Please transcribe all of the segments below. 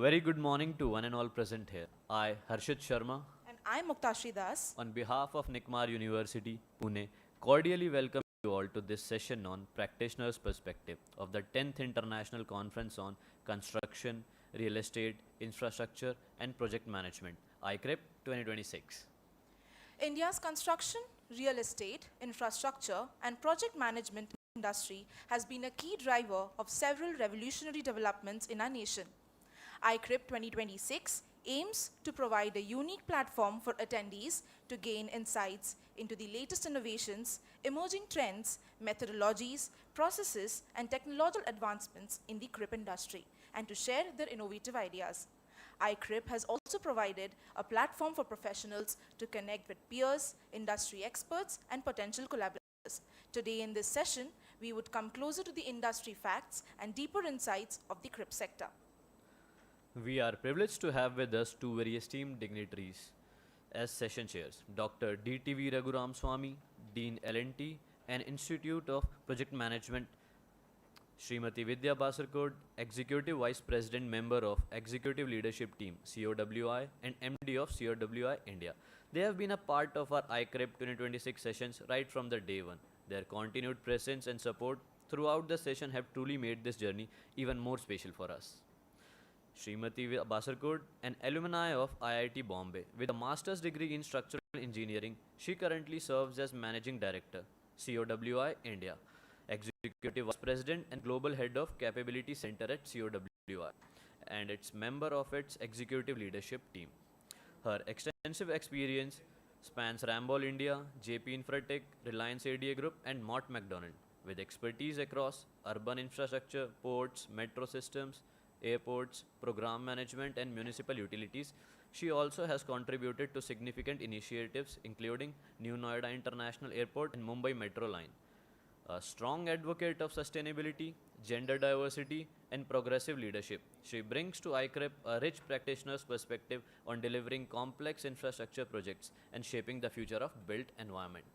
Very good morning to one and all present here. I, Harshit Sharma, And I'm Muktashri Das. on behalf of NICMAR University, Pune, cordially welcome you all to this session on Practitioner's Perspective of the 10th International Conference on Construction, Real Estate, Infrastructure and Project Management, ICCRIP 2026. India's construction, real estate, infrastructure, and project management industry has been a key driver of several revolutionary developments in our nation. ICCRIP 2026 aims to provide a unique platform for attendees to gain insights into the latest innovations, emerging trends, methodologies, processes, and technological advancements in the CRIP industry, and to share their innovative ideas. ICCRIP has also provided a platform for professionals to connect with peers, industry experts, and potential collaborators. Today in this session, we would come closer to the industry facts and deeper insights of the CRIP sector. We are privileged to have with us two very esteemed dignitaries as session chairs, Dr. D.T.V. Raghuram Swami, Dean L&T and Institute of Project Management, Srimati Vidya Basarkod, Executive Vice President Member of Executive Leadership Team, COWI, and MD of COWI India. They have been a part of our ICCRIP 2026 sessions right from the day one. Their continued presence and support throughout the session have truly made this journey even more special for us. Srimati Basarkod, an alumni of IIT Bombay with a master's degree in structural engineering, she currently serves as Managing Director, COWI India, Executive Vice President and Global Head of Capability Center at COWI, and its member of its executive leadership team. Her extensive experience spans Rambol India, JP Infratech, Reliance ADA Group, and Mott MacDonald, with expertise across urban infrastructure, ports, metro systems, airports, program management, and municipal utilities. She also has contributed to significant initiatives including New Noida International Airport and Mumbai Metro Line. A strong advocate of sustainability, gender diversity, and progressive leadership, she brings to ICCRIP a rich practitioner's perspective on delivering complex infrastructure projects and shaping the future of built environment.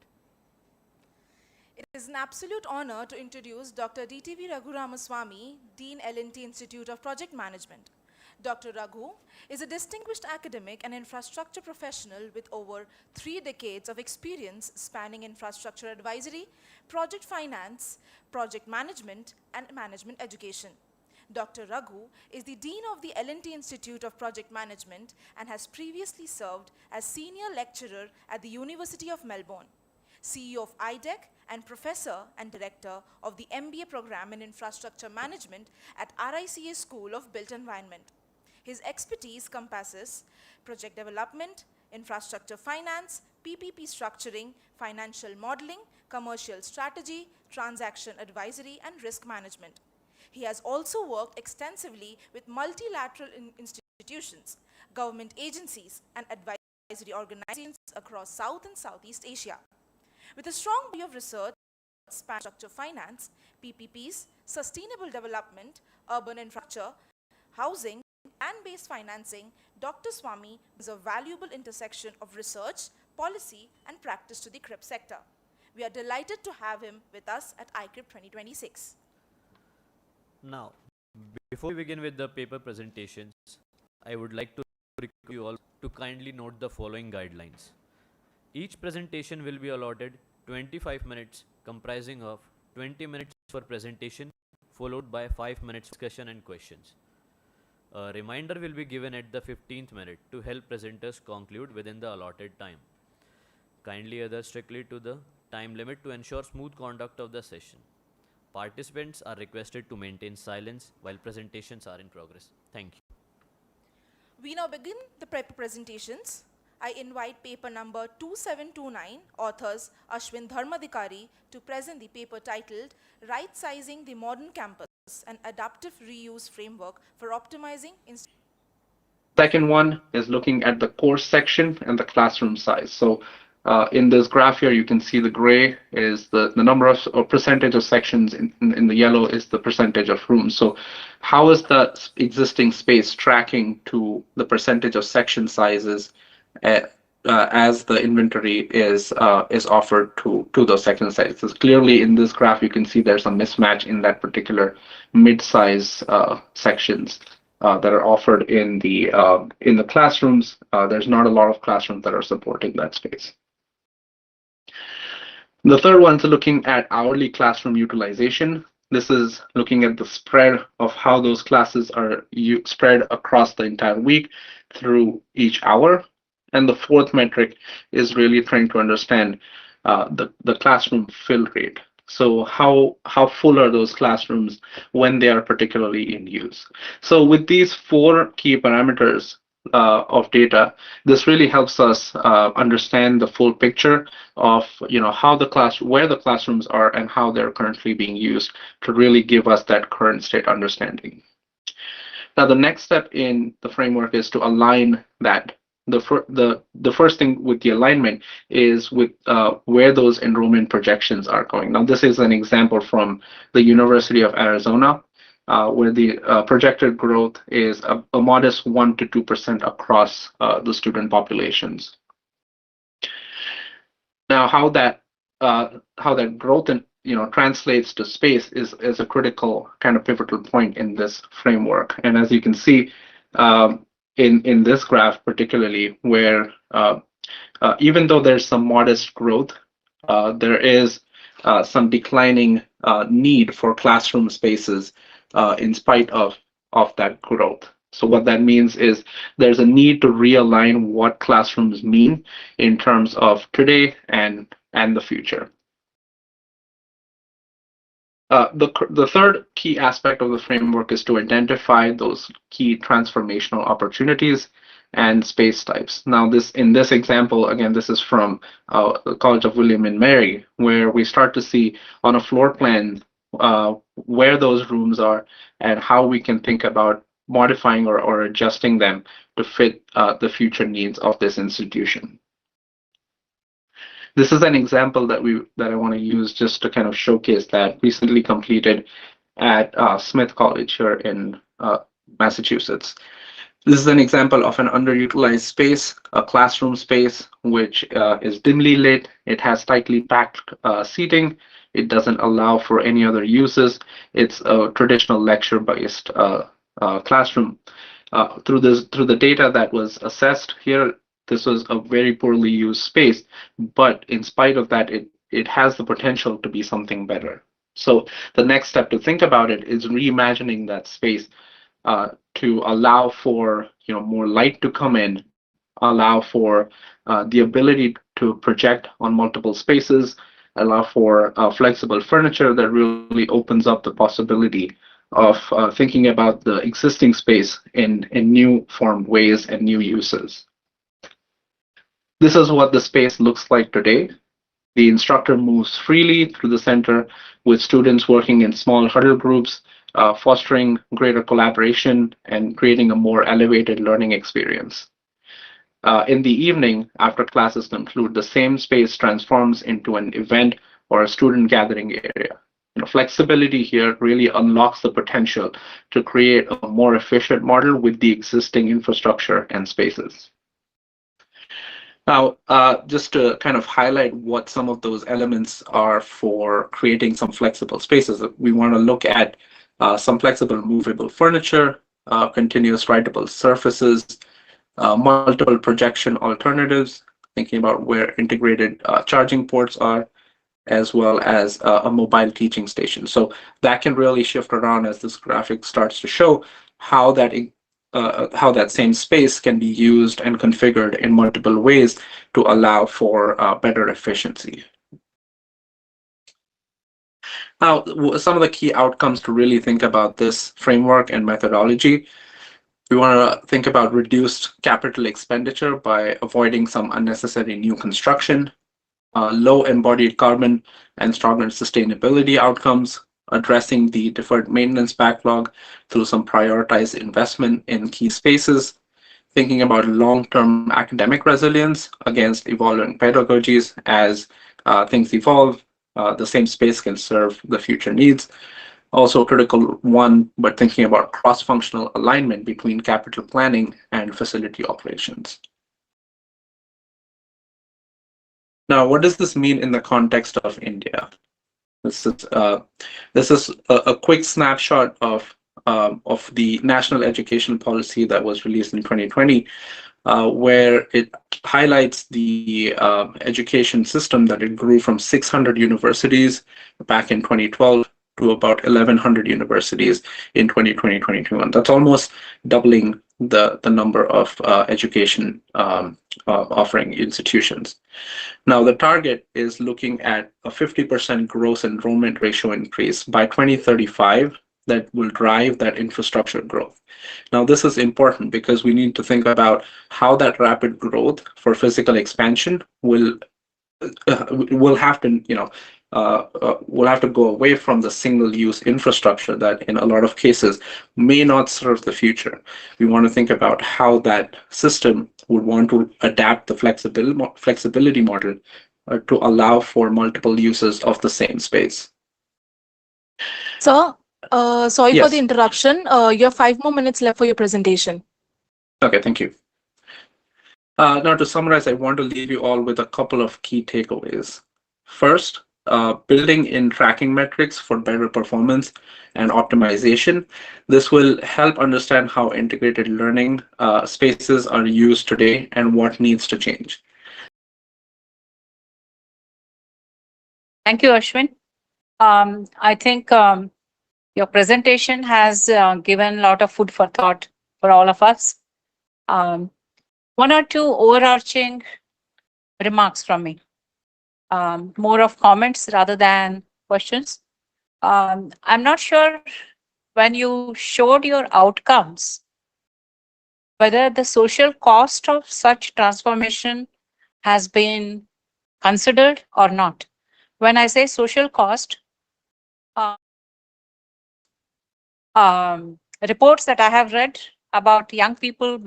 It is an absolute honor to introduce Dr. D.T.V. Raghuramaswamy, Dean L&T Institute of Project Management. Dr. Raghu is a distinguished academic and infrastructure professional with over 3 decades of experience spanning infrastructure advisory, project finance, project management, and management education. Dr. Raghu is the Dean of the L&T Institute of Project Management and has previously served as Senior Lecturer at the University of Melbourne, CEO of IDEC, and Professor and Director of the MBA program in Infrastructure Management at RICA School of Built Environment. His expertise compasses project development, infrastructure finance, PPP structuring, financial modeling, commercial strategy, transaction advisory, and risk management. He has also worked extensively with multilateral institutions, government agencies, and advisory organizations across South and Southeast Asia. With a strong body of research spanning structure finance, PPPs, sustainable development, urban infrastructure, housing, and based financing, Dr. Swami is a valuable intersection of research, policy, and practice to the CRIP sector. We are delighted to have him with us at ICCRIP 2026. Now, before we begin with the paper presentations, I would like to request you all to kindly note the following guidelines. Each presentation will be allotted 25 minutes, comprising of 20 minutes for presentation, followed by 5 minutes discussion and questions. A reminder will be given at the 15th minute to help presenters conclude within the allotted time. Kindly adhere strictly to the time limit to ensure smooth conduct of the session. Participants are requested to maintain silence while presentations are in progress. Thank you. We now begin the paper presentations. I invite paper number 2729, authors Ashwin Dharmadhikari, to present the paper titled Right Sizing the Modern Campus, an Adaptive Reuse Framework for Optimizing Second one is looking at the course section and the classroom size. So in this graph here, you can see the gray is the number of or percentage of sections, in the yellow is the percentage of rooms. So how is the existing space tracking to the percentage of section sizes as the inventory is offered to those section sizes? So clearly in this graph, you can see there's a mismatch in that particular mid-size sections. that are offered in the classrooms. There's not a lot of classrooms that are supporting that space. The third one is looking at hourly classroom utilization. This is looking at the spread of how those classes are spread across the entire week through each hour. And the fourth metric is really trying to understand the classroom fill rate. So how full are those classrooms when they are particularly in use? So with these four key parameters of data, this really helps us understand the full picture of where the classrooms are and how they're currently being used to really give us that current state understanding. Now, the next step in the framework is to align that. The first thing with the alignment is with where those enrollment projections are going. Now, this is an example from the University of Arizona, where the projected growth is a modest 1 to 2% across the student populations. Now, how that growth translates to space is a critical kind of pivotal point in this framework. And as you can see in this graph, particularly, where even though there's some modest growth, there is some declining need for classroom spaces in spite of that growth. So what that means is there's a need to realign what classrooms mean in terms of today and the future. The third key aspect of the framework is to identify those key transformational opportunities and space types. Now, in this example, again, this is from the College of William and Mary, where we start to see on a floor plan where those rooms are and how we can think about modifying or adjusting them to fit the future needs of this institution. This is an example that I want to use just to kind of showcase that recently completed at Smith College here in Massachusetts. This is an example of an underutilized space, a classroom space, which is dimly lit. It has tightly packed seating. It doesn't allow for any other uses. It's a traditional lecture-based classroom. Through the data that was assessed here, this was a very poorly used space, but in spite of that, it has the potential to be something better. So the next step to think about it is reimagining that space to allow for more light to come in, allow for the ability to project on multiple spaces, allow for flexible furniture that really opens up the possibility of thinking about the existing space in new formed ways and new uses. This is what the space looks like today. The instructor moves freely through the center with students working in small huddle groups, fostering greater collaboration and creating a more elevated learning experience. In the evening, after classes conclude, the same space transforms into an event or a student gathering area. Flexibility here really unlocks the potential to create a more efficient model with the existing infrastructure and spaces. Now, just to kind of highlight what some of those elements are for creating some flexible spaces, we want to look at some flexible movable furniture, continuous writable surfaces, multiple projection alternatives, thinking about where integrated charging ports are, as well as a mobile teaching station. So that can really shift around as this graphic starts to show how that same space can be used and configured in multiple ways to allow for better efficiency. Now, some of the key outcomes to really think about this framework and methodology. We want to think about reduced capital expenditure by avoiding some unnecessary new construction, low embodied carbon and stronger sustainability outcomes, addressing the deferred maintenance backlog through some prioritized investment in key spaces, thinking about long-term academic resilience against evolving pedagogies as things evolve, the same space can serve the future needs. Also critical one, but thinking about cross-functional alignment between capital planning and facility operations. Now, what does this mean in the context of India? This is a quick snapshot of of the national education policy that was released in 2020, where it highlights the education system that it grew from 600 universities back in 2012 to about 1,100 universities in 2020-2021. That's almost doubling the number of education offering institutions. Now, the target is looking at a 50% gross enrollment ratio increase by 2035 that will drive that infrastructure growth. Now, this is important because we need to think about how that rapid growth for physical expansion will have to, we'll have to go away from the single-use infrastructure that in a lot of cases may not serve the future. We want to think about how that system would want to adapt the flexibility model to allow for multiple uses of the same space. Sir, sorry for Yes. the interruption. You have 5 more minutes left for your presentation. Okay, thank you. Now, to summarize, I want to leave you all with a couple of key takeaways. First, building in tracking metrics for better performance and optimization. This will help understand how integrated learning spaces are used today and what needs to change. Thank you, Ashwin. I think your presentation has given a lot of food for thought for all of us. One or two overarching remarks from me. More of comments rather than questions. I'm not sure when you showed your outcomes, whether the social cost of such transformation has been considered or not. When I say social cost, reports that I have read about young people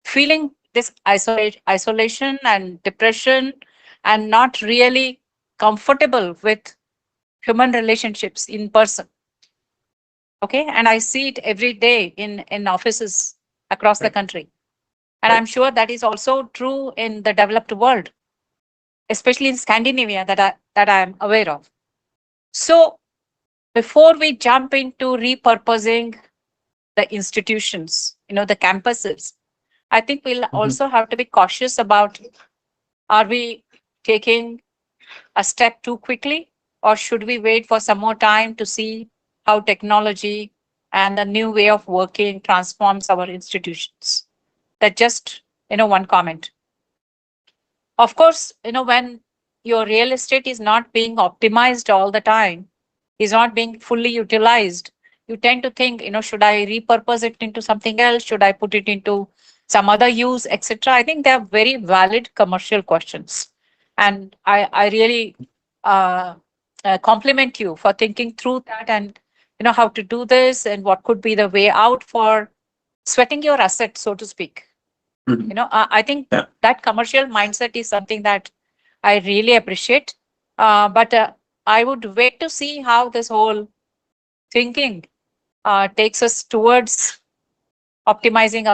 feeling this isolation and depression and not really comfortable with human relationships in person. Okay, and I see it every day in offices across the country. And I'm sure that is also true in the developed world, especially in Scandinavia that I am aware of. So before we jump into repurposing the institutions, the campuses, I think we'll also have to be cautious about, are we taking a step too quickly, or should we wait for some more time to see how technology and the new way of working transforms our institutions? That just, one comment. Of course, when your real estate is not being optimized all the time, is not being fully utilized, you tend to think, should I repurpose it into something else? Should I put it into some other use, etc.? I think they are very valid commercial questions. And I really compliment you for thinking through that and, how to do this and what could be the way out for sweating your asset, so to speak. I think that commercial mindset is something that I really appreciate. But I would wait to see how this whole thinking takes us towards optimizing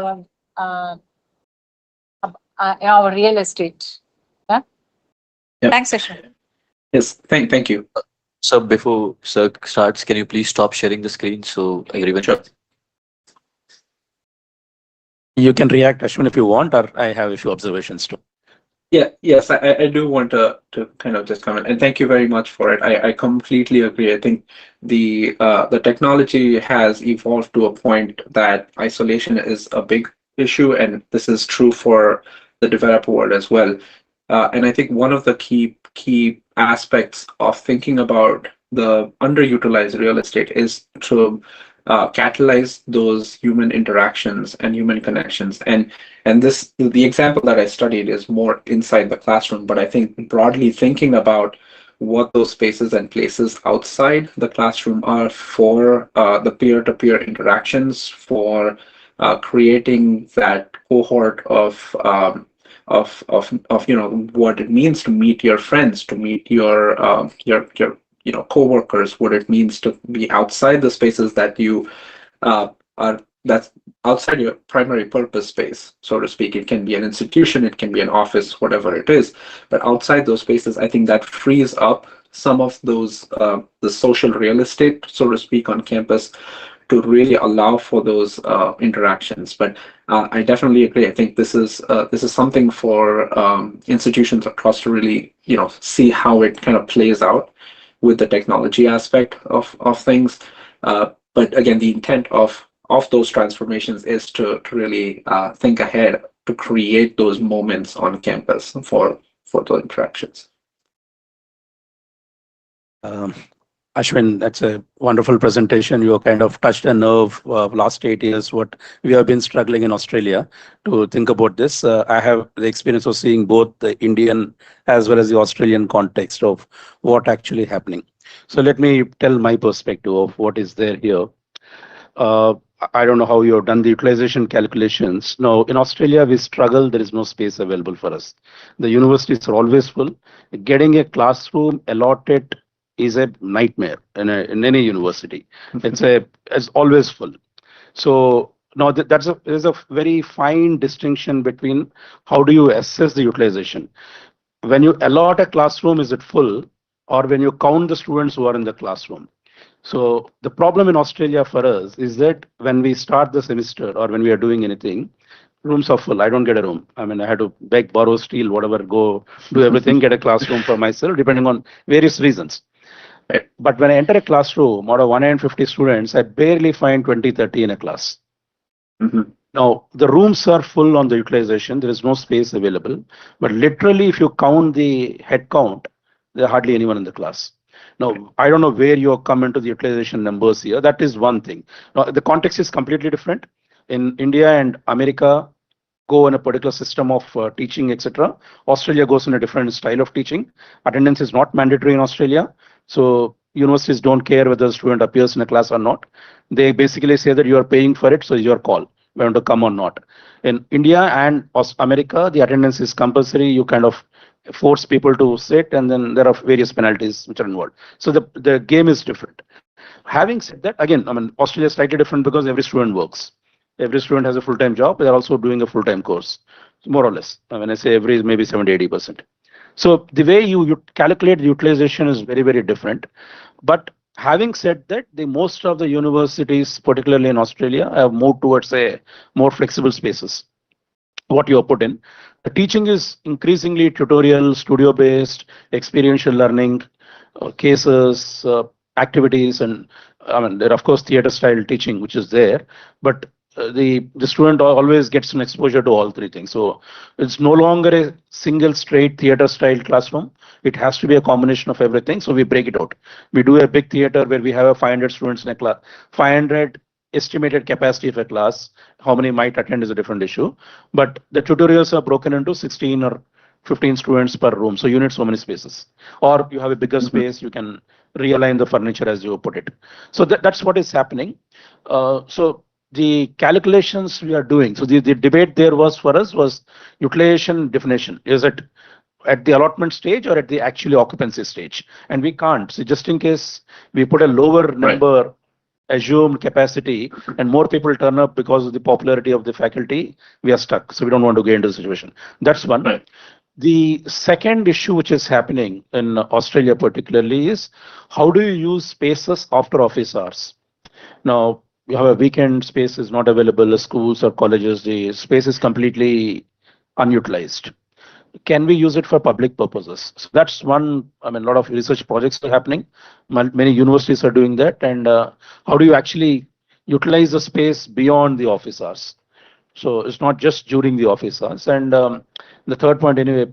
our real estate. Yeah? Thanks, Ashwin. Yes, thank you. So before Sir starts, can you please stop sharing the screen so everyone Sure. You can react, Ashwin, if you want, or I have a few observations too. Yes, I do want to kind of just comment, and thank you very much for it. I completely agree. I think the technology has evolved to a point that isolation is a big issue, and this is true for the developer world as well. And I think one of the key aspects of thinking about the underutilized real estate is to catalyze those human interactions and human connections. And the example that I studied is more inside the classroom, but I think broadly thinking about what those spaces and places outside the classroom are for the peer-to-peer interactions, for creating that cohort of what it means to meet your friends, to meet your coworkers, what it means to be outside the spaces that you that's outside your primary purpose space, so to speak. It can be an institution, it can be an office, whatever it is. But outside those spaces, I think that frees up some of those the social real estate, so to speak, on campus, to really allow for those interactions. But I definitely agree. I think this is something for institutions across to really see how it kind of plays out with the technology aspect of things. But again, the intent of those transformations is to really think ahead to create those moments on campus for those interactions. Ashwin, that's a wonderful presentation. You kind of touched a nerve of last 8 years, what we have been struggling in Australia to think about this. I have the experience of seeing both the Indian as well as the Australian context of what actually happening. So let me tell my perspective of what is there here. I don't know how you have done the utilization calculations. Now, in Australia, we struggle. There is no space available for us. The universities are always full. Getting a classroom allotted is a nightmare in any university. It's always full. So now there's a very fine distinction between how do you assess the utilization. When you allot a classroom, is it full, or when you count the students who are in the classroom? So the problem in Australia for us is that when we start the semester or when we are doing anything, rooms are full. I don't get a room. I mean, I had to beg, borrow, steal, whatever, go do everything, get a classroom for myself, depending on various reasons. But when I enter a classroom out of 150 students, I barely find 20, 30 in a class. Now, the rooms are full on the utilization. There is no space available. But literally, if you count the head count, there's hardly anyone in the class. Now, I don't know where you come into the utilization numbers here. That is one thing. Now, the context is completely different. In India and America, go in a particular system of teaching, etc. Australia goes in a different style of teaching. Attendance is not mandatory in Australia. So universities don't care whether the student appears in a class or not. They basically say that you are paying for it, so it's your call whether to come or not. In India and America, the attendance is compulsory. You kind of force people to sit, and then there are various penalties which are involved. So the game is different. Having said that, again, I mean, Australia is slightly different because every student works. Every student has a full-time job. They're also doing a full-time course, more or less. When I say every, maybe 70-80%. So the way you calculate the utilization is very, very different. But having said that, the most of the universities, particularly in Australia, have moved towards a more flexible spaces. What you have put in. The teaching is increasingly tutorial, studio-based, experiential learning, cases, activities, and I mean, there are, of course, theater-style teaching, which is there. But the student always gets an exposure to all three things. So it's no longer a single straight theater style classroom. It has to be a combination of everything. So we break it out. We do a big theater where we have a 500 students in a class, 500 estimated capacity of a class. How many might attend is a different issue. But the tutorials are broken into 16 or 15 students per room. So you need so many spaces. Or you have a bigger space, you can realign the furniture as you put it. So that's what is happening. So the calculations we are doing. So the debate there was for us was utilization definition. Is it at the allotment stage or at the actually occupancy stage? And we can't. So just in case we put a lower number, assumed capacity, and more people turn up because of the popularity of the faculty, we are stuck. So we don't want to get into the situation. That's one. Right. The second issue which is happening in Australia particularly is how do you use spaces after office hours? Now, you have a weekend space is not available, schools or colleges, the space is completely unutilized. Can we use it for public purposes? So that's one, I mean, a lot of research projects are happening. Many universities are doing that. And how do you actually utilize the space beyond the office hours? So it's not just during the office hours. And the third point, anyway,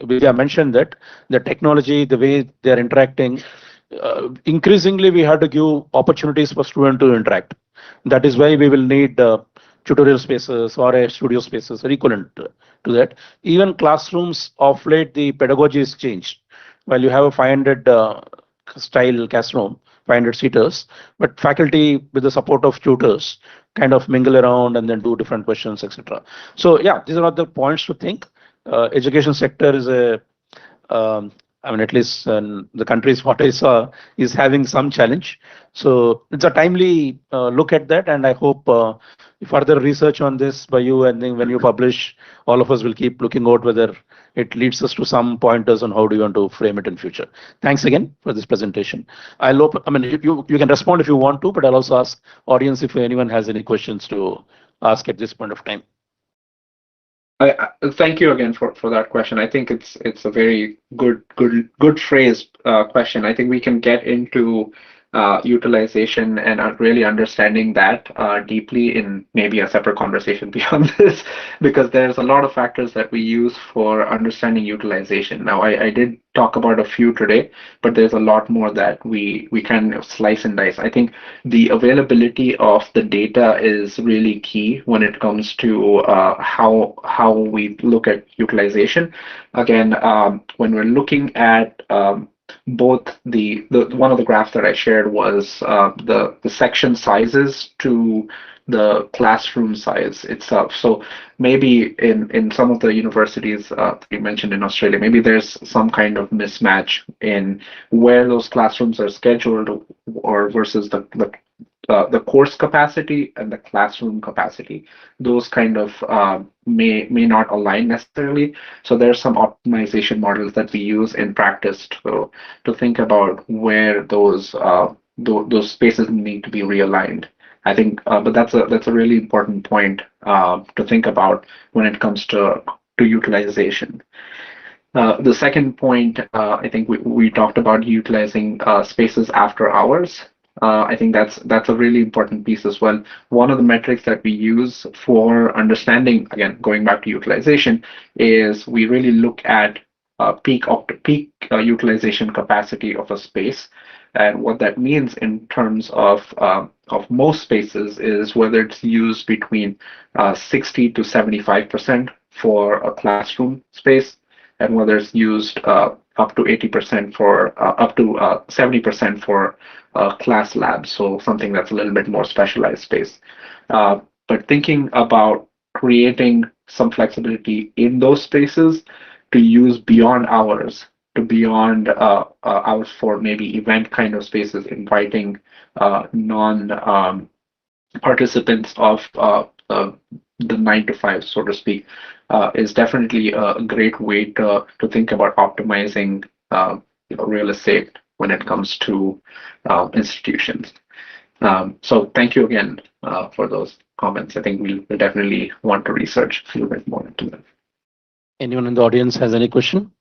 Vidya mentioned that the technology, the way they're interacting, increasingly we have to give opportunities for students to interact. That is why we will need tutorial spaces or a studio spaces or equivalent to that. Even classrooms of late, the pedagogy is changed. While you have a 500 style classroom, 500 seaters, but faculty with the support of tutors kind of mingle around and then do different questions, etc. So yeah, these are the points to think. Education sector is a I mean, at least the countries what I saw is having some challenge. So it's a timely look at that, and I hope further research on this by you, and then when you publish, all of us will keep looking out whether it leads us to some pointers on how do you want to frame it in future. Thanks again for this presentation. I'll open, I mean, you can respond if you want to, but I'll also ask audience if anyone has any questions to ask at this point of time. Thank you again for that question. I think it's a very good phrased question. I think we can get into utilization and really understanding that deeply in maybe a separate conversation beyond this, because there's a lot of factors that we use for understanding utilization. Now, I did talk about a few today, but there's a lot more that we kind of slice and dice. I think the availability of the data is really key when it comes to how we look at utilization. Again, when we're looking at both the one of the graphs that I shared was the section sizes to the classroom size itself. So maybe in some of the universities that you mentioned in Australia, maybe there's some kind of mismatch in where those classrooms are scheduled or versus the course capacity and the classroom capacity. Those kind of may not align necessarily. So there's some optimization models that we use in practice to think about where those spaces need to be realigned. I think, but that's a really important point to think about when it comes to utilization. The second point, I think we talked about utilizing spaces after hours. I think that's a really important piece as well. One of the metrics that we use for understanding, again, going back to utilization, is we really look at peak utilization capacity of a space. And what that means in terms of most spaces is whether it's used between 60 to 75% for a classroom space, and whether it's used up to 80% for up to 70% for class labs, so something that's a little bit more specialized space. But thinking about creating some flexibility in those spaces to use beyond hours, to beyond hours for maybe event kind of spaces, inviting non participants of the 9 to 5, so to speak, is definitely a great way to think about optimizing real estate when it comes to institutions. So thank you again for those comments. I think we'll definitely want to research a little bit more into that. Anyone in the audience has any question?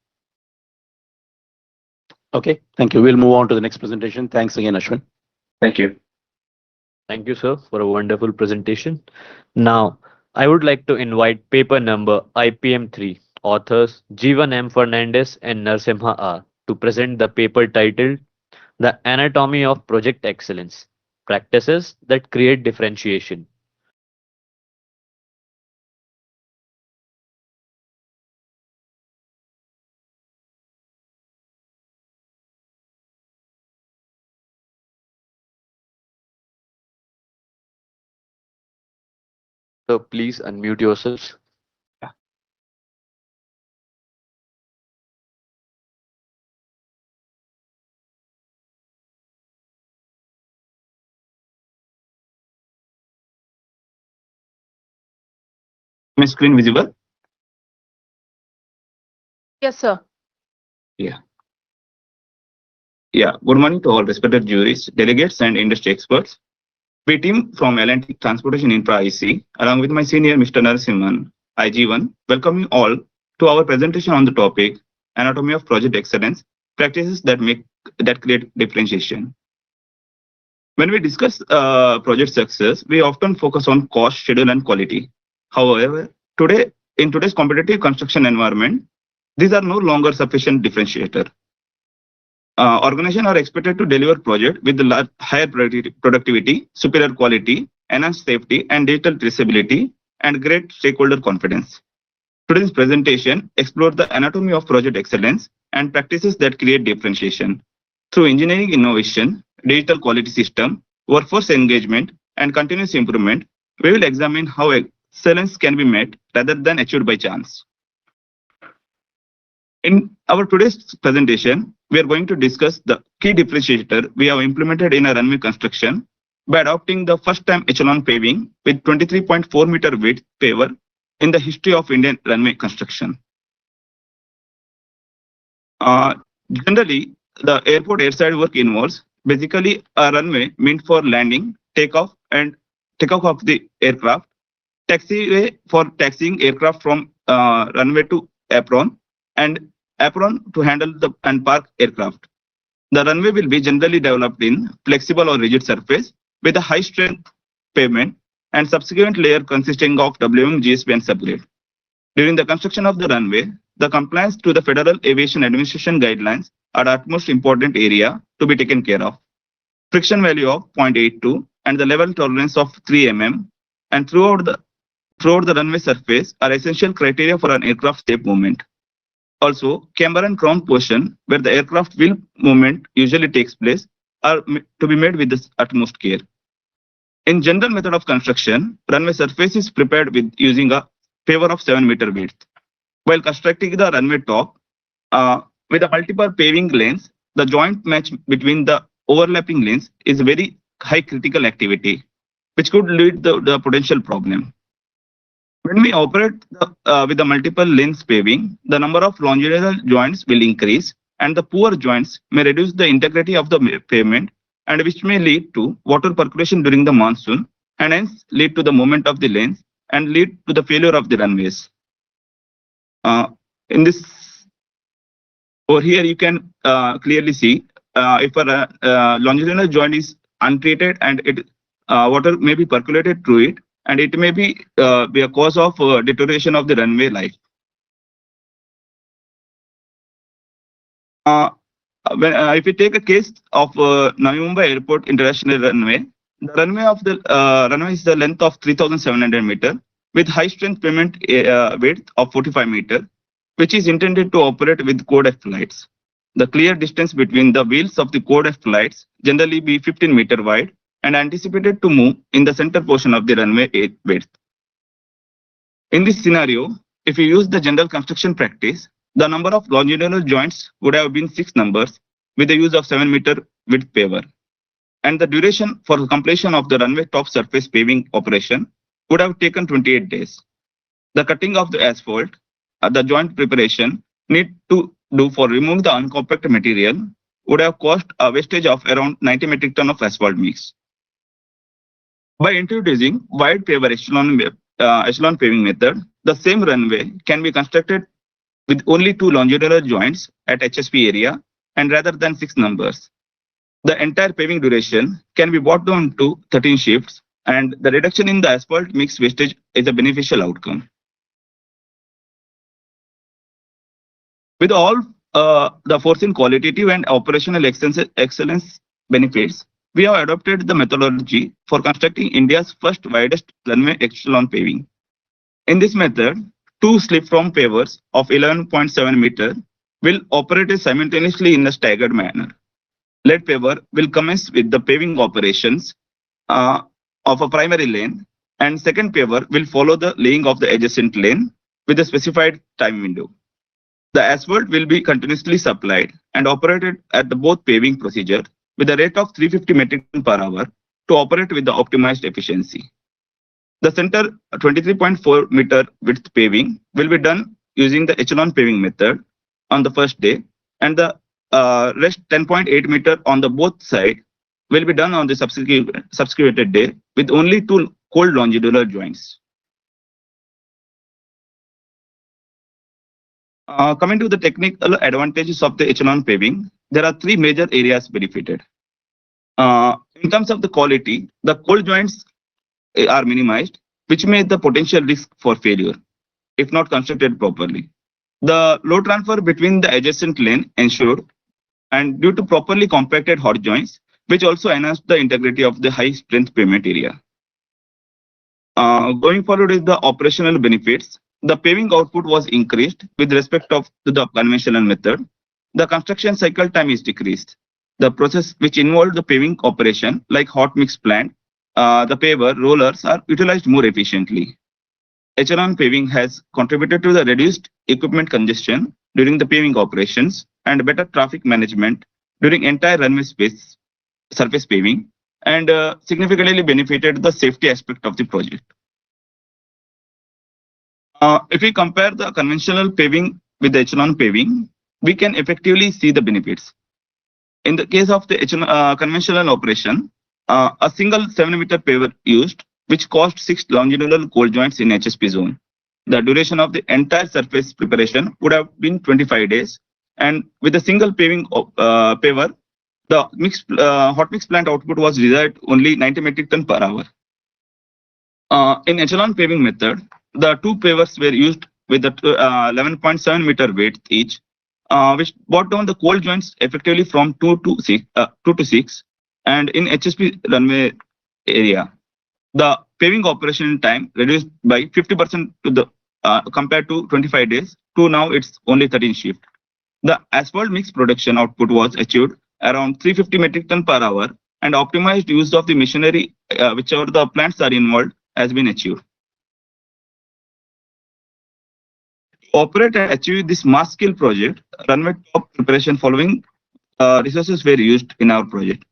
Okay, thank you. We'll move on to the next presentation. Thanks again, Ashwin. Thank you. Thank you, sir, for a wonderful presentation. Now, I would like to invite paper number IPM3, authors Jeevan M. Fernandez and Narasimha R. to present the paper titled The Anatomy of Project Excellence, Practices that Create Differentiation. So please unmute yourselves. My screen visible? Yes, sir. Yeah. Yeah. Good morning to all respected juries, delegates, and industry experts. We team from L&T Transportation Infra IC, along with my senior Mr. Narasimhan, IG1, welcome you all to our presentation on the topic Anatomy of Project Excellence, Practices that create differentiation. When we discuss project success, we often focus on cost, schedule, and quality. However, in today's competitive construction environment, these are no longer sufficient differentiator. Organizations are expected to deliver projects with higher productivity, superior quality, enhanced safety, and digital traceability, and great stakeholder confidence. Today's presentation explores the anatomy of project excellence and practices that create differentiation. Through engineering innovation, digital quality system, workforce engagement, and continuous improvement, we will examine how excellence can be met rather than achieved by chance. In our today's presentation, we are going to discuss the key differentiator we have implemented in a runway construction by adopting the first time echelon paving with 23.4 meter width paver in the history of Indian runway construction. Generally, the airport airside work involves basically a runway meant for landing, takeoff of the aircraft, taxiway for taxiing aircraft from runway to apron, and apron to handle and park aircraft. The runway will be generally developed in flexible or rigid surface with a high strength pavement and subsequent layer consisting of WM, GSP and subgrade. During the construction of the runway, the compliance to the Federal Aviation Administration guidelines are the utmost important area to be taken care of. Friction value of 0.82 and the level tolerance of 3 mm and throughout the runway surface are essential criteria for an aircraft safe movement. Also, camber and crown portion where the aircraft wheel movement usually takes place are to be made with the utmost care. In general method of construction, runway surface is prepared with using a paver of 7 meter width. While constructing the runway top, with the multiple paving lanes, the joint match between the overlapping lanes is a very high critical activity, which could lead to the potential problem. When we operate with the multiple lanes paving, the number of longitudinal joints will increase and the poor joints may reduce the integrity of the pavement and which may lead to water percolation during the monsoon and hence lead to the movement of the lanes and lead to the failure of the runways. In this, over here you can clearly see if a longitudinal joint is untreated and water may be percolated through it and it may be a cause of deterioration of the runway life. If we take a case of Navi Mumbai Airport International Runway, the runway of the runway is the length of 3,700 meter with high strength pavement width of 45 meter, which is intended to operate with Code F flights. The clear distance between the wheels of the Code F flights generally be 15 meter wide and anticipated to move in the center portion of the runway width. In this scenario, if you use the general construction practice, the number of longitudinal joints would have been 6 numbers with the use of 7 meter width paver. And the duration for the completion of the runway top surface paving operation would have taken 28 days. The cutting of the asphalt, the joint preparation need to do for removing the uncompacted material would have cost a wastage of around 90 metric ton of asphalt mix. By introducing wide paver echelon paving method, the same runway can be constructed with only 2 longitudinal joints at HSP area and rather than 6 numbers. The entire paving duration can be brought down to 13 shifts and the reduction in the asphalt mix wastage is a beneficial outcome. With all the foreseen qualitative and operational excellence benefits, we have adopted the methodology for constructing India's first widest runway echelon paving. In this method, 2 slip-form pavers of 11.7 meter will operate simultaneously in a staggered manner. Lead paver will commence with the paving operations of a primary lane and second paver will follow the laying of the adjacent lane with a specified time window. The asphalt will be continuously supplied and operated at the both paving procedure with a rate of 350 metric ton per hour to operate with the optimized efficiency. The center 23.4 meter width paving will be done using the echelon paving method on the first day and the rest 10.8 meter on the both side will be done on the subsequent day with only 2 cold longitudinal joints. Coming to the technical advantages of the echelon paving, there are 3 major areas benefited. In terms of the quality, the cold joints are minimized, which made the potential risk for failure if not constructed properly. The load transfer between the adjacent lane ensured and due to properly compacted hot joints, which also enhanced the integrity of the high strength pavement area. Going forward is the operational benefits. The paving output was increased with respect to the conventional method. The construction cycle time is decreased. The process which involved the paving operation like hot mix plant, the paver rollers are utilized more efficiently. Echelon paving has contributed to the reduced equipment congestion during the paving operations and better traffic management during entire runway space surface paving, and significantly benefited the safety aspect of the project. If we compare the conventional paving with the echelon paving, we can effectively see the benefits. In the case of the conventional operation, a single 7-meter paver used, which caused 6 longitudinal cold joints in HSP zone. The duration of the entire surface preparation would have been 25 days, and with a single paving paver, the hot mix plant output was desired only 90 metric ton per hour. In echelon paving method, the 2 pavers were used with the 11.7 meter weight each, which brought down the cold joints effectively from 2 to 6. And in HSP runway area, the paving operation time reduced by 50% to the compared to 25 days to now it's only 13 shift. The asphalt mix production output was achieved around 350 metric ton per hour, and optimized use of the machinery whichever the plants are involved has been achieved. To operate and achieve this mass scale project, runway top preparation following resources were used in our project.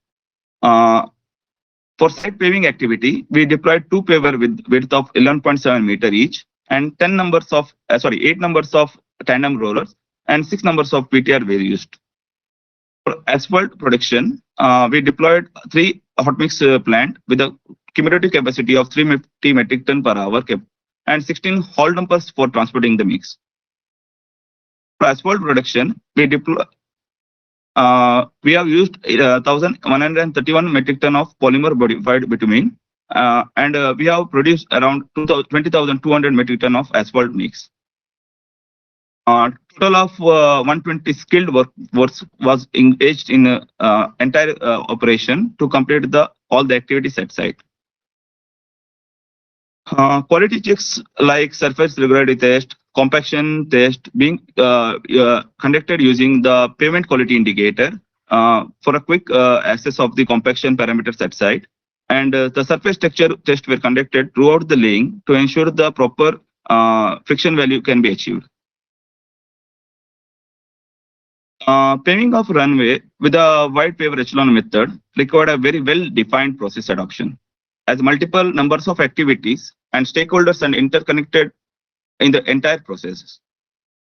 For site paving activity, we deployed 2 paver with width of 11.7 meter each and 8 numbers of tandem rollers and 6 numbers of PTR were used. For asphalt production, we deployed 3 hot mix plant with a cumulative capacity of 350 metric ton per hour and 16 haul dumpers for transporting the mix. For asphalt production, we have used 1,131 metric ton of polymer modified bitumen, and we have produced around 20,200 metric ton of asphalt mix. Total of 120 skilled workforce was engaged in entire operation to complete all the activities at site. Quality checks like surface regularity test, compaction test being conducted using the pavement quality indicator for a quick access of the compaction parameters at site, and the surface texture test were conducted throughout the laying to ensure the proper friction value can be achieved. Paving of runway with a wide paver echelon method required a very well-defined process adoption, as multiple numbers of activities and stakeholders and interconnected in the entire process.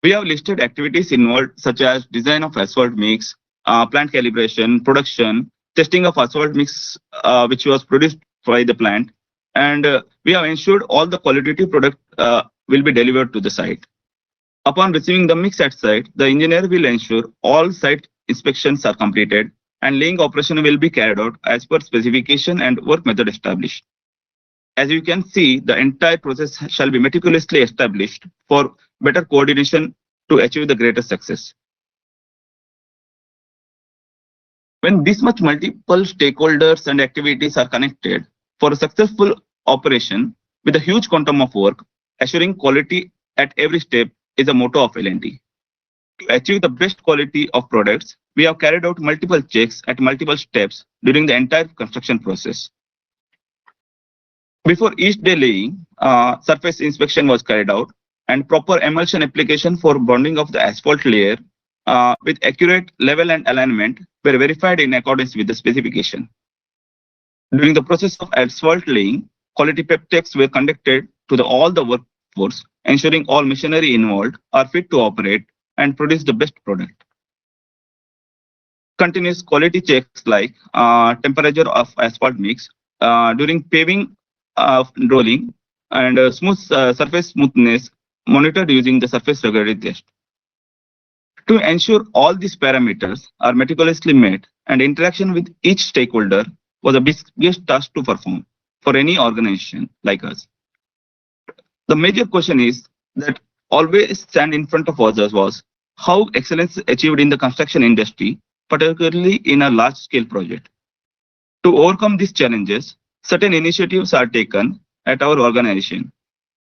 We have listed activities involved such as design of asphalt mix, plant calibration, production, testing of asphalt mix which was produced by the plant, and we have ensured all the qualitative product will be delivered to the site. Upon receiving the mix at site, the engineer will ensure all site inspections are completed and laying operation will be carried out as per specification and work method established. As you can see, the entire process shall be meticulously established for better coordination to achieve the greater success. When this much multiple stakeholders and activities are connected for a successful operation with a huge quantum of work, assuring quality at every step is a motto of L&T. To achieve the best quality of products, we have carried out multiple checks at multiple steps during the entire construction process. Before each day laying, surface inspection was carried out and proper emulsion application for bonding of the asphalt layer with accurate level and alignment were verified in accordance with the specification. During the process of asphalt laying, quality pep checks were conducted to all the workforce, ensuring all machinery involved are fit to operate and produce the best product. Continuous quality checks like temperature of asphalt mix during paving rolling and surface smoothness monitored using the surface regularity test. To ensure all these parameters are meticulously met and interaction with each stakeholder was the biggest task to perform for any organization like us. The major question is that always stand in front of us was how excellence is achieved in the construction industry, particularly in a large-scale project. To overcome these challenges, certain initiatives are taken at our organization.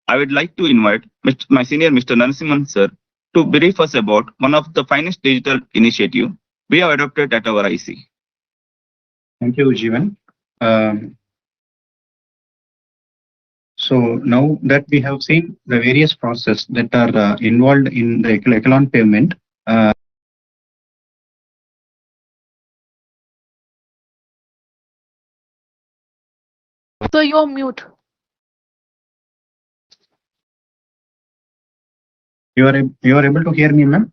I would like to invite my senior Mr. Narasimhan sir to brief us about one of the finest digital initiative we have adopted at our IC. Thank you, Jeevan. So now that we have seen the various processes that are involved in the echelon pavement, So you're mute. You are able to hear me, ma'am?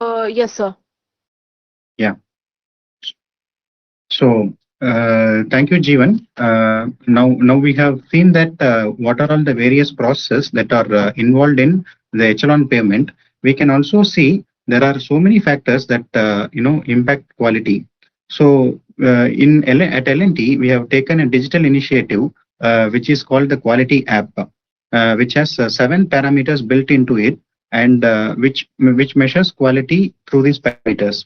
Yes, sir. Yeah. So thank you, Jeevan. Now we have seen that what are all the various processes that are involved in the echelon payment. We can also see there are so many factors that impact quality. So at L&T, we have taken a digital initiative which is called the Quality App, which has 7 parameters built into it, and which measures quality through these parameters.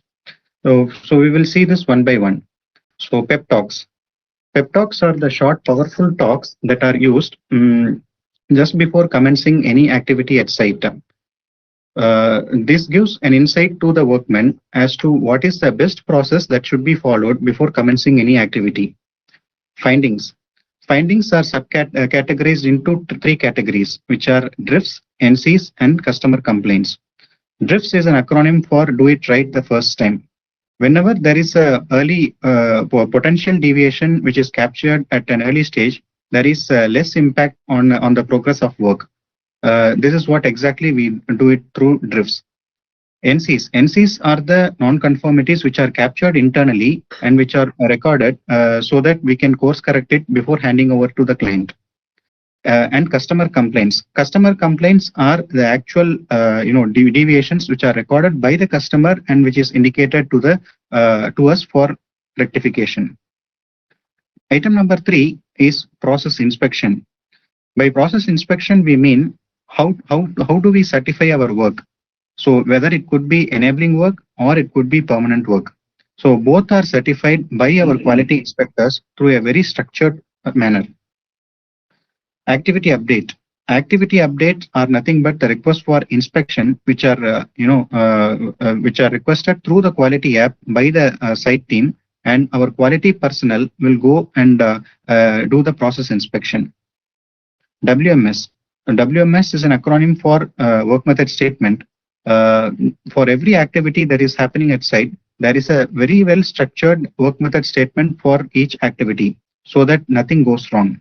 So we will see this one by one. So pep talks. Pep talks are the short, powerful talks that are used just before commencing any activity at site. This gives an insight to the workmen as to what is the best process that should be followed before commencing any activity. Findings. Findings are categorized into 3 categories, which are drifts, NCs, and customer complaints. Drifts is an acronym for do it right the first time. Whenever there is a early potential deviation which is captured at an early stage, there is less impact on the progress of work. This is what exactly we do it through drifts. NCs are the non-conformities which are captured internally and which are recorded so that we can course correct it before handing over to the client. And customer complaints. Customer complaints are the actual deviations which are recorded by the customer and which is indicated to us for rectification. Item number 3 is process inspection. By process inspection, we mean how do we certify our work? So whether it could be enabling work or it could be permanent work. So both are certified by our quality inspectors through a very structured manner. Activity update. Activity updates are nothing but the request for inspection, which are which are requested through the quality app by the site team, and our quality personnel will go and do the process inspection. WMS. WMS is an acronym for work method statement. For every activity that is happening at site, there is a very well structured work method statement for each activity so that nothing goes wrong.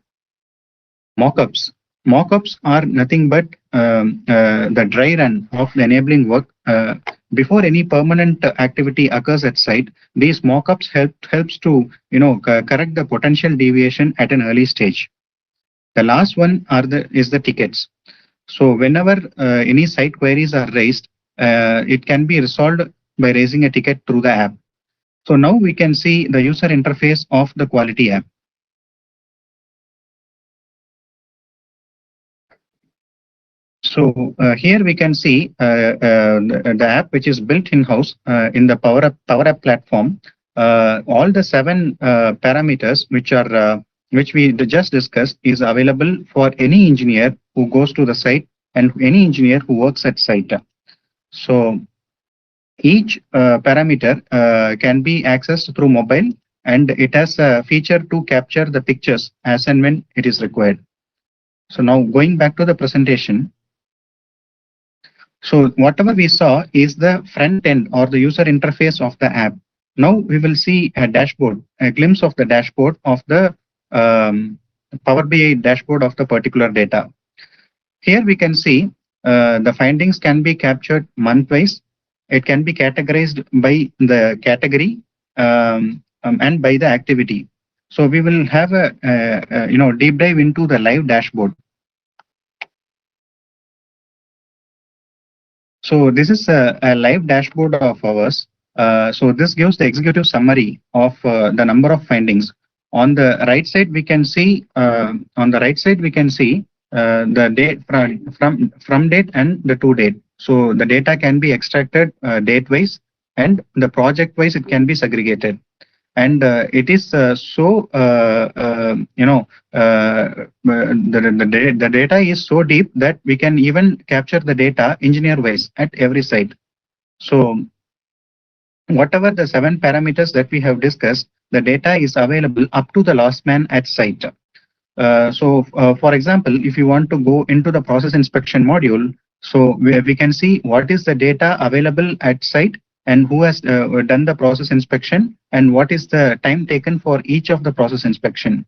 Mockups. Mockups are nothing but the dry run of the enabling work. Before any permanent activity occurs at site, these mockups helps to correct the potential deviation at an early stage. The last one is the tickets. So whenever any site queries are raised, it can be resolved by raising a ticket through the app. So now we can see the user interface of the quality app. So here we can see the app which is built in-house in the Power App platform. All the 7 parameters which we just discussed is available for any engineer who goes to the site and any engineer who works at site. So each parameter can be accessed through mobile, and it has a feature to capture the pictures as and when it is required. So now going back to the presentation. So whatever we saw is the front end or the user interface of the app. Now we will see a dashboard, a glimpse of the dashboard of the Power BI dashboard of the particular data. Here we can see the findings can be captured month-wise. It can be categorized by the category and by the activity. So we will have a deep dive into the live dashboard. So this is a live dashboard of ours. So this gives the executive summary of the number of findings. On the right side, we can see the date from date and the to date. So the data can be extracted date wise, and the project wise it can be segregated. And it is the data is so deep that we can even capture the data engineer wise at every site. So whatever the 7 parameters that we have discussed, the data is available up to the last man at site. For example, if you want to go into the process inspection module, So we can see what is the data available at site and who has done the process inspection and what is the time taken for each of the process inspection.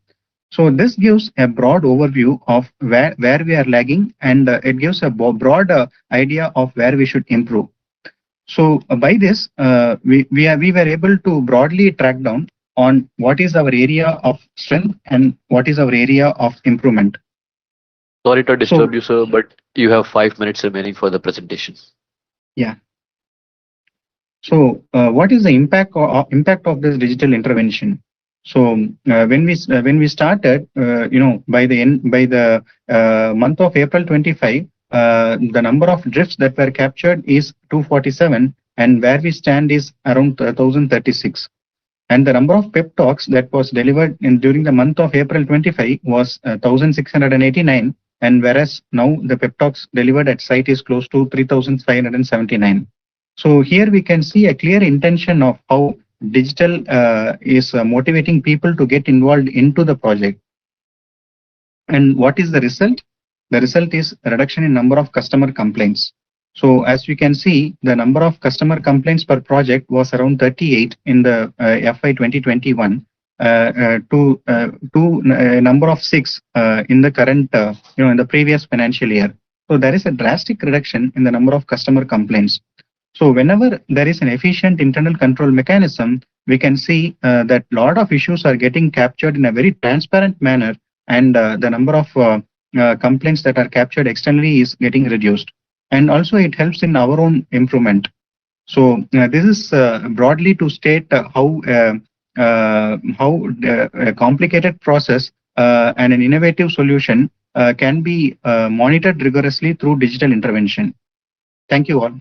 So this gives a broad overview of where we are lagging, and it gives a broad idea of where we should improve. So by this, we were able to broadly track down on what is our area of strength and what is our area of improvement. Sorry to disturb you, sir, but you have 5 minutes remaining for the presentation. Yeah. So what is the impact of this digital intervention? So when we started, by the month of April 25, the number of drifts that were captured is 247, and where we stand is around 1036. And the number of pep talks that was delivered during the month of April 25 was 1689, and whereas now the pep talks delivered at site is close to 3579. So here we can see a clear intention of how digital is motivating people to get involved into the project. And what is the result? The result is a reduction in number of customer complaints. So as we can see, the number of customer complaints per project was around 38 in the FY 2021 to a number of 6 in the current, in the previous financial year. So there is a drastic reduction in the number of customer complaints. So whenever there is an efficient internal control mechanism, we can see that a lot of issues are getting captured in a very transparent manner, and the number of complaints that are captured externally is getting reduced. And also it helps in our own improvement. So this is broadly to state how a complicated process and an innovative solution can be monitored rigorously through digital intervention. Thank you all.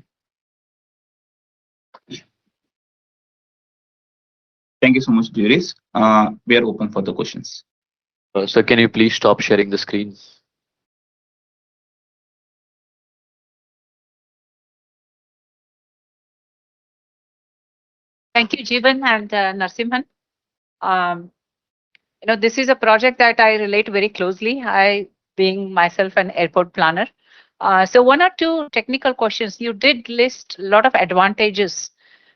Thank you so much, Juris. We are open for the questions. Sir, can you please stop sharing the screen? Thank you, Jeevan and Narsimhan. This is a project that I relate very closely, I being myself an airport planner. So one or two technical questions. You did list a lot of advantages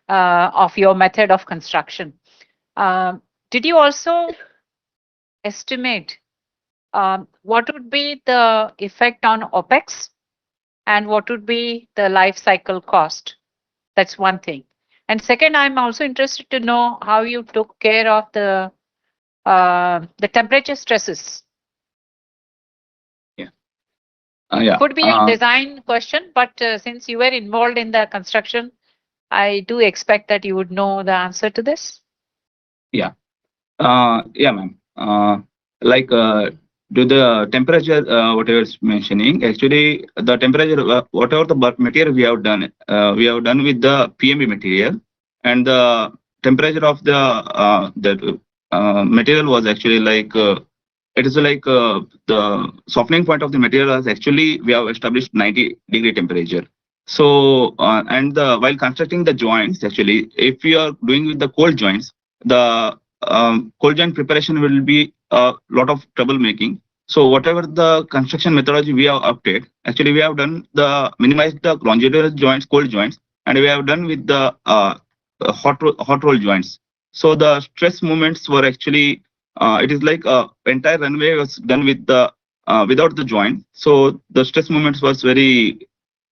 of your method of construction. Did you also estimate what would be the effect on OPEX and what would be the life cycle cost? That's one thing. And second, I'm also interested to know how you took care of the temperature stresses. Yeah. Could be a design question, but since you were involved in the construction, I do expect that you would know the answer to this. Yeah. Yeah, ma'am. Do the temperature, whatever is mentioning, actually the temperature, whatever the material we have done with the PMB material, and the temperature of the material was actually it is the softening point of the material is actually we have established 90-degree temperature. So and while constructing the joints, actually, if you are doing with the cold joints, the cold joint preparation will be a lot of troublemaking. So whatever the construction methodology we have opted, actually we have done minimize the longitudinal joints, cold joints, and we have done with the hot roll joints. So the stress movements were actually it is like entire runway was done with the without the joint. So the stress movements was very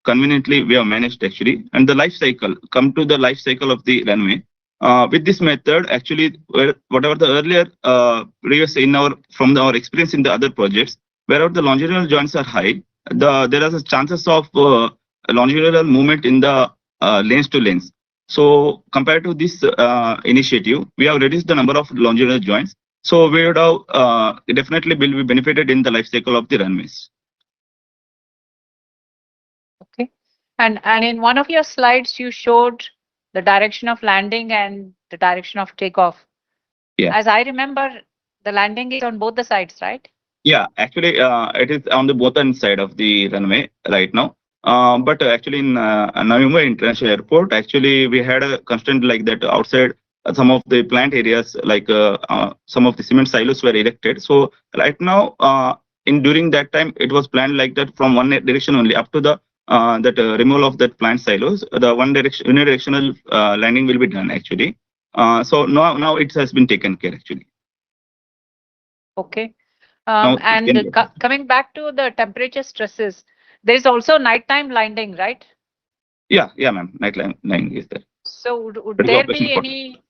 conveniently we have managed actually. And the life cycle, come to the life cycle of the runway. With this method, actually, whatever the earlier previous from our experience in the other projects, wherever the longitudinal joints are high, there are chances of longitudinal movement in the lanes to lanes. So compared to this initiative, we have reduced the number of longitudinal joints. So we would have definitely will be benefited in the life cycle of the runways. Okay, and in one of your slides, you showed the direction of landing and the direction of takeoff. Yeah. As I remember, the landing is on both the sides, right? Yeah, actually, it is on the both end side of the runway right now. But actually, in Navi Mumbai International Airport, actually, we had a constraint like that outside some of the plant areas, like some of the cement silos were erected. So right now, during that time, it was planned like that from one direction only up to the that removal of that plant silos, the unidirectional landing will be done actually. So now it has been taken care actually. Okay. Now it And can go. coming back to the temperature stresses, there is also nighttime landing, right? Yeah, ma'am. Night landing is there. So would That is there operational be for. any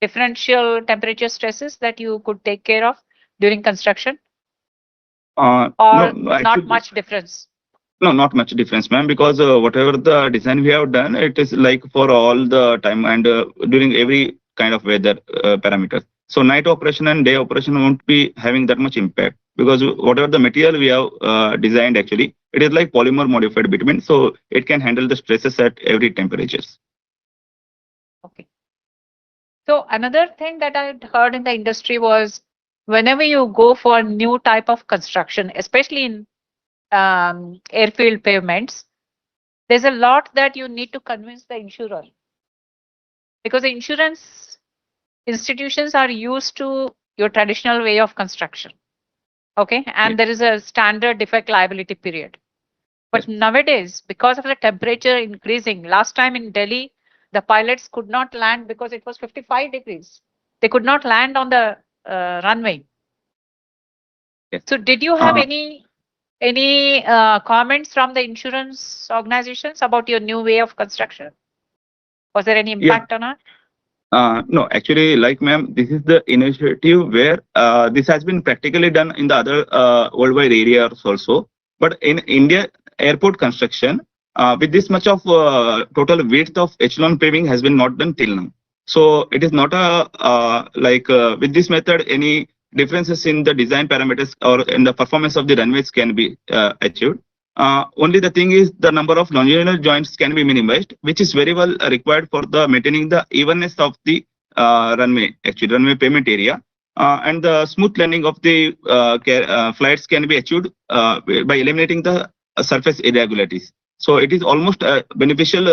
differential temperature stresses that you could take care of during construction, No, or not actually, much difference? no, not much difference, ma'am, because whatever the design we have done, it is like for all the time and during every kind of weather parameters. So night operation and day operation won't be having that much impact because whatever the material we have designed actually, it is like polymer modified bitumen, so it can handle the stresses at every temperatures. Okay. So another thing that I heard in the industry was whenever you go for a new type of construction, especially in airfield pavements, there's a lot that you need to convince the insurer, because the insurance institutions are used to your traditional way of construction. Okay. And there is a standard defect liability period. But nowadays, because of the temperature increasing, last time in Delhi, the pilots could not land because it was 55 degrees. They could not land on the runway. Yes. So did you have any comments from the insurance organizations about your new way of construction? Was there any impact on it? No, actually, like ma'am, this is the initiative where this has been practically done in the other worldwide areas also. But in India, airport construction, with this much of total width of echelon paving has been not done till now. So it is not a with this method, any differences in the design parameters or in the performance of the runways can be achieved. Only the thing is the number of longitudinal joints can be minimized, which is very well required for the maintaining the evenness of the runway pavement area. And the smooth landing of the flights can be achieved by eliminating the surface irregularities. So it is almost beneficial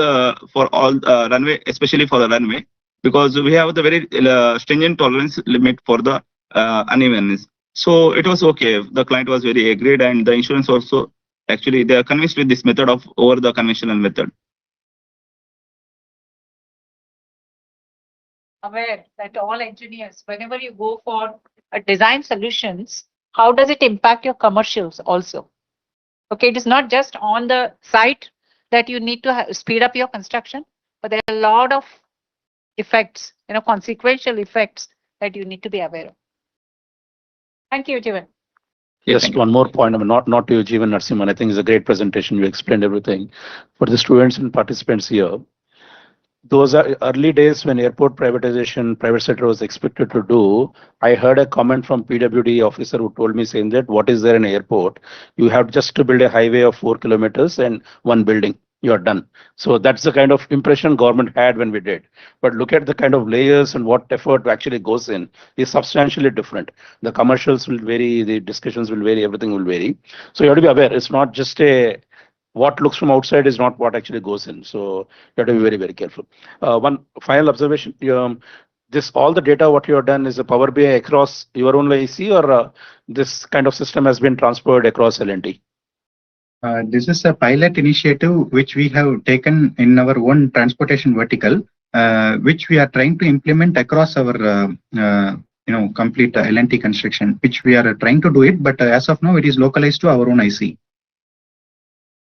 for all runway, especially for the runway, because we have the very stringent tolerance limit for the unevenness. So it was okay. The client was very agreed, and the insurance also. Actually, they are convinced with this method of over the conventional method. Aware that all engineers, whenever you go for a design solutions, how does it impact your commercials also? Okay, it is not just on the site that you need to speed up your construction, but there are a lot of effects, consequential effects that you need to be aware of. Thank you, Jivan. Yes, one more point. I mean, not to you, Jeevan Narasimhan. I think it's a great presentation. You explained everything. For the students and participants here, those are early days when airport privatization, private sector was expected to do. I heard a comment from PWD officer who told me saying that what is there in airport? You have just to build a highway of 4 kilometers and one building. You are done. So that's the kind of impression government had when we did. But look at the kind of layers and what effort actually goes in is substantially different. The commercials will vary, the discussions will vary, everything will vary. So you have to be aware. It's not just a what looks from outside is not what actually goes in. So you have to be very, very careful. One final observation. This all the data what you have done is a Power BI across your own IC, or this kind of system has been transferred across L&T? This is a pilot initiative which we have taken in our own transportation vertical, which we are trying to implement across our complete L&T construction, which we are trying to do it, but as of now it is localized to our own IC.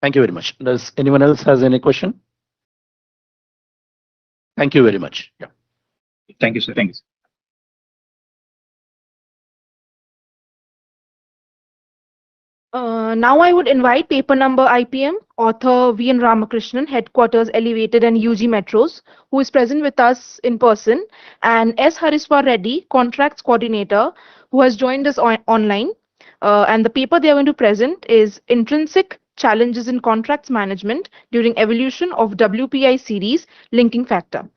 Thank you very much. Does anyone else has any question? Thank you very much. Yeah. Thank you, sir. Thank you. Now I would invite paper number IPM, author V.N. Ramakrishnan, headquarters Elevated and UG Metros, who is present with us in person, and S. Hariswar Reddy, contracts coordinator, who has joined us online. And the paper they are going to present is Intrinsic Challenges in Contracts Management During Evolution of WPI Series Linking Factor.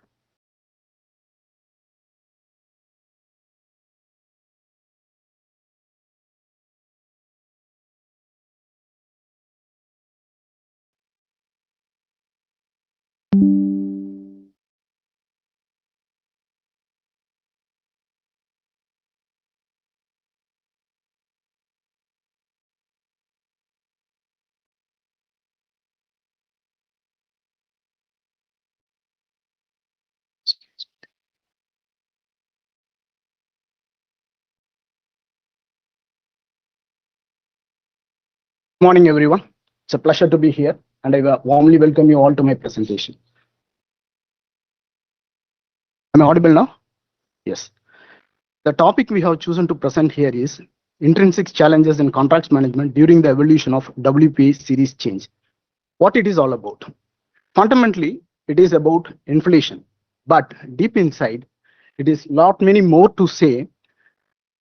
Morning, everyone. It's a pleasure to be here, and I warmly welcome you all to my presentation. Am I audible now? Yes. The topic we have chosen to present here is intrinsic challenges in contracts management during the evolution of WPA series change. What it is all about. Fundamentally, it is about inflation, but deep inside, it is lot many more to say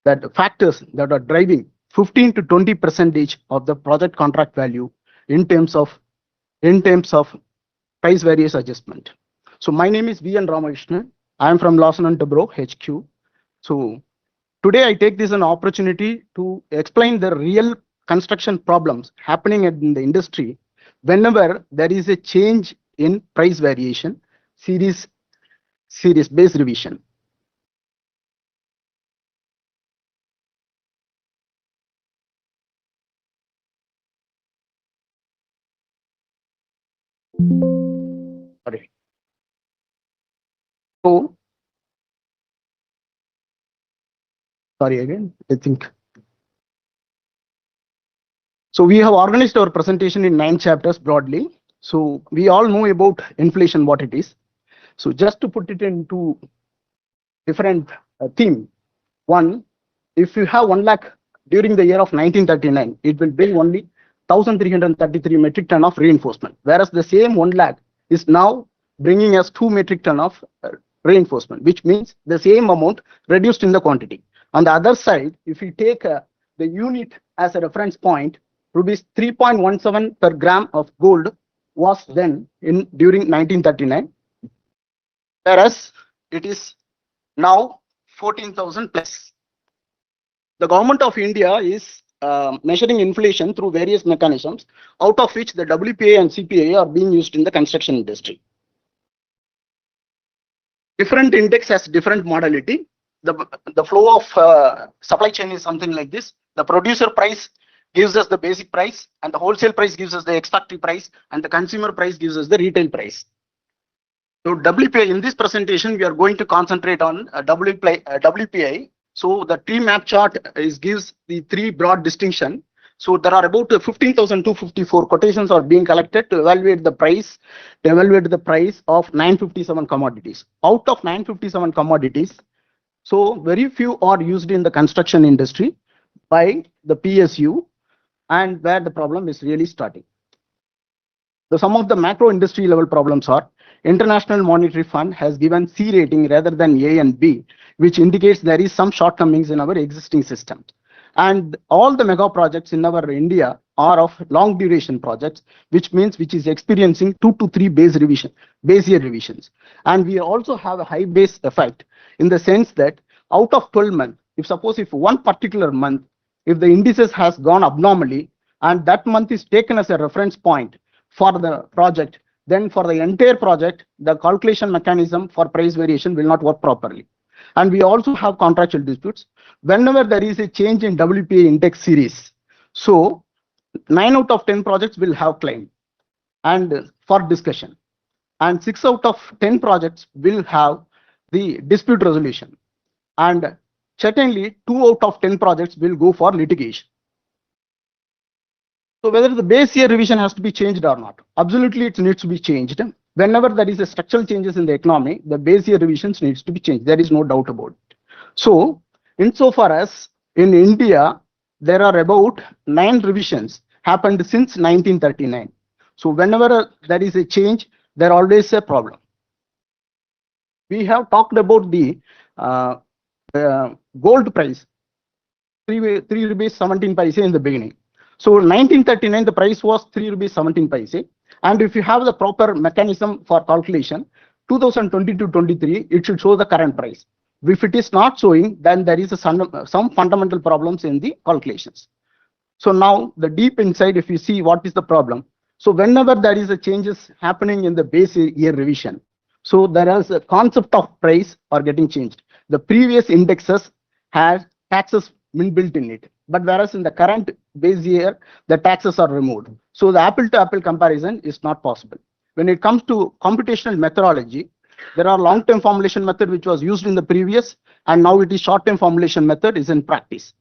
that factors that are driving 15 to 20% of the project contract value in terms of price variance adjustment. So my name is V.N. Ramakrishnan. I am from Lawson and Toubro HQ. So today I take this an opportunity to explain the real construction problems happening in the industry whenever there is a change in price variation, series based revision. Sorry. So, sorry again, I think. So we have organized our presentation in 9 chapters broadly. So we all know about inflation, what it is. So just to put it into different theme. One, if you have 1 lakh during the year of 1939, it will bring only 1,333 metric ton of reinforcement, whereas the same 1 lakh is now bringing us 2 metric ton of reinforcement, which means the same amount reduced in the quantity. On the other side, if you take the unit as a reference point, rupees 3.17 per gram of gold was then during 1939, whereas it is now 14,000 plus. The government of India is measuring inflation through various mechanisms, out of which the WPA and CPA are being used in the construction industry. Different index has different modality. The flow of supply chain is something like this. The producer price gives us the basic price, and the wholesale price gives us the ex-factory price, and the consumer price gives us the retail price. So WPI, in this presentation, we are going to concentrate on WPI. So the T-map chart gives the 3 broad distinction. So there are about 15,254 quotations are being collected to evaluate the price of 957 commodities. Out of 957 commodities, so very few are used in the construction industry by the PSU, and where the problem is really starting. So some of the macro industry level problems are International Monetary Fund has given C rating rather than A and B, which indicates there is some shortcomings in our existing system. And all the mega projects in our India are of long duration projects, which is experiencing 2 to 3 base year revisions. And we also have a high base effect in the sense that out of 12 months, if one particular month, if the indices has gone abnormally and that month is taken as a reference point for the project, then for the entire project, the calculation mechanism for price variation will not work properly. And we also have contractual disputes. Whenever there is a change in WPA index series, so 9 out of 10 projects will have claim and for discussion, and 6 out of 10 projects will have the dispute resolution, and certainly 2 out of 10 projects will go for litigation. So whether the base year revision has to be changed or not, absolutely it needs to be changed. Whenever there is a structural changes in the economy, the base year revisions needs to be changed. There is no doubt about it. So insofar as in India, there are about 9 revisions happened since 1939. So whenever there is a change, there always a problem. We have talked about the gold price, 3 rupees 17 paise in the beginning. So 1939, the price was 3 rupees 17 paise. And if you have the proper mechanism for calculation, 2022-23, it should show the current price. If it is not showing, then there is some fundamental problems in the calculations. So now the deep inside, if you see what is the problem. So whenever there is a changes happening in the base year revision, so there is a concept of price are getting changed. The previous indexes had taxes built in it, but whereas in the current base year, the taxes are removed. So the apple to apple comparison is not possible. When it comes to computational methodology, there are long-term formulation method which was used in the previous, and now it is short-term formulation method is in practice.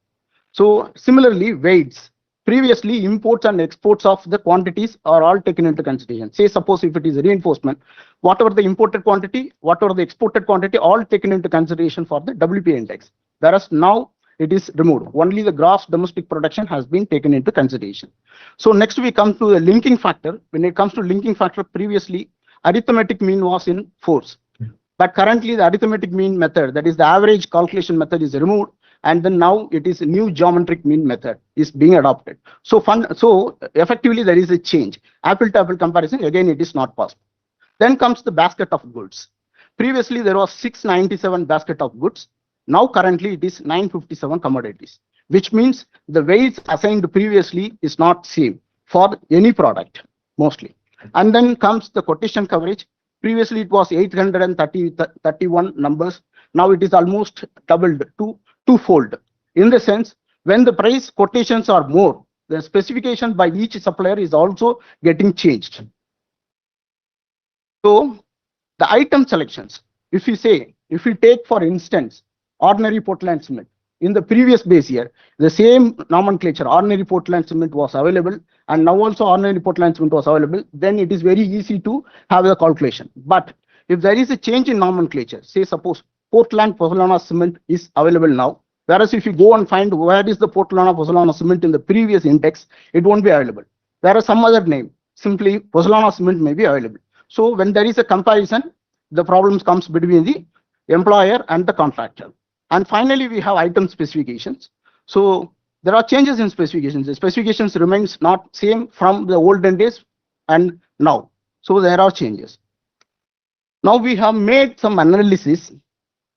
So similarly, weights. previously imports and exports of the quantities are all taken into consideration. Say suppose if it is reinforcement, whatever the imported quantity, whatever the exported quantity, all taken into consideration for the WPI index. Whereas now it is removed. Only the gross domestic production has been taken into consideration. So next we come to the linking factor. When it comes to linking factor, previously arithmetic mean was in force. But currently the arithmetic mean method, that is the average calculation method, is removed, and then now it is a new geometric mean method is being adopted. So effectively there is a change. Apple to apple comparison, again it is not possible. Then comes the basket of goods. Previously there was 697 basket of goods. Now currently it is 957 commodities, which means the weights assigned previously is not same for any product mostly. And then comes the quotation coverage. Previously it was 831 numbers. Now it is almost doubled to twofold. In the sense, when the price quotations are more, the specification by each supplier is also getting changed. So the item selections, if we take for instance, ordinary Portland cement. In the previous base year, the same nomenclature, ordinary Portland cement was available, and now also ordinary Portland cement was available, then it is very easy to have the calculation. But if there is a change in nomenclature, say suppose Portland Pozzolana cement is available now, whereas if you go and find where is the Portland Pozzolana cement in the previous index, it won't be available. Whereas some other name, simply Pozzolana cement, may be available. So when there is a comparison, the problems comes between the employer and the contractor. And finally, we have item specifications. So there are changes in specifications. The specifications remains not same from the olden days and now. So there are changes. Now we have made some analysis.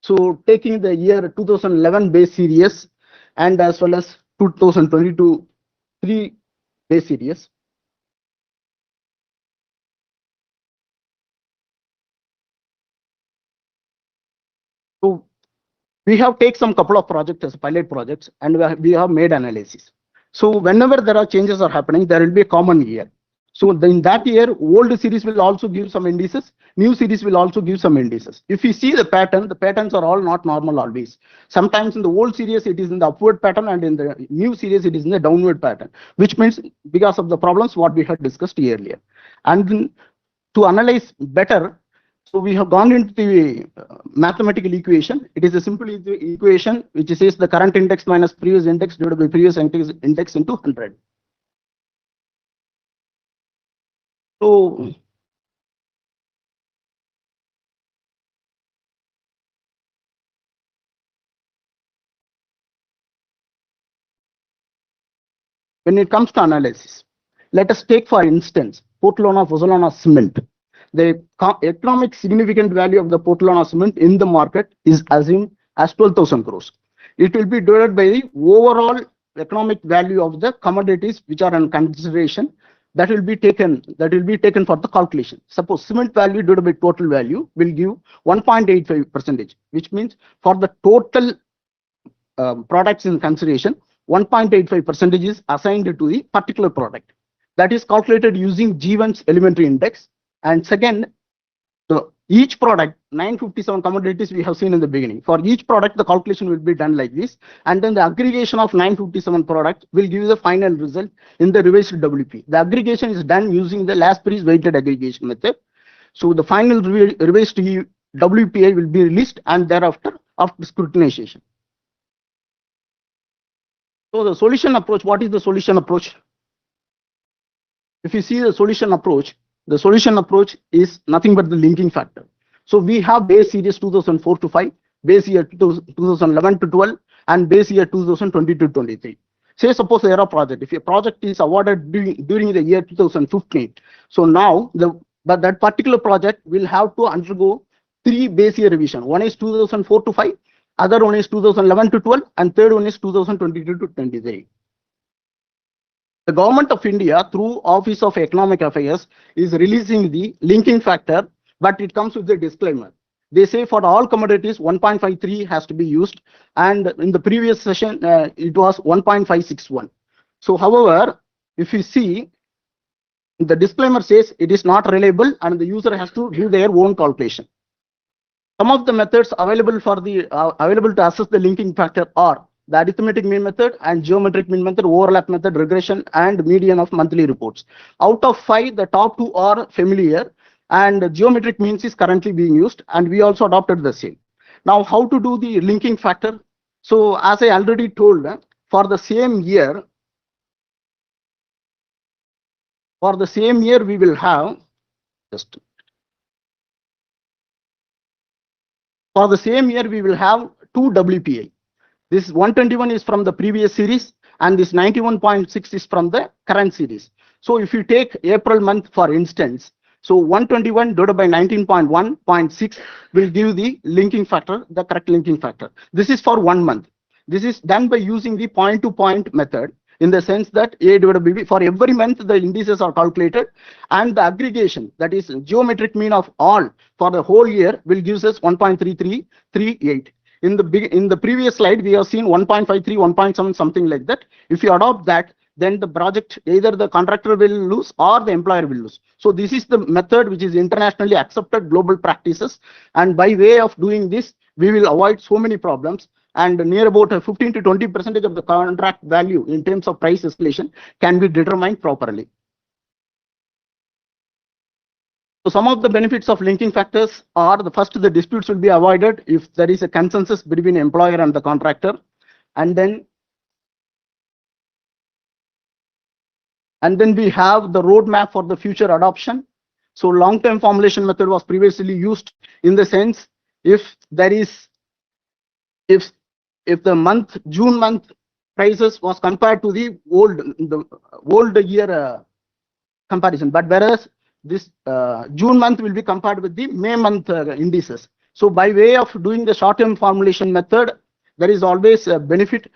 So taking the year 2011 base series and as well as 2022 3 base series. So we have taken some couple of projects as pilot projects, and we have made analysis. So whenever there are changes are happening, there will be a common year. So in that year, old series will also give some indices, new series will also give some indices. If you see the pattern, the patterns are all not normal always. Sometimes in the old series, it is in the upward pattern, and in the new series, it is in the downward pattern, which means because of the problems what we had discussed earlier. And then to analyze better, so we have gone into the mathematical equation. It is a simple equation which says the current index minus previous index divided by previous index into 100. So when it comes to analysis, let us take for instance Portland Pozzolana cement. The economic significant value of the Portland cement in the market is assumed as 12,000 crores. It will be divided by the overall economic value of the commodities which are in consideration. That will be taken for the calculation. Suppose cement value divided by total value will give 1.85%, which means for the total products in consideration, 1.85% is assigned to the particular product. That is calculated using G1's elementary index. And second, so each product, 957 commodities we have seen in the beginning. For each product, the calculation will be done like this. And then the aggregation of 957 products will give you the final result in the revised WP. The aggregation is done using the last price weighted aggregation method. So the final revised WPI will be released, and thereafter after scrutinization. So the solution approach, what is the solution approach? If you see the solution approach is nothing but the linking factor. So we have base series 2004 to 5, base year 2011 to 12, and base year 2020 to 23. Say suppose there are project. If a project is awarded during the year 2015, so now that particular project will have to undergo 3 base year revision. One is 2004 to 5, other one is 2011 to 12, and third one is 2022 to 23. The government of India, through Office of Economic Affairs, is releasing the linking factor, but it comes with a disclaimer. They say for all commodities, 1.53 has to be used, and in the previous session, it was 1.561. So, however, if you see, the disclaimer says it is not reliable, and the user has to do their own calculation. Some of the methods available to assess the linking factor are the arithmetic mean method, and geometric mean method, overlap method, regression, and median of monthly reports. Out of 5, the top 2 are familiar, and geometric means is currently being used, and we also adopted the same. Now, how to do the linking factor? So, as I already told, for the same year, we will have just for the same year we will have 2 WPI. This 121 is from the previous series, and this 91.6 is from the current series. So if you take April month, for instance, so 121 divided by 19.1.6 will give the linking factor, the correct linking factor. This is for 1 month. This is done by using the point-to-point method, in the sense that A divided by B, for every month the indices are calculated, and the aggregation, that is geometric mean of all for the whole year, will give us 1.3338. In the previous slide, we have seen 1.53, 1.7, something like that. If you adopt that, then the project, either the contractor will lose or the employer will lose. So this is the method which is internationally accepted global practices, and by way of doing this, we will avoid so many problems, and near about 15 to 20% of the contract value in terms of price escalation can be determined properly. So some of the benefits of linking factors are: the first, the disputes will be avoided if there is a consensus between employer and the contractor, and then we have the roadmap for the future adoption. So long-term formulation method was previously used, in the sense, if there is, if the June month prices was compared to the old year comparison, but whereas this June month will be compared with the May month indices. So by way of doing the short-term formulation method, there is always a benefit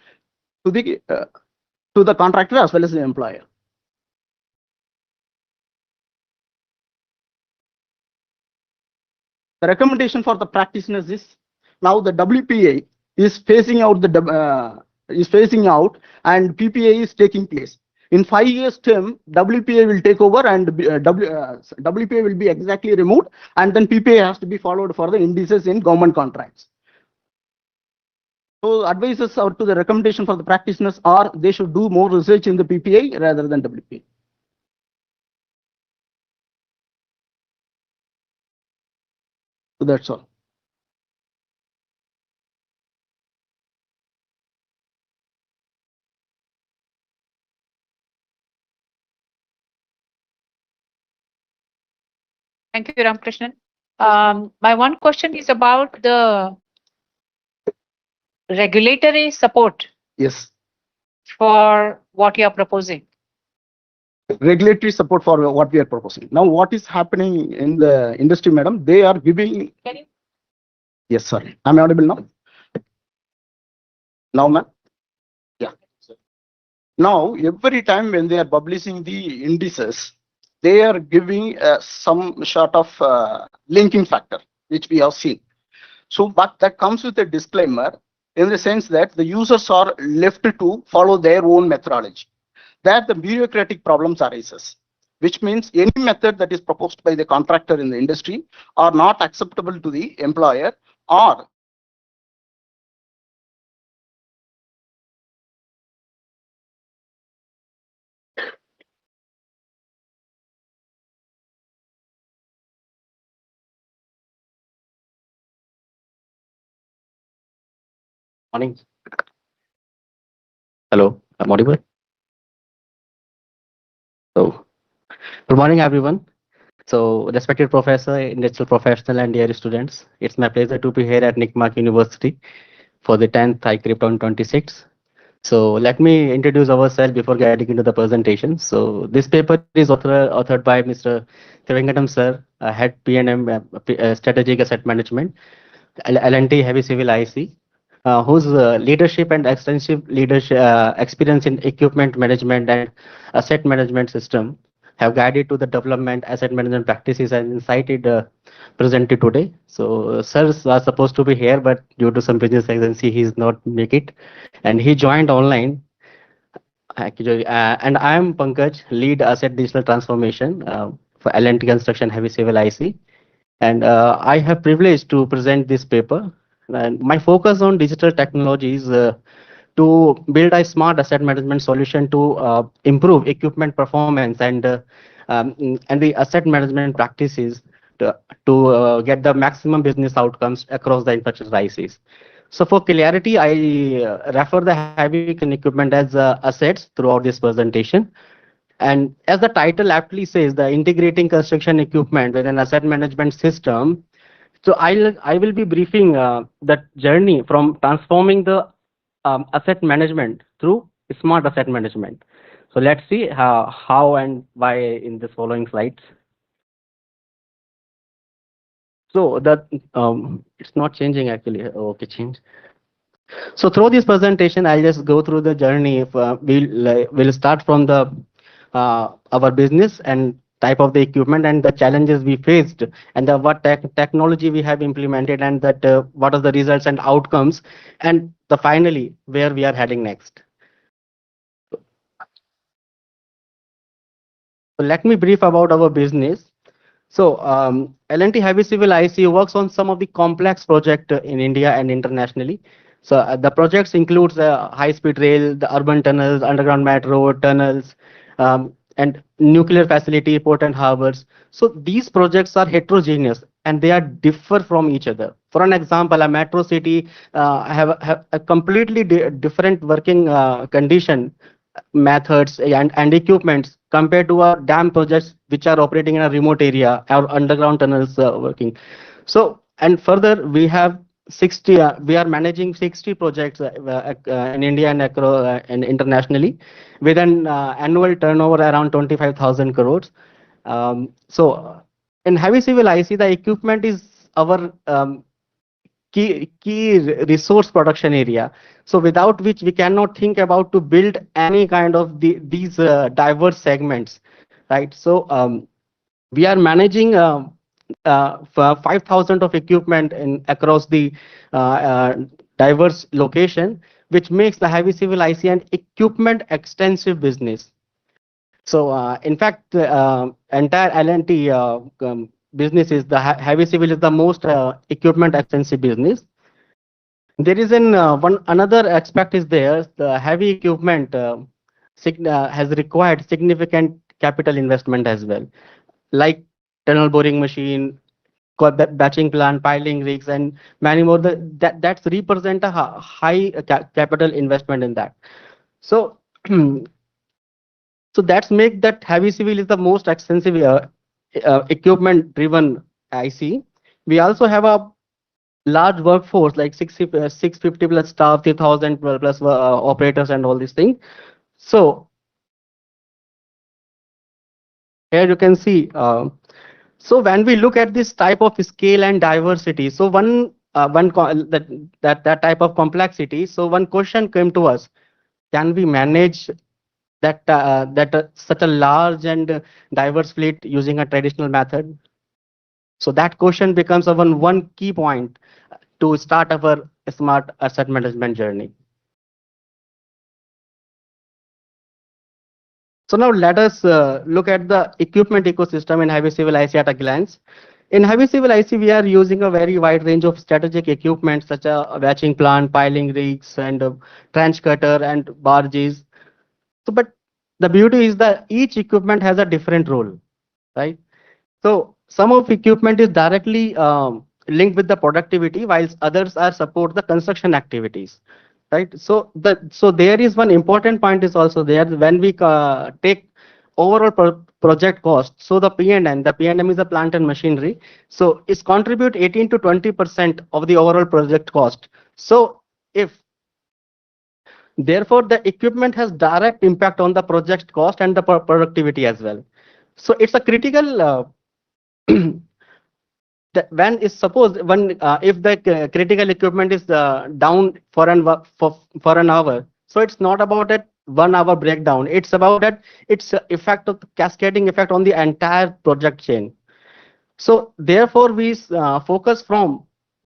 to the contractor as well as the employer. The recommendation for the practitioners is, now the WPA is phasing out and PPA is taking place. In 5 years term, WPA will take over, and WPA will be exactly removed, and then PPA has to be followed for the indices in government contracts. So advices to the recommendation for the practitioners are, they should do more research in the PPA rather than WPA. So that's all. Thank you, Ramkrishnan. My one question is about the regulatory support. Yes. For what you are proposing. Regulatory support for what we are proposing. Now, what is happening in the industry, madam? They are giving. Can you? Yes, sorry. Am I audible now? Now, ma'am? Yeah. Now, every time when they are publishing the indices, they are giving some sort of linking factor, which we have seen. So, but that comes with a disclaimer, in the sense that the users are left to follow their own methodology. That the bureaucratic problems arises, which means any method that is proposed by the contractor in the industry are not acceptable to the employer, or Morning. Hello, I'm audible. So, good morning, everyone. So, respected professor, industrial professional, and dear students, it's my pleasure to be here at NICMAR University for the 10th ICCRIP 2026. So, let me introduce ourselves before getting into the presentation. So, this paper is authored by Mr. Thivengatam sir, head PNM Strategic Asset Management, L&T Heavy Civil IC. Whose leadership and extensive leadership experience in equipment management and asset management system have guided to the development asset management practices and incited presented today. So sirs are supposed to be here, but due to some business agency, he is not make it, and he joined online. Actually, and I am Pankaj, lead asset digital transformation for L&T Construction Heavy Civil IC, and I have privilege to present this paper. And my focus on digital technologies to build a smart asset management solution to improve equipment performance and the asset management practices to get the maximum business outcomes across the infrastructure ICs. So for clarity, I refer the heavy construction equipment as assets throughout this presentation. And as the title aptly says, the integrating construction equipment with an asset management system. So I will be briefing that journey from transforming the asset management through smart asset management. So let's see how and why in this following slides. So that it's not changing actually. Okay, change. So through this presentation, I'll just go through the journey. If, we'll start from the our business and type of the equipment and the challenges we faced and the what technology we have implemented and that what are the results and outcomes and the finally where we are heading next. So let me brief about our business. So L&T Heavy Civil IC works on some of the complex projects in India and internationally. So the projects includes the high-speed rail, the urban tunnels, underground metro, tunnels, and nuclear facility, port and harbors. So these projects are heterogeneous and they are differ from each other. For an example, a metro city have a completely different working condition methods and equipments compared to our dam projects which are operating in a remote area or underground tunnels working. So and further we have 60 we are managing 60 projects in India and across and internationally with an annual turnover around 25,000 crores. So in heavy civil IC the equipment is our key resource production area, so without which we cannot think about to build any kind of these diverse segments, right? So we are managing 5,000 of equipment in across the diverse location, which makes the heavy civil IC an equipment extensive business. So in fact entire L&T business is the heavy civil is the most equipment extensive business. There is another aspect is there. The heavy equipment has required significant capital investment as well, like tunnel boring machine, batching plant, piling rigs, and many more. That's represent a high capital investment in that. So so that's make that heavy civil is the most extensive equipment driven IC. We also have a large workforce like 650 plus staff, 3,000 plus operators and all these things. So here you can see. So when we look at this type of scale and diversity, so that type of complexity. So one question came to us: can we manage that such a large and diverse fleet using a traditional method? So that question becomes one key point to start our smart asset management journey. So now let us look at the equipment ecosystem in heavy civil IC at a glance. In heavy civil IC, we are using a very wide range of strategic equipment such as a batching plant, piling rigs, and trench cutter and barges. So, but the beauty is that each equipment has a different role, right? So some of equipment is directly linked with the productivity, whilst others are support the construction activities, right? So there is one important point is also there when we take overall project cost. So the P&M is the plant and machinery. So it's contribute 18 to 20% of the overall project cost. So if therefore the equipment has direct impact on the project cost and the productivity as well. So it's a critical when is suppose when if the critical equipment is down for an hour, so it's not about that 1 hour breakdown, it's about that it's effect of cascading effect on the entire project chain. So therefore we focus from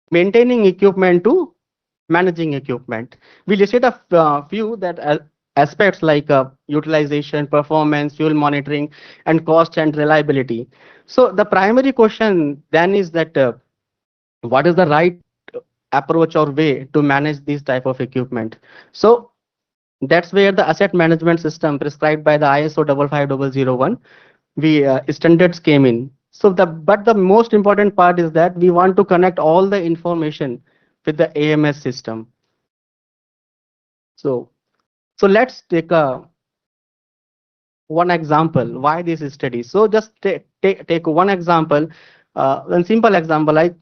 maintaining equipment to managing equipment. We listed a few that aspects like utilization, performance, fuel monitoring, and cost and reliability. So the primary question then is that what is the right approach or way to manage this type of equipment? So That's where the asset management system prescribed by the ISO 55001 standards came in. So the most important part is that we want to connect all the information with the AMS system. So let's take one example why this study. So just take one example, one simple example, like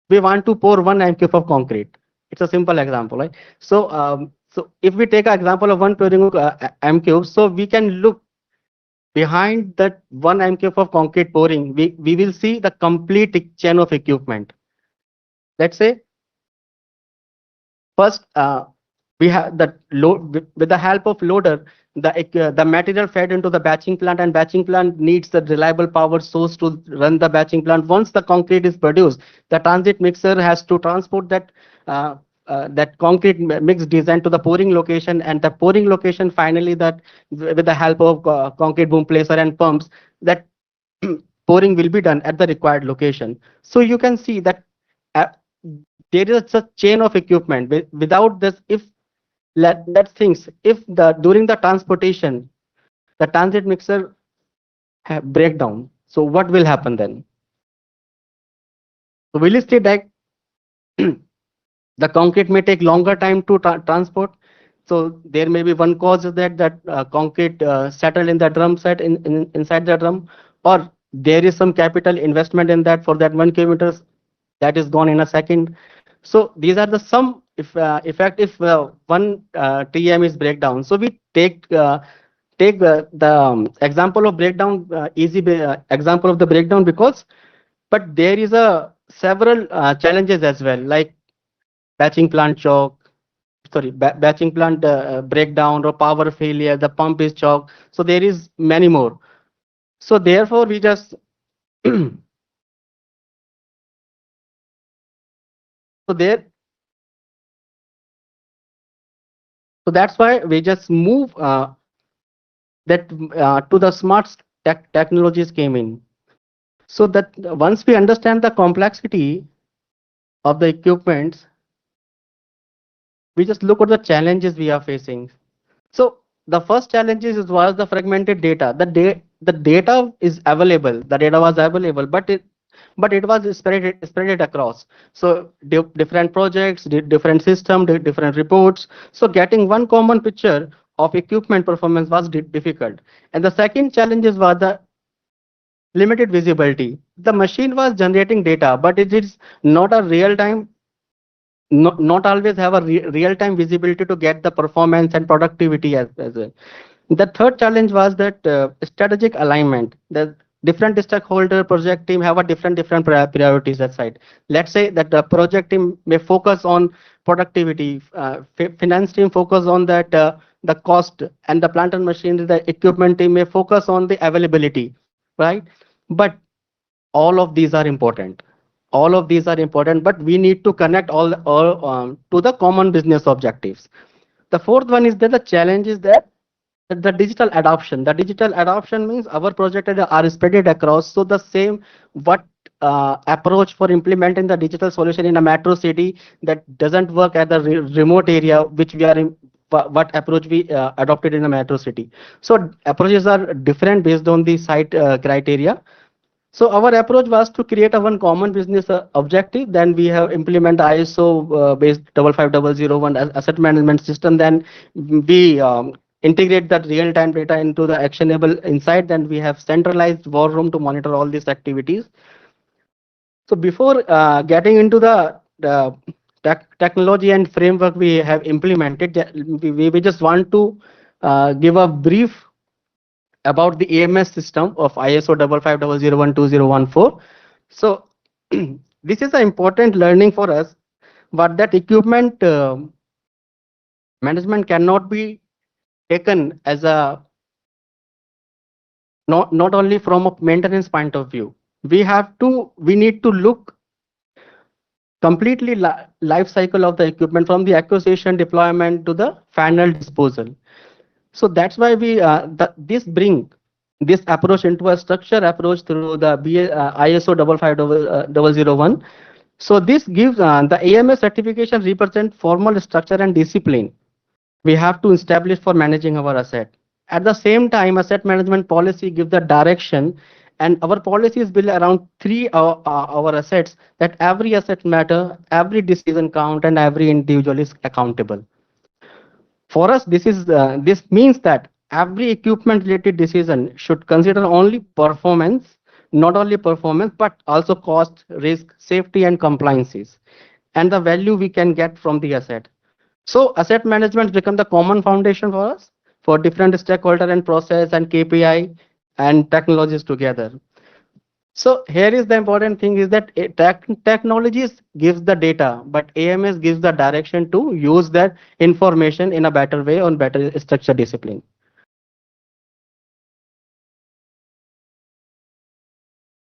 we want to pour 1 m³ of concrete. It's a simple example, right? So if we take an example of one pouring m³, so we can look behind that 1 m³ of concrete pouring. We will see the complete chain of equipment. Let's say first we have the load with the help of loader, the material fed into the batching plant, and batching plant needs the reliable power source to run the batching plant. Once the concrete is produced, the transit mixer has to transport that concrete mix design to the pouring location, and the pouring location finally, that with the help of concrete boom placer and pumps, that pouring will be done at the required location. So you can see that uh, there is a chain of equipment. Without this, if let things, if during the transportation the transit mixer break down, so what will happen then? So will you see that the concrete may take longer time to transport? So there may be one cause is that concrete settle in the drum set inside the drum, or there is some capital investment in that for that 1 km that is gone in a second. So these are the some effect if one TM is breakdown. So we take the example of breakdown, example of the breakdown, because but there is a several challenges as well, like batching plant choke, batching plant breakdown or power failure, the pump is choke. So there is many more. So therefore we just so there so that's why we just move that to the smart technologies came in. So that once we understand the complexity of the equipments, we just look at the challenges we are facing. So the first challenges was the fragmented data. The data is available. The data was available, but it was spread across. So different projects, different system, different reports. So getting one common picture of equipment performance was difficult. And the second challenges were the limited visibility. The machine was generating data, but it is not a real time, not always have a real time visibility to get the performance and productivity as well. The third challenge was that strategic alignment. The different stakeholder project team have a different priorities that side. Let's say that the project team may focus on productivity, finance team focus on that the cost, and the plant and machinery, the equipment team may focus on the availability, right? But all of these are important. All of these are important, but we need to connect all to the common business objectives. The fourth one is that the challenge is that the digital adoption. The digital adoption means our projects are spread across. So the same what approach for implementing the digital solution in a metro city that doesn't work at the remote area, which we are in, what approach we adopted in a metro city. So approaches are different based on the site criteria. So our approach was to create a one common business objective. Then we have implement ISO based 55001 asset management system. Then we integrate that real-time data into the actionable insight. Then we have centralized war room to monitor all these activities. So before getting into the technology and framework we have implemented, we just want to give a brief about the AMS system of ISO 55001-2014. So this is an important learning for us, but that equipment management cannot be taken as a not only from a maintenance point of view. We need to look completely life cycle of the equipment from the acquisition, deployment to the final disposal. So that's why we this approach into a structure approach through the ISO 55001. So this gives the AMS certification represent formal structure and discipline. we have to establish for managing our asset. At the same time, asset management policy gives the direction, and our policies build around three our assets, that every asset matter, every decision count, and every individual is accountable. For us, this means that every equipment related decision should consider only performance, not only performance, but also cost, risk, safety, and compliances, and the value we can get from the asset. So asset management become the common foundation for us for different stakeholder and process and KPI and technologies together. So here is the important thing is that technologies gives the data, but AMS gives the direction to use that information in a better way on better structure discipline.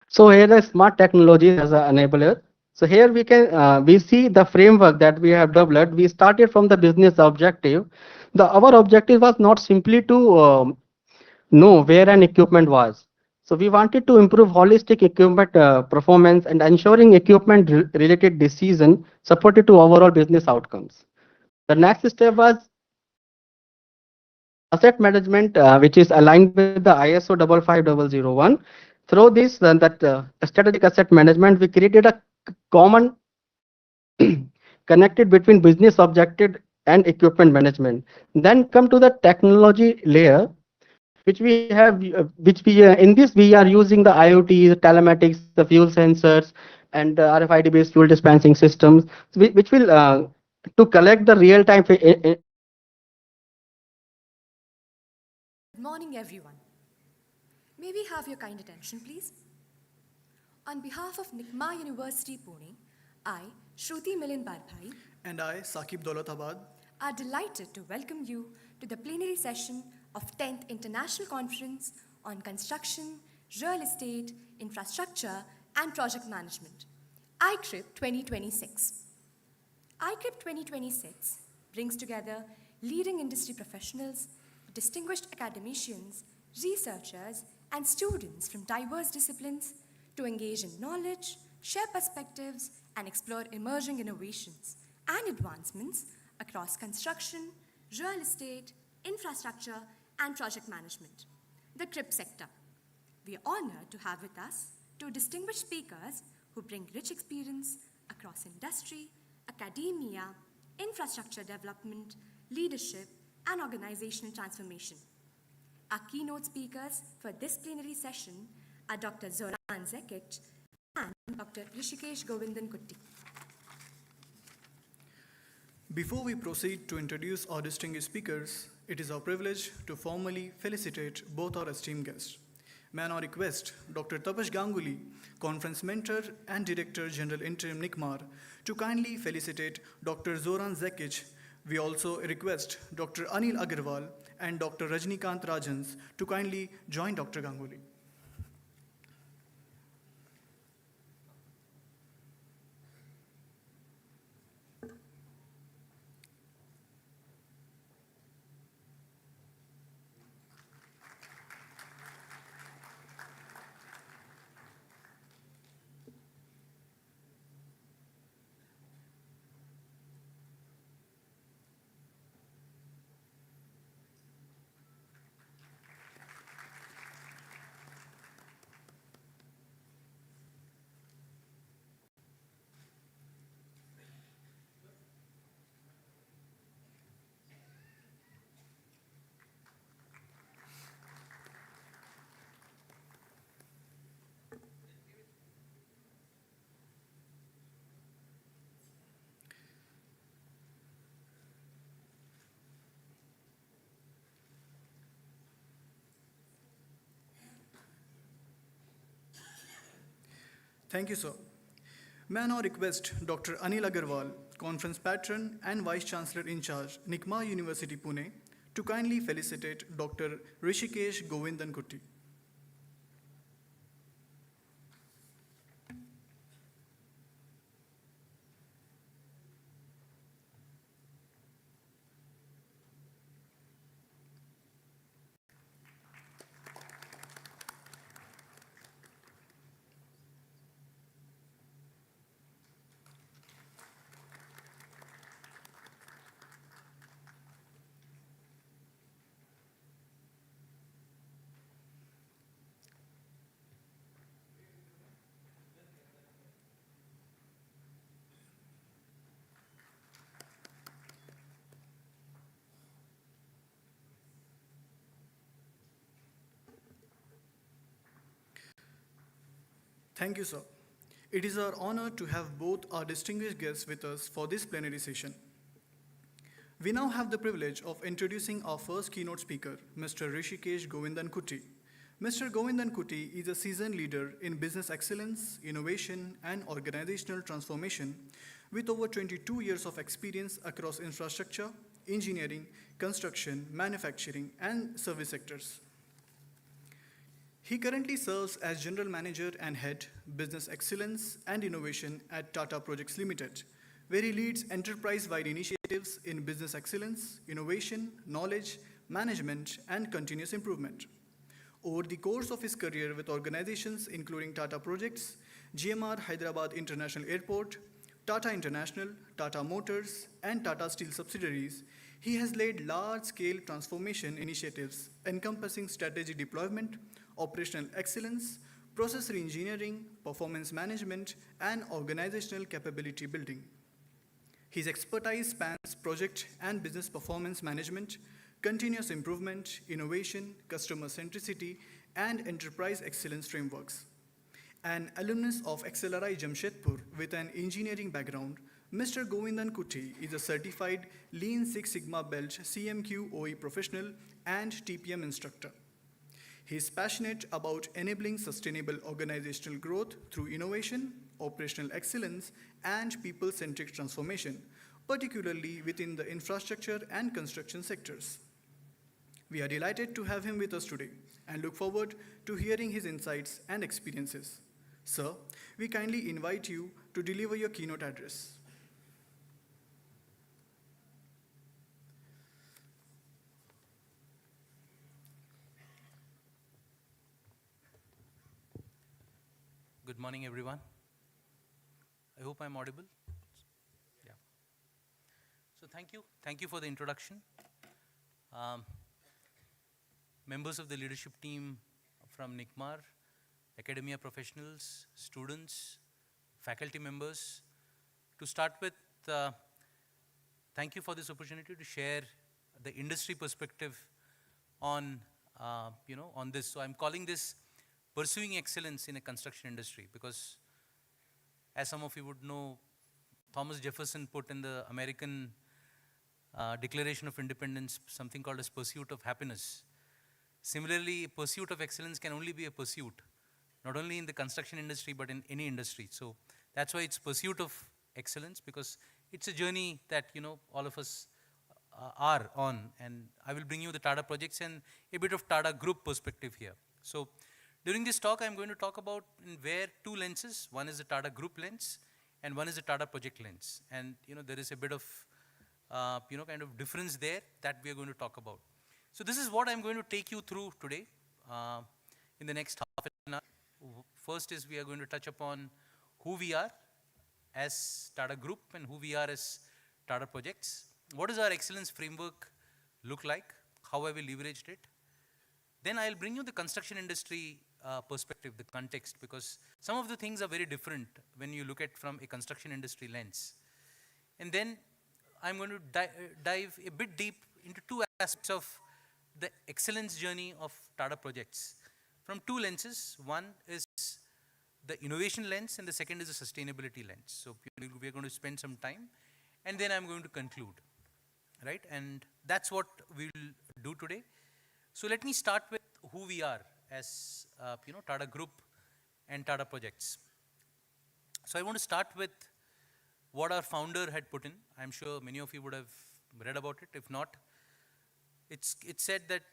So here the smart technologies as an enabler. So here we see the framework that we have developed. We started from the business objective. Our objective was not simply to know where an equipment was. So we wanted to improve holistic equipment performance and ensuring equipment related decision supported to overall business outcomes. The next step was asset management, which is aligned with the ISO 55001. Through this, strategic asset management, we created a common connected between business objective and equipment management. Then come to the technology layer, which we have, in this we are using the IoT, telematics, the fuel sensors, and RFID-based fuel dispensing systems, which will to collect the real-time. Good morning, everyone. May we have your kind attention, please? On behalf of NICMAR University, Pune, I, Shruti Milind Barbhai, and I, Saqib Daulatabad, are delighted to welcome you to the plenary session of 10th International Conference on Construction, Real Estate, Infrastructure and Project Management, ICCRIP 2026. ICCRIP 2026 brings together leading industry professionals, distinguished academicians, researchers, and students from diverse disciplines to engage in knowledge, share perspectives, and explore emerging innovations and advancements across construction, real estate, infrastructure, and project management, the CRIP sector. We are honored to have with us two distinguished speakers who bring rich experience across industry, academia, infrastructure development, leadership, and organizational transformation. Our keynote speakers for this plenary session are Dr. Zoran Zekic and Dr. Rishikesh Govindan-Kutti. Before we proceed to introduce our distinguished speakers, it is our privilege to formally felicitate both our esteemed guests. May I now request Dr. Tapash Ganguly, Conference Mentor and Director General Interim NICMAR, to kindly felicitate Dr. Zoran Zekic. We also request Dr. Anil Agarwal and Dr. Rajnikant Rajans to kindly join Dr. Ganguly. Thank you, sir. May I now request Dr. Anil Agarwal, Conference Patron and Vice Chancellor in Charge, NICMAR University, Pune, to kindly felicitate Dr. Rishikesh Govindan-Kutti. Thank you, sir. It is our honor to have both our distinguished guests with us for this plenary session. We now have the privilege of introducing our first keynote speaker, Mr. Rishikesh Govindan Kuti. Mr. Govindan Kuti is a seasoned leader in business excellence, innovation, and organizational transformation with over 22 years of experience across infrastructure, engineering, construction, manufacturing, and service sectors. He currently serves as General Manager and Head, Business Excellence and Innovation at Tata Projects Limited, where he leads enterprise-wide initiatives in business excellence, innovation, knowledge, management, and continuous improvement. Over the course of his career with organizations including Tata Projects, GMR Hyderabad International Airport, Tata International, Tata Motors, and Tata Steel subsidiaries, he has led large-scale transformation initiatives encompassing strategy deployment, operational excellence, process reengineering, performance management, and organizational capability building. His expertise spans project and business performance management, continuous improvement, innovation, customer centricity, and enterprise excellence frameworks. An alumnus of XLRI Jamshedpur with an engineering background, Mr. Govindan Kuti is a certified Lean Six Sigma Belt CMQ OE professional and TPM instructor. He is passionate about enabling sustainable organizational growth through innovation, operational excellence, and people-centric transformation, particularly within the infrastructure and construction sectors. We are delighted to have him with us today and look forward to hearing his insights and experiences. Sir, we kindly invite you to deliver your keynote address. Good morning, everyone. I hope I'm audible. Yeah. So thank you for the introduction. Members of the leadership team from NICMAR, academia professionals, students, faculty members. To start with, thank you for this opportunity to share the industry perspective on, on this. So I'm calling this Pursuing Excellence in a Construction Industry, because as some of you would know, Thomas Jefferson put in the American Declaration of Independence something called as pursuit of happiness. Similarly, pursuit of excellence can only be a pursuit, not only in the construction industry, but in any industry. So that's why it's pursuit of excellence, because it's a journey that, all of us are on. And I will bring you the Tata projects and a bit of Tata Group perspective here. So during this talk, I'm going to talk about where two lenses. One is the Tata Group lens, and one is the Tata project lens. And there is a bit of kind of difference there that we are going to talk about. So this is what I'm going to take you through today in the next half an hour. First is we are going to touch upon who we are as Tata Group and who we are as Tata Projects. What does our excellence framework look like? How have we leveraged it? Then I'll bring you the construction industry perspective, the context, because some of the things are very different when you look at from a construction industry lens. And then I'm going to dive a bit deep into two aspects of the excellence journey of Tata Projects from two lenses. One is the innovation lens, and the second is the sustainability lens. So we're going to spend some time, and then I'm going to conclude, right? And that's what we'll do today. So let me start with who we are as Tata Group and Tata Projects. So I want to start with what our founder had put in. I'm sure many of you would have read about it. If not, it's said that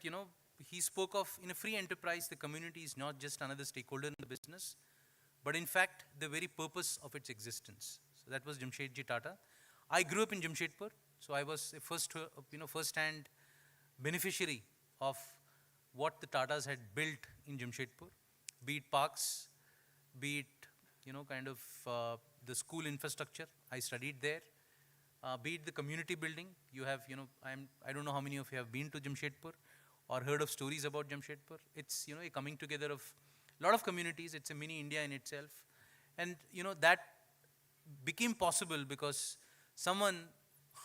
he spoke of, in a free enterprise, the community is not just another stakeholder in the business, but in fact the very purpose of its existence. So that was Jamshedji Tata. I grew up in Jamshedpur, so I was a first-hand beneficiary of what the Tatas had built in Jamshedpur, be it parks, be it the school infrastructure. I studied there. Be it the community building. You have, I don't know how many of you have been to Jamshedpur or heard of stories about Jamshedpur. It's, a coming together of a lot of communities. It's a mini India in itself. And, that became possible because someone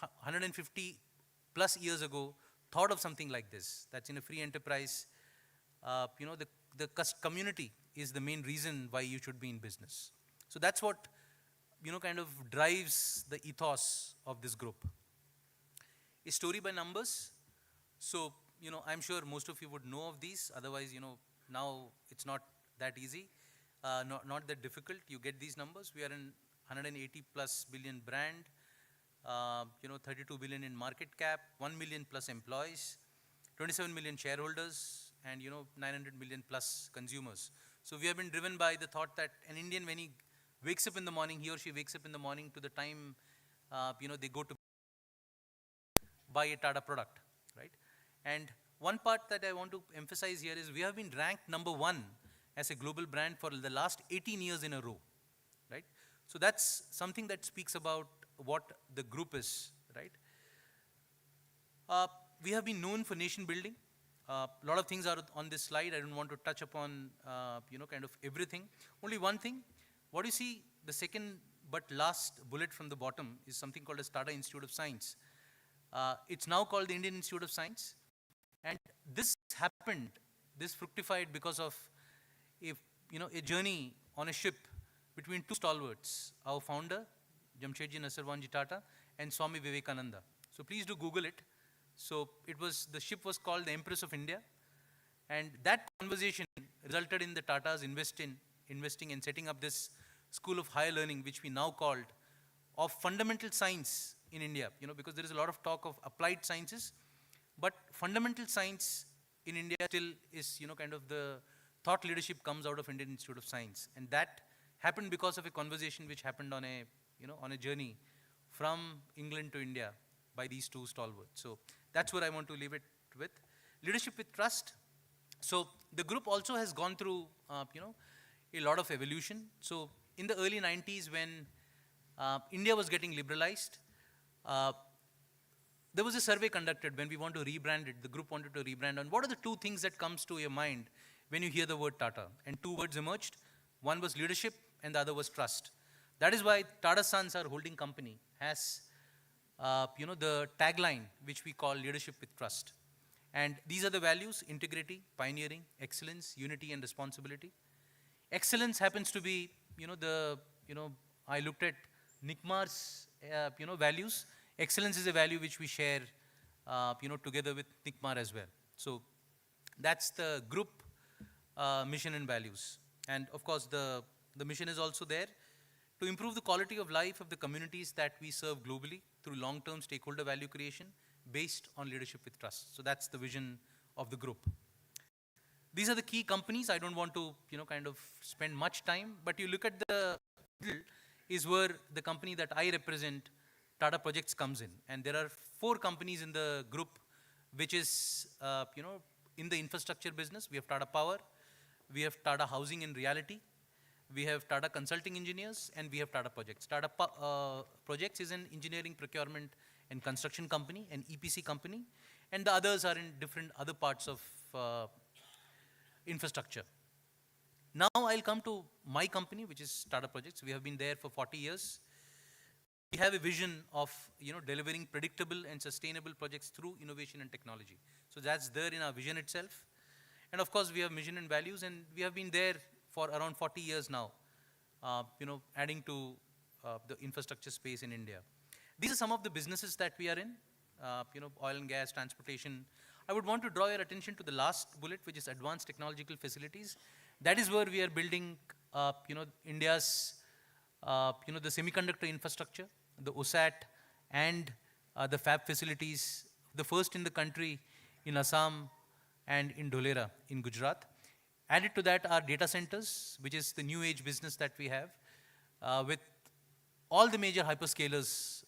150 plus years ago thought of something like this. That's in a free enterprise. The community is the main reason why you should be in business. So that's what, kind of drives the ethos of this group. A story by numbers. So, I'm sure most of you would know of these. Otherwise, now it's not that easy, not that difficult. You get these numbers. We are in 180 plus billion brand, 32 billion in market cap, 1 million plus employees, 27 million shareholders, and 900 million plus consumers. So we have been driven by the thought that an Indian, when he wakes up in the morning, he or she wakes up in the morning to the time, they go to buy a Tata product, right? And one part that I want to emphasize here is we have been ranked #1 as a global brand for the last 18 years in a row, right? So that's something that speaks about what the group is, right? We have been known for nation building. A lot of things are on this slide. I don't want to touch upon, kind of everything. Only one thing. What you see, the second but last bullet from the bottom is something called as Tata Institute of Science. It's now called the Indian Institute of Science. And this happened, this fructified because of a journey on a ship between two stalwarts, our founder, Jamshedji Nasarwanji Tata, and Swami Vivekananda. So please do Google it. So the ship was called the Empress of India. And that conversation resulted in the Tatas investing and setting up this school of higher learning, which we now called of fundamental science in India, because there is a lot of talk of applied sciences, but fundamental science in India still is, kind of the thought leadership comes out of Indian Institute of Science. And that happened because of a conversation which happened on a journey from England to India by these two stalwarts. So that's where I want to leave it with. Leadership with trust. So the group also has gone through, a lot of evolution. So in the early 90s when India was getting liberalized, there was a survey conducted when we want to rebrand it. The group wanted to rebrand on what are the two things that comes to your mind when you hear the word Tata. And two words emerged. One was leadership and the other was trust. That is why Tata Sons, our holding company, has the tagline which we call leadership with trust. And these are the values: integrity, pioneering, excellence, unity, and responsibility. Excellence happens to be, I looked at NICMAR's, values. Excellence is a value which we share, together with NICMAR as well. So that's the group mission and values. And of course, the mission is also there to improve the quality of life of the communities that we serve globally through long-term stakeholder value creation based on leadership with trust. So that's the vision of the group. These are the key companies. I don't want to, kind of spend much time, but you look at the middle is where the company that I represent, Tata Projects, comes in. And there are 4 companies in the group, which is, in the infrastructure business. We have Tata Power, we have Tata Housing and Reality, we have Tata Consulting Engineers, and we have Tata Projects. Tata Projects is an engineering, procurement, and construction company, an EPC company, and the others are in different other parts of infrastructure. Now I'll come to my company, which is Tata Projects. We have been there for 40 years. We have a vision of delivering predictable and sustainable projects through innovation and technology. So that's there in our vision itself. And of course, we have mission and values, and we have been there for around 40 years now, adding to the infrastructure space in India. These are some of the businesses that we are in, oil and gas, transportation. I would want to draw your attention to the last bullet, which is advanced technological facilities. That is where we are building, India's, the semiconductor infrastructure, the OSAT, and the fab facilities, the first in the country in Assam and in Dholera in Gujarat. Added to that are data centers, which is the new age business that we have, with all the major hyperscalers,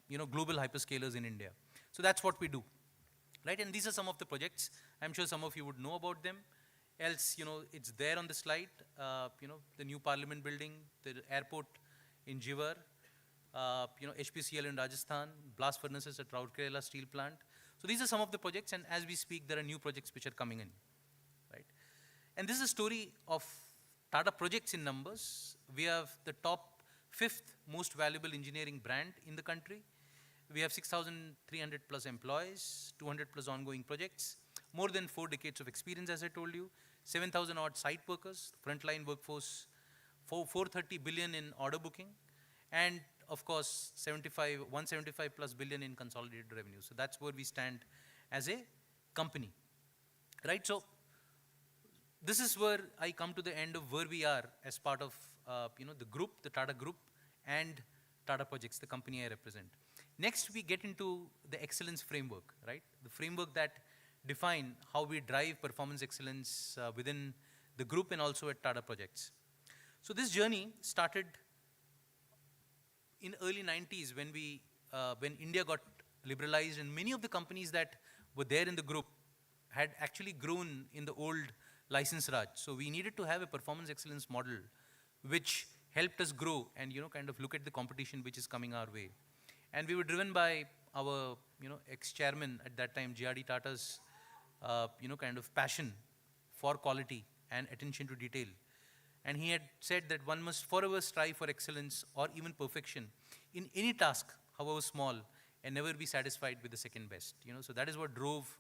global hyperscalers in India. So that's what we do, right? And these are some of the projects. I'm sure some of you would know about them. Else, it's there on the slide, the new parliament building, the airport in Jivar, HPCL in Rajasthan, blast furnaces at Rourkela steel plant. So these are some of the projects, and as we speak, there are new projects which are coming in, right? And this is a story of Tata Projects in numbers. We have the top 5th most valuable engineering brand in the country. We have 6,300 plus employees, 200 plus ongoing projects, more than 4 decades of experience, as I told you, 7,000 odd site workers, frontline workforce, 430 billion in order booking, and of course 175 plus billion in consolidated revenue. So that's where we stand as a company, right? So this is where I come to the end of where we are as part of the group, the Tata Group, and Tata Projects, the company I represent. Next, we get into the excellence framework, right? The framework that define how we drive performance excellence within the group and also at Tata Projects. So this journey started in early 90s when India got liberalized, and many of the companies that were there in the group had actually grown in the old license Raj. So we needed to have a performance excellence model which helped us grow and kind of look at the competition which is coming our way. And we were driven by our ex-chairman at that time, G.R.D. Tata's kind of passion for quality and attention to detail. And he had said that one must forever strive for excellence or even perfection in any task, however small, and never be satisfied with the second best. So that is what drove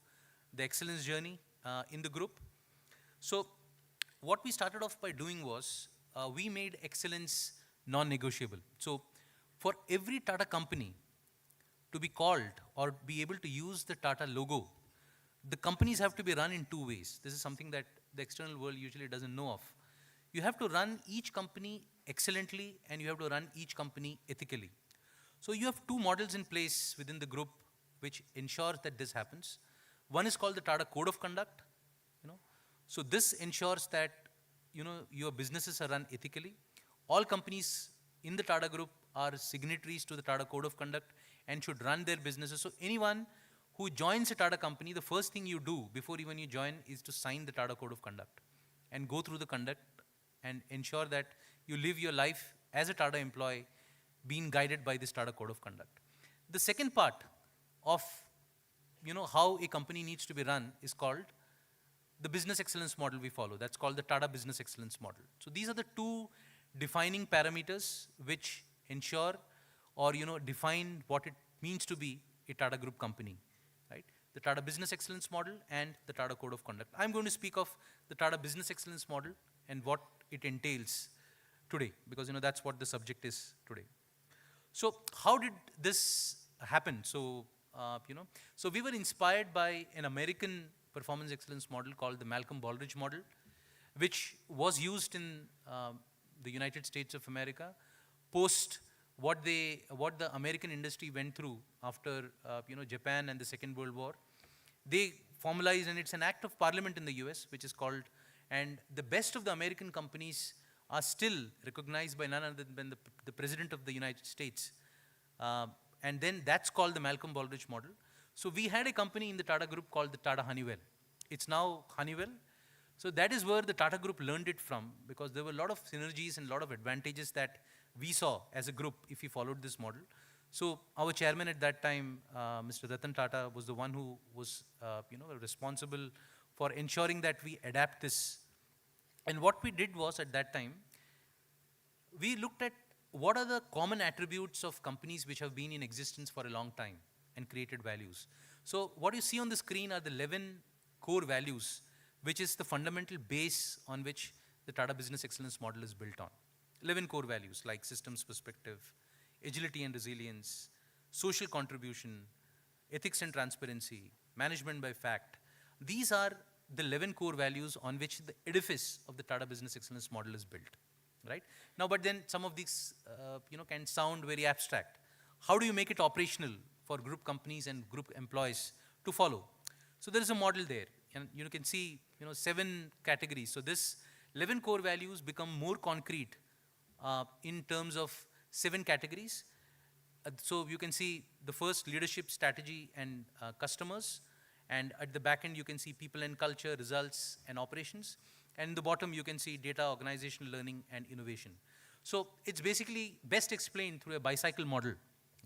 the excellence journey in the group. So what we started off by doing was we made excellence non-negotiable. So for every Tata company to be called or be able to use the Tata logo, the companies have to be run in two ways. This is something that the external world usually doesn't know of. You have to run each company excellently and you have to run each company ethically. So you have two models in place within the group which ensures that this happens. One is called the Tata Code of Conduct. So this ensures that your businesses are run ethically. All companies in the Tata Group are signatories to the Tata Code of Conduct and should run their businesses. So anyone who joins a Tata company, the first thing you do before even you join is to sign the Tata Code of Conduct and go through the conduct and ensure that you live your life as a Tata employee being guided by this Tata Code of Conduct. The second part of how a company needs to be run is called the business excellence model we follow. That's called the Tata Business Excellence Model. So these are the two defining parameters which ensure or define what it means to be a Tata Group company, right? The Tata Business Excellence Model and the Tata Code of Conduct. I'm going to speak of the Tata Business Excellence Model and what it entails today, because that's what the subject is today. So how did this happen? So so we were inspired by an American performance excellence model called the Malcolm Baldrige model, which was used in the United States of America post what the American industry went through after Japan and the Second World War. They formalized, and it's an act of parliament in the US, which is called, and the best of the American companies are still recognized by none other than the President of the United States. And then that's called the Malcolm Baldrige model. So we had a company in the Tata Group called the Tata Honeywell. It's now Honeywell. So that is where the Tata Group learned it from, because there were a lot of synergies and a lot of advantages that we saw as a group if we followed this model. So our chairman at that time, Mr. Ratan Tata, was the one who was responsible for ensuring that we adapt this. And what we did was at that time, we looked at what are the common attributes of companies which have been in existence for a long time and created values. So what you see on the screen are the 11 core values, which is the fundamental base on which the Tata Business Excellence model is built on. 11 core values like systems perspective, agility and resilience, social contribution, ethics and transparency, management by fact. These are the 11 core values on which the edifice of the Tata Business Excellence model is built, right? Now, but then some of these, can sound very abstract. How do you make it operational for group companies and group employees to follow? So there is a model there, and you can see, 7 categories. So this 11 core values become more concrete in terms of 7 categories. So you can see the first, leadership, strategy, and customers. And at the back end, you can see people and culture, results, and operations. And in the bottom, you can see data, organizational learning, and innovation. So it's basically best explained through a bicycle model,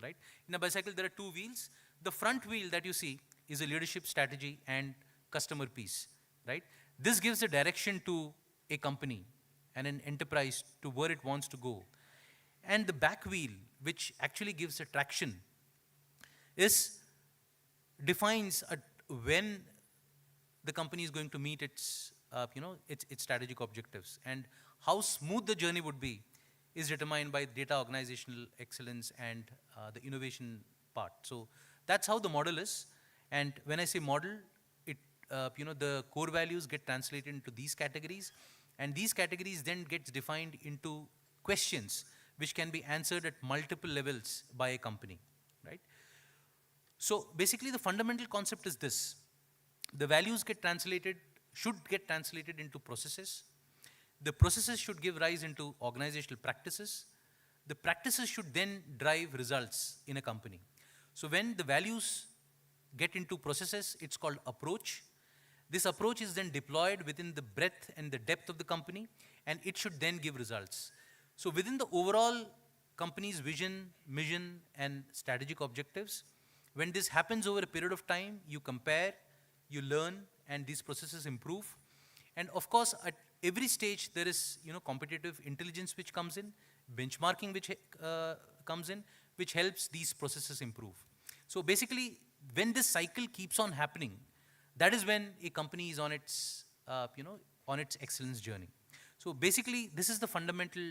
right? In a bicycle, there are 2 wheels. The front wheel that you see is a leadership, strategy, and customer piece, right? This gives a direction to a company and an enterprise to where it wants to go. And the back wheel, which actually gives a traction, defines when the company is going to meet its its strategic objectives. And how smooth the journey would be is determined by data organizational excellence and the innovation part. So that's how the model is. And when I say model, it the core values get translated into these categories, and these categories then gets defined into questions which can be answered at multiple levels by a company, right? So basically the fundamental concept is this: the values should get translated into processes. The processes should give rise into organizational practices. The practices should then drive results in a company. So when the values get into processes, it's called approach. This approach is then deployed within the breadth and the depth of the company, and it should then give results. So within the overall company's vision, mission, and strategic objectives, when this happens over a period of time, you compare, you learn, and these processes improve. And of course, at every stage, there is competitive intelligence which comes in, benchmarking which comes in, which helps these processes improve. So basically, when this cycle keeps on happening, that is when a company is on its excellence journey. So basically, this is the fundamental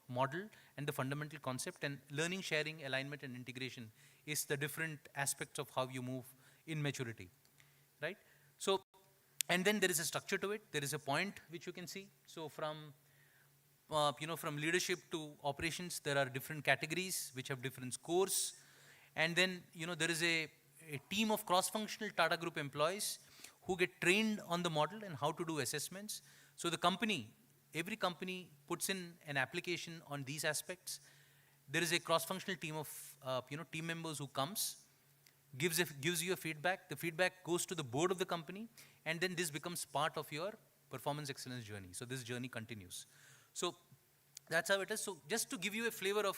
model and the fundamental concept, and learning, sharing, alignment, and integration is the different aspects of how you move in maturity, right? So, and then there is a structure to it. There is a point which you can see. So from leadership to operations, there are different categories which have different scores. And then, there is a team of cross-functional Tata Group employees who get trained on the model and how to do assessments. So the company, every company puts in an application on these aspects. There is a cross-functional team of team members who comes, gives you a feedback. The feedback goes to the board of the company, and then this becomes part of your performance excellence journey. So this journey continues. So that's how it is. So just to give you a flavor of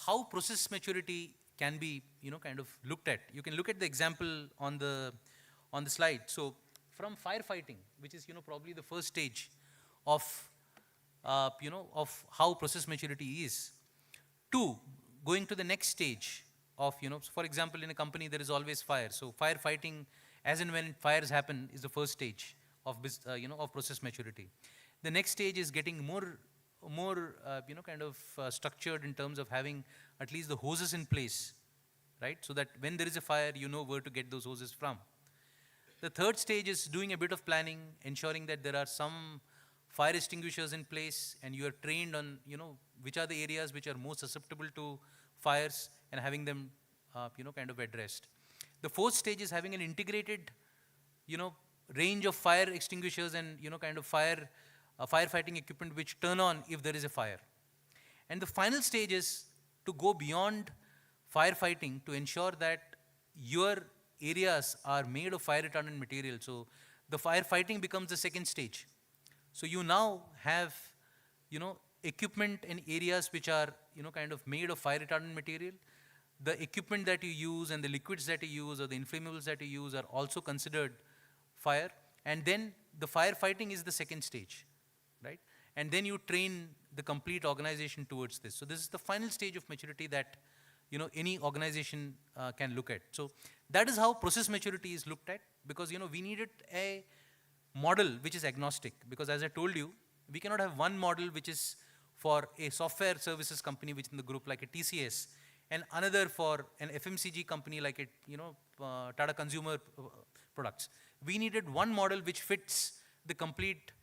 how process maturity can be, kind of looked at. You can look at the example on the slide. So from firefighting, which is, probably the first stage of, of how process maturity is, to going to the next stage of, for example, in a company, there is always fire. So firefighting, as and when fires happen, is the first stage of, of process maturity. The next stage is getting more structured in terms of having at least the hoses in place, right? So that when there is a fire, you know where to get those hoses from. The third stage is doing a bit of planning, ensuring that there are some fire extinguishers in place, and you are trained on, which are the areas which are most susceptible to fires, and having them, addressed. The fourth stage is having an integrated, range of fire extinguishers and, firefighting equipment which turn on if there is a fire. And the final stage is to go beyond firefighting to ensure that your areas are made of fire retardant material. So the firefighting becomes the second stage. So you now have, equipment and areas which are, made of fire retardant material. The equipment that you use and the liquids that you use or the inflammables that you use are also considered fire. And then the firefighting is the second stage, right? And then you train the complete organization towards this. So this is the final stage of maturity that, any organization can look at. So that is how process maturity is looked at, because, we needed a model which is agnostic, because as I told you, we cannot have one model which is for a software services company within the group like a TCS, and another for an FMCG company like a Tata Consumer Products. We needed one model which fits the complete,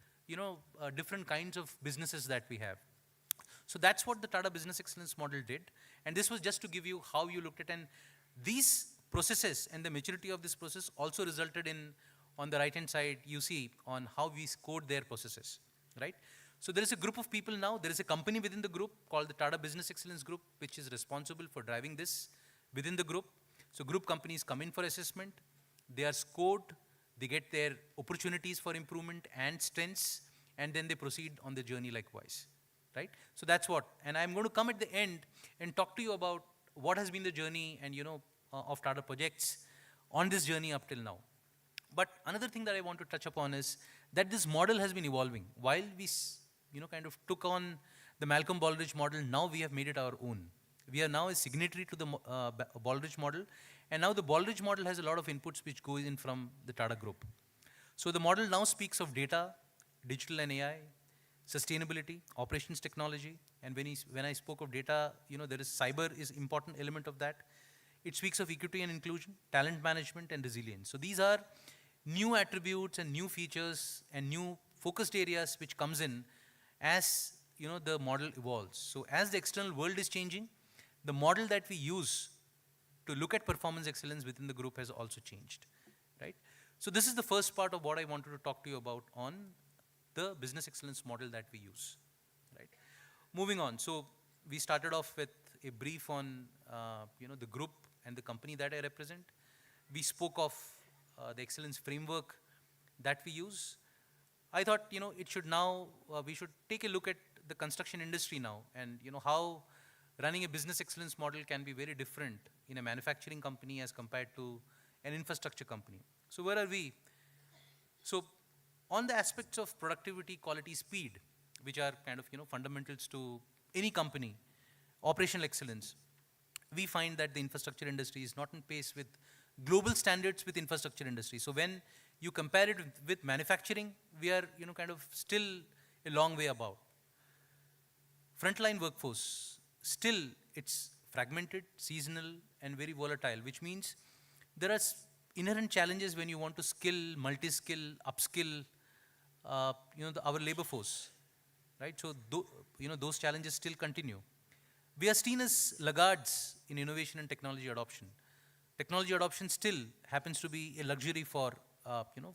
different kinds of businesses that we have. So that's what the Tata Business Excellence model did. And this was just to give you how you looked at, and these processes and the maturity of this process also resulted in, on the right-hand side, you see on how we scored their processes, right? So there is a group of people now, there is a company within the group called the Tata Business Excellence Group, which is responsible for driving this within the group. So group companies come in for assessment, they are scored, they get their opportunities for improvement and strengths, and then they proceed on the journey likewise, right? So that's what, and I'm going to come at the end and talk to you about what has been the journey and, of Tata projects on this journey up till now. But another thing that I want to touch upon is that this model has been evolving. While we, took on the Malcolm Baldrige model, now we have made it our own. We are now a signatory to the Baldrige model, and now the Baldrige model has a lot of inputs which go in from the Tata Group. So the model now speaks of data, digital and AI, sustainability, operations technology, and when I spoke of data, there is cyber is important element of that. It speaks of equity and inclusion, talent management, and resilience. So these are new attributes and new features and new focused areas which comes in as the model evolves. So as the external world is changing, the model that we use to look at performance excellence within the group has also changed, right? So this is the first part of what I wanted to talk to you about on the business excellence model that we use, right? Moving on, so we started off with a brief on the group and the company that I represent. We spoke of the excellence framework that we use. I thought it should now we should take a look at the construction industry now, and how running a business excellence model can be very different in a manufacturing company as compared to an infrastructure company. So where are we? So on the aspects of productivity, quality, speed, which are kind of fundamentals to any company, operational excellence, we find that the infrastructure industry is not in pace with global standards with infrastructure industry. So when you compare it with manufacturing, we are kind of still a long way above. Frontline workforce, still it's fragmented, seasonal, and very volatile, which means there are inherent challenges when you want to skill, multi-skill, upskill, our labor force, right? So those challenges still continue. We are seen as laggards in innovation and technology adoption. Technology adoption still happens to be a luxury for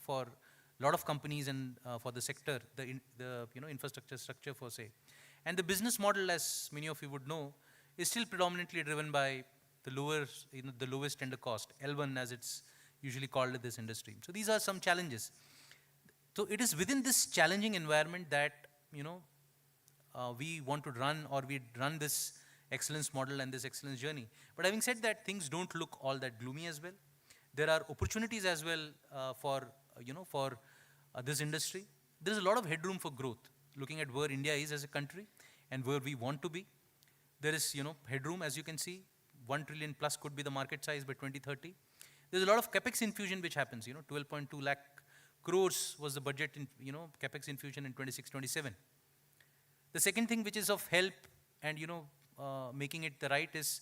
for a lot of companies and for the sector, the infrastructure structure for say. And the business model, as many of you would know, is still predominantly driven by the the lowest tender cost, L1 as it's usually called in this industry. So these are some challenges. So it is within this challenging environment that we want to run, or we run this excellence model and this excellence journey. But having said that, things don't look all that gloomy as well. There are opportunities as well for this industry. There is a lot of headroom for growth, looking at where India is as a country and where we want to be. There is headroom, as you can see, 1 trillion plus could be the market size by 2030. There's a lot of capex infusion which happens. 12.2 lakh crores was the budget in capex infusion in 26-27. The second thing which is of help and making it the right is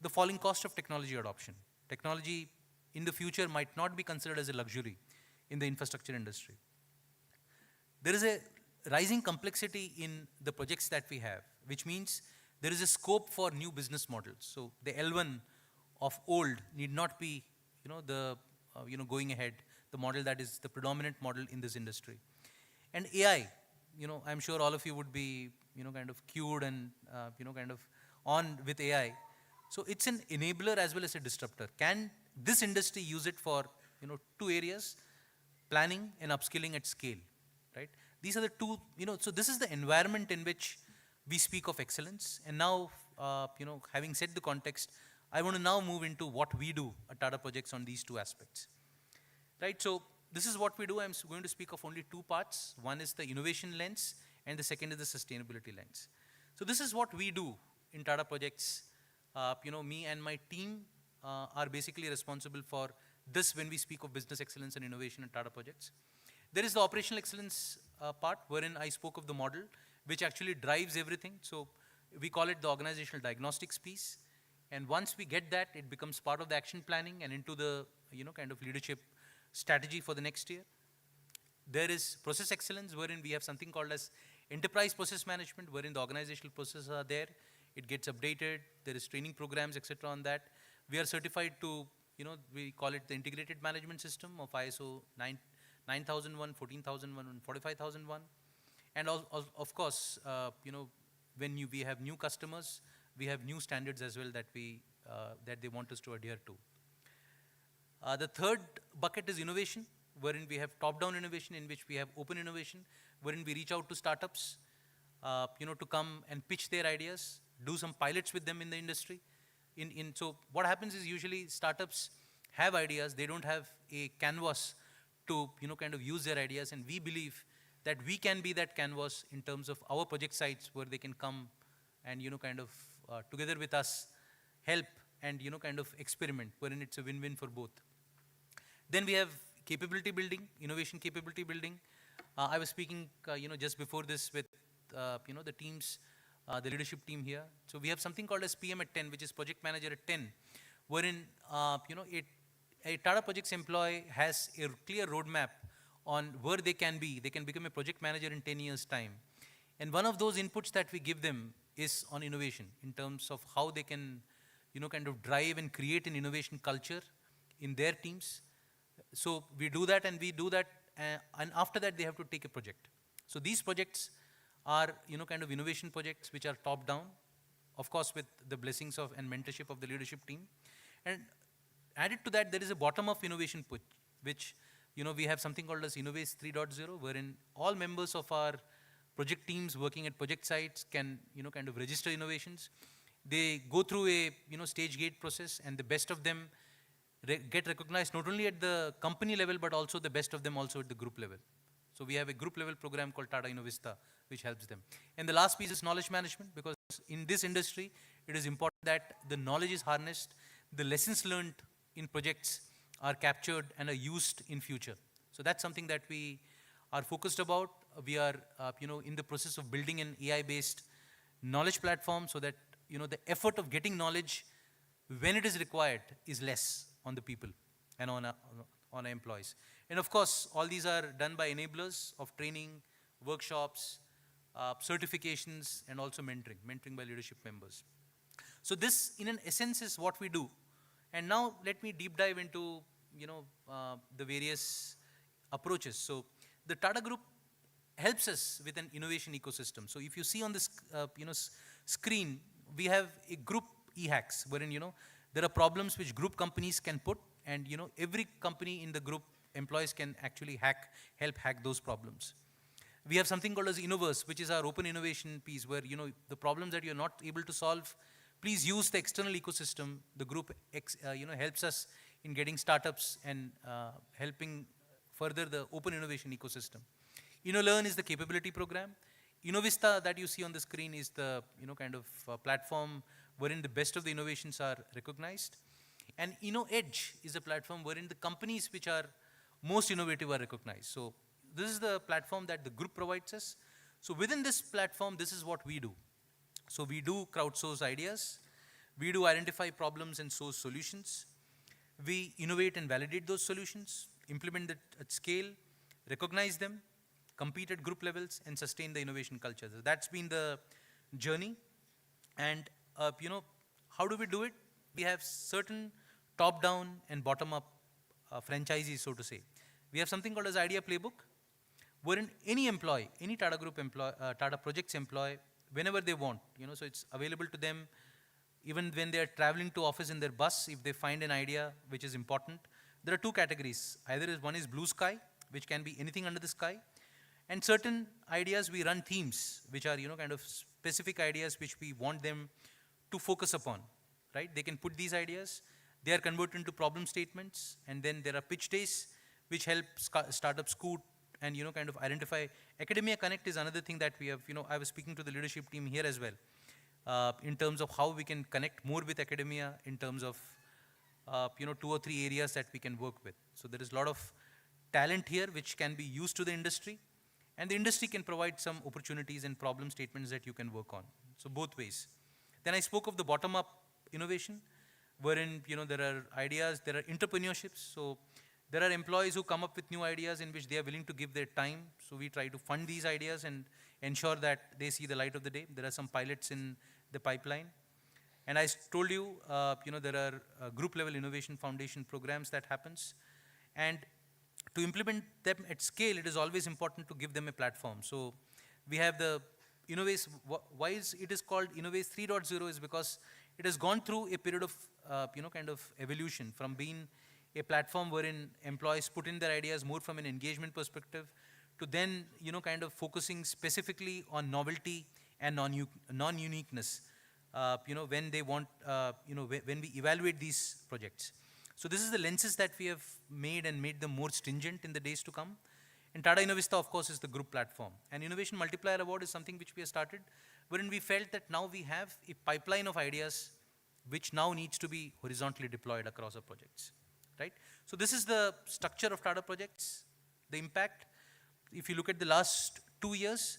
the falling cost of technology adoption. Technology in the future might not be considered as a luxury in the infrastructure industry. There is a rising complexity in the projects that we have, which means there is a scope for new business models. So the L1 of old need not be going ahead, the model that is the predominant model in this industry. And AI, I'm sure all of you would be kind of cued and kind of on with AI. So it's an enabler as well as a disruptor. Can this industry use it for two areas, planning and upskilling at scale, right? These are the two, so this is the environment in which we speak of excellence. And now, having set the context, I want to now move into what we do at Tata Projects on these two aspects, right? So this is what we do. I'm going to speak of only two parts. One is the innovation lens, and the second is the sustainability lens. So this is what we do in Tata Projects. Me and my team are basically responsible for this when we speak of business excellence and innovation in Tata Projects. There is the operational excellence part, wherein I spoke of the model, which actually drives everything. So we call it the organizational diagnostics piece. And once we get that, it becomes part of the action planning and into the kind of leadership strategy for the next year. There is process excellence, wherein we have something called as enterprise process management, wherein the organizational processes are there. It gets updated. There is training programs, etc. on that. We are certified to, we call it the integrated management system of ISO 9001, 14001, and 45001. And of course, when we have new customers, we have new standards as well that that they want us to adhere to. The third bucket is innovation, wherein we have top-down innovation, in which we have open innovation, wherein we reach out to startups, to come and pitch their ideas, do some pilots with them in the industry. So what happens is usually startups have ideas, they don't have a canvas to kind of use their ideas, and we believe that we can be that canvas in terms of our project sites where they can come and kind of together with us help and kind of experiment, wherein it's a win-win for both. Then we have capability building, innovation capability building. I was speaking, just before this with, the teams, the leadership team here. So we have something called as PM at 10, which is project manager at 10, wherein, a Tata Projects employee has a clear roadmap on where they can be. They can become a project manager in 10 years' time. And one of those inputs that we give them is on innovation in terms of how they can, kind of drive and create an innovation culture in their teams. So we do that, and and after that they have to take a project. So these projects are, kind of innovation projects which are top down, of course with the blessings of and mentorship of the leadership team. And added to that, there is a bottom-up innovation push, which, we have something called as Innovate 3.0, wherein all members of our project teams working at project sites can, kind of register innovations. They go through a, stage gate process, and the best of them get recognized not only at the company level, but also the best of them also at the group level. So we have a group level program called Tata Innovista, which helps them. And the last piece is knowledge management, because in this industry, it is important that the knowledge is harnessed, the lessons learned in projects are captured and are used in future. So that's something that we are focused about. We are, in the process of building an AI-based knowledge platform so that, the effort of getting knowledge when it is required is less on the people and on our employees. And of course, all these are done by enablers of training, workshops, certifications, and also mentoring by leadership members. So this, in an essence, is what we do. And now let me deep dive into, the various approaches. So the Tata Group helps us with an innovation ecosystem. So if you see on this, screen, we have a group e-hacks, wherein, there are problems which group companies can put, and, every company in the group employees can actually help hack those problems. We have something called as Innoverse, which is our open innovation piece, where, the problems that you're not able to solve, please use the external ecosystem. The group, helps us in getting startups and helping further the open innovation ecosystem. InnoLearn is the capability program. Innovista that you see on the screen is the, kind of platform wherein the best of the innovations are recognized. And InnoEdge is a platform wherein the companies which are most innovative are recognized. So this is the platform that the group provides us. So within this platform, this is what we do. So we do crowdsource ideas. We do identify problems and source solutions. We innovate and validate those solutions, implement it at scale, recognize them, compete at group levels, and sustain the innovation culture. So that's been the journey. And, how do we do it? We have certain top-down and bottom-up franchisees, so to say. We have something called as Idea Playbook, wherein any employee, any Tata Group employee, Tata Projects employee, whenever they want, so it's available to them even when they're traveling to office in their bus. If they find an idea which is important, there are two categories. One is blue sky, which can be anything under the sky, and certain ideas we run themes, which are, kind of specific ideas which we want them to focus upon, right? They can put these ideas, they are converted into problem statements, and then there are pitch days, which help startups scoot and, kind of identify. Academia Connect is another thing that we have, I was speaking to the leadership team here as well, in terms of how we can connect more with academia in terms of, 2 or 3 areas that we can work with. So there is a lot of talent here which can be used to the industry, and the industry can provide some opportunities and problem statements that you can work on. So both ways. Then I spoke of the bottom-up innovation, wherein, there are ideas, there are entrepreneurships. So there are employees who come up with new ideas in which they are willing to give their time. So we try to fund these ideas and ensure that they see the light of the day. There are some pilots in the pipeline. And I told you, there are group level innovation foundation programs that happens. And to implement them at scale, it is always important to give them a platform. So we have the Innovate. Why it is called Innovate 3.0 is because it has gone through a period of, kind of evolution from being a platform wherein employees put in their ideas more from an engagement perspective to then, kind of focusing specifically on novelty and non-uniqueness, when they want, when we evaluate these projects. So this is the lenses that we have made and made them more stringent in the days to come. And Tata Innovista, of course, is the group platform. And Innovation Multiplier Award is something which we have started, wherein we felt that now we have a pipeline of ideas which now needs to be horizontally deployed across our projects. right? So this is the structure of Tata Projects, the impact. If you look at the last 2 years,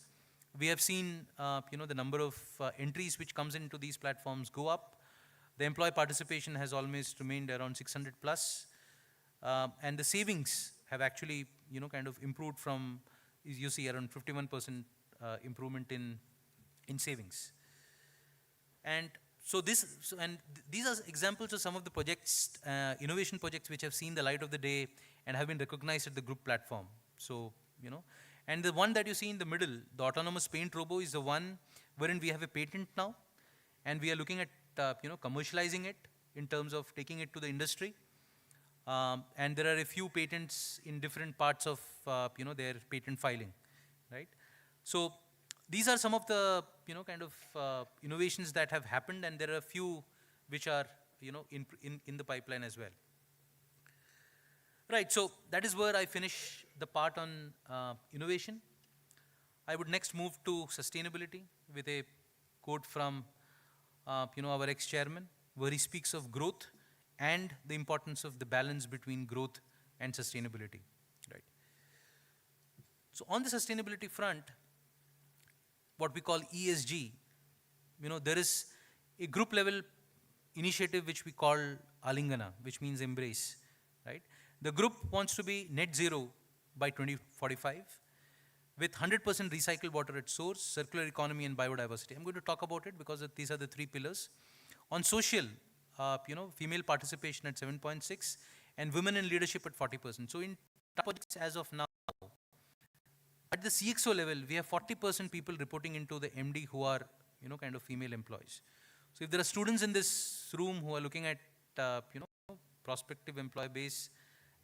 we have seen the number of entries which comes into these platforms go up. The employee participation has almost remained around 600 plus. And the savings have actually, kind of improved from, you see, around 51% improvement in savings. And so these are examples of some of the projects, innovation projects which have seen the light of the day and have been recognized at the group platform. So, and the one that you see in the middle, the autonomous paint robo, is the one wherein we have a patent now, and we are looking at, commercializing it in terms of taking it to the industry. And there are a few patents in different parts of, their patent filing, right? So these are some of the, kind of innovations that have happened, and there are a few which are, in the pipeline as well. Right, so that is where I finish the part on innovation. I would next move to sustainability with a quote from, our ex-chairman, where he speaks of growth and the importance of the balance between growth and sustainability, right? So on the sustainability front, what we call ESG, there is a group level initiative which we call Alingana, which means embrace, right? The group wants to be net zero by 2045 with 100% recycled water at source, circular economy and biodiversity. I'm going to talk about it because these are the 3 pillars. On social, female participation at 7.6 and women in leadership at 40%. So in projects as of now, at the CXO level, we have 40% people reporting into the MD who are, kind of female employees. So if there are students in this room who are looking at, prospective employee base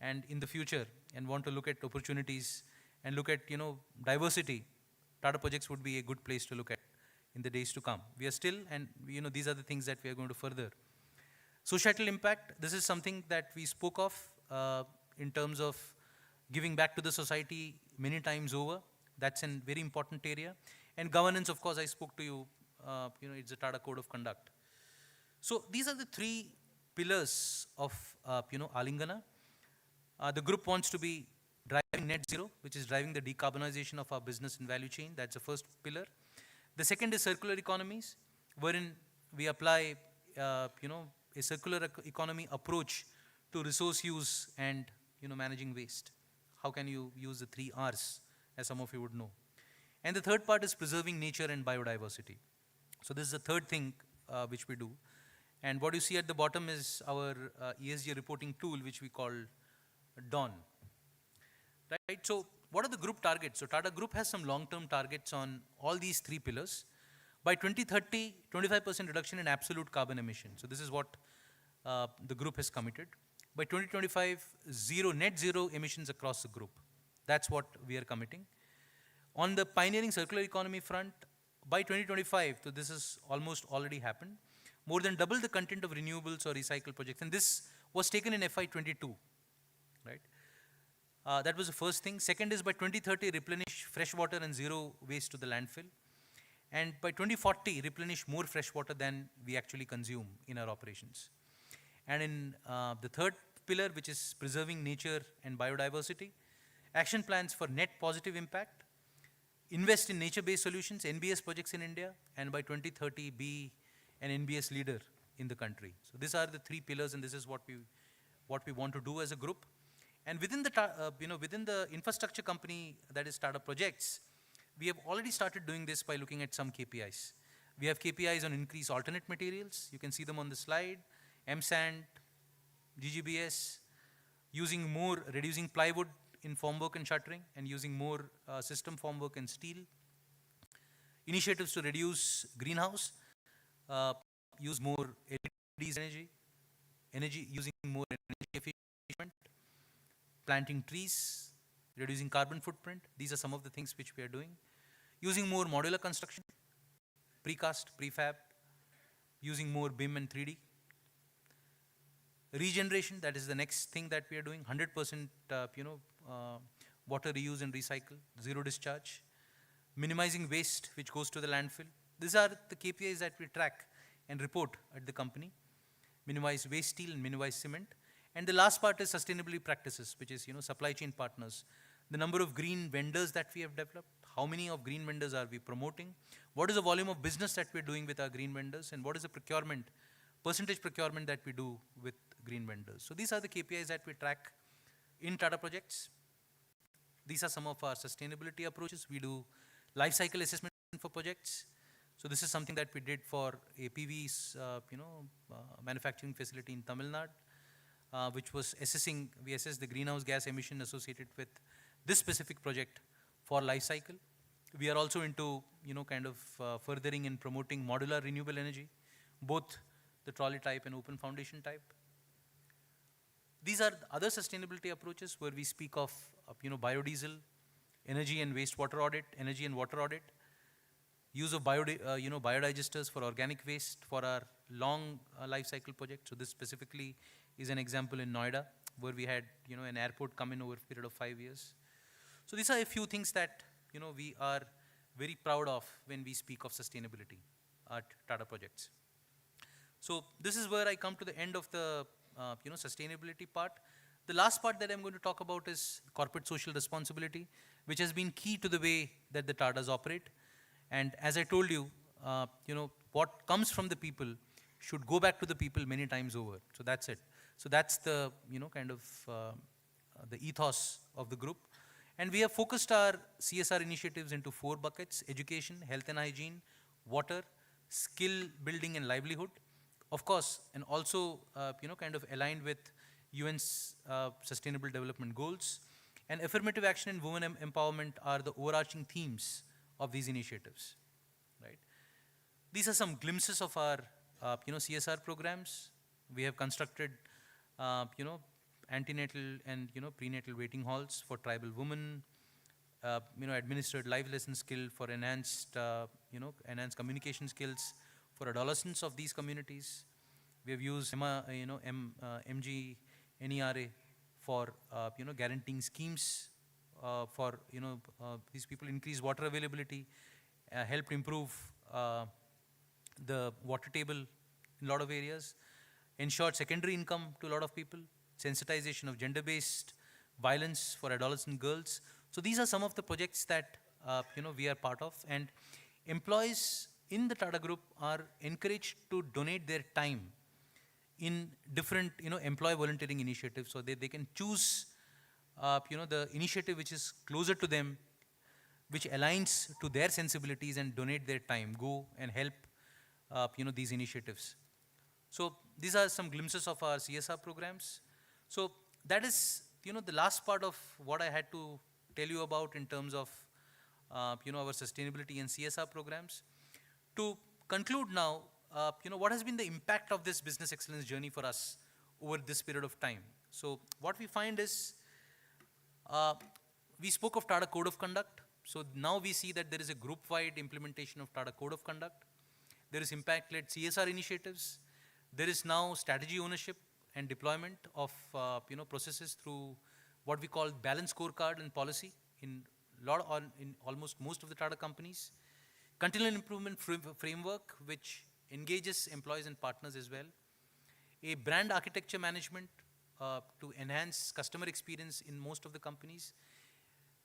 and in the future and want to look at opportunities and look at, diversity, Tata Projects would be a good place to look at in the days to come. We are still, and these are the things that we are going to further. Societal impact, this is something that we spoke of in terms of giving back to the society many times over. That's a very important area. And governance, of course, I spoke to you, it's a Tata Code of Conduct. So these are the 3 pillars of, Alingana. The group wants to be driving net zero, which is driving the decarbonization of our business and value chain. That's the first pillar. The second is circular economies, wherein we apply, a circular economy approach to resource use and, managing waste. How can you use the 3 R's, as some of you would know. And the third part is preserving nature and biodiversity. So this is the third thing which we do. And what you see at the bottom is our ESG reporting tool, which we call Dawn. Right, so what are the group targets? So Tata Group has some long-term targets on all these 3 pillars. By 2030, 25% reduction in absolute carbon emissions. So this is what the group has committed. By 2025, net zero emissions across the group. That's what we are committing. On the pioneering circular economy front, by 2025, so this has almost already happened, more than double the content of renewables or recycled projects. And this was taken in FY22, right? That was the first thing. Second is by 2030, replenish fresh water and zero waste to the landfill. And by 2040, replenish more fresh water than we actually consume in our operations. And in the third pillar, which is preserving nature and biodiversity, action plans for net positive impact, invest in nature-based solutions, NBS projects in India, and by 2030, be an NBS leader in the country. So these are the 3 pillars, and this is what we want to do as a group. And within the, within the infrastructure company that is Tata Projects, we have already started doing this by looking at some KPIs. We have KPIs on increased alternate materials. You can see them on the slide. MSAND, GGBS, reducing plywood in formwork and shuttering, and using more system formwork and steel. Initiatives to reduce greenhouse, use more LEDs energy, using more energy efficient, planting trees, reducing carbon footprint. These are some of the things which we are doing. Using more modular construction, precast, prefab, using more BIM and 3D. Regeneration, that is the next thing that we are doing. 100% water reuse and recycle, zero discharge. Minimizing waste which goes to the landfill. These are the KPIs that we track and report at the company. Minimize waste steel and minimize cement. And the last part is sustainability practices, which is, supply chain partners. The number of green vendors that we have developed, how many of green vendors are we promoting, what is the volume of business that we're doing with our green vendors, and what is the percentage procurement that we do with green vendors. So these are the KPIs that we track in Tata Projects. These are some of our sustainability approaches. We do life cycle assessment for projects. So this is something that we did for APV's, manufacturing facility in Tamil Nadu, which was we assessed the greenhouse gas emission associated with this specific project for life cycle. We are also into, furthering and promoting modular renewable energy, both the trolley type and open foundation type. These are other sustainability approaches where we speak of, biodiesel, energy and wastewater audit, energy and water audit, use of biodigesters for organic waste for our long life cycle project. So this specifically is an example in Noida where we had, an airport come in over a period of 5 years. So these are a few things that, we are very proud of when we speak of sustainability at Tata Projects. So this is where I come to the end of the, sustainability part. The last part that I'm going to talk about is corporate social responsibility, which has been key to the way that the Tatas operate. And as I told you, what comes from the people should go back to the people many times over. So that's it. So that's the, the ethos of the group. And we have focused our CSR initiatives into 4 buckets: education, health and hygiene, water, skill building and livelihood. Of course, and also, aligned with UN's Sustainable Development Goals. And affirmative action and women empowerment are the overarching themes of these initiatives, right? These are some glimpses of our, CSR programs. We have constructed, antenatal and, prenatal waiting halls for tribal women, administered life lesson skill for enhanced, enhanced communication skills for adolescents of these communities. We have used, MG NERA for, guaranteeing schemes for, these people, increase water availability, helped improve the water table in a lot of areas, ensured secondary income to a lot of people, sensitization of gender-based violence for adolescent girls. So these are some of the projects that, we are part of, and employees in the Tata Group are encouraged to donate their time in different, employee volunteering initiatives, so they can choose, the initiative which is closer to them, which aligns to their sensibilities, and donate their time, go and help, these initiatives. So these are some glimpses of our CSR programs. So that is, the last part of what I had to tell you about in terms of, our sustainability and CSR programs. To conclude now, what has been the impact of this business excellence journey for us over this period of time? So what we find is, we spoke of Tata Code of Conduct. So now we see that there is a group-wide implementation of Tata Code of Conduct. There is impact-led CSR initiatives. There is now strategy ownership and deployment of, processes through what we call balanced scorecard and policy in almost most of the Tata companies. Continual improvement framework, which engages employees and partners as well. A brand architecture management to enhance customer experience in most of the companies.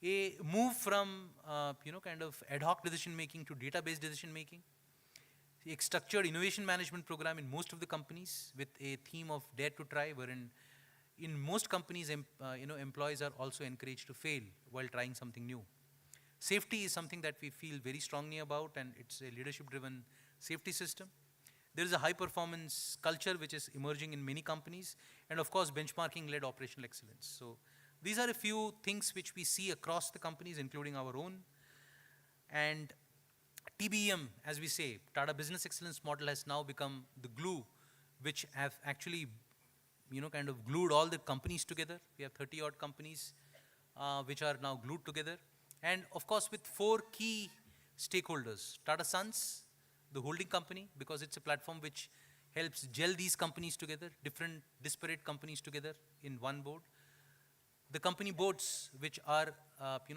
A move from, ad hoc decision making to database decision making. A structured innovation management program in most of the companies with a theme of dare to try, wherein in most companies, employees are also encouraged to fail while trying something new. Safety is something that we feel very strongly about, and it's a leadership-driven safety system. There is a high-performance culture which is emerging in many companies, and of course, benchmarking-led operational excellence. So these are a few things which we see across the companies, including our own. And TBEM, as we say, Tata Business Excellence Model, has now become the glue which have actually, glued all the companies together. We have 30-odd companies which are now glued together. And of course, with 4 key stakeholders: Tata Sons, the holding company, because it's a platform which helps gel these companies together, different disparate companies together in one board. The company boards, which are,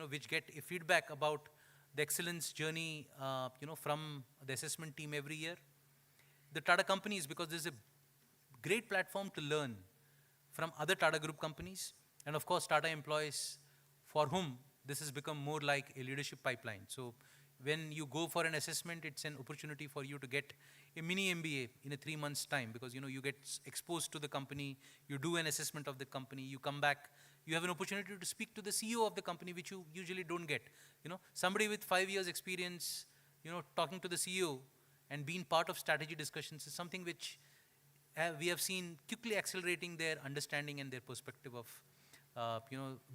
which get a feedback about the excellence journey, from the assessment team every year. The Tata companies, because there's a great platform to learn from other Tata Group companies, and of course Tata employees for whom this has become more like a leadership pipeline. So when you go for an assessment, it's an opportunity for you to get a mini MBA in a 3 months time, because you get exposed to the company, you do an assessment of the company, you come back, you have an opportunity to speak to the CEO of the company, which you usually don't get. Somebody with 5 years experience, talking to the CEO and being part of strategy discussions is something which we have seen quickly accelerating their understanding and their perspective of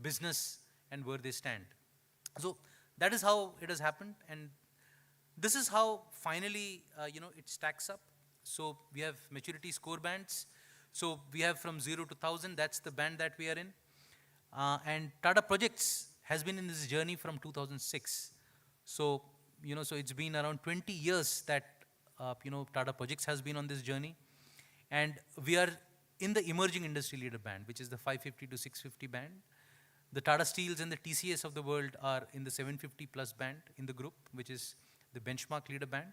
business and where they stand. So that is how it has happened, and this is how finally it stacks up. So we have maturity score bands. So we have from 0 to 1000, that's the band that we are in. And Tata Projects has been in this journey from 2006. So so it's been around 20 years that Tata Projects has been on this journey, and we are in the emerging industry leader band, which is the 550 to 650 band. The Tata Steels and the TCS of the world are in the 750 plus band in the group, which is the benchmark leader band.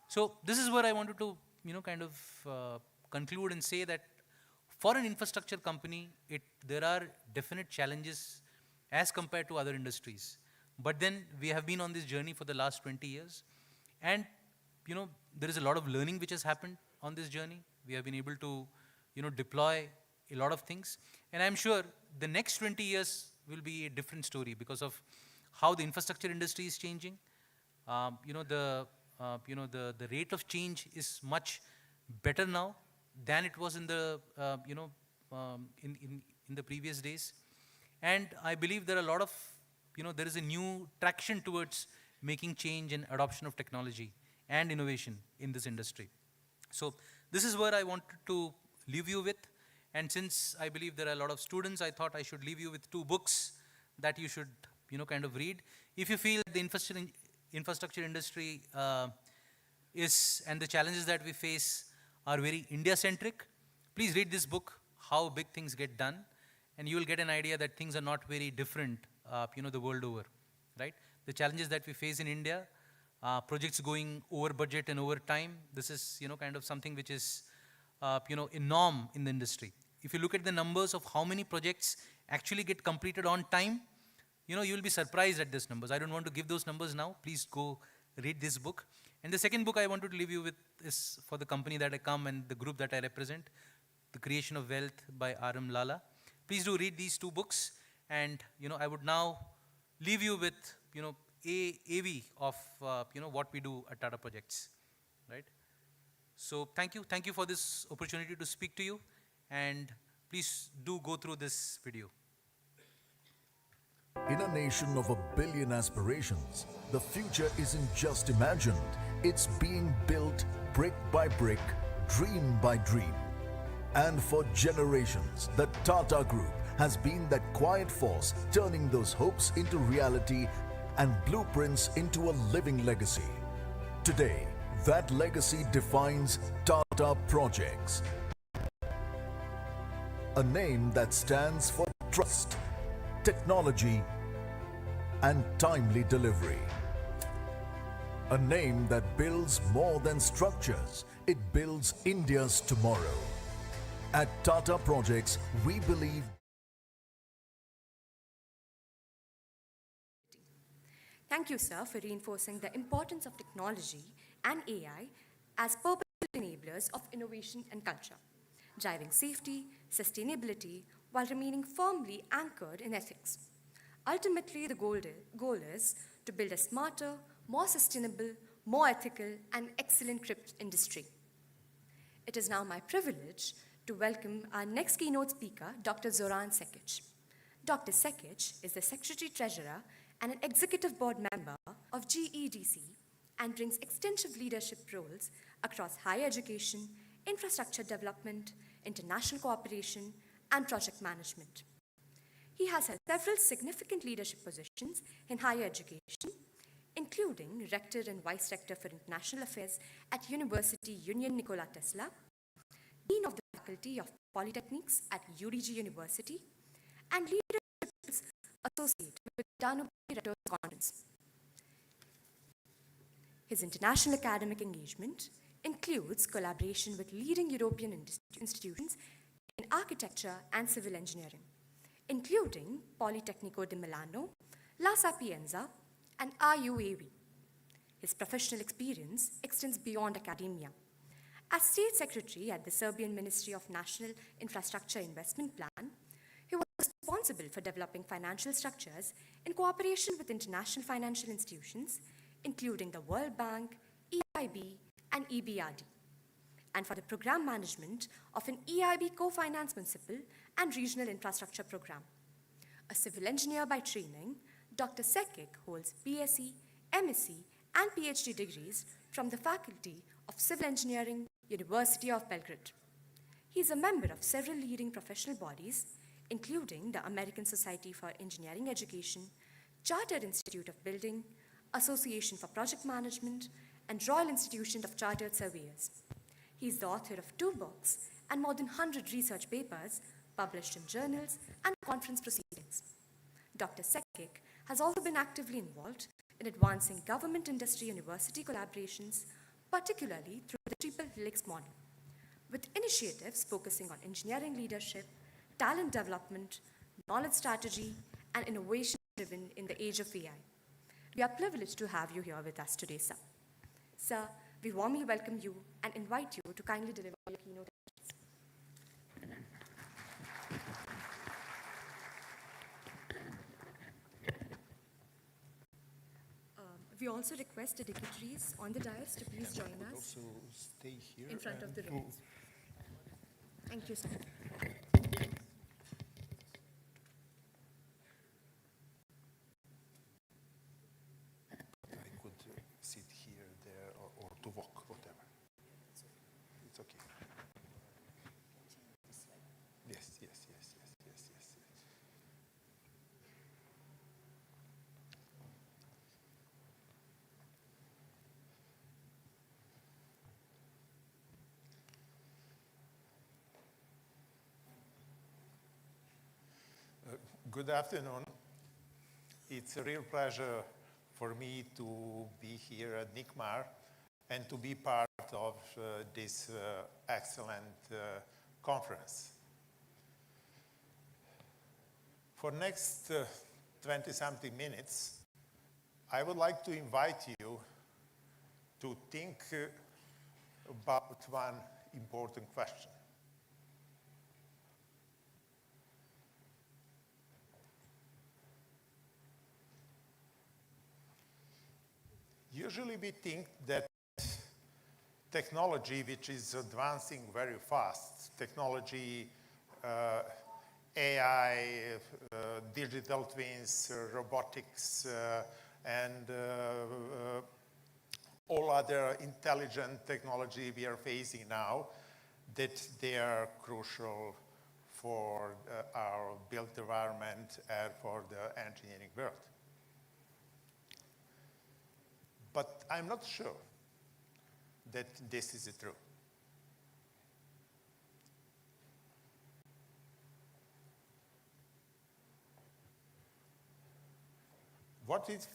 So this is where I wanted to kind of conclude and say that for an infrastructure company, there are definite challenges as compared to other industries. But then we have been on this journey for the last 20 years. And there is a lot of learning which has happened on this journey. We have been able to deploy a lot of things. And I'm sure the next 20 years will be a different story because of how the infrastructure industry is changing. The rate of change is much better now than it was in the in the previous days. And I believe there are a lot of there is a new traction towards making change and adoption of technology and innovation in this industry. So this is where I wanted to leave you with. And since I believe there are a lot of students, I thought I should leave you with 2 books that you should kind of read. If you feel the infrastructure industry and the challenges that we face are very India-centric, please read this book, How Big Things Get Done, and you will get an idea that things are not very different the world over, right? The challenges that we face in India, projects going over budget and over time, this is kind of something which is a norm in the industry. If you look at the numbers of how many projects actually get completed on time, you will be surprised at these numbers. I don't want to give those numbers now. Please go read this book. And the second book I wanted to leave you with is for the company that I come and the group that I represent, The Creation of Wealth by R.M. Lala. Please do read these 2 books. And I would now leave you with AV of what we do at Tata Projects, right? So thank you for this opportunity to speak to you, and please do go through this video. In a nation of 1 billion aspirations, the future isn't just imagined, it's being built brick by brick, dream by dream. And for generations, the Tata Group has been that quiet force turning those hopes into reality and blueprints into a living legacy. Today, that legacy defines Tata Projects, a name that stands for trust, technology, and timely delivery. A name that builds more than structures, it builds India's tomorrow. At Tata Projects, we believe. Thank you, sir, for reinforcing the importance of technology and AI as purposeful enablers of innovation and culture, driving safety, sustainability, while remaining firmly anchored in ethics. Ultimately, the goal is to build a smarter, more sustainable, more ethical, and excellent crypt industry. It is now my privilege to welcome our next keynote speaker, Dr. Zoran Sekic. Dr. Sekic is the Secretary-Treasurer and an Executive Board member of GEDC and brings extensive leadership roles across higher education, infrastructure development, international cooperation, and project management. He has held several significant leadership positions in higher education, including Rector and Vice Rector for International Affairs at University Union Nikola Tesla, Dean of the Faculty of Polytechnics at UDG University, and Leadership Associate with Danube Rectors Conference. His international academic engagement includes collaboration with leading European institutions in architecture and civil engineering, including Politecnico di Milano, La Sapienza, and RUAV. His professional experience extends beyond academia. As State Secretary at the Serbian Ministry of National Infrastructure Investment Plan, he was responsible for developing financial structures in cooperation with international financial institutions, including the World Bank, EIB, and EBRD, and for the program management of an EIB co-finance municipal and regional infrastructure program. A civil engineer by training, Dr. Sekic holds BSc, MSc, and PhD degrees from the Faculty of Civil Engineering, University of Belgrade. He is a member of several leading professional bodies, including the American Society for Engineering Education, Chartered Institute of Building, Association for Project Management, and Royal Institution of Chartered Surveyors. He is the author of 2 books and more than 100 research papers published in journals and conference proceedings. Dr. Sekic has also been actively involved in advancing government-industry university collaborations, particularly through the Triple Helix model, with initiatives focusing on engineering leadership, talent development, knowledge strategy, and innovation driven in the age of AI. We are privileged to have you here with us today, sir. Sir, we warmly welcome you and invite you to kindly deliver your keynote. We also request the dignitaries on the dais to please join us stay here in front of the room. Thank you, sir. I could sit here, there, or to walk, whatever. It's okay. Yes, yes, yes, yes, yes, yes, yes. Good afternoon. It's a real pleasure for me to be here at NICMAR and to be part of this excellent conference. For next 20-something minutes, I would like to invite you to think about one important question. Usually we think that technology, which is advancing very fast, technology, AI, digital twins, robotics, and all other intelligent technology we are facing now, that they are crucial for our built environment and for the engineering world. But I'm not sure that this is true. What if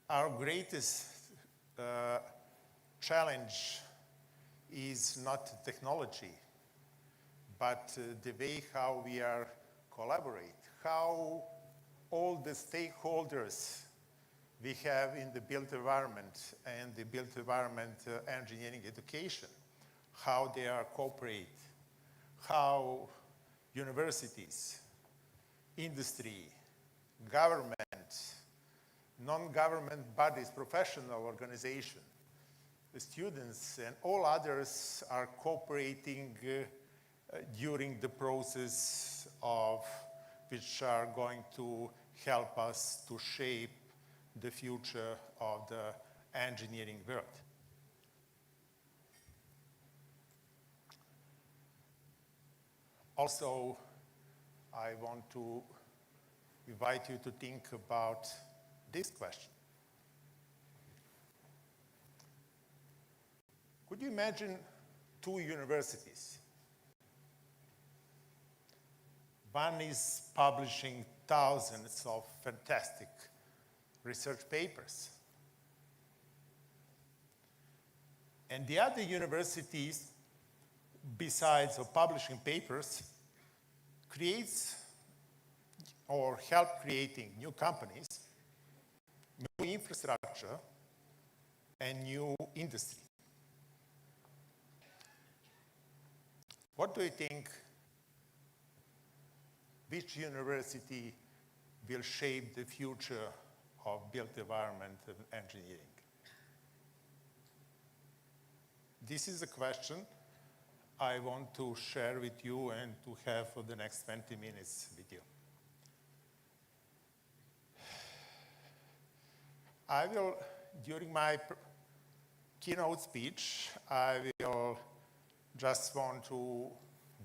our greatest challenge is not technology, but the way how we are collaborate, how all the stakeholders we have in the built environment and the built environment engineering education, how they are cooperate, how universities, industry, government, non-government bodies, professional organization, the students and all others are cooperating during the process of which are going to help us to shape the future of the engineering world. Also, I want to invite you to think about this question. Could you imagine 2 universities? One is publishing thousands of fantastic research papers. And the other universities, besides of publishing papers, creates or help creating new companies, new infrastructure, and new industry. What do you think? Which university will shape the future of built environment and engineering? This is a question I want to share with you and to have for the next 20 minutes with you. I will, during my keynote speech, I will just want to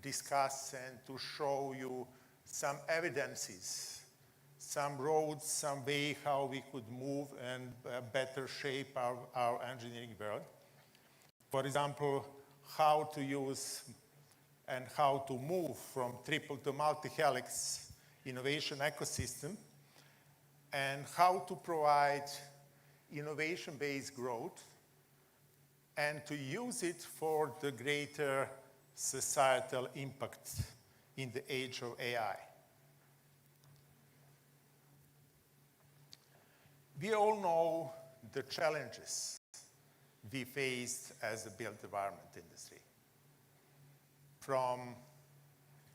discuss and to show you some evidences, some roads, some way how we could move and better shape our engineering world. For example, how to use and how to move from triple to multi-helix innovation ecosystem, and how to provide innovation-based growth and to use it for the greater societal impact in the age of AI. We all know the challenges we faced as a built environment industry. From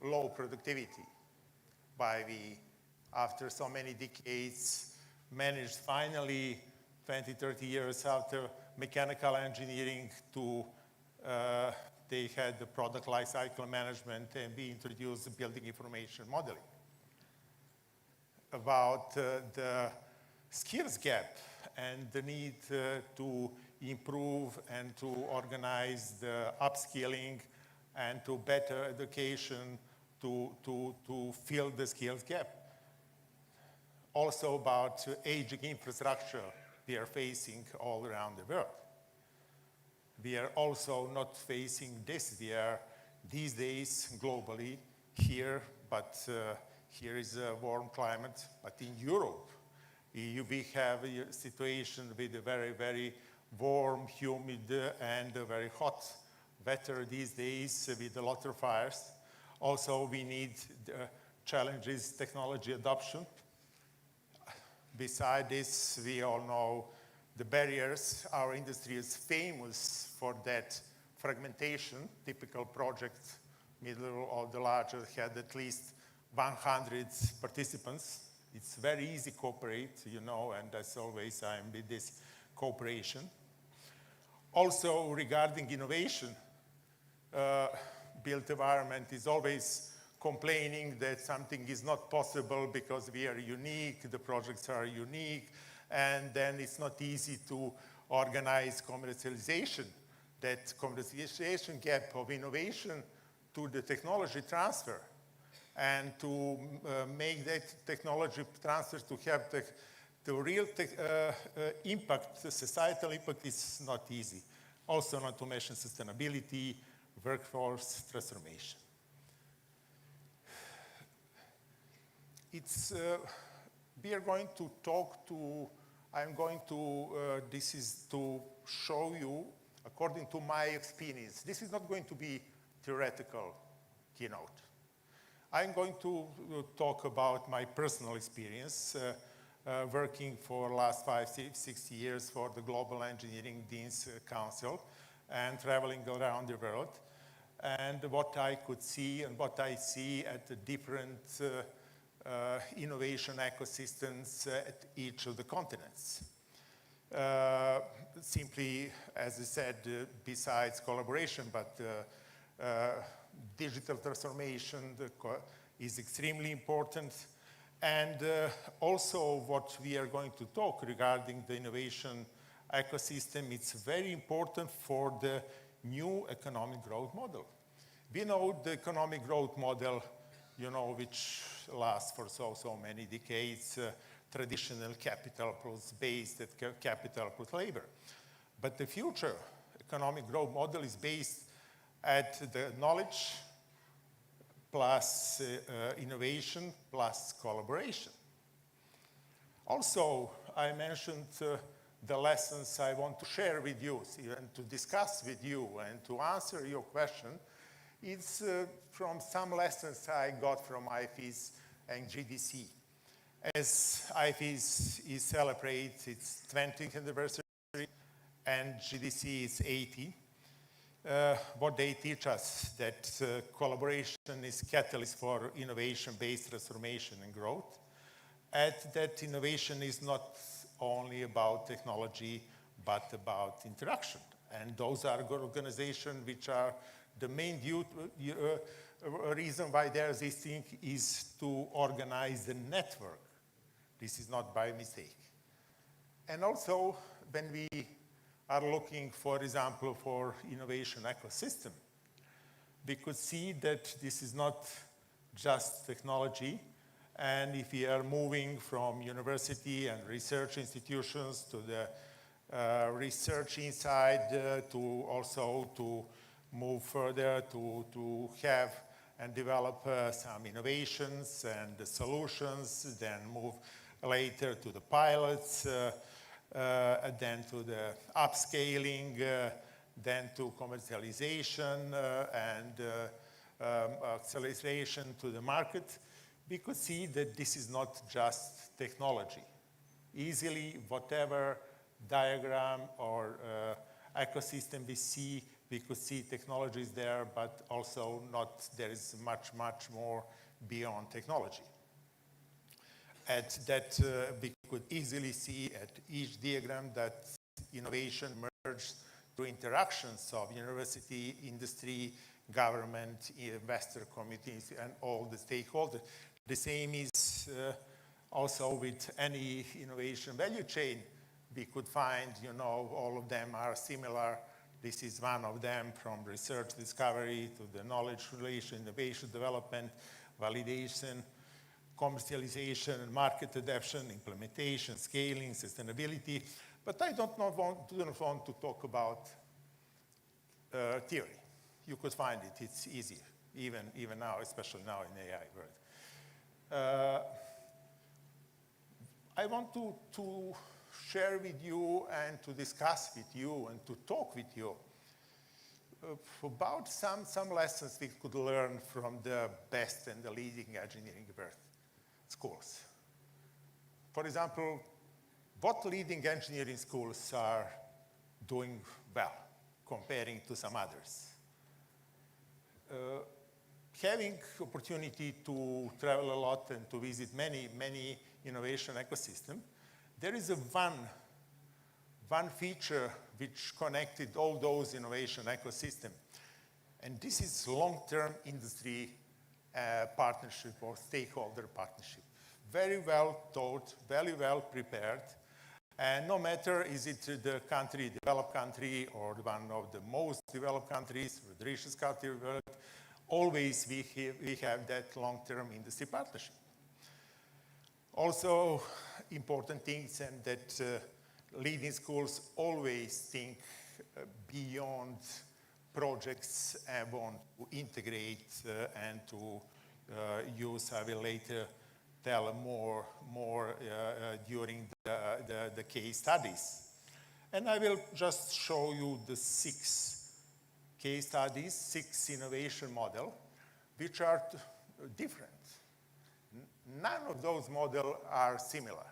low productivity, by we, after so many decades, managed finally 20, 30 years after mechanical engineering to they had the product lifecycle management, and we introduced the building information modeling. About the skills gap and the need to improve and to organize the upskilling and to better education to fill the skills gap. Also about aging infrastructure we are facing all around the world. We are also not facing this. We are these days globally here, but here is a warm climate. But in Europe, we have a situation with a very, very warm, humid, and very hot weather these days with a lot of fires. Also, we need challenges, technology adoption. Beside this, we all know the barriers. Our industry is famous for that fragmentation. Typical project, middle or the larger, had at least 100 participants. It's very easy to cooperate, you know, and as always, I'm with this cooperation. Also, regarding innovation, built environment is always complaining that something is not possible because we are unique, the projects are unique, and then it's not easy to organize commercialization. That commercialization gap of innovation to the technology transfer and to make that technology transfer to have the real impact, the societal impact is not easy. Also not to mention sustainability, workforce transformation. We are going to talk to, this is to show you, according to my experience, this is not going to be theoretical keynote. I'm going to talk about my personal experience working for the last 5, 6 years for the Global Engineering Deans Council and traveling around the world, and what I could see and what I see at the different innovation ecosystems at each of the continents. Simply, as I said, besides collaboration, but digital transformation is extremely important. And also what we are going to talk regarding the innovation ecosystem, it's very important for the new economic growth model. We know the economic growth model, you know, which lasts for so many decades, traditional capital plus based capital plus labor. But the future economic growth model is based at the knowledge plus innovation plus collaboration. Also, I mentioned the lessons I want to share with you and to discuss with you and to answer your question It's from some lessons I got from IFES and GDC. As IFES celebrates its 20th anniversary and GDC is 80, what they teach us that collaboration is catalyst for innovation-based transformation and growth, and that innovation is not only about technology, but about interaction. And those are organizations which are the main reason why they're existing is to organize the network. This is not by mistake. And also, when we are looking, for example, for innovation ecosystem, we could see that this is not just technology. And if we are moving from university and research institutions to the research inside, to also to move further to have and develop some innovations and the solutions, then move later to the pilots, and then to the upscaling, then to commercialization and acceleration to the market. We could see that this is not just technology. Easily, whatever diagram or ecosystem we see, we could see technologies there, but also not, there is much, much more beyond technology. And that we could easily see at each diagram that innovation merged through interactions of university, industry, government, investor communities, and all the stakeholders. The same is also with any innovation value chain. We could find, you know, all of them are similar. This is one of them, from research discovery to the knowledge relation, innovation development, validation, commercialization, and market adoption, implementation, scaling, sustainability. But I do not want to talk about theory. You could find it, it's easier, even now, especially now in AI world. I want to share with you and to discuss with you and to talk with you about some lessons we could learn from the best and the leading engineering schools. For example, what leading engineering schools are doing well comparing to some others? Having opportunity to travel a lot and to visit many innovation ecosystem, there is one feature which connected all those innovation ecosystem, and this is long-term industry partnership or stakeholder partnership. Very well taught, very well prepared, and no matter is it the country, developed country, or one of the most developed countries, or the richest country of the world, always we have that long-term industry partnership. Also, important things, and that leading schools always think beyond projects and want to integrate and to use. I will later tell more during the case studies. And I will just show you the 6 case studies, 6 innovation models, which are different. None of those models are similar.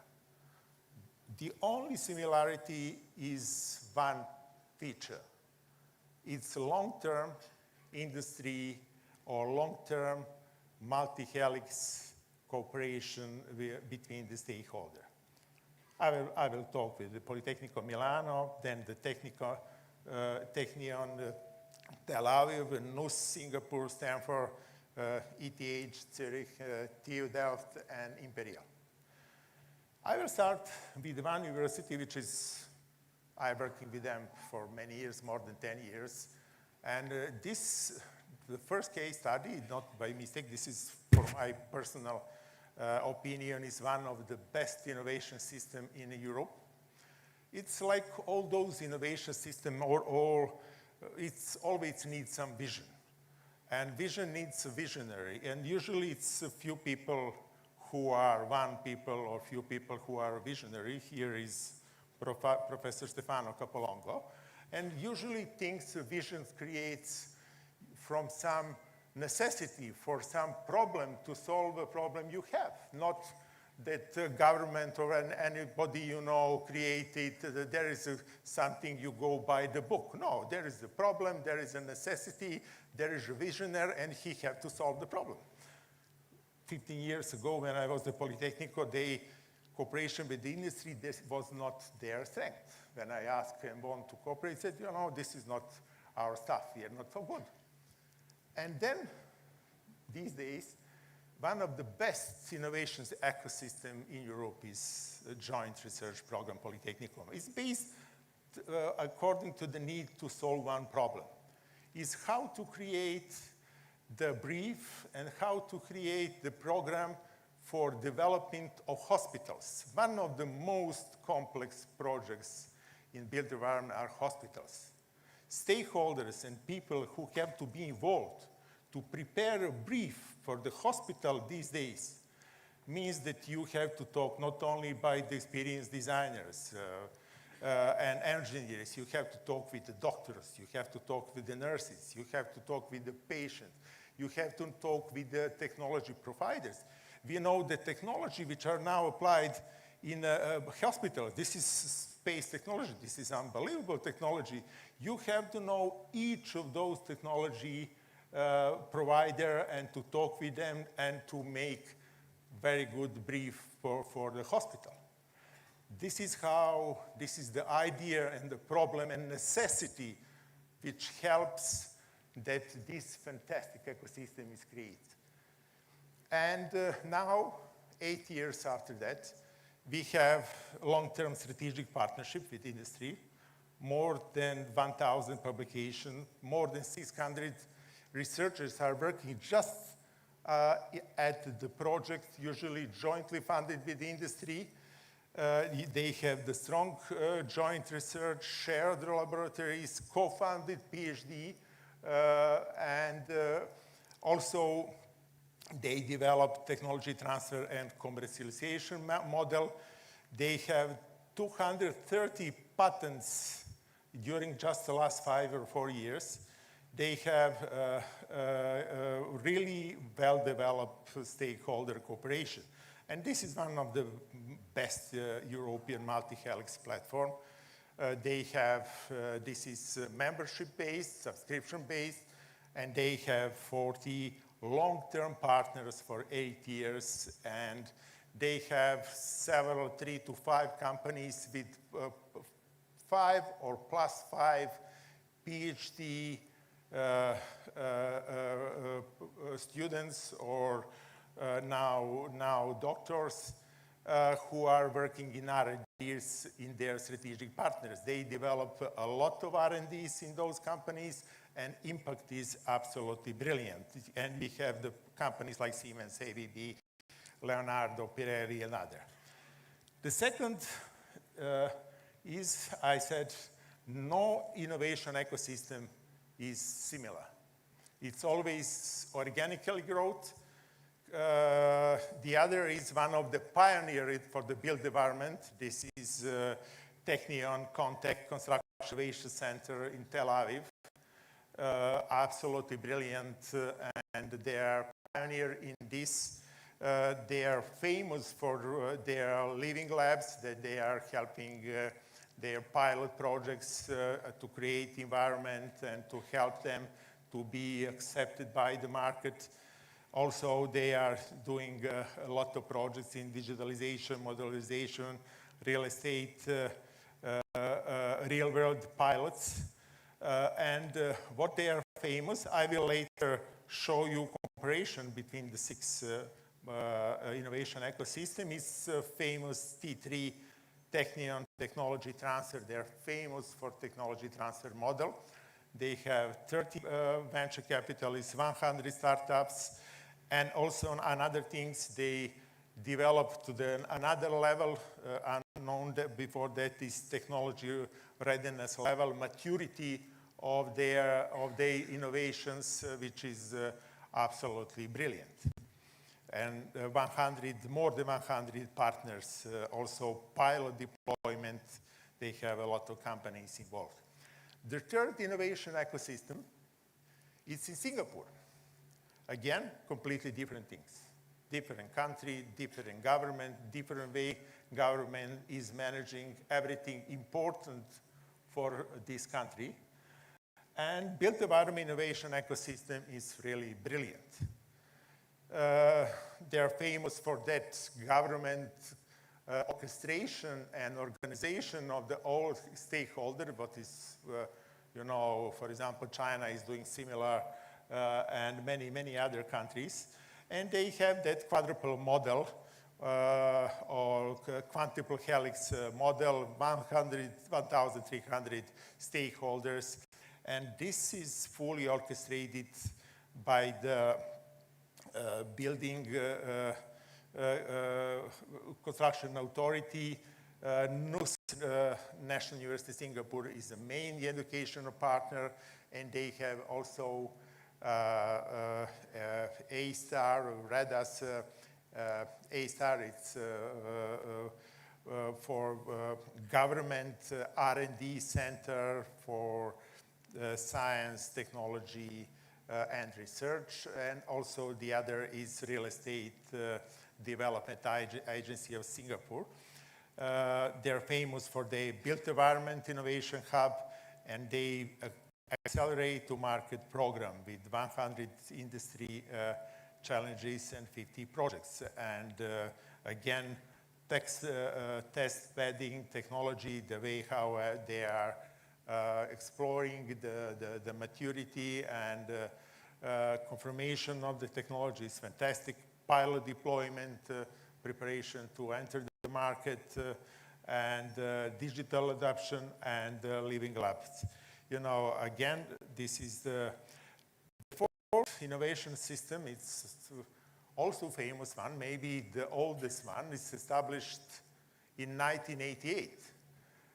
The only similarity is one feature. It's long-term industry or long-term multi-helix cooperation between the stakeholders. I will talk with the Politecnico Milano, then the Technion Tel Aviv, NUS Singapore, Stanford, ETH Zurich, TU Delft, and Imperial. I will start with one university, which is, I'm working with them for many years, more than 10 years. And the first case study, not by mistake, this is for my personal opinion, is one of the best innovation systems in Europe. It's like all those innovation systems, it's always needs some vision. And vision needs a visionary. And usually it's a few people who are one people or few people who are visionary. Here is Professor Stefano Capolongo. And usually vision creates from some necessity, for some problem to solve a problem you have, not that government or anybody you know created, there is something you go by the book. No, there is a problem, there is a necessity, there is a visionary, and he had to solve the problem. 15 years ago, when I was at Politecnico, cooperation with the industry, this was not their strength. When I asked them want to cooperate, they said, you know, this is not our stuff, we are not so good. And then, these days, one of the best innovations ecosystem in Europe is a joint research program, Politecnico. It's based according to the need to solve one problem. Is how to create the brief and how to create the program for development of hospitals. One of the most complex projects in built environment are hospitals. Stakeholders and people who have to be involved to prepare a brief for the hospital these days means that you have to talk not only by the experienced designers and engineers, you have to talk with the doctors, you have to talk with the nurses, you have to talk with the patient, you have to talk with the technology providers. We know the technology which are now applied in hospitals. This is space technology. This is unbelievable technology. You have to know each of those technology provider and to talk with them and to make very good brief for the hospital. This is the idea and the problem and necessity which helps that this fantastic ecosystem is created. And now, 8 years after that, we have long-term strategic partnership with industry, more than 1,000 publications, more than 600 researchers are working just at the project, usually jointly funded with the industry. They have the strong joint research, shared laboratories, co-funded PhD, and also they developed technology transfer and commercialization model. They have 230 patents during just the last 5 or 4 years. They have really well-developed stakeholder cooperation. And this is one of the best European multi-helix platform. They have, this is membership-based, subscription-based, and they have 40 long-term partners for 8 years, and they have several 3 to 5 companies with 5 or plus 5 PhD students or now doctors who are working in R&Ds in their strategic partners. They develop a lot of R&Ds in those companies, and impact is absolutely brilliant. And we have the companies like Siemens, ABB, Leonardo, Pirelli, and others. The second is, I said, no innovation ecosystem is similar. It's always organically growth. The other is one of the pioneers for the built environment. This is Technion Contact Construction Innovation Center in Tel Aviv. Absolutely brilliant, and they are pioneer in this. They are famous for their living labs, that they are helping their pilot projects to create environment and to help them to be accepted by the market. Also, they are doing a lot of projects in digitalization, modelization, real estate, real-world pilots. And what they are famous, I will later show you comparison between the 6 innovation ecosystem. Is famous T3 Technion technology transfer. They're famous for technology transfer model. They have 30 venture capitalists, 100 startups, and also on other things they developed to another level unknown before that is technology readiness level, maturity of their innovations, which is absolutely brilliant. And more than 100 partners, also pilot deployment, they have a lot of companies involved. The third innovation ecosystem It's in Singapore. Again, completely different things. Different country, different government, different way government is managing everything important for this country. And built environment innovation ecosystem is really brilliant. They are famous for that government orchestration and organization of the all stakeholders, what is, you know, for example, China is doing similar and many other countries. And they have that quadruple model or quintuple helix model, 1,300 stakeholders. And this is fully orchestrated by the building construction authority. NUS, National University of Singapore, is the main educational partner, and they have also A-star, read as A-star, it's for government R&D center for science, technology, and research, and also the other is Real Estate Development Agency of Singapore. They're famous for the Built Environment Innovation Hub, and they accelerate to market program with 100 industry challenges and 50 projects. And again, test bedding technology, the way how they are exploring the maturity and confirmation of the technology is fantastic. Pilot deployment, preparation to enter the market, and digital adoption and living labs. You know, again, this is the fourth innovation system. It's also famous one, maybe the oldest one. It's established in 1988.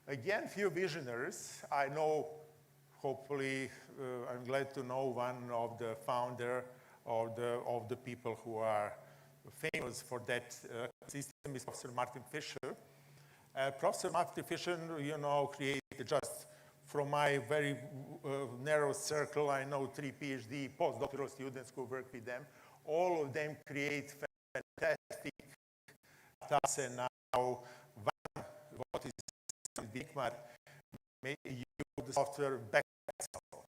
Again, few visionaries. I know, hopefully, I'm glad to know one of the founder or of the people who are famous for that system is Professor Martin Fisher. Professor Martin Fisher, you know, created just from my very narrow circle, I know 3 PhD postdoctoral students who work with them. All of them create fantastic tasks, and now what is NICMAR use the software Bexel.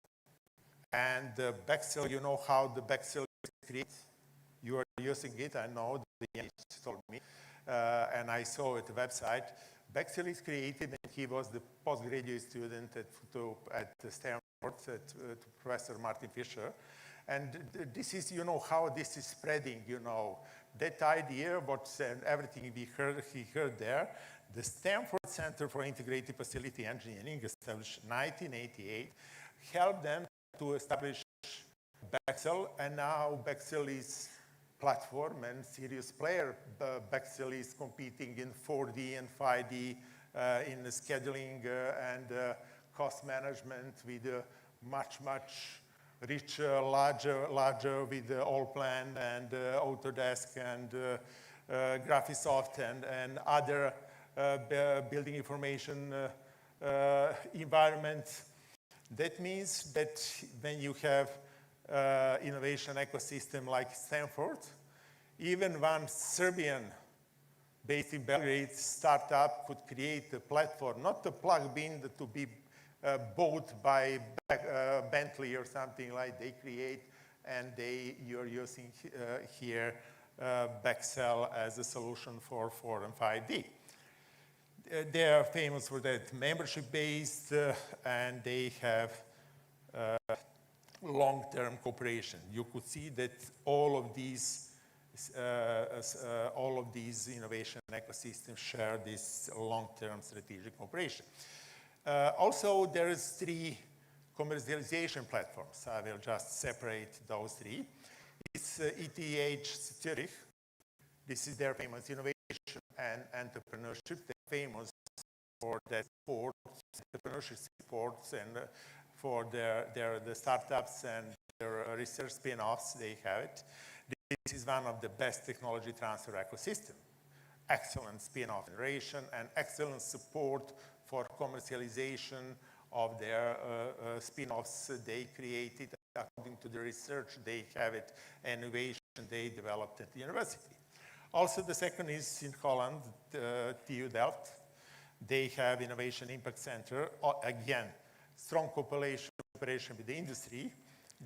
And Bexel, you know how the Bexel is created? You are using it, I know, the told me, and I saw at the website. Bexel is created, and he was the postgraduate student at Stanford, to Professor Martin Fisher. And this is, you know, how this is spreading, you know, that idea, and everything he heard there. The Stanford Center for Integrated Facility Engineering, established in 1988, helped them to establish Bexel, and now Bexel is platform and serious player. Bexel is competing in 4D and 5D in the scheduling and cost management with much richer, larger with Allplan and Autodesk and Graphisoft and other building information environment. That means that when you have innovation ecosystem like Stanford, even one Serbian based in Belgrade startup could create a platform, not a plug-in to be bought by Bentley or something like they create, and you're using here Bexel as a solution for 4 and 5D. They are famous for that membership-based, and they have long-term cooperation. You could see that all of these innovation ecosystems share this long-term strategic cooperation. Also, there is 3 commercialization platforms. I will just separate those 3. It's ETH Zurich. This is their famous innovation and entrepreneurship. They're famous for that support, entrepreneurship supports, and for the startups and their research spin-offs, they have it. This is one of the best technology transfer ecosystem. Excellent spin-off generation and excellent support for commercialization of their spin-offs they created according to the research they have it, innovation they developed at the university. Also, the second is in Holland, TU Delft. They have Innovation Impact Center. Again, strong cooperation with the industry.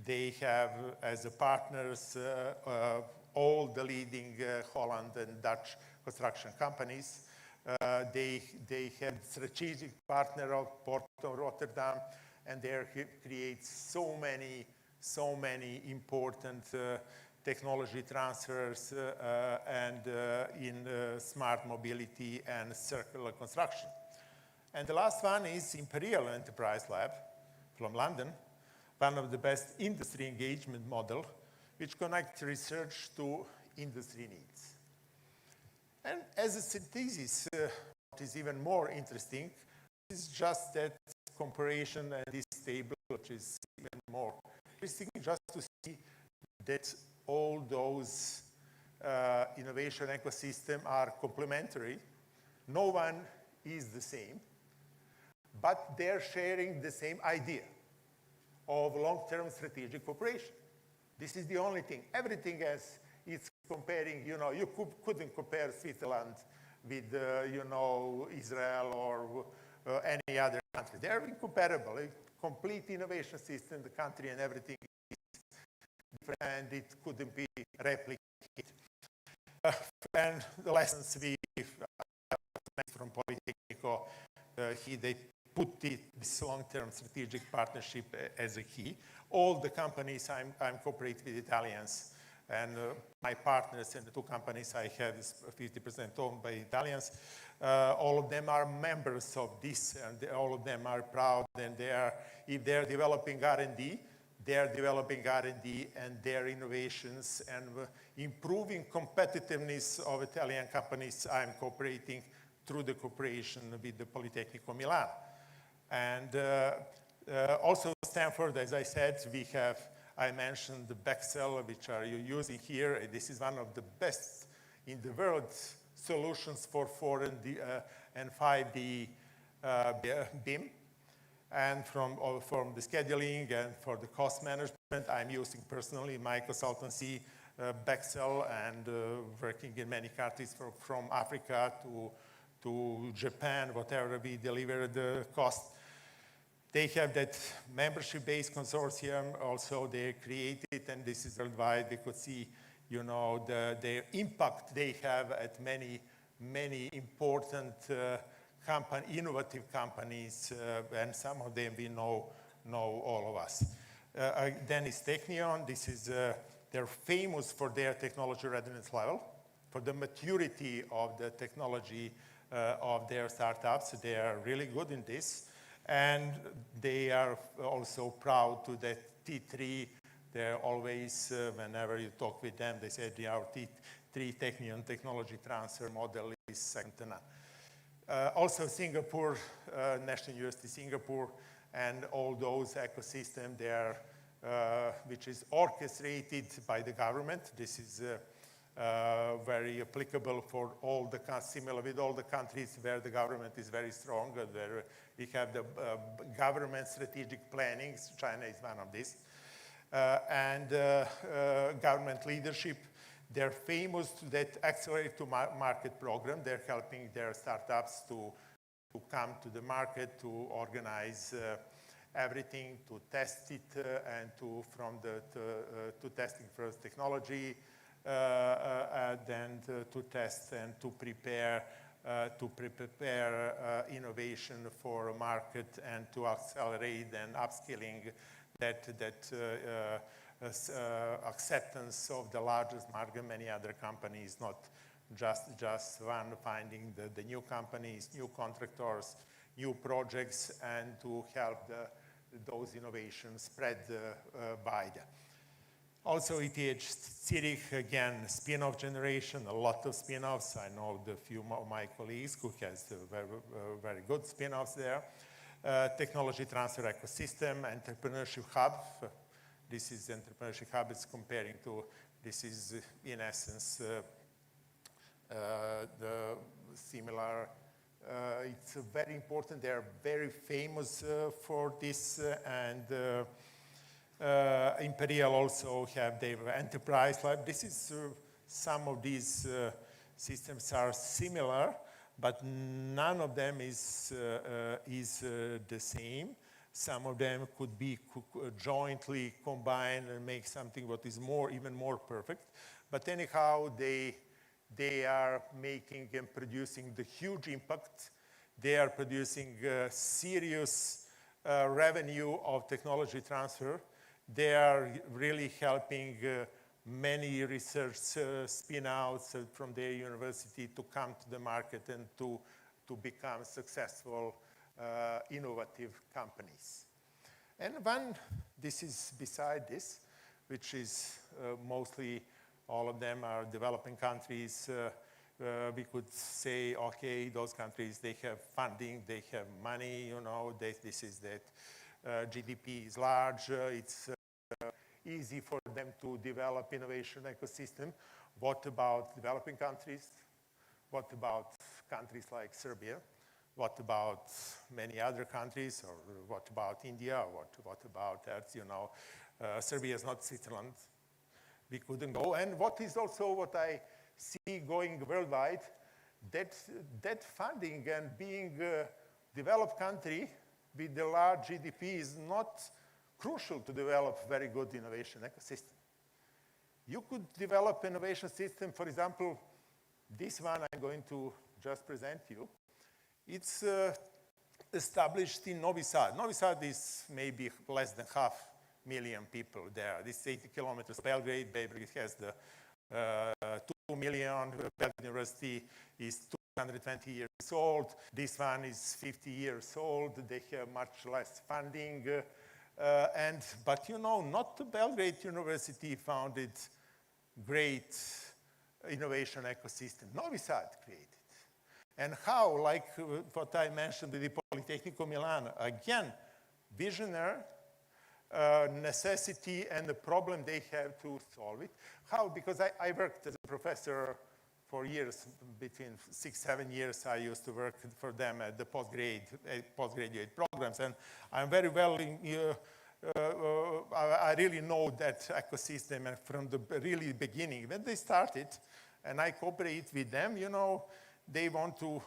They have as a partners all the leading Holland and Dutch construction companies. They have strategic partner of Port of Rotterdam, and they create so many important technology transfers and in smart mobility and circular construction. And the last one is Imperial Enterprise Lab from London, one of the best industry engagement model, which connects research to industry needs. And as a synthesis, what is even more interesting is just that comparison and this table, which is even more interesting, just to see that all those innovation ecosystems are complementary. No one is the same, but they're sharing the same idea of long-term strategic cooperation. This is the only thing. Everything else is comparing, you know, you couldn't compare Switzerland with, you know, Israel or any other country. They're incomparable. A complete innovation system, the country and everything is different, and it couldn't be replicated. And the lessons we from Politecnico, they put this long-term strategic partnership as a key. All the companies I'm cooperating with Italians, and my partners in the two companies I have is 50% owned by Italians. All of them are members of this, and all of them are proud, and if they're developing R&D, they're developing R&D and their innovations and improving competitiveness of Italian companies. I'm cooperating through the cooperation with the Politecnico Milan. And also Stanford, as I said, we have, I mentioned the Bexel, which are you using here. This is one of the best in the world solutions for 4D and 5D BIM. And from the scheduling and for the cost management, I'm using personally my consultancy, Bexel, and working in many countries from Africa to Japan, whatever we deliver the cost. They have that membership-based consortium also they created, and this is worldwide. We could see, you know, the impact they have at many important innovative companies, and some of them we know all of us. Then is Technion. This is, they're famous for their technology readiness level, for the maturity of the technology of their startups. They are really good in this. And they are also proud to that T3. They're always, whenever you talk with them, they say our T3 Technion technology transfer model is second to none. Also Singapore, National University Singapore, and all those ecosystems there, which is orchestrated by the government. This is very applicable for all the, similar with all the countries where the government is very strong, where we have the government strategic planning. China is one of these. And government leadership. They're famous to that Accelerate to Market program. They're helping their startups to come to the market, to organize everything, to test it, and to testing first technology, then to test and to prepare innovation for a market and to accelerate and upskilling that acceptance of the largest market. Many other companies, not just one, finding the new companies, new contractors, new projects, and to help those innovations spread wider. Also, ETH Zurich, again, spin-off generation, a lot of spin-offs. I know the few of my colleagues who has very good spin-offs there. Technology transfer ecosystem, entrepreneurship hub. This is entrepreneurship hub. It's comparing to, this is in essence the similar. It's very important. They are very famous for this, and Imperial also have their enterprise lab. This is some of these systems are similar, but none of them is the same. Some of them could be jointly combined and make something what is even more perfect. But anyhow, they are making and producing the huge impact. They are producing serious revenue of technology transfer. They are really helping many research spin-outs from their university to come to the market and to become successful, innovative companies. And when this is beside this, which is mostly all of them are developing countries, we could say, okay, those countries, they have funding, they have money, you know, this is that GDP is large, it's easy for them to develop innovation ecosystem. What about developing countries? What about countries like Serbia? What about many other countries? Or what about India? What about that? You know, Serbia is not Switzerland. We couldn't go. And what is also what I see going worldwide, that funding and being a developed country with the large GDP is not crucial to develop very good innovation ecosystem. You could develop innovation system, for example, this one I'm going to just present you. It's established in Novi Sad. Novi Sad is maybe less than 500,000 people there. This 80 kilometers Belgrade. Belgrade has the 2 million. Belgrade University is 220 years old. This one is 50 years old. They have much less funding. But you know, not the Belgrade University founded great innovation ecosystem. Novi Sad created. And how, like what I mentioned with the Politecnico Milan, again, visionary, necessity and the problem they have to solve it. How? Because I worked as a professor for years, between 6-7 years, I used to work for them at the postgraduate programs, and I'm very well I really know that ecosystem, and from the really beginning, when they started, and I cooperate with them, you know, they want to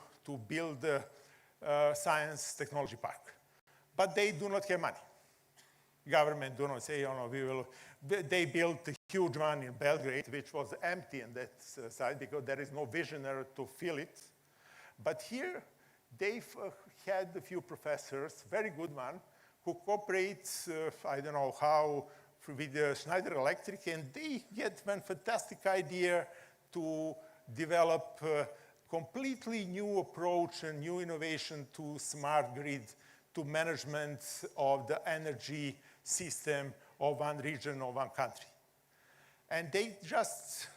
build a science technology park, but they do not have money. Government do not say, oh no, we will. They built a huge one in Belgrade, which was empty on that side because there is no visionary to fill it. But here, they've had a few professors, very good one, who cooperate, I don't know how, with Schneider Electric, and they get one fantastic idea to develop a completely new approach and new innovation to smart grid, to management of the energy system of one region or one country. And they just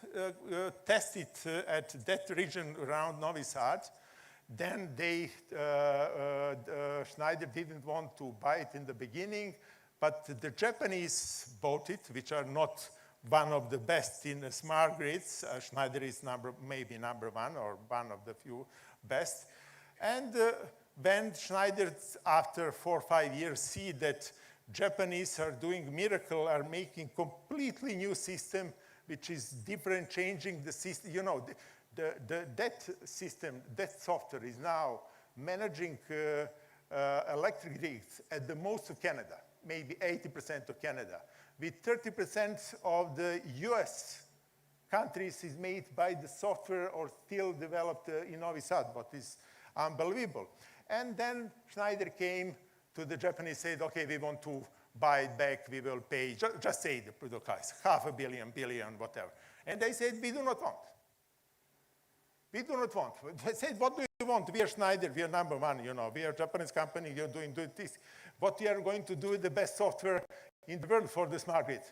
tested at that region around Novi Sad. Then they, Schneider didn't want to buy it in the beginning, but the Japanese bought it, which are not one of the best in the smart grids. Schneider is maybe number one or one of the few best. And when Schneider, after 4 or 5 years, see that Japanese are doing miracle, are making completely new system, which is different, changing the system. You know, that system, that software is now managing electric grids at the most of Canada, maybe 80% of Canada. With 30% of the US countries is made by the software or still developed in Novi Sad, what is unbelievable. And then Schneider came to the Japanese, said, okay, we want to buy it back, we will pay, just say the price, $500 million, billion, whatever. And they said, we do not want. We do not want. They said, what do you want? We are Schneider, we are number one, you know, we are a Japanese company, you're doing this. What we are going to do with the best software in the world for the smart grid?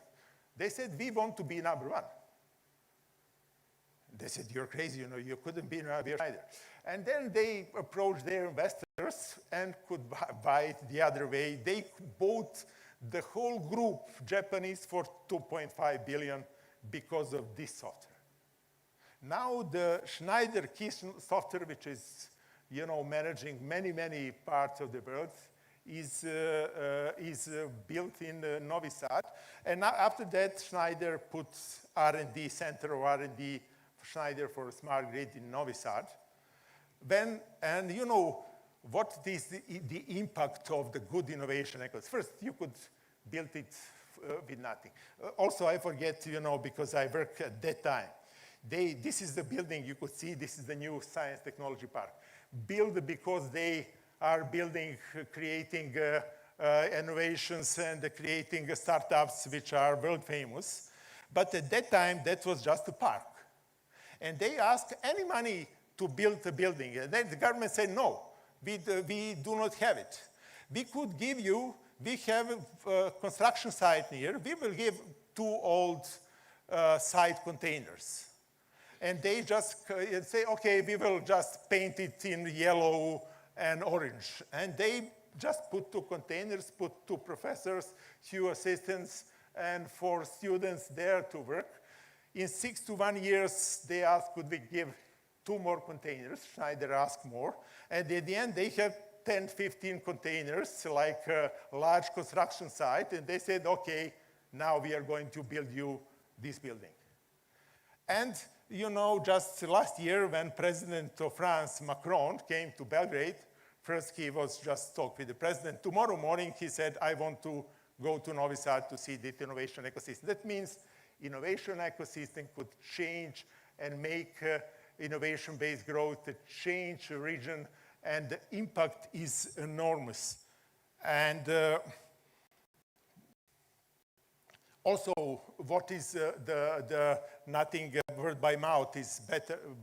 They said, we want to be number one. They said, you're crazy, you know, you couldn't be Schneider. And then they approached their investors and could buy it the other way. They bought the whole group, Japanese, for $2.5 billion because of this software. Now the Schneider key software, which is, you know, managing many, many parts of the world, is built in Novi Sad. And after that, Schneider put R&D, Center of R&D Schneider for Smart Grid in Novi Sad. And you know, what is the impact of the good innovation ecosystem? First, you could build it with nothing. Also, I forget, you know, because I worked at that time. This is the building you could see. This is the new Science Technology Park. Built because they are building, creating innovations and creating startups which are world famous. But at that time, that was just a park. And they asked any money to build a building. And then the government said, no, we do not have it. We could give you, we have a construction site near, we will give 2 old site containers. And they just say, okay, we will just paint it in yellow and orange. And they just put 2 containers, put 2 professors, few assistants, and 4 students there to work. In 6 to 1 years, they asked, could we give 2 more containers? Schneider asked more. And at the end, they have 10, 15 containers, like a large construction site. And they said, okay, now we are going to build you this building. And you know, just last year when President of France, Macron, came to Belgrade, first he was just talk with the president. Tomorrow morning he said, I want to go to Novi Sad to see the innovation ecosystem. That means innovation ecosystem could change and make innovation-based growth, change the region, and the impact is enormous. And also, what is the nothing word by mouth is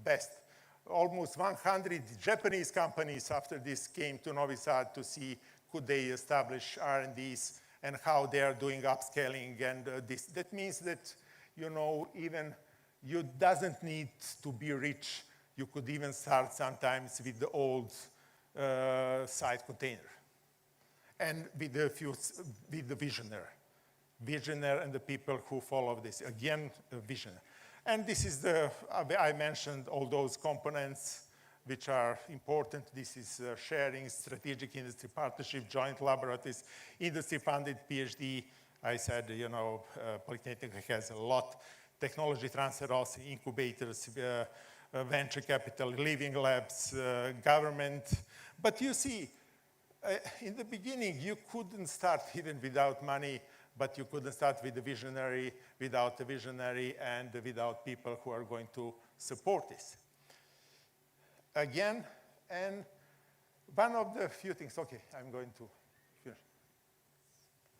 best. Almost 100 Japanese companies after this came to Novi Sad to see could they establish R&Ds and how they are doing upscaling and this. That means that, you know, even you doesn't need to be rich. You could even start sometimes with the old site container and with the visionary and the people who follow this. Again, a vision. And this is I mentioned all those components which are important. This is sharing, strategic industry partnership, joint laboratories, industry-funded PhD. I said, you know, Polytechnic has a lot. Technology transfer also, incubators, venture capital, living labs, government. But you see, in the beginning, you couldn't start even without money, but you couldn't start with a visionary, without a visionary, and without people who are going to support this. Again, and one of the few things, okay, I'm going to finish.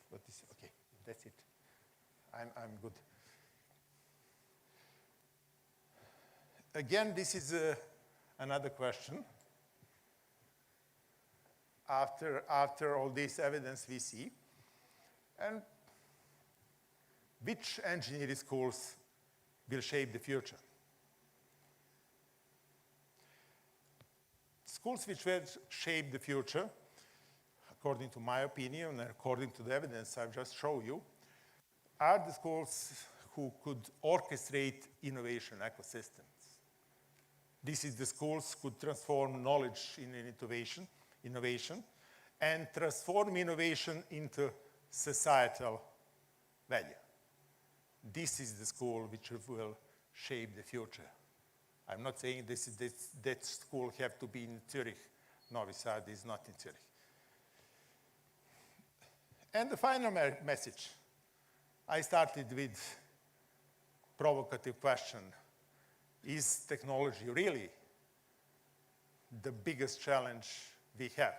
What is, okay, that's it. I'm good. Again, this is another question. After all this evidence we see, and which engineering schools will shape the future? Schools which will shape the future, according to my opinion and according to the evidence I've just shown you, are the schools who could orchestrate innovation ecosystems. This is the schools could transform knowledge in innovation, and transform innovation into societal value. This is the school which will shape the future. I'm not saying that school have to be in Zurich. Novi Sad is not in Zurich. And the final message. I started with provocative question. Is technology really the biggest challenge we have?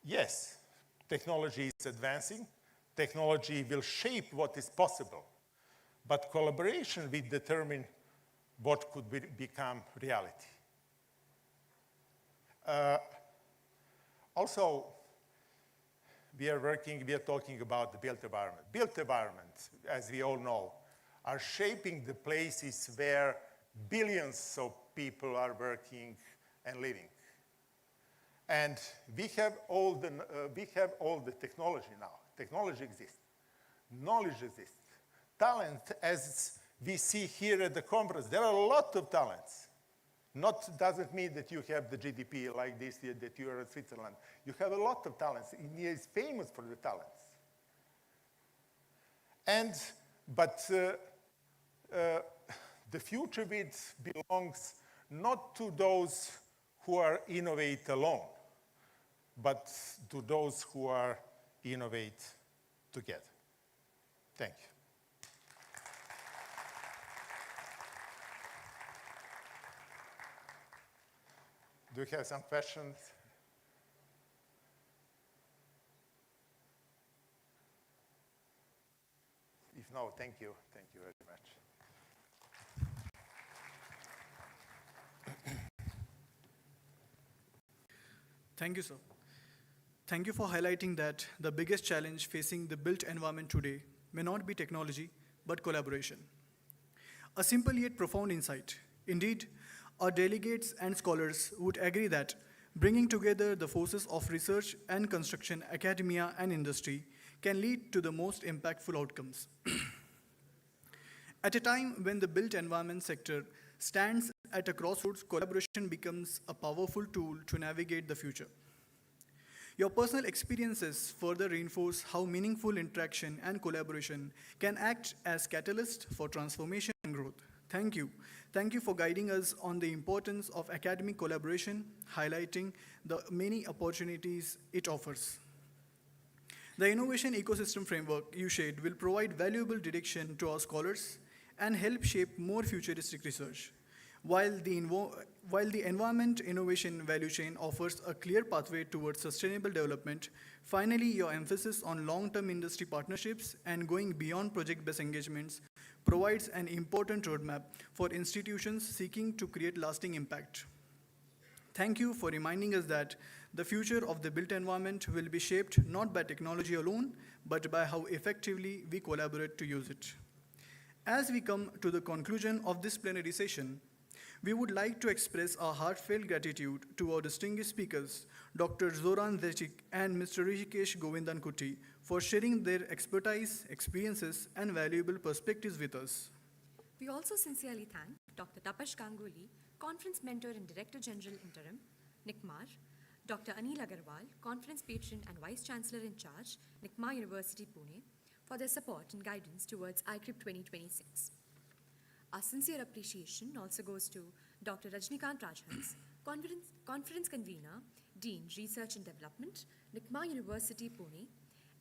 Yes, technology is advancing. Technology will shape what is possible. But collaboration will determine what could become reality. Also, we are talking about the built environment. Built environment, as we all know, are shaping the places where billions of people are working and living. And we have all the technology now. Technology exists. Knowledge exists. Talent, as we see here at the conference, there are a lot of talents. Doesn't mean that you have the GDP like this, that you are in Switzerland. You have a lot of talents. India is famous for the talents. But the future with belongs not to those who are innovate alone, but to those who are innovate together. Thank you. Do you have some questions? If no, thank you. Thank you very much. Thank you, sir. Thank you for highlighting that the biggest challenge facing the built environment today may not be technology, but collaboration. A simple yet profound insight. Indeed, our delegates and scholars would agree that bringing together the forces of research and construction, academia, and industry can lead to the most impactful outcomes. At a time when the built environment sector stands at a crossroads, collaboration becomes a powerful tool to navigate the future. Your personal experiences further reinforce how meaningful interaction and collaboration can act as catalyst for transformation and growth. Thank you. Thank you for guiding us on the importance of academic collaboration, highlighting the many opportunities it offers. The innovation ecosystem framework you shared will provide valuable direction to our scholars and help shape more futuristic research. While the environment innovation value chain offers a clear pathway towards sustainable development, finally, your emphasis on long-term industry partnerships and going beyond project-based engagements provides an important roadmap for institutions seeking to create lasting impact. Thank you for reminding us that the future of the built environment will be shaped not by technology alone, but by how effectively we collaborate to use it. As we come to the conclusion of this plenary session, we would like to express our heartfelt gratitude to our distinguished speakers, Dr. Zoran Zecic and Mr. Rishikesh Govindankuti, for sharing their expertise, experiences, and valuable perspectives with us. We also sincerely thank Dr. Tapash Ganguly, Conference Mentor and Director General Interim, NICMAR, Dr. Anil Agarwal, Conference Patron and Vice Chancellor in Charge, NICMAR University, Pune, for their support and guidance towards ICCRIP 2026. Our sincere appreciation also goes to Dr. Rajnikant Rajhans, Conference Convener, Dean, Research and Development, NICMAR University, Pune,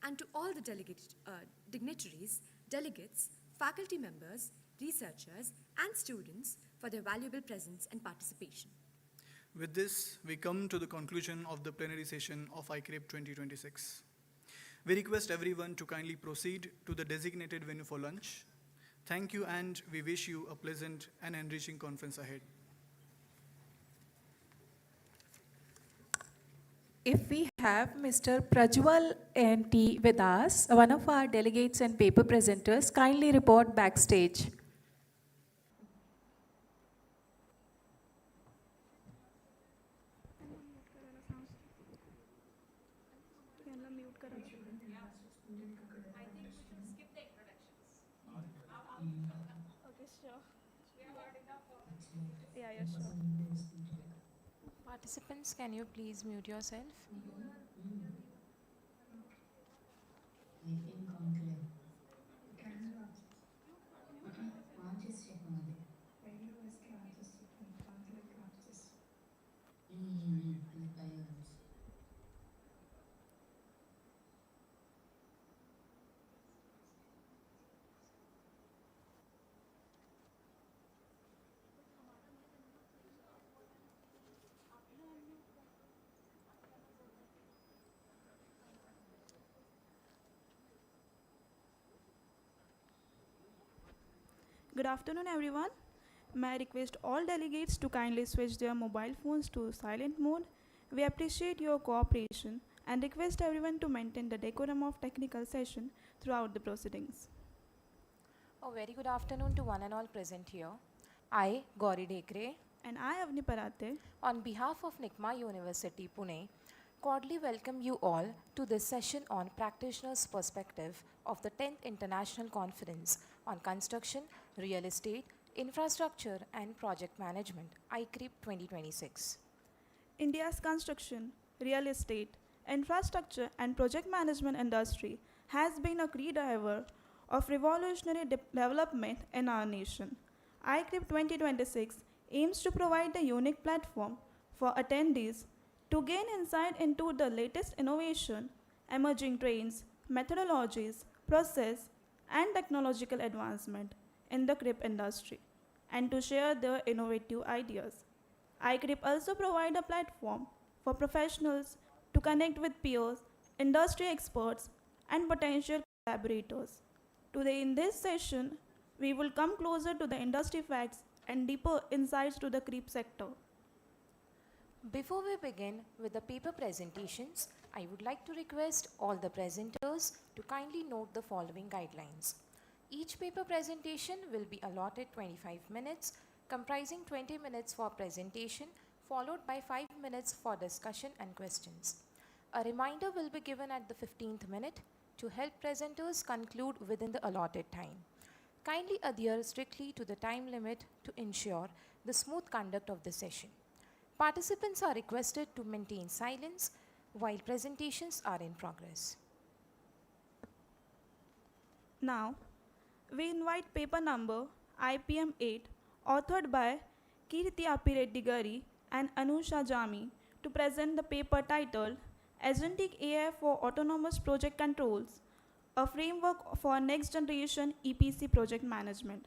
and to all the dignitaries, delegates, faculty members, researchers, and students for their valuable presence and participation. With this, we come to the conclusion of the plenary session of ICCRIP 2026. We request everyone to kindly proceed to the designated venue for lunch. Thank you, and we wish you a pleasant and enriching conference ahead. If we have Mr. Prajwal NT with us, one of our delegates and paper presenters, kindly report backstage. Participants, can you please mute yourself? Good afternoon, everyone. May I request all delegates to kindly switch their mobile phones to silent mode. We appreciate your cooperation and request everyone to maintain the decorum of technical session throughout the proceedings. A very good afternoon to one and all present here. I, Gauri Dekre, and I, Avni Parate, on behalf of NICMAR University, Pune, cordially welcome you all to this session on practitioners' perspective of the 10th International Conference on Construction, Real Estate, Infrastructure and Project Management, ICCRIP 2026. India's construction, real estate, infrastructure, and project management industry has been a key driver of revolutionary development in our nation. ICRIP 2026 aims to provide a unique platform for attendees to gain insight into the latest innovation, emerging trends, methodologies, process, and technological advancement in the CRIP industry, and to share their innovative ideas. ICRIP also provides a platform for professionals to connect with peers, industry experts, and potential collaborators. Today, in this session, we will come closer to the industry facts and deeper insights to the CRIP sector. Before we begin with the paper presentations, I would like to request all the presenters to kindly note the following guidelines. Each paper presentation will be allotted 25 minutes, comprising 20 minutes for presentation, followed by 5 minutes for discussion and questions. A reminder will be given at the 15th minute to help presenters conclude within the allotted time. Kindly adhere strictly to the time limit to ensure the smooth conduct of the session. Participants are requested to maintain silence while presentations are in progress. Now, we invite paper number IPM 8, authored by Kirti Apireddy Gari and Anusha Jami, to present the paper titled Agentic AI for Autonomous Project Controls, a framework for next generation EPC project management,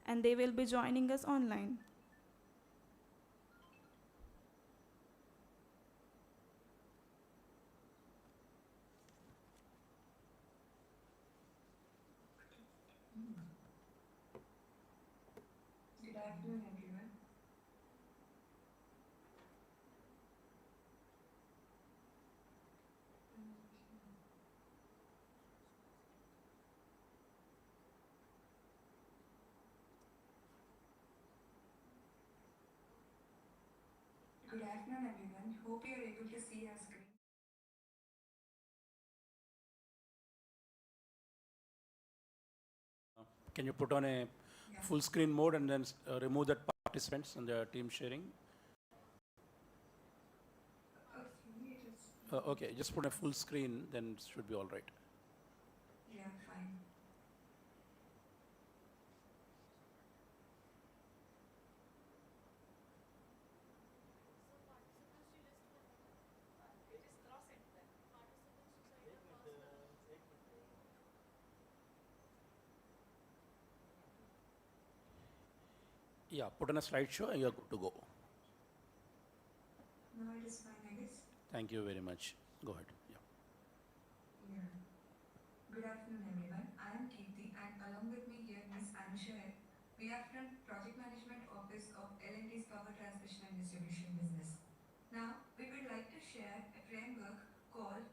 and they will be joining us online. Good afternoon, everyone. Good afternoon, everyone. Hope you are able to see our screen. Can you put on a full screen mode and then remove that participants and the team sharing? Okay, just put a full screen, then it should be all right. Yeah, fine. Yeah, put on a slideshow and you're good to go. No, it is fine, I guess. Thank you very much. Go ahead. Yeah. Good afternoon, everyone. I am Kirti, and along with me here, Ms. Anusha. We are from Project Management Office of L&T's Power Transmission and Distribution Business. Now, we would like to share a framework called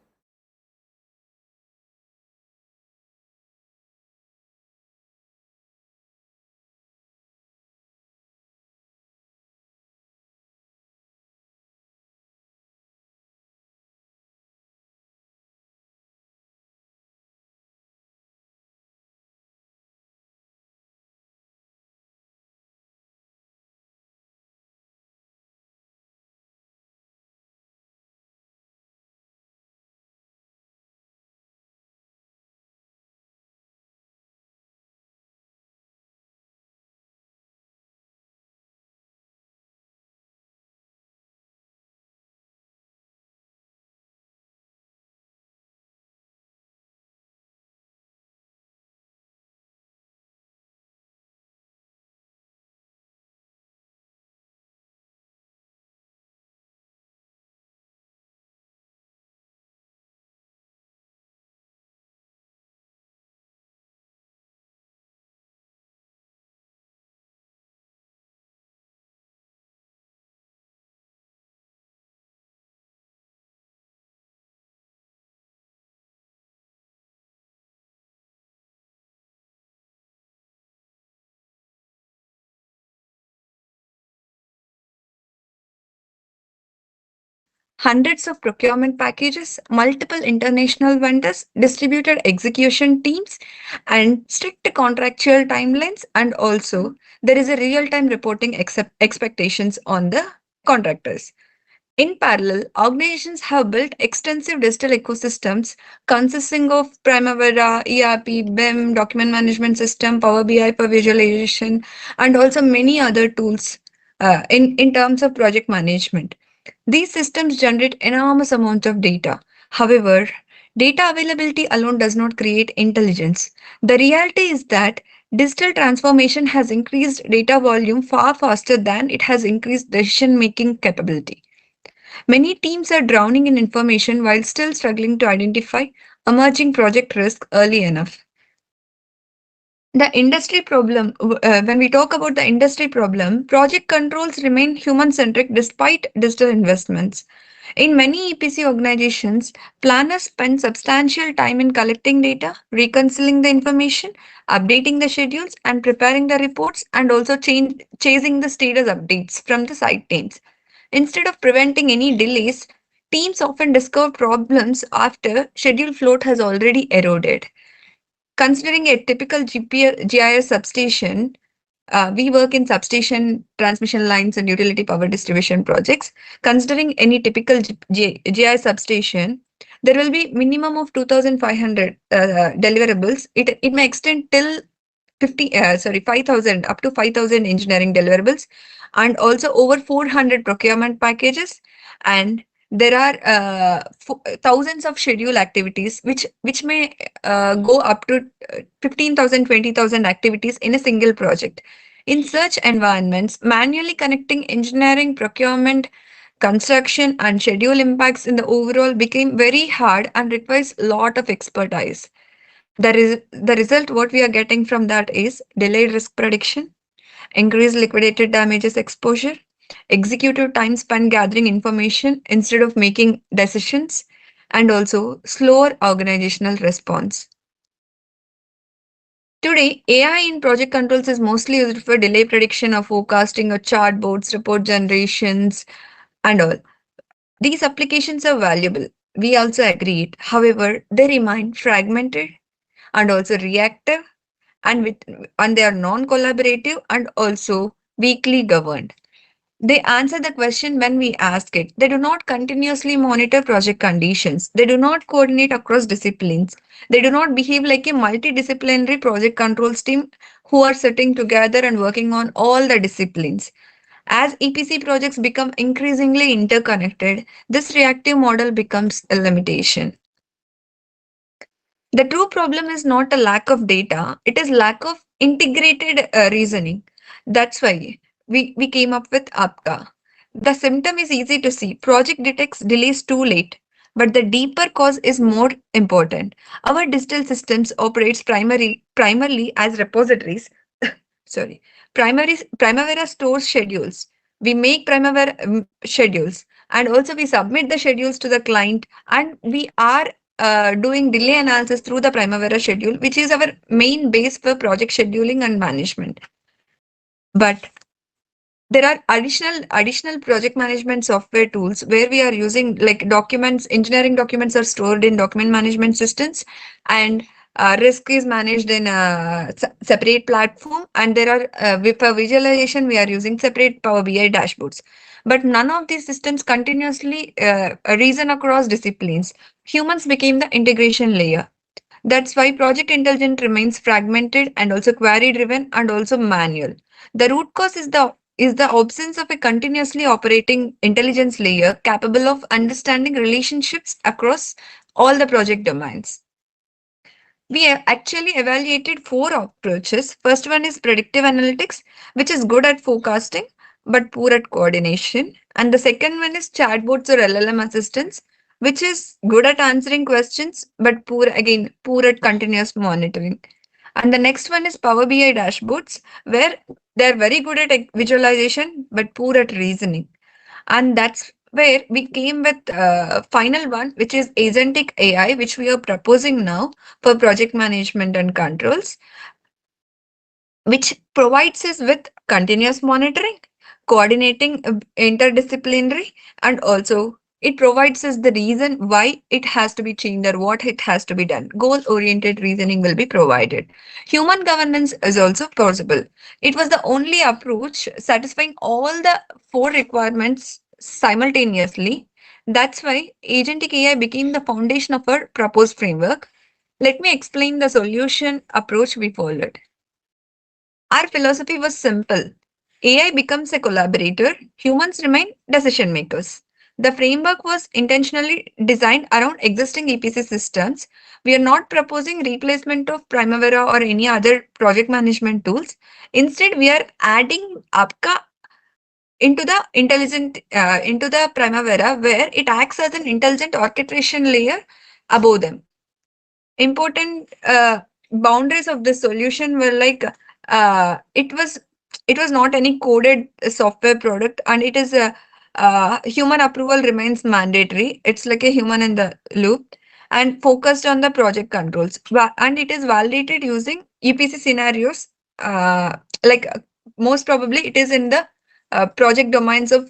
hundreds of procurement packages, multiple international vendors, distributed execution teams, and strict contractual timelines. And also, there is a real-time reporting expectations on the contractors. In parallel, organizations have built extensive digital ecosystems consisting of Primavera, ERP, BIM, document management system, Power BI for visualization, and also many other tools in terms of project management. These systems generate enormous amount of data. However, data availability alone does not create intelligence. The reality is that digital transformation has increased data volume far faster than it has increased decision-making capability. Many teams are drowning in information while still struggling to identify emerging project risk early enough. The industry problem, when we talk about the industry problem, project controls remain human centric despite digital investments. In many EPC organizations, planners spend substantial time in collecting data, reconciling the information, updating the schedules, and preparing the reports, and also chasing the status updates from the site teams. Instead of preventing any delays, teams often discover problems after schedule float has already eroded. Considering a typical GIS substation, we work in substation transmission lines and utility power distribution projects. Considering any typical GIS substation, there will be minimum of 2,500 deliverables. It may extend till 5,000 up to 5,000 engineering deliverables, and also over 400 procurement packages, and there are thousands of schedule activities which may go up to 15,000, 20,000 activities in a single project. In such environments, manually connecting engineering, procurement, construction, and schedule impacts in the overall became very hard and requires a lot of expertise. The result, what we are getting from that is delayed risk prediction, increased liquidated damages exposure, executive time spent gathering information instead of making decisions, and also slower organizational response. Today, AI in project controls is mostly used for delay prediction or forecasting or chart boards, report generations, and all. These applications are valuable. We also agree it. However, they remain fragmented and also reactive, and they are non-collaborative and also weakly governed. They answer the question when we ask it. They do not continuously monitor project conditions. They do not coordinate across disciplines. They do not behave like a multidisciplinary project controls team who are sitting together and working on all the disciplines. As EPC projects become increasingly interconnected, this reactive model becomes a limitation. The true problem is not a lack of data, it is lack of integrated reasoning. That's why we came up with APCA. The symptom is easy to see. Project detects delays too late, but the deeper cause is more important. Our digital systems operates primarily as repositories. Sorry, Primavera stores schedules. We make Primavera schedules, and also we submit the schedules to the client, and we are doing delay analysis through the Primavera schedule, which is our main base for project scheduling and management. But there are additional project management software tools where we are using, like, documents. Engineering documents are stored in document management systems, and risk is managed in a separate platform, and there are for visualization we are using separate Power BI dashboards. But none of these systems continuously reason across disciplines. Humans became the integration layer. That's why project intelligence remains fragmented and also query driven and also manual. The root cause is the absence of a continuously operating intelligence layer capable of understanding relationships across all the project domains. We have actually evaluated 4 approaches. First one is predictive analytics, which is good at forecasting but poor at coordination. And the second one is chatbots or LLM assistants, which is good at answering questions but poor at continuous monitoring. And the next one is Power BI dashboards, where they're very good at visualization but poor at reasoning. And that's where we came with final one, which is agentic AI, which we are proposing now for project management and controls, which provides us with continuous monitoring, coordinating interdisciplinary, and also It provides us the reason why it has to be changed or what it has to be done. Goal-oriented reasoning will be provided. Human governance is also possible. It was the only approach satisfying all the four requirements simultaneously. That's why agentic AI became the foundation of our proposed framework. Let me explain the solution approach we followed. Our philosophy was simple. AI becomes a collaborator, humans remain decision makers. The framework was intentionally designed around existing EPC systems. We are not proposing replacement of Primavera or any other project management tools. Instead, we are adding APCA into the Primavera, where it acts as an intelligent orchestration layer above them. Important boundaries of the solution were like it was not any coded software product, and it is a human approval remains mandatory. It's like a human in the loop and focused on the project controls. And it is validated using EPC scenarios. Like most probably it is in the project domains of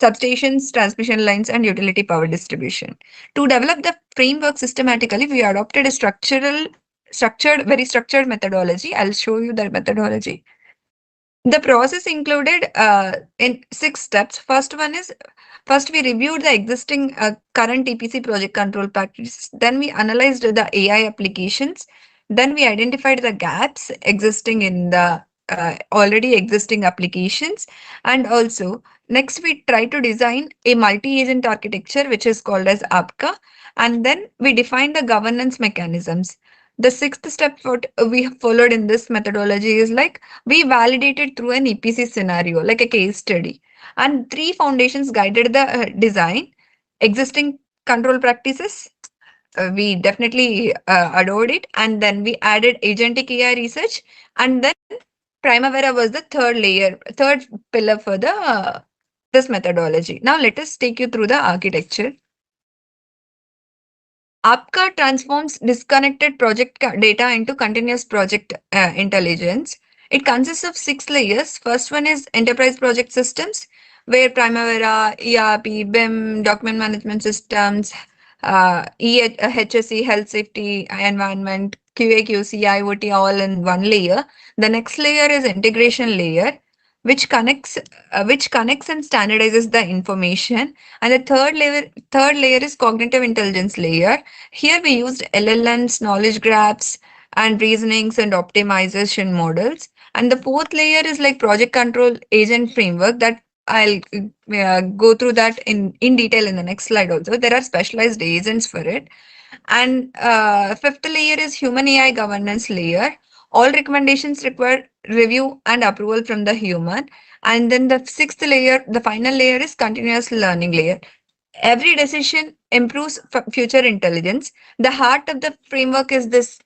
substations, transmission lines, and utility power distribution. To develop the framework systematically, we adopted a very structured methodology. I'll show you the methodology. The process included in 6 steps. First we reviewed the existing current EPC project control practices. Then we analyzed the AI applications. Then we identified the gaps existing in the already existing applications. And also, next we try to design a multi-agent architecture, which is called as APCA. And then we define the governance mechanisms. The 6th step what we followed in this methodology is like we validated through an EPC scenario, like a case study. And 3 foundations guided the design: existing control practices. We definitely adored it. And then we added agentic AI research. And then Primavera was the third pillar for the this methodology. Now let us take you through the architecture. APCA transforms disconnected project data into continuous project intelligence. It consists of 6 layers. First one is enterprise project systems, where Primavera, ERP, BIM, document management systems, HSE, health safety, environment, QA, QC, IoT, all in one layer. The next layer is integration layer, which connects and standardizes the information. And the third layer is cognitive intelligence layer. Here we used LLMs, knowledge graphs, and reasonings and optimization models. And the fourth layer is like project control agent framework that I'll go through that in detail in the next slide also. There are specialized agents for it. And fifth layer is human AI governance layer. All recommendations require review and approval from the human. And then the 6th layer, the final layer, is continuous learning layer. Every decision improves future intelligence. The heart of the framework is this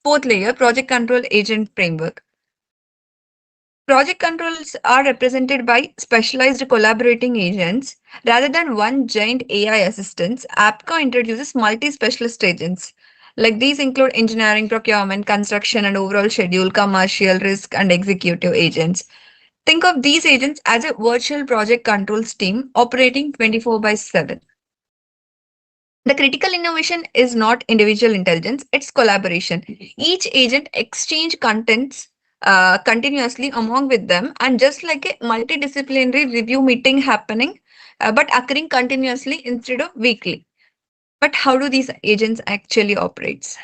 4th layer, project control agent framework. Project controls are represented by specialized collaborating agents. Rather than one giant AI assistant, APCA introduces multi-specialist agents. Like these include engineering, procurement, construction, and overall schedule, commercial, risk, and executive agents. Think of these agents as a virtual project controls team operating 24/7. The critical innovation is not individual intelligence, it's collaboration. Each agent exchange contents continuously among with them, and just like a multidisciplinary review meeting happening, but occurring continuously instead of weekly. But how do these agents actually operate?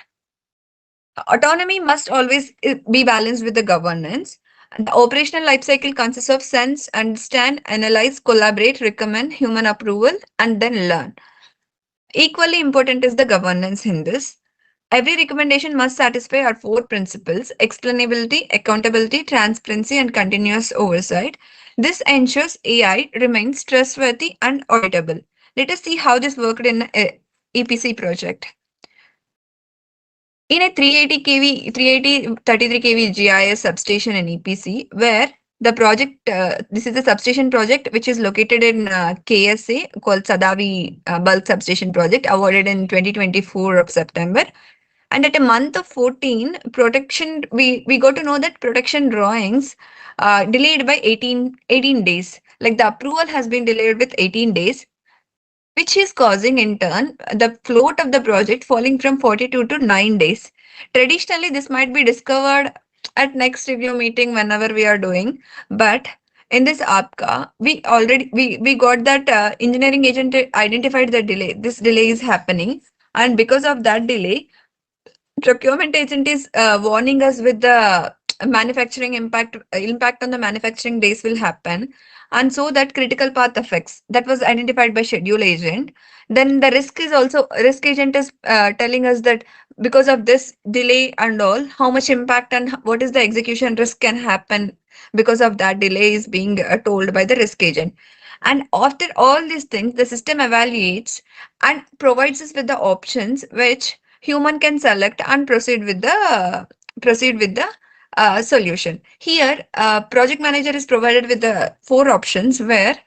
Autonomy must always be balanced with the governance. The operational lifecycle consists of sense, understand, analyze, collaborate, recommend, human approval, and then learn. Equally important is the governance in this. Every recommendation must satisfy our 4 principles: explainability, accountability, transparency, and continuous oversight. This ensures AI remains trustworthy and auditable. Let us see how this worked in an EPC project. In a 380 kV, 380 33 kV GIS substation in EPC, where the project, this is a substation project which is located in KSA called Sadavi Bulk Substation Project, awarded in 2024 of September. And at a month of 14, protection, we got to know that protection drawings delayed by 18 days. Like the approval has been delayed with 18 days. which is causing in turn the float of the project falling from 42 to 9 days. Traditionally, this might be discovered at next review meeting whenever we are doing, but in this APCA, we got that engineering agent identified the delay. This delay is happening, and because of that delay, procurement agent is warning us with the manufacturing impact on the manufacturing days will happen, and so that critical path effects that was identified by schedule agent. Then the risk agent is telling us that because of this delay and all, how much impact and what is the execution risk can happen because of that delay is being told by the risk agent. And after all these things, the system evaluates and provides us with the options which human can select and proceed with the solution. Here, project manager is provided with the 4 options where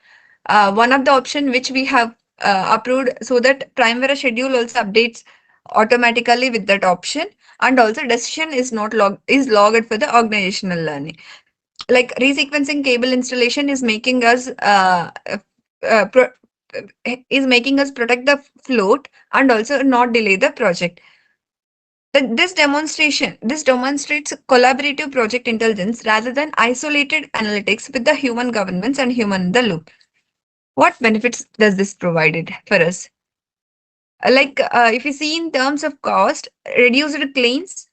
one of the option which we have approved so that Primavera schedule also updates automatically with that option, and also decision is not logged for the organizational learning. Like resequencing cable installation is making us uh, pro- protect the float and also not delay the project. This demonstrates collaborative project intelligence rather than isolated analytics with the human governance and human in the loop. What benefits does this provide for us? If you see in terms of cost, reduced claims,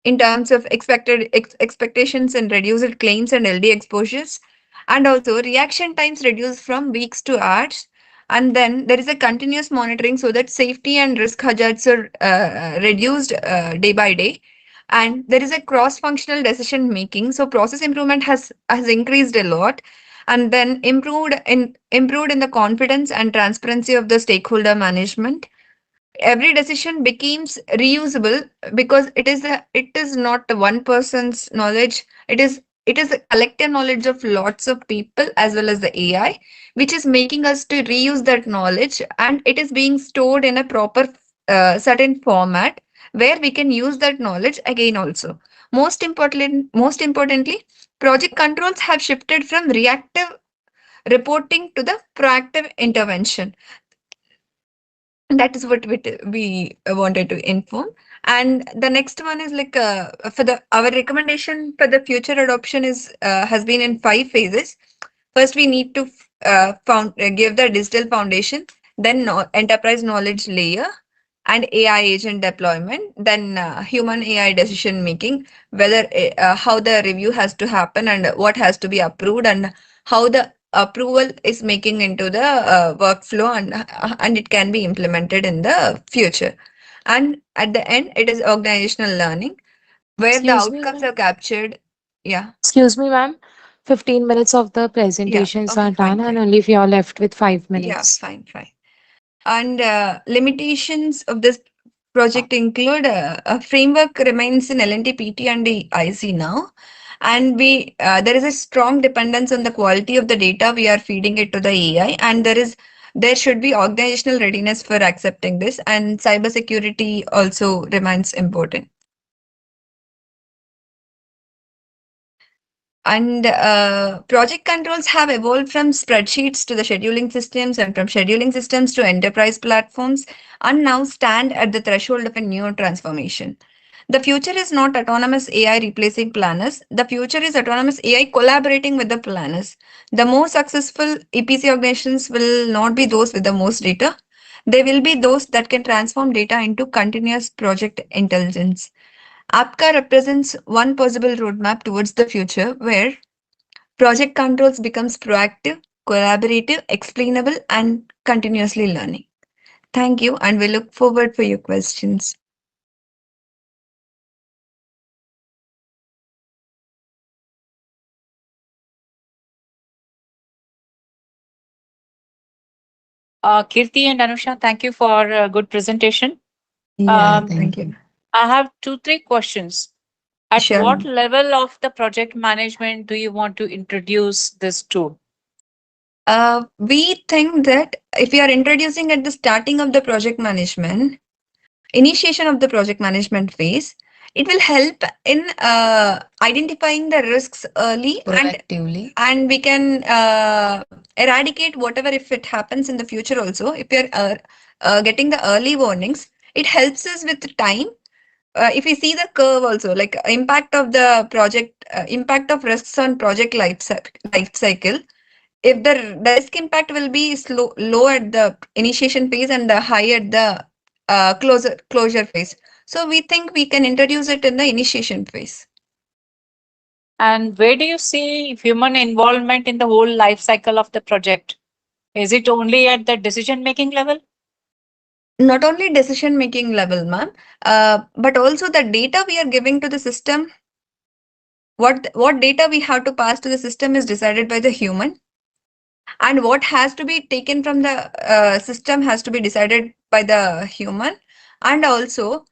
in terms of expectations and reduced claims and LD exposures, and also reaction times reduced from weeks to hours. And then there is a continuous monitoring so that safety and risk hazards are reduced day by day. And there is a cross-functional decision making. So process improvement has increased a lot, and then improved in the confidence and transparency of the stakeholder management. Every decision becomes reusable because it is not the one person's knowledge. It is a collective knowledge of lots of people as well as the AI, which is making us to reuse that knowledge, and it is being stored in a proper certain format where we can use that knowledge again also. Most importantly, project controls have shifted from reactive reporting to the proactive intervention. That is what we wanted to inform. And the next one is like for the our recommendation for the future adoption is has been in 5 phases. First, we need to give the digital foundation, then enterprise knowledge layer, and AI agent deployment, then human AI decision making, whether how the review has to happen and what has to be approved, and how the approval is making into the workflow, and it can be implemented in the future. And at the end, it is organizational learning where the Excuse me, outcomes ma'am. are captured. Yeah. Excuse me, ma'am. 15 minutes of the Yeah. presentations Okay. are Fine. done, and Fine. only if you are left with 5 Yeah. minutes. Fine. Fine. And limitations of this project include a framework remains in LNT, PT, and the IC now. And there is a strong dependence on the quality of the data we are feeding it to the AI, and there should be organizational readiness for accepting this, and cybersecurity also remains important. And project controls have evolved from spreadsheets to the scheduling systems, and from scheduling systems to enterprise platforms, and now stand at the threshold of a new transformation. The future is not autonomous AI replacing planners. The future is autonomous AI collaborating with the planners. The most successful EPC organizations will not be those with the most data. They will be those that can transform data into continuous project intelligence. APCA represents one possible roadmap towards the future where project controls becomes proactive, collaborative, explainable, and continuously learning. Thank you, and we look forward for your questions. Kirti and Anusha, thank you for a good presentation. Yeah, thank you. I have 2, 3 questions. At Sure. what level of the project management do you want to introduce this tool? We think that if we are introducing at the starting of the project management, initiation of the project management phase, it will help in identifying the risks early Proactively. and we can eradicate whatever if it happens in the future also. If we are getting the early warnings, it helps us with time. If we see the curve also, like impact of the project, impact of risks on project life cycle. If the risk impact will be low at the initiation phase and the high at the closure phase. So we think we can introduce it in the initiation phase. And where do you see human involvement in the whole life cycle of the project? Is it only at the decision making level? Not only decision making level, ma'am, but also the data we are giving to the system. What data we have to pass to the system is decided by the human, and what has to be taken from the system has to be decided by the human. And also,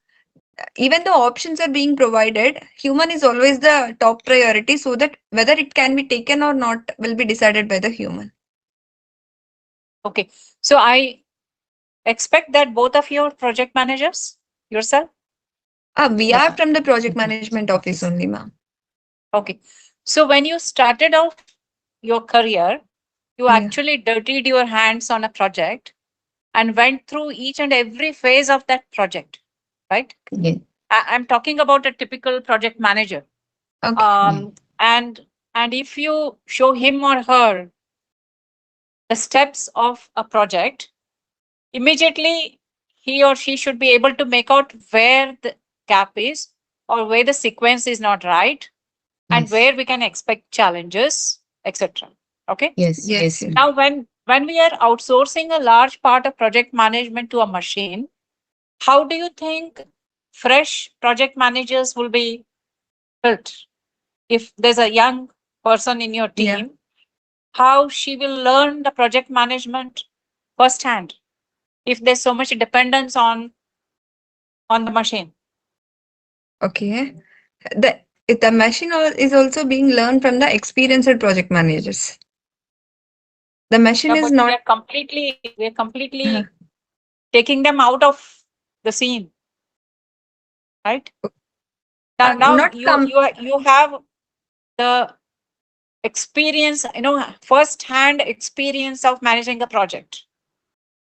even though options are being provided, human is always the top priority, so that whether it can be taken or not will be decided by the human. Okay, so I expect that both of you are project managers yourself. We are from the project management office only, ma'am. Okay, so when you started off your career, you actually dirtied your hands on a project and went through each and every phase of that project, right? Yeah. I'm talking about a typical project manager. Okay. And if you show him or her the steps of a project, immediately he or she should be able to make out where the gap is or where the sequence is not right and where we can expect challenges, etc. Okay? Yes. Now, when we are outsourcing a large part of project management to a machine, how do you think fresh project managers will be built? If there's a young person in your team, how she will learn the project management firsthand if there's so much dependence on the machine? Okay. The machine is also being learned from the experienced project managers. The machine is not. We are completely taking them out of the scene, right? Now you have the experience, first-hand experience of managing a project.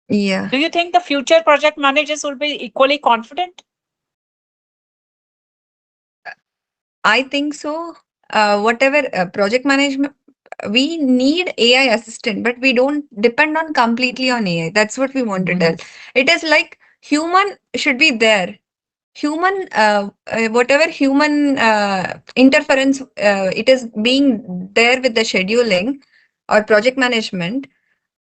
Yeah. Do you think the future project managers will be equally confident? I think so. Whatever project management, we need AI assistant, but we don't depend on completely on AI. That's what we want to tell. It is like human should be there. Human, whatever human interference, it is being there with the scheduling or project management.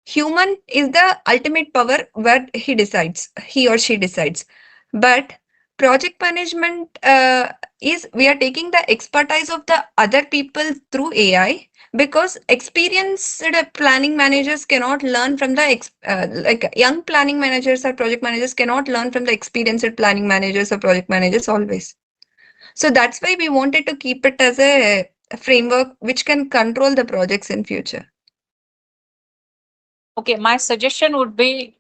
Human is the ultimate power where he or she decides. But project management is we are taking the expertise of the other people through AI, because experienced planning managers cannot learn from the like young planning managers or project managers cannot learn from the experienced planning managers or project managers always. So that's why we wanted to keep it as a framework which can control the projects in future. Okay, my suggestion would be,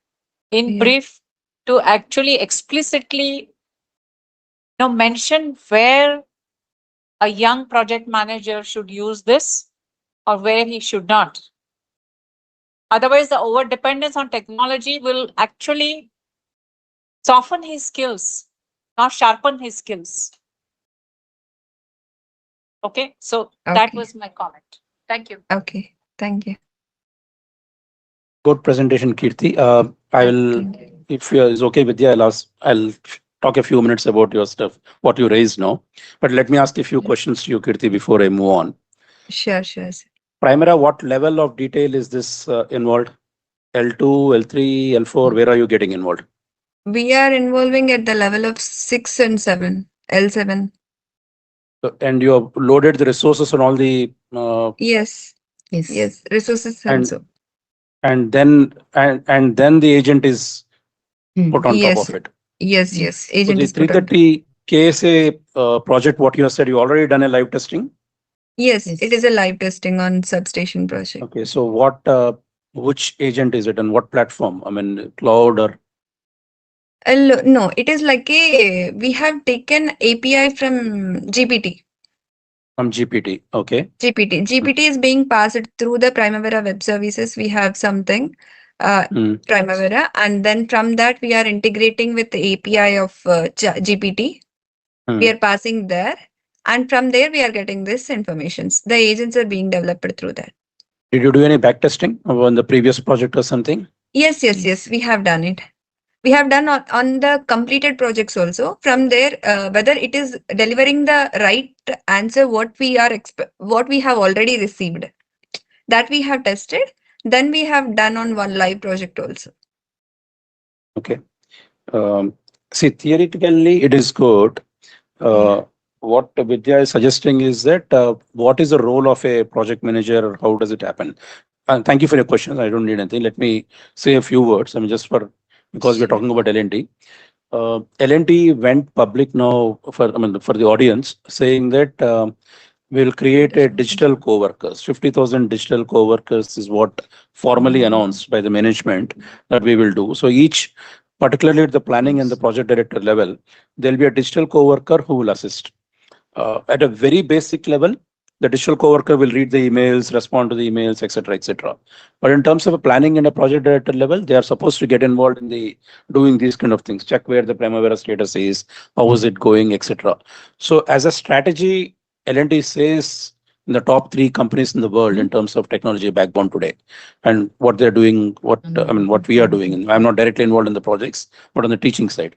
in brief, to actually explicitly mention where a young project manager should use this or where he should not. Otherwise, the over dependence on technology will actually soften his skills, not sharpen his skills. Okay, so that was my comment. Thank you. Okay, thank you. Good presentation, Kirti. I will, if it's okay with you, I'll talk a few minutes about your stuff, what you raised now. But let me ask a few questions to you, Kirti, before I move on. Sure. Primera, what level of detail is this involved? L2, L3, L4, where are you getting involved? We are involving at the level of 6 and 7, L7. And you have loaded the resources on all the... Yes, resources also. And then the agent is put on top of it. Yes, agent so is put on. 330 KSA project, what you have said, you already done a live testing? Yes, it is a live testing on substation project. Okay, so what, which agent is it and what platform? I mean, cloud or? No, it is like we have taken API from GPT. From GPT, okay. GPT is being passed through the Primavera web services. We have something, Primavera, and then from that we are integrating with the API of GPT. We are passing there, and from there we are getting this informations. The agents are being developed through that. Did you do any back testing on the previous project or something? Yes, we have done it. We have done on the completed projects also. From there, whether it is delivering the right answer, what we have already received, that we have tested. Then we have done on one live project also. Okay. See, theoretically, it is good. What Vidya is suggesting is that what is the role of a project manager, or how does it happen? And thank you for your questions. I don't need anything. Let me say a few words. I mean, just because we're talking about L&T. L&T went public now for the audience, saying that we'll create a digital co-workers. 50,000 digital co-workers is what formally announced by the management that we will do. So each, particularly at the planning and the project director level, there'll be a digital co-worker who will assist. At a very basic level, the digital co-worker will read the emails, respond to the emails, etc., etc. But in terms of a planning and a project director level, they are supposed to get involved in the doing these kind of things, check where the Primavera status is, how is it going, etc. So as a strategy, L&T says in the top 3 companies in the world in terms of technology backbone today, and what they're doing, what we are doing. And I'm not directly involved in the projects, but on the teaching side.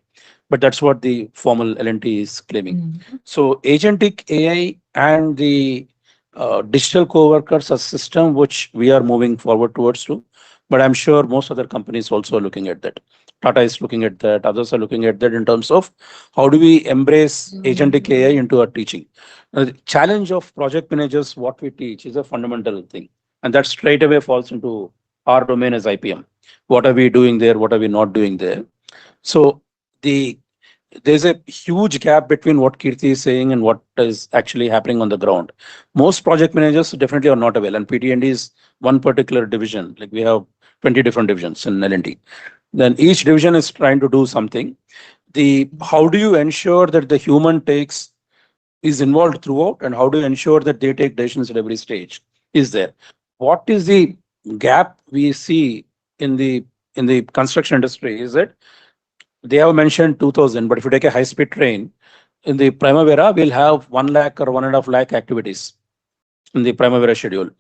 But that's what the formal L&T is claiming. So agentic AI and the digital co-workers a system which we are moving forward towards too. But I'm sure most other companies also are looking at that. Tata is looking at that. Others are looking at that in terms of how do we embrace agentic AI into our teaching. The challenge of project managers, what we teach is a fundamental thing. And that straight away falls into our domain as IPM. What are we doing there? What are we not doing there? So there's a huge gap between what Kirti is saying and what is actually happening on the ground. Most project managers definitely are not aware, and PT&D is one particular division. Like we have 20 different divisions in L&T. Then each division is trying to do something. How do you ensure that the human is involved throughout, and how do you ensure that they take decisions at every stage? Is there? What is the gap we see in the construction industry? Is that they have mentioned 2000, but if you take a high-speed train, in the Primavera, we'll have 1 lakh or 1.5 lakh activities in the Primavera schedule.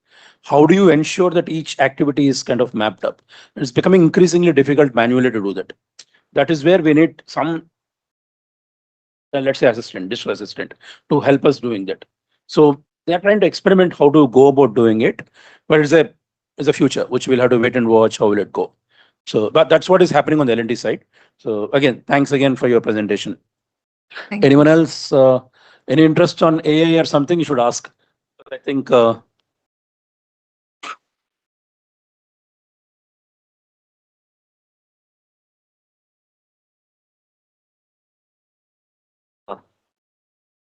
How do you ensure that each activity is kind of mapped up? It's becoming increasingly difficult manually to do that. That is where we need some, let's say, digital assistant, to help us doing that. So they are trying to experiment how to go about doing it, but it's a future which we'll have to wait and watch how will it go. So, but that's what is happening on the L&T side. So again, thanks again for your presentation. Anyone else, any interest on AI or something, you should ask. I think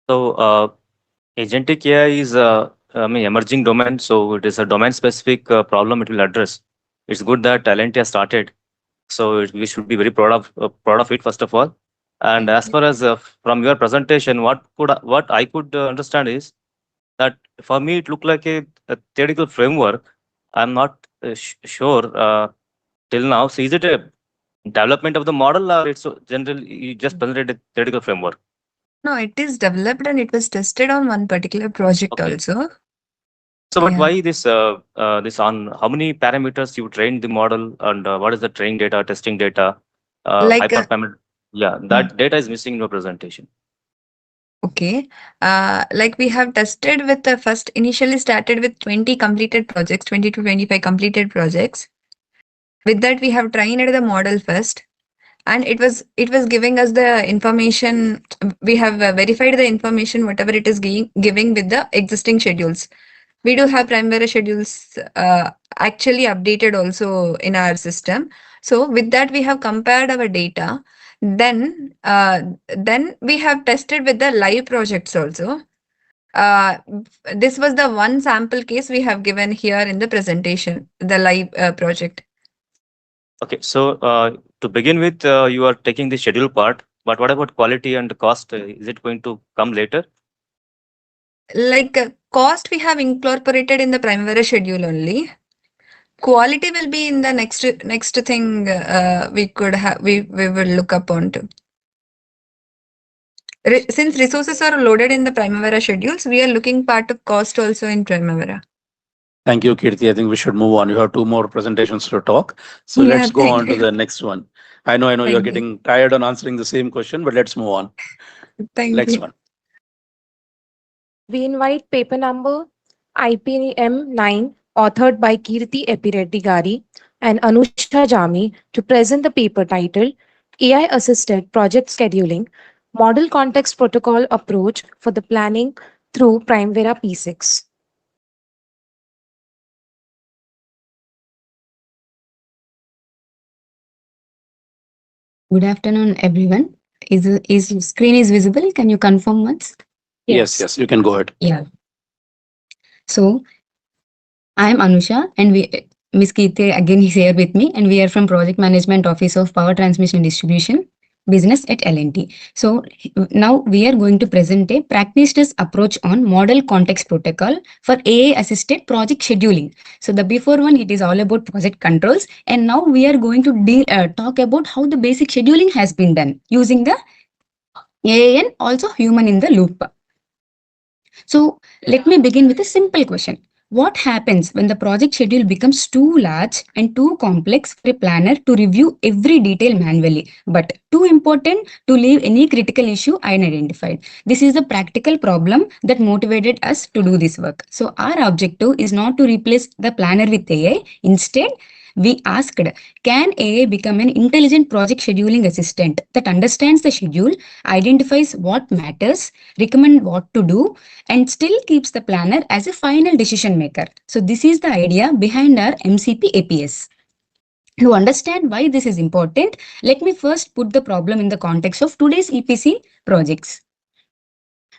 So agentic AI is emerging domain, so it is a domain-specific problem it will address. It's good that Talent has started, so we should be very proud of it first of all. And as far as from your presentation, what I could understand is that for me it looked like a theoretical framework. I'm not sure till now. So is it a development of the model, or it's generally you just presented a theoretical framework? No, it is developed and it was tested on one particular project also. So, but why this this on how many parameters you trained the model, and what is the training data, testing data, hyperparameter? Yeah, that data is missing in your presentation. Okay. Like we have tested with the first initially started with 20 completed projects, 20 to 25 completed projects. With that, we have trained the model first, and it was giving us the information. We have verified the information whatever it is giving with the existing schedules. We do have Primavera schedules actually updated also in our system. So with that, we have compared our data. Then we have tested with the live projects also. This was the one sample case we have given here in the presentation, the live project. Okay, so to begin with, you are taking the schedule part, but what about quality and cost? Is it going to come later? Like cost we have incorporated in the Primavera schedule only. Quality will be in the next thing we could have we will look upon to. Since resources are loaded in the Primavera schedules, we are looking part of cost also in Primavera. Thank you, Kirti. I think we should move on. You have two more presentations to talk. So Yeah, let's go thank on to you. the next one. I know you're Thank you. getting tired on answering the same question, but let's move on. Thank Next you. one. We invite paper number IPM 9, authored by Kirti Epireddy Gari and Anusha Jami, to present the paper titled AI Assisted Project Scheduling, Model Context Protocol Approach for the Planning through Primavera P6. Good afternoon, everyone. Is screen is visible? Can you confirm once? Yes, you can go ahead. Yeah. So I am Anusha, and Miss Kirti again is here with me, and we are from Project Management Office of Power Transmission Distribution Business at L&T. So now we are going to present a practitioner's approach on model context protocol for AI assisted project scheduling. So the before one, it is all about project controls, and now we are going to talk about how the basic scheduling has been done using the AI and also human in the loop. So let me begin with a simple question. What happens when the project schedule becomes too large and too complex for a planner to review every detail manually, but too important to leave any critical issue unidentified? This is the practical problem that motivated us to do this work. So our objective is not to replace the planner with AI. Instead, we asked, can AI become an intelligent project scheduling assistant that understands the schedule, identifies what matters, recommend what to do, and still keeps the planner as a final decision maker? So this is the idea behind our MCP APS. To understand why this is important, let me first put the problem in the context of today's EPC projects.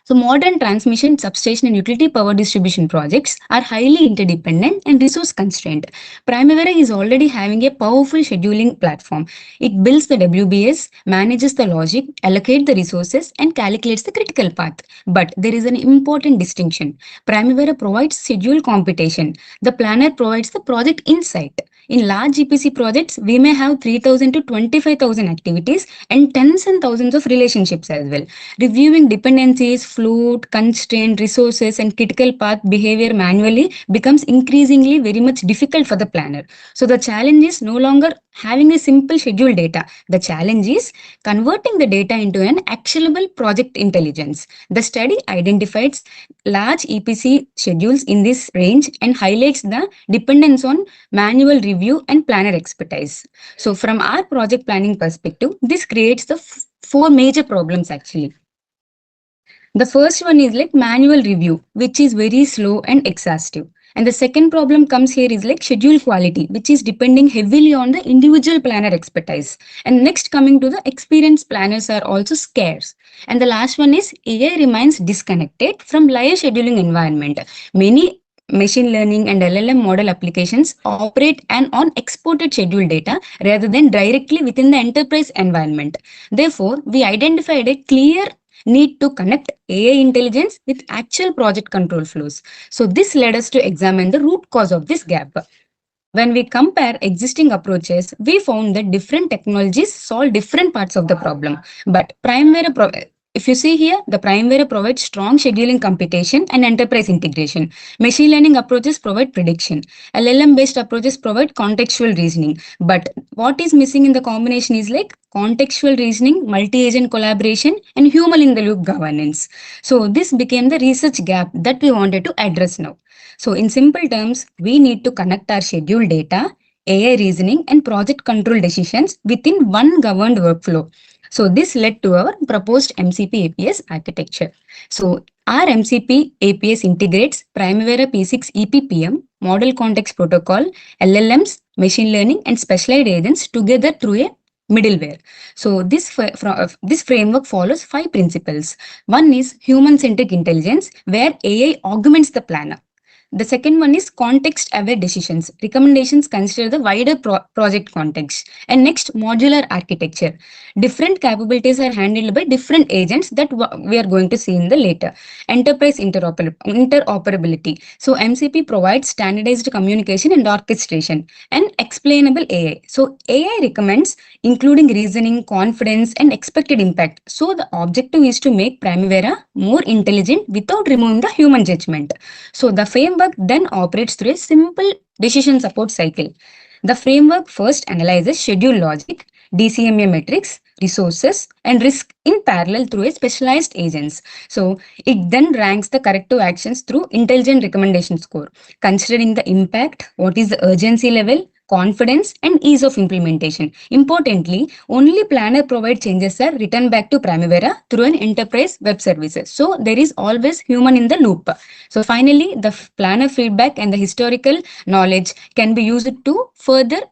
So modern transmission, substation and utility power distribution projects are highly interdependent and resource constrained. Primavera is already having a powerful scheduling platform. It builds the WBS, manages the logic, allocates the resources and calculates the critical path. But there is an important distinction. Primavera provides schedule computation. The planner provides the project insight. In large EPC projects, we may have 3,000 to 25,000 activities and tens and thousands of relationships as well. Reviewing dependencies, float, constraint, resources, and critical path behavior manually becomes increasingly very much difficult for the planner. So the challenge is no longer having a simple schedule data. The challenge is converting the data into an actionable project intelligence. The study identifies large EPC schedules in this range and highlights the dependence on manual review and planner expertise. So from our project planning perspective, this creates the four major problems actually. The first one is like manual review, which is very slow and exhaustive. And the second problem comes here is like schedule quality, which is depending heavily on the individual planner expertise. And next coming to the experienced planners are also scarce. And the last one is AI remains disconnected from live scheduling environment. Many machine learning and LLM model applications operate on exported schedule data rather than directly within the enterprise environment. Therefore, we identified a clear need to connect AI intelligence with actual project control flows. So this led us to examine the root cause of this gap. When we compare existing approaches, we found that different technologies solve different parts of the problem. But if you see here, the Primavera provides strong scheduling computation and enterprise integration. Machine learning approaches provide prediction. LLM-based approaches provide contextual reasoning. But what is missing in the combination is like contextual reasoning, multi-agent collaboration, and human-in-the-loop governance. So this became the research gap that we wanted to address now. So in simple terms, we need to connect our schedule data, AI reasoning, and project control decisions within one governed workflow. So this led to our proposed MCP APS architecture. So our MCP APS integrates Primavera P6 EPPM, Model Context Protocol, LLMs, machine learning, and specialized agents together through a middleware. So this framework follows 5 principles. One is human-centric intelligence, where AI augments the planner. The second one is context-aware decisions. Recommendations consider the wider project context. And next, modular architecture. Different capabilities are handled by different agents that we are going to see in the later. Enterprise interoperability. So MCP provides standardized communication and orchestration. And explainable AI. So AI recommends including reasoning, confidence, and expected impact. So the objective is to make Primavera more intelligent without removing the human judgment. So the framework then operates through a simple decision support cycle. The framework first analyzes schedule logic, DCMA metrics, resources, and risk in parallel through a specialized agents. So it then ranks the corrective actions through intelligent recommendation score, considering the impact, what is the urgency level, confidence, and ease of implementation. Importantly, only planner provide changes are written back to Primavera through an enterprise web services. So there is always human in the loop. So finally, the planner feedback and the historical knowledge can be used to further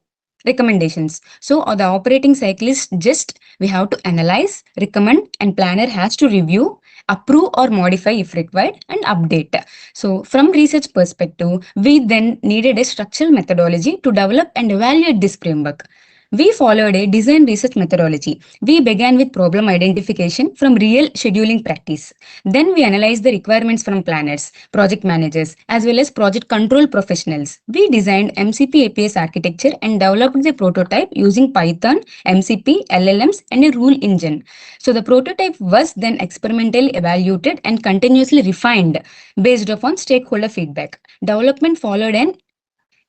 recommendations. So the operating cycle is just we have to analyze, recommend, and planner has to review, approve or modify if required, and update. So from research perspective, we then needed a structural methodology to develop and evaluate this framework. We followed a design research methodology. We began with problem identification from real scheduling practice. Then we analyzed the requirements from planners, project managers, as well as project control professionals. We designed MCP APS architecture and developed the prototype using Python, MCP, LLMs, and a rule engine. So the prototype was then experimentally evaluated and continuously refined based upon stakeholder feedback. Development followed an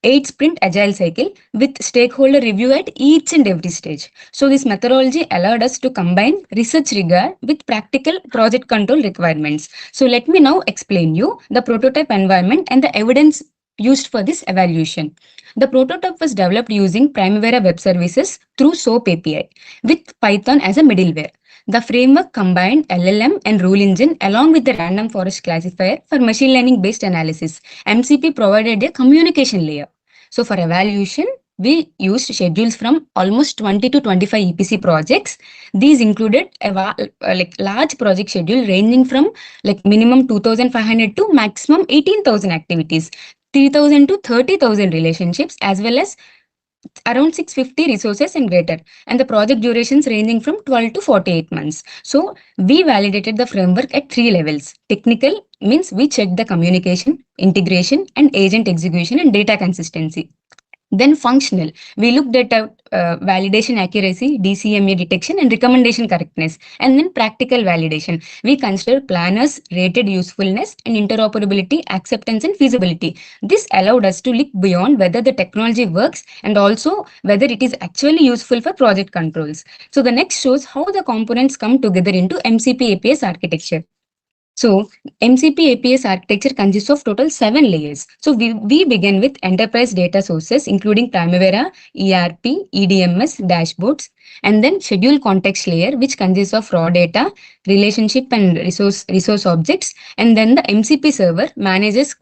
8-sprint agile cycle with stakeholder review at each and every stage. So this methodology allowed us to combine research rigor with practical project control requirements. So let me now explain you the prototype environment and the evidence used for this evaluation. The prototype was developed using Primavera Web Services through SOAP API with Python as a middleware. The framework combined LLM and rule engine along with the random forest classifier for machine learning based analysis. MCP provided a communication layer. So for evaluation, we used schedules from almost 20 to 25 EPC projects. These included a large project schedule ranging from minimum 2,500 to maximum 18,000 activities, 3,000 to 30,000 relationships, as well as around 650 resources and greater, and the project durations ranging from 12 to 48 months. So we validated the framework at 3 levels. Technical means we checked the communication, integration, and agent execution and data consistency. Then functional, we looked at validation accuracy, DCMA detection, and recommendation correctness. And then practical validation, we consider planners, rated usefulness, and interoperability, acceptance, and feasibility. This allowed us to look beyond whether the technology works and also whether it is actually useful for project controls. So the next shows how the components come together into MCP APS architecture. So MCP APS architecture consists of total 7 layers. So we begin with enterprise data sources, including Primavera, ERP, EDMS, dashboards, and then schedule context layer, which consists of raw data, relationship and resource objects, and then the MCP server manages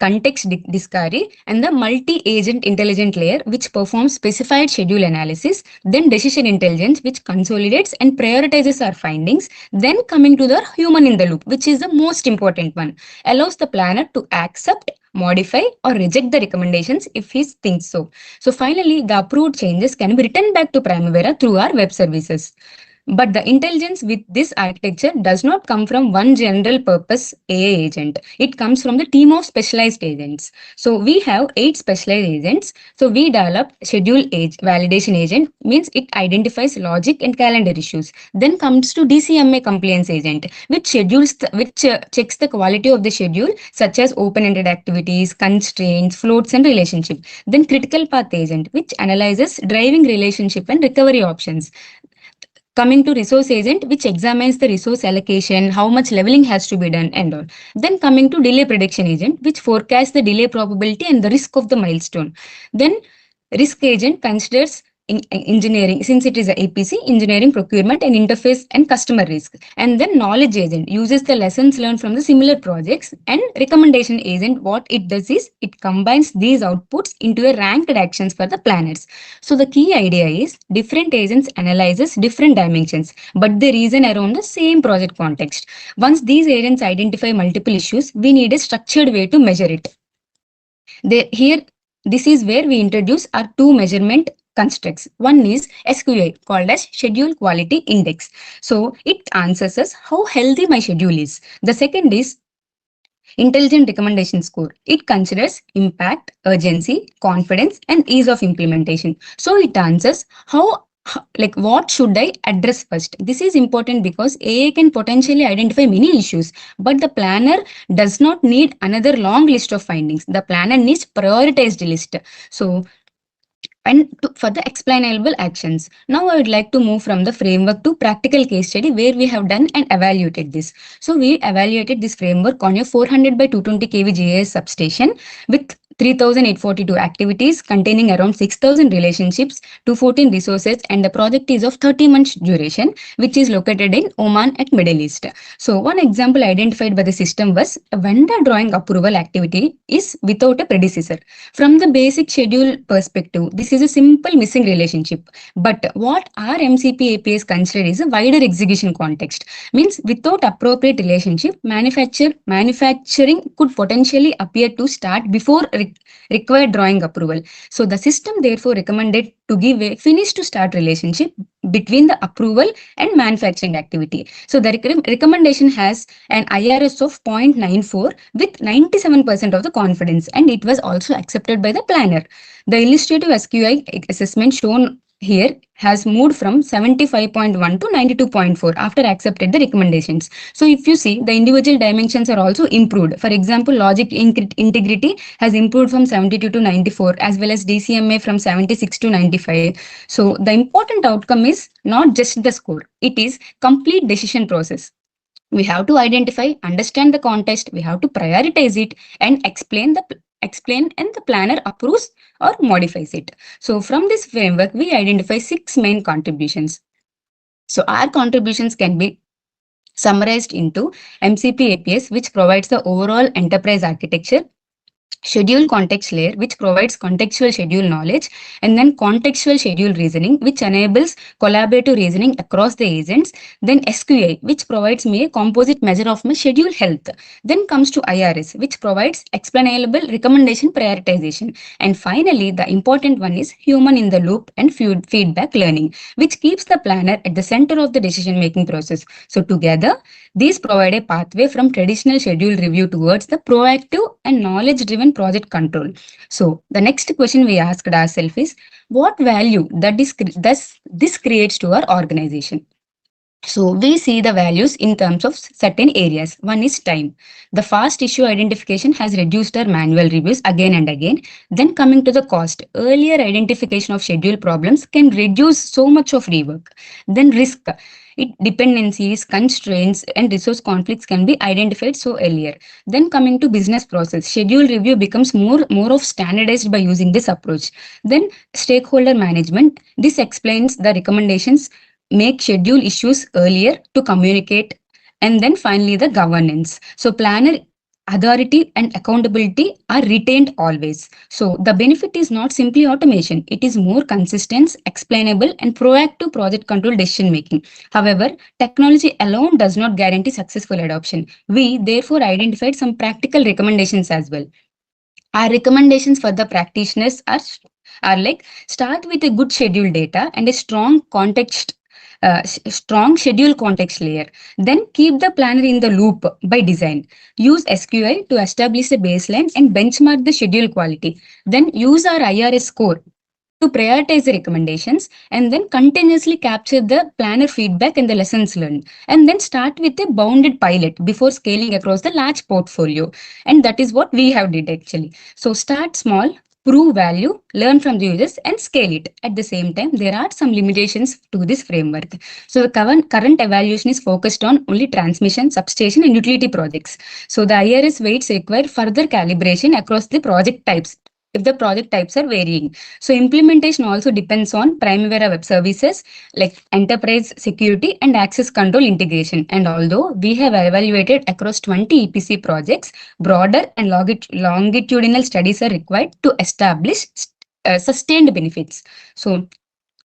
context discovery, and the multi-agent intelligent layer, which performs specified schedule analysis, then decision intelligence, which consolidates and prioritizes our findings, then coming to the human in the loop, which is the most important one, allows the planner to accept, modify, or reject the recommendations if he thinks so. So finally, the approved changes can be written back to Primavera through our web services. But the intelligence with this architecture does not come from one general purpose AI agent. It comes from the team of specialized agents. So we have 8 specialized agents. So we developed schedule validation agent, means it identifies logic and calendar issues. Then comes to DCMA compliance agent, which checks the quality of the schedule, such as open-ended activities, constraints, floats, and relationship. Then critical path agent, which analyzes driving relationship and recovery options. Coming to resource agent, which examines the resource allocation, how much leveling has to be done, and all. Then coming to delay prediction agent, which forecasts the delay probability and the risk of the milestone. Then risk agent considers engineering, since it is a APC, engineering, procurement, and interface and customer risk. And then knowledge agent uses the lessons learned from the similar projects, and recommendation agent, what it does is it combines these outputs into a ranked actions for the planners. So the key idea is different agents analyzes different dimensions, but they reason around the same project context. Once these agents identify multiple issues, we need a structured way to measure it. This is where we introduce our two measurement constructs. One is SQI, called as Schedule Quality Index. So it answers us how healthy my schedule is. The second is Intelligent Recommendation Score. It considers impact, urgency, confidence, and ease of implementation. So it answers what should I address first. This is important because AA can potentially identify many issues, but the planner does not need another long list of findings. The planner needs prioritized list. So for the explainable actions. Now I would like to move from the framework to practical case study where we have done and evaluated this. So we evaluated this framework on a 400 by 220 kV GIS substation with 3,842 activities containing around 6,000 relationships, 214 resources, and the project is of 30 months duration, which is located in Oman at Middle East. So one example identified by the system was a vendor drawing approval activity is without a predecessor. From the basic schedule perspective, this is a simple missing relationship. But what our MCP APIs consider is a wider execution context. Means without appropriate relationship, manufacturing could potentially appear to start before required drawing approval. So the system therefore recommended to give a finish to start relationship between the approval and manufacturing activity. So the recommendation has an IRS of 0.94 with 97% of the confidence, and it was also accepted by the planner. The illustrative SQI assessment shown here has moved from 75.1 to 92.4 after accepted the recommendations. So if you see, the individual dimensions are also improved. For example, logic integrity has improved from 72 to 94, as well as DCMA from 76 to 95. So the important outcome is not just the score, it is complete decision process. We have to identify, understand the context, we have to prioritize it, and explain, and the planner approves or modifies it. So from this framework, we identify 6 main contributions. So our contributions can be summarized into MCP APS, which provides the overall enterprise architecture, schedule context layer, which provides contextual schedule knowledge, and then contextual schedule reasoning, which enables collaborative reasoning across the agents, then SQI, which provides me a composite measure of my schedule health, then comes to IRS, which provides explainable recommendation prioritization, and finally the important one is human in the loop and feedback learning, which keeps the planner at the center of the decision making process. So together, these provide a pathway from traditional schedule review towards the proactive and knowledge-driven project control. So the next question we asked ourselves is, what value does this creates to our organization? So we see the values in terms of certain areas. One is time. The fast issue identification has reduced our manual reviews again and again. Then coming to the cost, earlier identification of schedule problems can reduce so much of rework. Then risk. Dependencies, constraints, and resource conflicts can be identified so earlier. Then coming to business process, schedule review becomes more of standardized by using this approach. Then stakeholder management, this explains the recommendations, make schedule issues earlier to communicate, and then finally the governance. So planner authority and accountability are retained always. So the benefit is not simply automation, it is more consistent, explainable, and proactive project control decision making. However, technology alone does not guarantee successful adoption. We therefore identified some practical recommendations as well. Our recommendations for the practitioners are like, start with a good schedule data and a strong schedule context layer. Then keep the planner in the loop by design. Use SQI to establish a baseline and benchmark the schedule quality. Then use our IRS score to prioritize the recommendations, and then continuously capture the planner feedback and the lessons learned. And then start with a bounded pilot before scaling across the large portfolio. And that is what we have did actually. So start small, prove value, learn from the users, and scale it. At the same time, there are some limitations to this framework. So the current evaluation is focused on only transmission, substation, and utility projects. So the IRS weights require further calibration across the project types if the project types are varying. So implementation also depends on Primavera Web Services like enterprise security and access control integration. And although we have evaluated across 20 EPC projects, broader and longitudinal studies are required to establish sustained benefits. So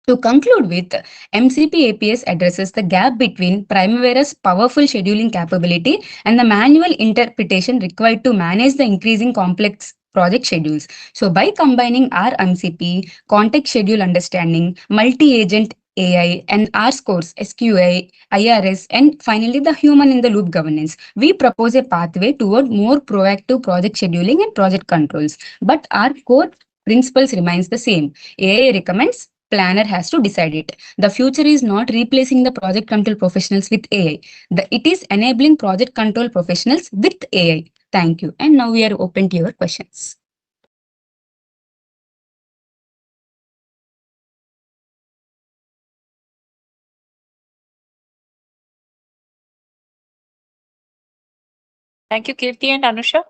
to conclude with, MCP APS addresses the gap between Primavera's powerful scheduling capability and the manual interpretation required to manage the increasing complex project schedules. So by combining our MCP, context schedule understanding, multi-agent AI, and R scores, SQI, IRS, and finally the human in the loop governance, we propose a pathway toward more proactive project scheduling and project controls. But our core principles remains the same. AI recommends, planner has to decide it. The future is not replacing the project control professionals with AI. It is enabling project control professionals with AI. Thank you. And now we are open to your questions. Thank you, Kirti and Anusha.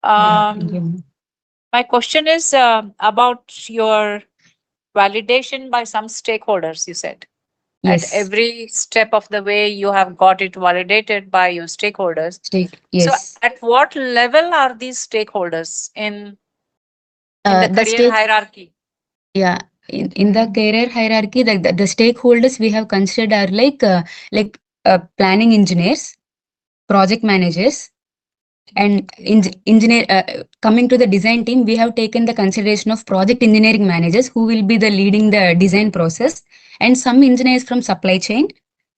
Thank you. My question is about your validation by some stakeholders, you said. At Yes. every step of the way, you have got it validated by your stakeholders. Yes. So, at what level are these stakeholders in the The career hierarchy? Yeah, in the career hierarchy, the stakeholders we have considered are like planning engineers, project managers, and engineer. Coming to the design team, we have taken the consideration of project engineering managers who will be the leading the design process, and some engineers from supply chain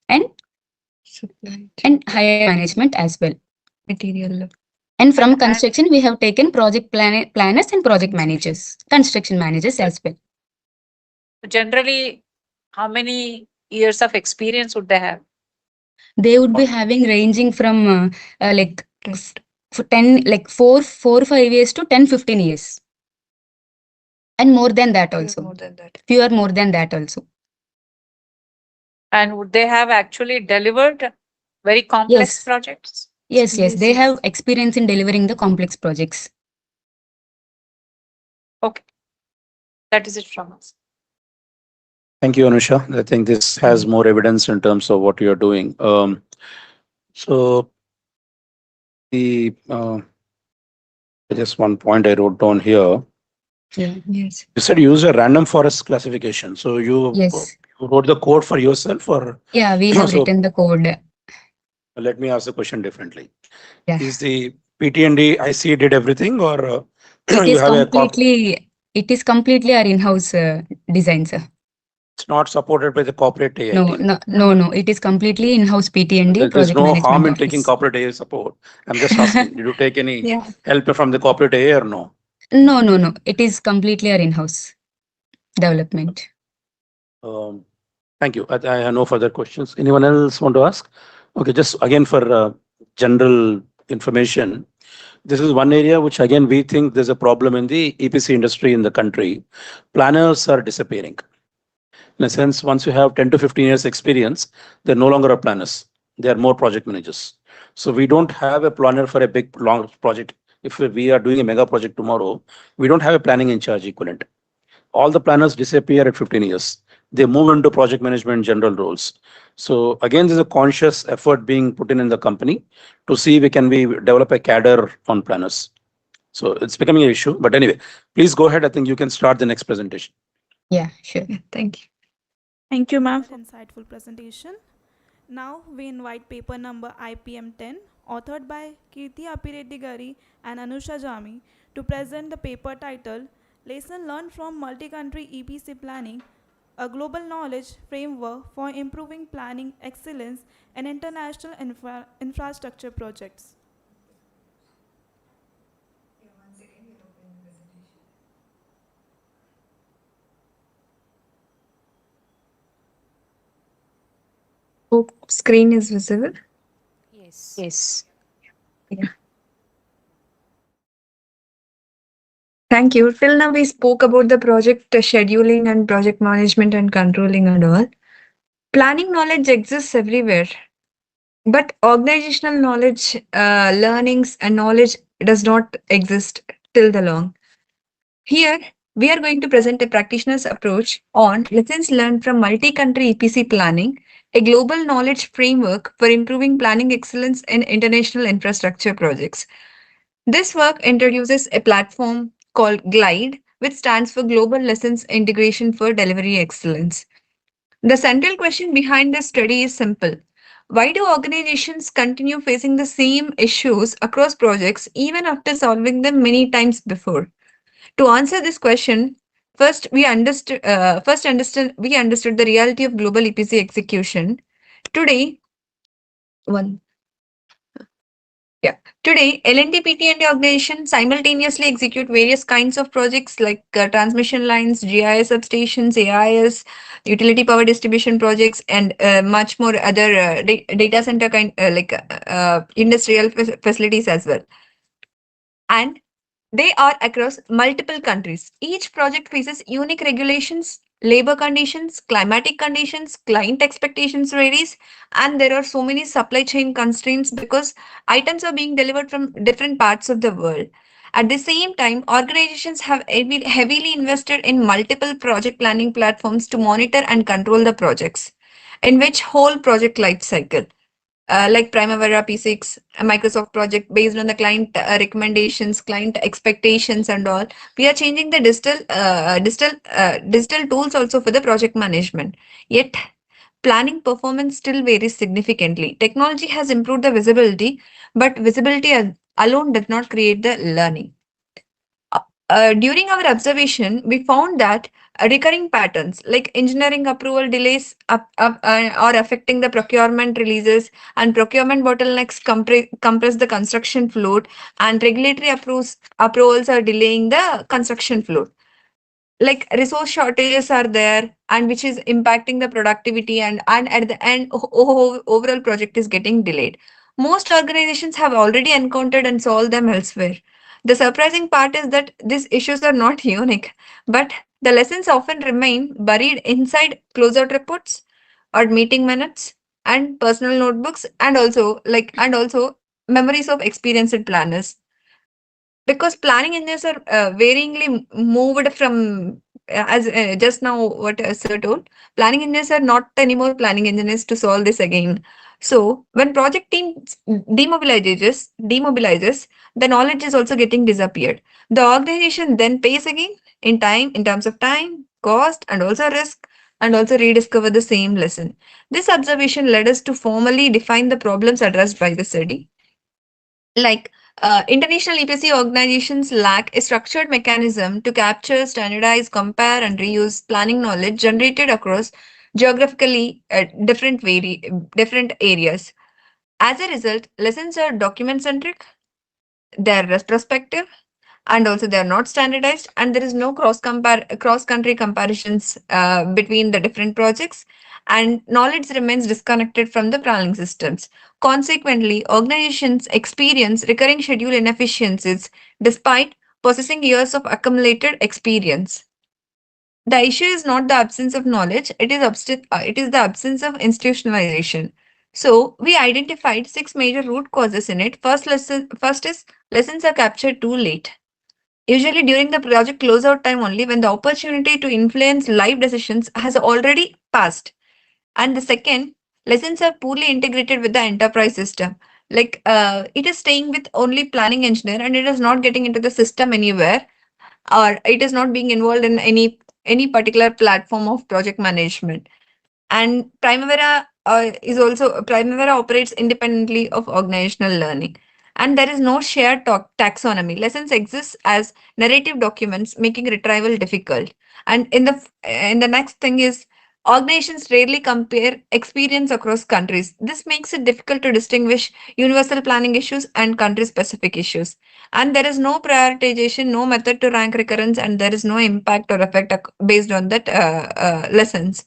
and higher management as well. Material. And from construction, we have taken project planners and project managers, construction managers as well. Generally, how many years of experience would they have? They would be having ranging from like for 10, like 4 or 5 years to 10, 15 years. And more than that also. Few are more than that also. And would they have actually delivered very complex Yes. projects? Yes, they have experience in delivering the complex projects. Okay. That is it from us. Thank you, Anusha. I think this has more evidence in terms of what you're doing. So the just one point I wrote down here. Yeah. Yes. You said you use a random forest classification. So you wrote the code for yourself, or yeah, we have written the code. Let me ask the question differently. Yeah. Is the PTND IC did everything, or It you is have completely our in-house design, sir. It's not supported by the corporate AI team? No. It is completely in-house PTND. There's project no management harm in office. taking corporate AI support. I'm just asking, did you take any help from the corporate AI or no? No. It is completely our in-house development. Thank you. I have no further questions. Anyone else want to ask? Okay, just again for general information. This is one area which again we think there's a problem in the EPC industry in the country. Planners are disappearing. In a sense, once you have 10 to 15 years experience, they're no longer planners. They are more project managers. So we don't have a planner for a big, long project. If we are doing a mega project tomorrow, we don't have a planning in charge equivalent. All the planners disappear at 15 years. They move into project management general roles. So again, there's a conscious effort being put in the company to see we can develop a cadre on planners. So it's becoming an issue. But anyway, please go ahead. I think you can start the next presentation. Yeah, sure. Thank you. Thank you, ma'am, for insightful presentation. Now we invite paper number IPM 10, authored by Kirti Apireddy Gari and Anusha Jami, to present the paper titled Lesson Learned from Multi-Country EPC Planning, a Global Knowledge Framework for Improving Planning Excellence in International Infrastructure Projects. Hope screen is visible. Yes. Yeah. Thank you. Till now we spoke about the project scheduling and project management and controlling and all. Planning knowledge exists everywhere, but organizational knowledge, learnings and knowledge does not exist till the long. Here, we are going to present a practitioner's approach on lessons learned from multi-country EPC planning, a global knowledge framework for improving planning excellence in international infrastructure projects. This work introduces a platform called GLIDE, which stands for Global Lessons Integration for Delivery Excellence. The central question behind this study is simple. Why do organizations continue facing the same issues across projects even after solving them many times before? To answer this question, we understood the reality of global EPC execution. Today, one Yeah. Today, L&T PT&T organizations simultaneously execute various kinds of projects like transmission lines, GIS substations, AIS, utility power distribution projects, and much more other data center industrial facilities as well. And they are across multiple countries. Each project faces unique regulations, labor conditions, climatic conditions, client expectations varies, and there are so many supply chain constraints because items are being delivered from different parts of the world. At the same time, organizations have heavily invested in multiple project planning platforms to monitor and control the projects, in which whole project life cycle like Primavera P6, a Microsoft project based on the client recommendations, client expectations, and all. We are changing the digital tools also for the project management. Yet, planning performance still varies significantly. Technology has improved the visibility, but visibility alone does not create the learning. During our observation, we found that recurring patterns like engineering approval delays are affecting the procurement releases, and procurement bottlenecks compress the construction float, and regulatory approvals are delaying the construction float. Like resource shortages are there, and which is impacting the productivity, and at the end overall project is getting delayed. Most organizations have already encountered and solved them elsewhere. The surprising part is that these issues are not unique, but the lessons often remain buried inside closeout reports or meeting minutes and personal notebooks, and also memories of experienced planners, because planning engineers are varyingly moved from as just now what sir told. Planning engineers are not anymore planning engineers to solve this again. So when project team demobilizes, the knowledge is also getting disappeared. The organization then pays again in terms of time, cost, and also risk, and also rediscover the same lesson. This observation led us to formally define the problems addressed by the study. Like international EPC organizations lack a structured mechanism to capture, standardize, compare, and reuse planning knowledge generated across geographically different areas. As a result, lessons are document centric, they're retrospective, and also they are not standardized, and there is no cross country comparisons between the different projects, and knowledge remains disconnected from the planning systems. Consequently, organizations experience recurring schedule inefficiencies despite possessing years of accumulated experience. The issue is not the absence of knowledge, it is the absence of institutionalization. So, we identified six major root causes in it. First is lessons are captured too late, usually during the project closeout time only, when the opportunity to influence live decisions has already passed. And the second, lessons are poorly integrated with the enterprise system. Like it is staying with only planning engineer and it is not getting into the system anywhere, or it is not being involved in any particular platform of project management. And Primavera operates independently of organizational learning. And there is no shared taxonomy. Lessons exist as narrative documents, making retrieval difficult. And in the next thing is organizations rarely compare experience across countries. This makes it difficult to distinguish universal planning issues and country specific issues. And there is no prioritization, no method to rank recurrence, and there is no impact or effect based on that lessons.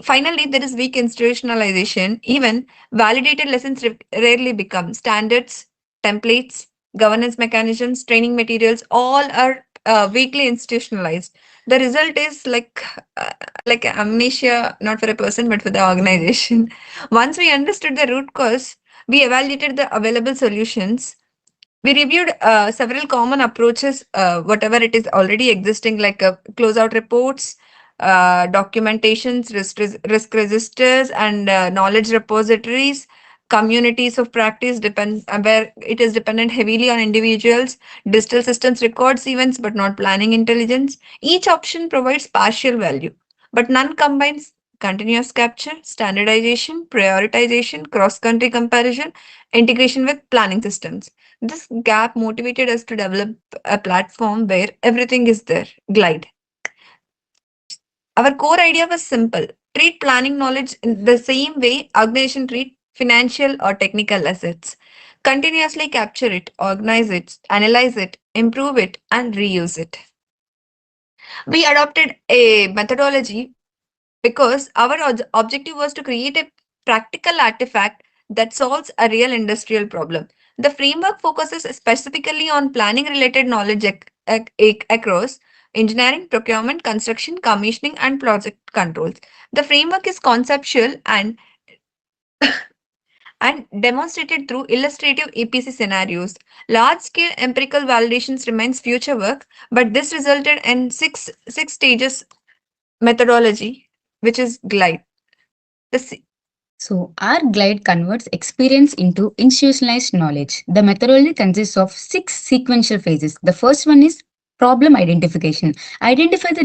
Finally, there is weak institutionalization. Even validated lessons rarely become standards, templates, governance mechanisms, training materials. All are weakly institutionalized. The result is like amnesia, not for a person but for the organization. Once we understood the root cause, we evaluated the available solutions We reviewed several common approaches, whatever it is already existing, like closeout reports, documentations, risk registers, and knowledge repositories, communities of practice where it is dependent heavily on individuals, digital systems records events but not planning intelligence. Each option provides partial value, but none combines continuous capture, standardization, prioritization, cross-country comparison, integration with planning systems. This gap motivated us to develop a platform where everything is there. Glide. Our core idea was simple: treat planning knowledge in the same way organization treat financial or technical assets. Continuously capture it, organize it, analyze it, improve it, and reuse it. We adopted a methodology because our objective was to create a practical artifact that solves a real industrial problem. The framework focuses specifically on planning related knowledge across engineering, procurement, construction, commissioning, and project controls. The framework is conceptual and demonstrated through illustrative EPC scenarios. Large scale empirical validations remains future work, but this resulted in six stages methodology, which is glide. So, our glide converts experience into institutionalized knowledge. The methodology consists of 6 sequential phases. The first one is problem identification. Identify the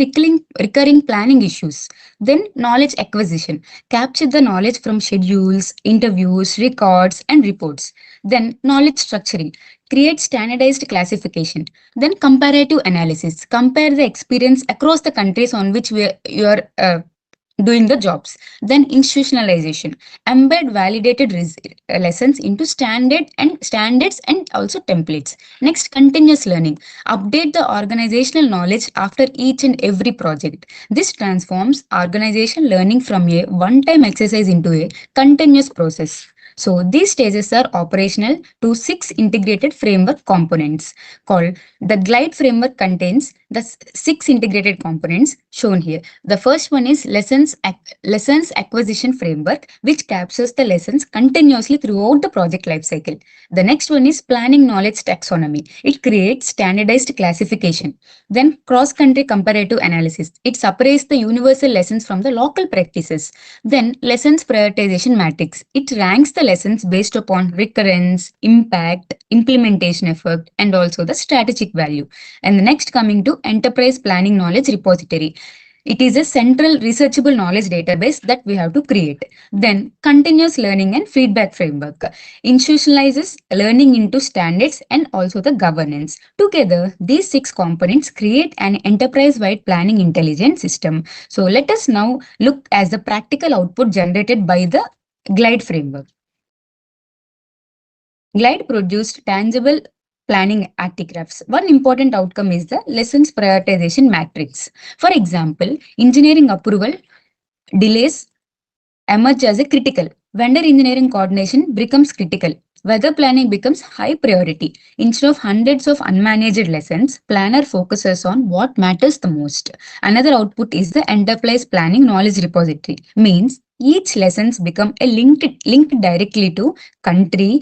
recurring planning issues. Then, knowledge acquisition. Capture the knowledge from schedules, interviews, records, and reports. Then, knowledge structuring. Create standardized classification. Then, comparative analysis. Compare the experience across the countries on which you are doing the jobs. Then institutionalization, embed validated lessons into standards and also templates. Next, continuous learning, update the organizational knowledge after each and every project. This transforms organizational learning from a one-time exercise into a continuous process. So these stages are operational to 6 integrated framework components called the glide framework. Contains the 6 integrated components shown here. The first one is lessons acquisition framework, which captures the lessons continuously throughout the project lifecycle. The next one is planning knowledge taxonomy. It creates standardized classification. Then cross-country comparative analysis. It separates the universal lessons from the local practices. Then lessons prioritization matrix. It ranks the lessons based upon recurrence, impact, implementation effort, and also the strategic value. And the next, coming to enterprise planning knowledge repository. It is a central researchable knowledge database that we have to create. Then continuous learning and feedback framework institutionalizes learning into standards and also the governance. Together, these 6 components create an enterprise-wide planning intelligence system. So let us now look at the practical output generated by the glide framework. Glide produced tangible planning artifacts. One important outcome is the lessons prioritization matrix. For example, engineering approval delays emerge as a critical. Vendor engineering coordination becomes critical. Weather planning becomes high priority. Instead of hundreds of unmanaged lessons, planner focuses on what matters the most. Another output is the enterprise planning knowledge repository. Means each lessons become a linked directly to country,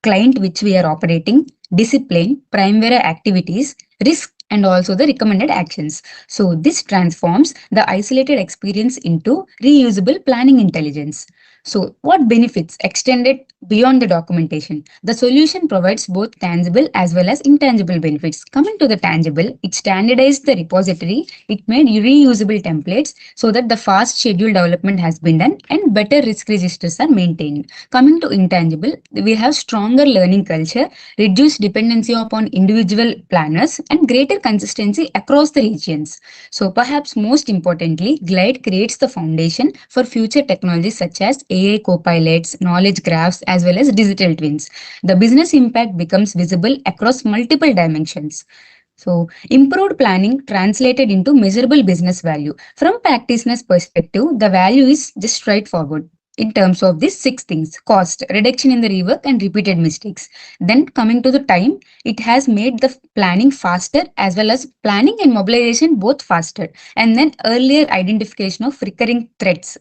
client which we are operating, discipline, primary activities, risk, and also the recommended actions. So this transforms the isolated experience into reusable planning intelligence. So what benefits extended beyond the documentation? The solution provides both tangible as well as intangible benefits. Coming to the tangible, it standardized the repository, it made reusable templates so that the fast schedule development has been done and better risk registers are maintained. Coming to intangible, we have stronger learning culture, reduced dependency upon individual planners, and greater consistency across the regions. So perhaps most importantly, Glide creates the foundation for future technologies such as AI copilots, knowledge graphs, as well as digital twins. The business impact becomes visible across multiple dimensions. So improved planning translated into measurable business value. From practitioner's perspective, the value is just straightforward. In terms of these 6 things: cost, reduction in the rework and repeated mistakes. Then coming to the time, it has made the planning faster as well as planning and mobilization both faster. And then earlier identification of recurring threats.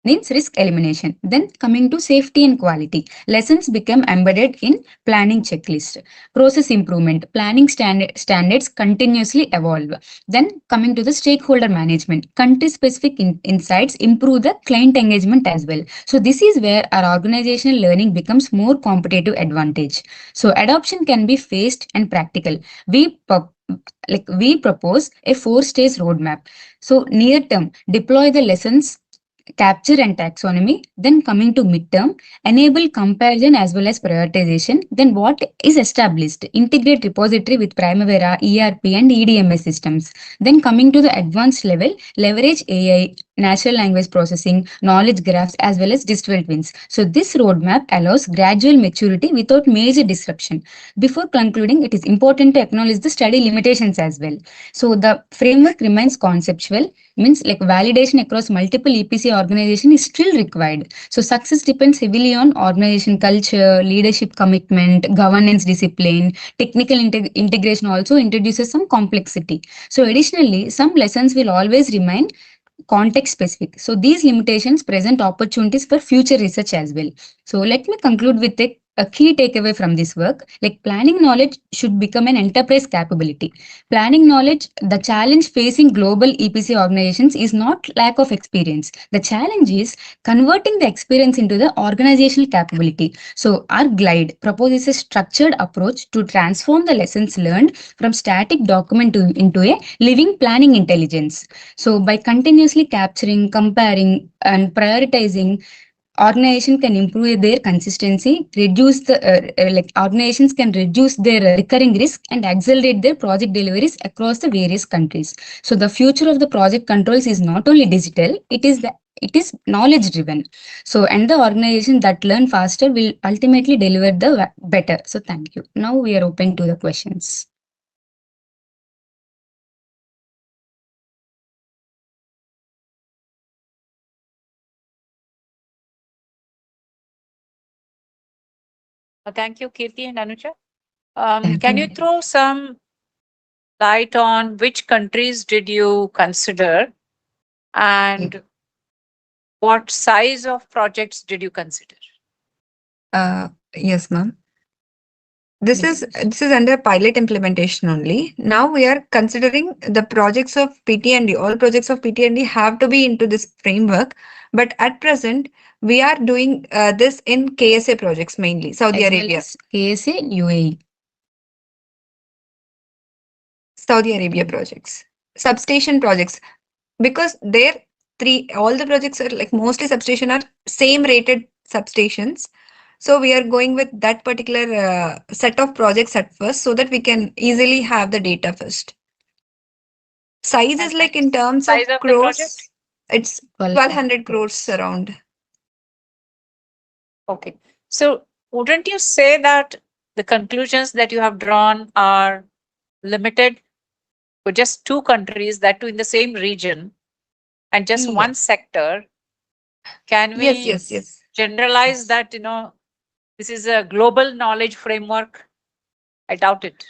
means risk elimination. Then coming to safety and quality, lessons become embedded in planning checklist. Process improvement, planning standards continuously evolve. Then coming to the stakeholder management, country specific insights improve the client engagement as well. So this is where our organizational learning becomes more competitive advantage. So adoption can be phased and practical. We propose a 4-stage roadmap. So near term, deploy the lessons, capture and taxonomy. Then coming to midterm, enable comparison as well as prioritization. Then what is established, integrate repository with Primavera, ERP and EDMS systems. Then coming to the advanced level, leverage AI, natural language processing, knowledge graphs as well as digital twins. So this roadmap allows gradual maturity without major disruption. Before concluding, it is important to acknowledge the study limitations as well. So the framework remains conceptual, means like validation across multiple EPC organization is still required. So success depends heavily on organization culture, leadership commitment, governance discipline, technical integration also introduces some complexity. So additionally, some lessons will always remain context specific. So these limitations present opportunities for future research as well. So let me conclude with a key takeaway from this work, like planning knowledge should become an enterprise capability. Planning knowledge, the challenge facing global EPC organizations is not lack of experience. The challenge is converting the experience into the organizational capability. So our glide proposes a structured approach to transform the lessons learned from static document into a living planning intelligence. So by continuously capturing, comparing and prioritizing, organization can improve their consistency, reduce the organizations can reduce their recurring risk and accelerate their project deliveries across the various countries. So the future of the project controls is not only digital, it is knowledge driven. So and the organization that learn faster will ultimately deliver the better. So thank you. Now we are open to the questions. Thank you, Kirti and Anuja. Can you throw some light on which countries did you consider and what size of projects did you consider? Yes, ma'am. This is under pilot implementation only. Now we are considering the projects of PT&D. All projects of PT&D have to be into this framework. But at present, we are doing this in KSA projects mainly, Saudi Arabia. KSA, UAE. Saudi Arabia projects, substation projects, because all the projects are like mostly substation are same rated substations. So we are going with that particular set of projects at first so that we can easily have the data first. Size is like in terms of crores, it's 1200 crores around. Okay. So wouldn't you say that the conclusions that you have drawn are limited to just 2 countries, that too in the same region and just one sector? Can we yes. generalize that, this is a global knowledge framework? I doubt it.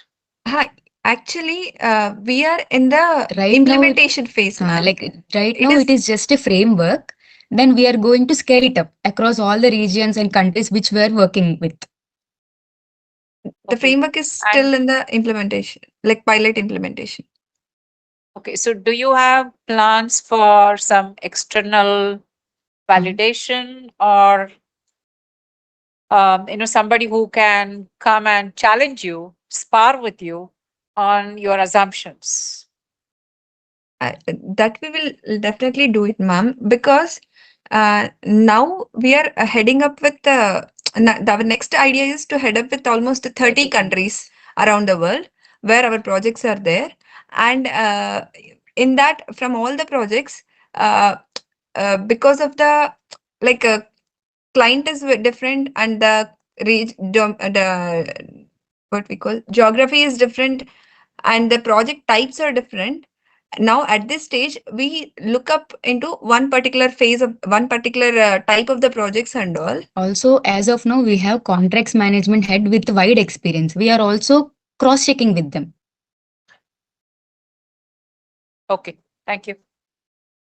Actually, we are in the implementation phase. Now, it is just a framework. Then we are going to scale it up across all the regions and countries which we are working with. The framework is still in the implementation, like pilot implementation. Okay, so do you have plans for some external validation or somebody who can come and challenge you, spar with you on your assumptions? That we will definitely do it, ma'am, because now we are heading up with the next idea is to head up with almost 30 countries around the world where our projects are there. And in that, from all the projects, because of the client is different and the what we call geography is different and the project types are different. Now at this stage we look up into one particular phase of one particular type of the projects and all. Also, as of now, we have contracts management head with wide experience. We are also cross-checking with them. Okay, thank you.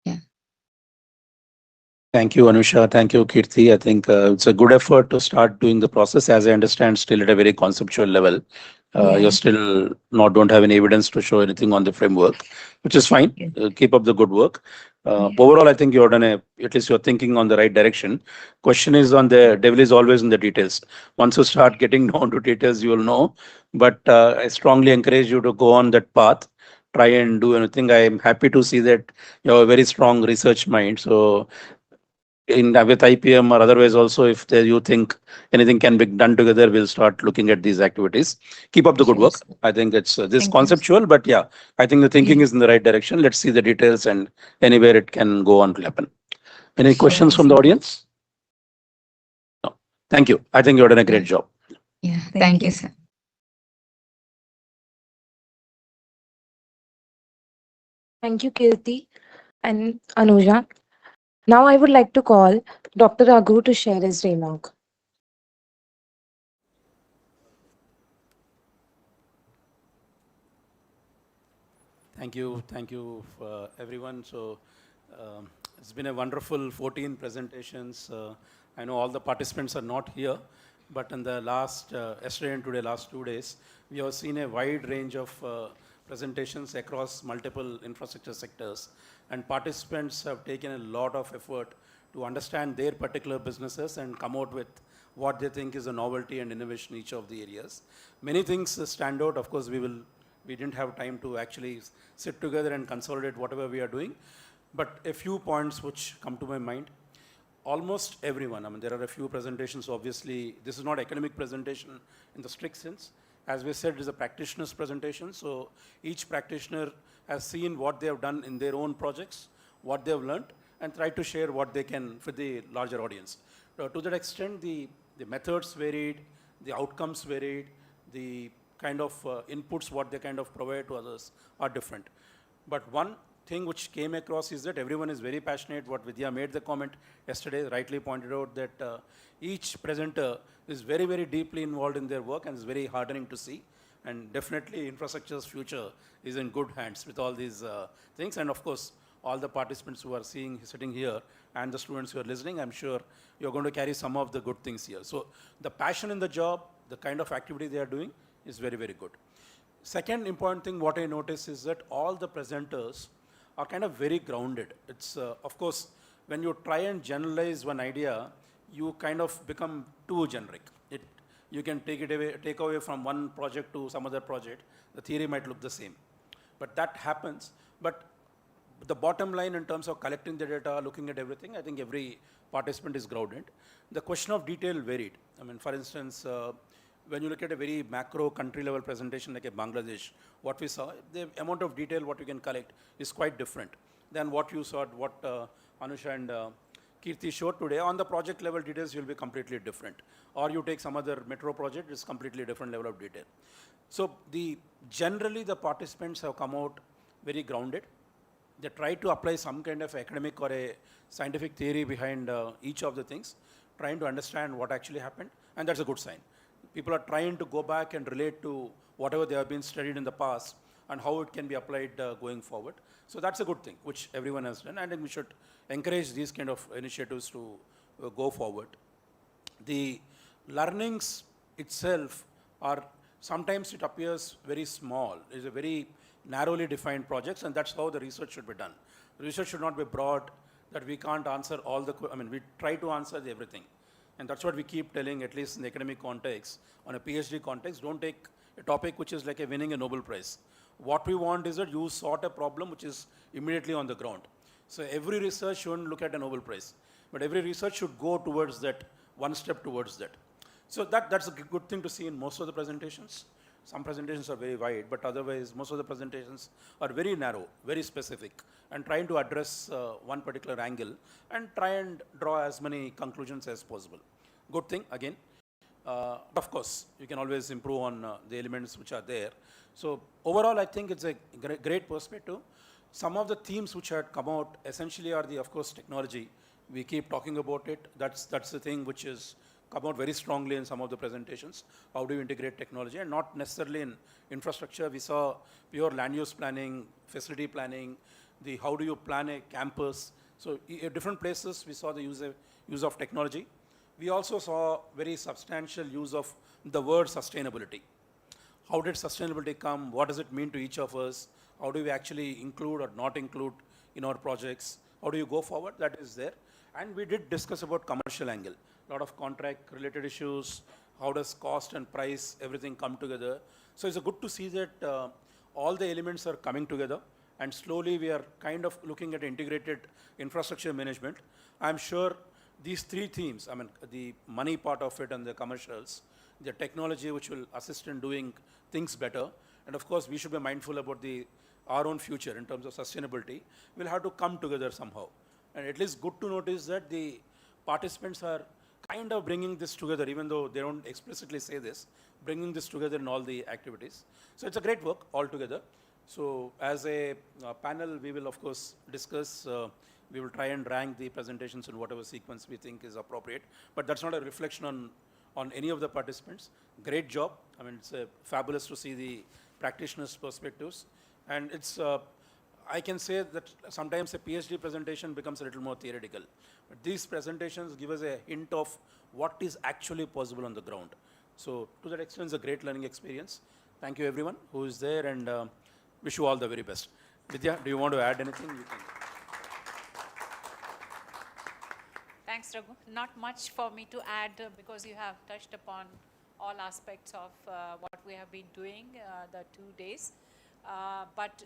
Yeah. Thank you, Anusha. Thank you, Kirti. I think it's a good effort to start doing the process. As I understand, still at a very conceptual level. You're still don't have any evidence to show anything on the framework, which is fine. Keep up the good work. Overall, I think you're at least you're thinking on the right direction. Question is on the devil is always in the details. Once you start getting down to details, you will know. But I strongly encourage you to go on that path. Try and do anything. I am happy to see that you have a very strong research mind. So with IPM or otherwise also, if you think anything can be done together, we'll start looking at these activities. Keep up the good work. I think it's this conceptual, but yeah, I think the thinking is in the right direction. Let's see the details and anywhere it can go on to happen. Any questions from the audience? No. Thank you. I think you've done a great job. Yeah, thank you, sir. Thank you, Kirti and Anuja. Now I would like to call Dr. Raghu to share his remark. Thank you everyone. So it's been a wonderful 14 presentations. I know all the participants are not here, but in the yesterday and today, last 2 days, we have seen a wide range of presentations across multiple infrastructure sectors, and participants have taken a lot of effort to understand their particular businesses and come out with what they think is a novelty and innovation in each of the areas. Many things stand out. Of course, we didn't have time to actually sit together and consolidate whatever we are doing, but a few points which come to my mind. Almost everyone, I mean, there are a few presentations, obviously, this is not academic presentation in the strict sense. As we said, it is a practitioner's presentation, so each practitioner has seen what they have done in their own projects, what they have learned, and tried to share what they can for the larger audience. To that extent, the methods varied, the outcomes varied, the kind of inputs, what they kind of provide to others are different. But one thing which came across is that everyone is very passionate. What Vidya made the comment yesterday, rightly pointed out that each presenter is very, very deeply involved in their work, and it's very heartening to see. And definitely infrastructure's future is in good hands with all these things. And of course, all the participants who are sitting here and the students who are listening, I'm sure you're going to carry some of the good things here. So the passion in the job, the kind of activity they are doing is very, very good. Second important thing what I notice is that all the presenters are kind of very grounded. It's, of course, when you try and generalize one idea, you kind of become too generic. You can take away from one project to some other project. The theory might look the same, but that happens. But the bottom line in terms of collecting the data, looking at everything, I think every participant is grounded. The question of detail varied. I mean, for instance, when you look at a very macro country level presentation like a Bangladesh, what we saw, the amount of detail what you can collect is quite different than what you saw, what Anusha and Kirti showed today. On the project level details will be completely different. Or you take some other metro project, it's completely different level of detail. So generally the participants have come out very grounded. They try to apply some kind of academic or a scientific theory behind each of the things, trying to understand what actually happened, and that's a good sign. People are trying to go back and relate to whatever they have been studied in the past and how it can be applied going forward. So that's a good thing, which everyone has done, and I think we should encourage these kind of initiatives to go forward. The learnings itself are, sometimes it appears very small. It's a very narrowly defined projects, and that's how the research should be done. The research should not be broad, that we can't answer all the, we try to answer everything. And that's what we keep telling, at least in the academic context. On a PhD context, don't take a topic which is like winning a Nobel Prize. What we want is that you sort a problem which is immediately on the ground. So every research shouldn't look at a Nobel Prize, but every research should go towards that, one step towards that. So that's a good thing to see in most of the presentations. Some presentations are very wide, but otherwise most of the presentations are very narrow, very specific, and trying to address one particular angle and try and draw as many conclusions as possible. Good thing, again. Of course, you can always improve on the elements which are there. So overall, I think it's a great perspective. Some of the themes which had come out essentially are of course, technology. We keep talking about it. That's the thing which is come out very strongly in some of the presentations. How do you integrate technology? And not necessarily in infrastructure. We saw pure land use planning, facility planning, how do you plan a campus. So at different places, we saw the use of technology. We also saw very substantial use of the word sustainability. How did sustainability come? What does it mean to each of us? How do we actually include or not include in our projects? How do you go forward? That is there. And we did discuss about commercial angle. A lot of contract related issues. How does cost and price, everything come together? So it's good to see that all the elements are coming together, and slowly we are kind of looking at integrated infrastructure management. I'm sure these three themes, I mean, the money part of it and the commercials, the technology which will assist in doing things better, and of course we should be mindful about our own future in terms of sustainability, will have to come together somehow. And at least good to notice that the participants are kind of bringing this together, even though they don't explicitly say this, bringing this together in all the activities. So it's a great work altogether. So as a panel, we will of course discuss, we will try and rank the presentations in whatever sequence we think is appropriate, but that's not a reflection on any of the participants. Great job. I mean, it's fabulous to see the practitioners' perspectives. And it's, I can say that sometimes a PhD presentation becomes a little more theoretical. But these presentations give us a hint of what is actually possible on the ground. So to that extent, it's a great learning experience. Thank you everyone who is there, and wish you all the very best. Vidya, do you want to add anything? You can. Thanks, Raghu. Not much for me to add because you have touched upon all aspects of what we have been doing the 2 days. But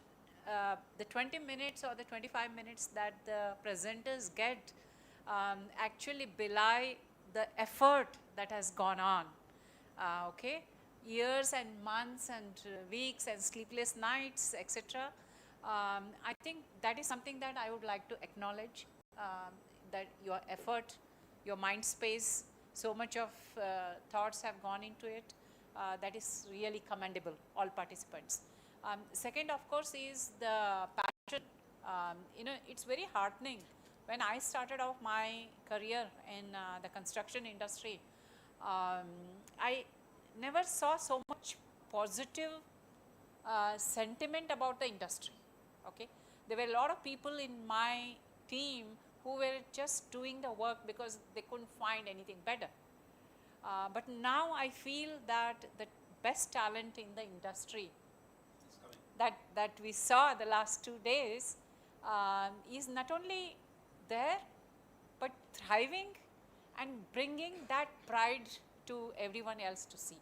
the 20 minutes or the 25 minutes that the presenters get actually belie the effort that has gone on. Okay, years and months and weeks and sleepless nights, etc. I think that is something that I would like to acknowledge, that your effort, your mind space, so much of thoughts have gone into it. That is really commendable, all participants. Second, of course, is the passion. You know, it's very heartening. When I started off my career in the construction industry, I never saw so much positive sentiment about the industry. Okay, there were a lot of people in my team who were just doing the work because they couldn't find anything better. But now I feel that the best talent in the industry that we saw the last 2 days is not only there, but thriving and bringing that pride to everyone else to see.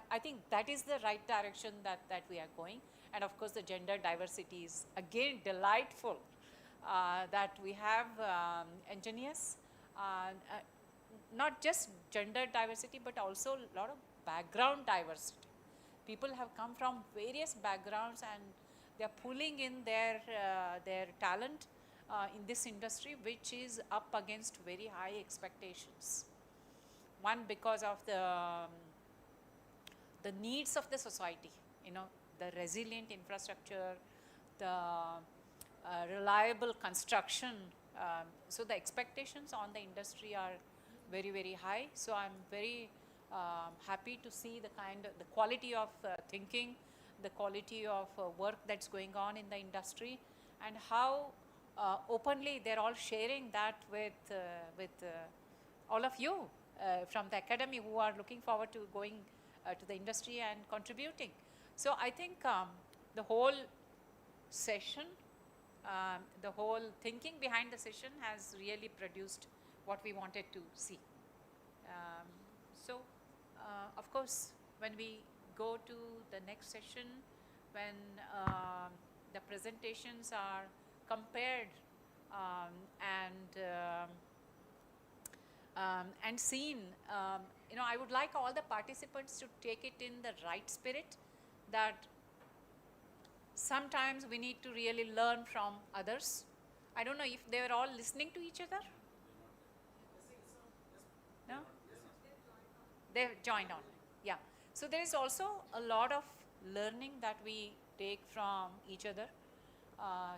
I think that is the right direction that we are going. And of course, the gender diversity is again delightful, that we have engineers, not just gender diversity, but also a lot of background diversity. People have come from various backgrounds and they are pulling in their talent in this industry, which is up against very high expectations. One, because of the needs of the society, you know, the resilient infrastructure, the reliable construction. So the expectations on the industry are very, very high. So I'm very happy to see the quality of thinking, the quality of work that's going on in the industry, and how openly they're all sharing that with all of you from the academy who are looking forward to going to the industry and contributing. So I think the whole session, the whole thinking behind the session has really produced what we wanted to see. So of course, when we go to the next session, when the presentations are compared and seen, you know, I would like all the participants to take it in the right spirit, that sometimes we need to really learn from others. I don't know if they are all listening to each other. No? They've joined on. Yeah. So there is also a lot of learning that we take from each other,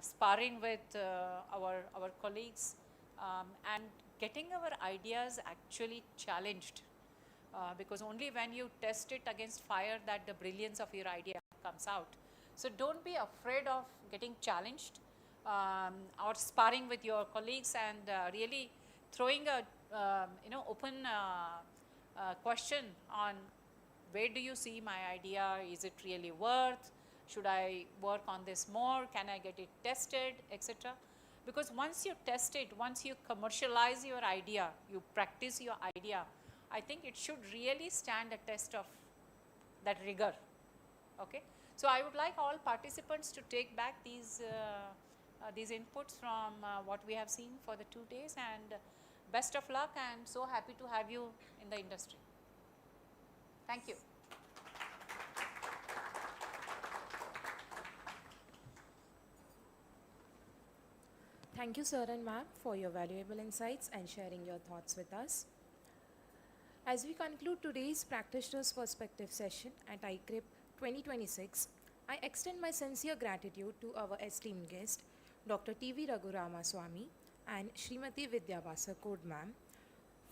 sparring with our colleagues, and getting our ideas actually challenged. Because only when you test it against fire that the brilliance of your idea comes out. So don't be afraid of getting challenged. or sparring with your colleagues and really throwing a open question on where do you see my idea, is it really worth, should I work on this more, can I get it tested, etc. Because once you test it, once you commercialize your idea, you practice your idea, I think it should really stand a test of that rigor. Okay, so I would like all participants to take back these inputs from what we have seen for the 2 days, and best of luck, and so happy to have you in the industry. Thank you. Thank you, sir and ma'am, for your valuable insights and sharing your thoughts with us. As we conclude today's Practitioners Perspective session at ICCRIP 2026, I extend my sincere gratitude to our esteemed guest, Dr. T.V. Raghuramaswamy and Srimati Vidya Basarkode ma'am,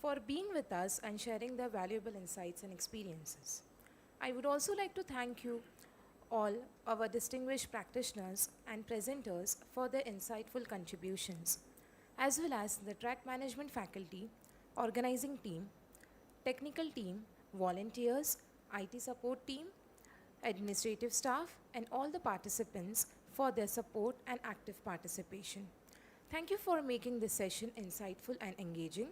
for being with us and sharing their valuable insights and experiences. I would also like to thank you all our distinguished practitioners and presenters for their insightful contributions, as well as the track management faculty, organizing team, technical team, volunteers, IT support team, administrative staff, and all the participants for their support and active participation. Thank you for making this session insightful and engaging.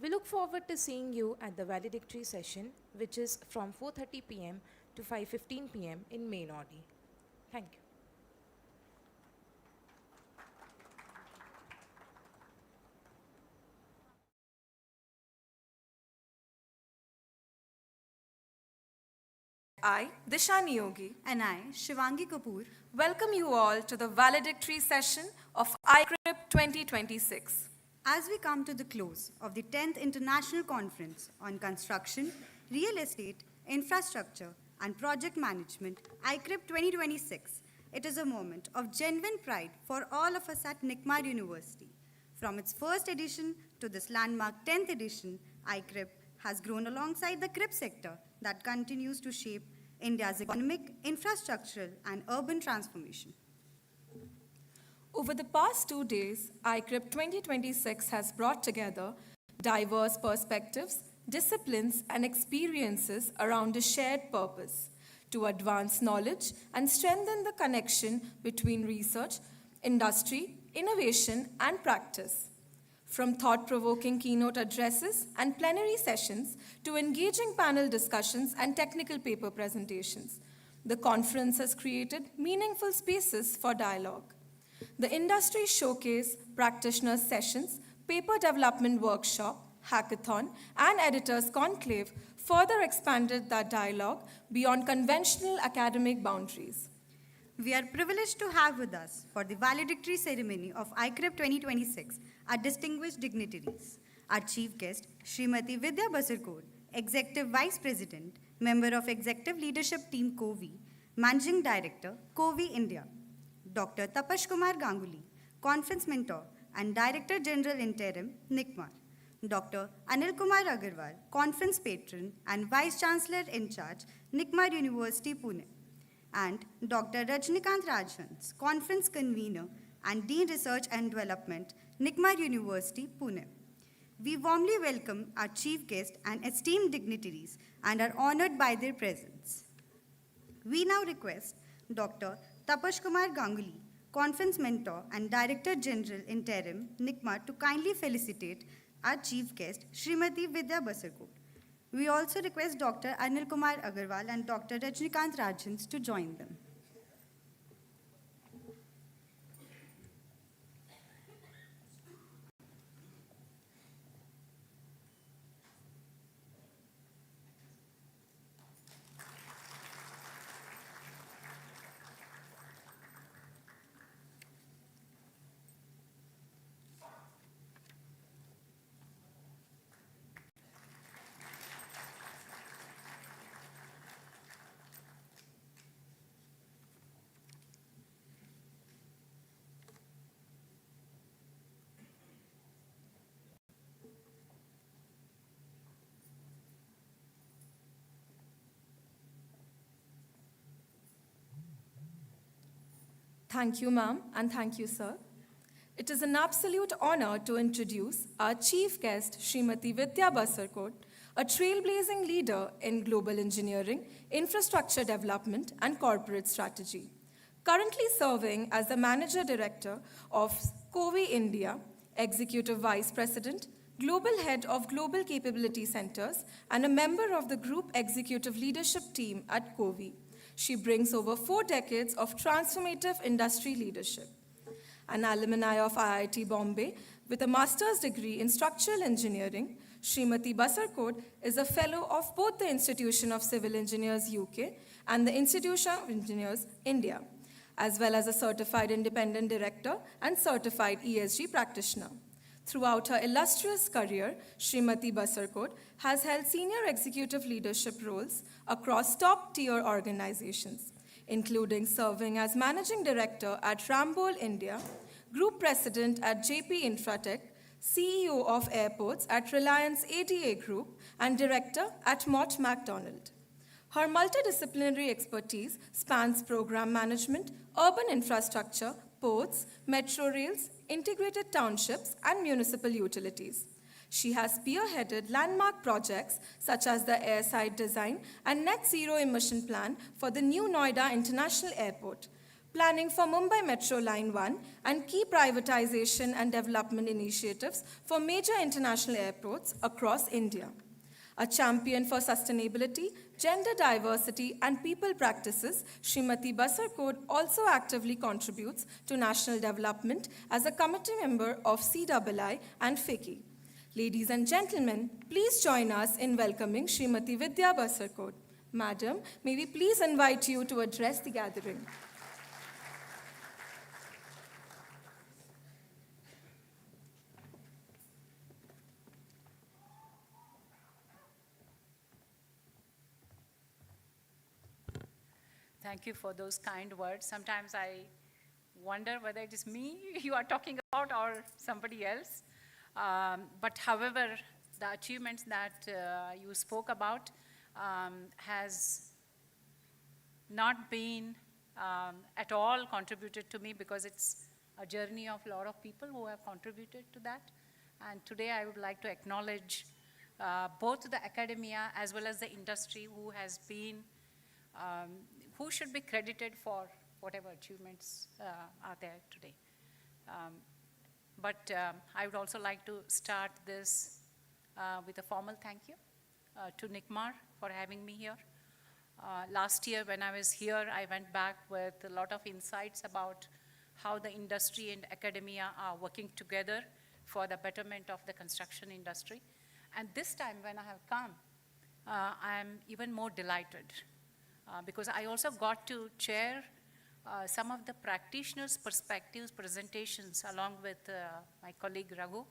We look forward to seeing you at the valedictory session, which is from 4:30 p.m. to 5:15 p.m. in main Audi. Thank you. I, Dishani Yogi, and I, Shivangi Kapoor, welcome you all to the valedictory session of ICCRIP 2026. As we come to the close of the 10th International Conference on Construction, Real Estate, Infrastructure, and Project Management, ICCRIP 2026, it is a moment of genuine pride for all of us at NICMAR University. From its first edition to this landmark 10th edition, ICCRIP has grown alongside the CRIP sector that continues to shape India's economic, infrastructural, and urban transformation. Over the past 2 days, ICCRIP 2026 has brought together diverse perspectives, disciplines, and experiences around a shared purpose to advance knowledge and strengthen the connection between research, industry, innovation, and practice. From thought-provoking keynote addresses and plenary sessions to engaging panel discussions and technical paper presentations, the conference has created meaningful spaces for dialogue. The industry showcase, practitioner sessions, paper development workshop, hackathon, and editors conclave further expanded that dialogue beyond conventional academic boundaries. We are privileged to have with us for the valedictory ceremony of ICCRIP 2026 our distinguished dignitaries. Our chief guest, Srimati Vidya Basarkode, Executive Vice President, Member of Executive Leadership Team COVI, Managing Director, COVI India. Dr. Tapash Kumar Ganguly, Conference Mentor and Director General Interim, NICMAR. Dr. Anil Kumar Agarwal, Conference Patron and Vice Chancellor in Charge, NICMAR University, Pune. And Dr. Rajnikant Rajhans, Conference Convener and Dean Research and Development, NICMAR University, Pune. We warmly welcome our chief guest and esteemed dignitaries and are honored by their presence. We now request Dr. Tapash Kumar Ganguly, Conference Mentor and Director General Interim, NICMAR, to kindly felicitate our chief guest, Srimati Vidya Basarkode. We also request Dr. Anil Kumar Agarwal and Dr. Rajnikant Rajhans to join them. Thank you, ma'am, and thank you, sir. It is an absolute honor to introduce our chief guest, Srimati Vidya Basarkot, a trailblazing leader in global engineering, infrastructure development, and corporate strategy. Currently serving as the Manager Director of COVI India, Executive Vice President, Global Head of Global Capability Centers, and a member of the Group Executive Leadership Team at COVI. She brings over 4 decades of transformative industry leadership. An alumni of IIT Bombay with a master's degree in structural engineering, Srimati Basarkot is a fellow of both the Institution of Civil Engineers UK and the Institution of Engineers India, as well as a certified independent director and certified ESG practitioner. Throughout her illustrious career, Srimati Basarkot has held senior executive leadership roles across top-tier organizations, including serving as Managing Director at Rambol India, Group President at JP Infratech, CEO of Airports at Reliance ADA Group, and Director at Mott MacDonald. Her multidisciplinary expertise spans program management, urban infrastructure, ports, metro rails, integrated townships, and municipal utilities. She has spearheaded landmark projects such as the airside design and net zero emission plan for the new Noida International Airport, planning for Mumbai Metro Line 1, and key privatization and development initiatives for major international airports across India. A champion for sustainability, gender diversity, and people practices, Srimati Basarkot also actively contributes to national development as a committee member of CII and FICCI. Ladies and gentlemen, please join us in welcoming Srimati Vidya Basarkot. Madam, may we please invite you to address the gathering. Thank you for those kind words. Sometimes I wonder whether it is me you are talking about or somebody else. But however, the achievements that you spoke about has not been at all contributed to me, because it's a journey of a lot of people who have contributed to that. And today I would like to acknowledge both the academia as well as the industry who has been who should be credited for whatever achievements are there today. But I would also like to start this with a formal thank you to NICMAR for having me here. Last year when I was here, I went back with a lot of insights about how the industry and academia are working together for the betterment of the construction industry. And this time when I have come, I'm even more delighted. Because I also got to chair some of the practitioners' perspectives presentations along with my colleague Raghu.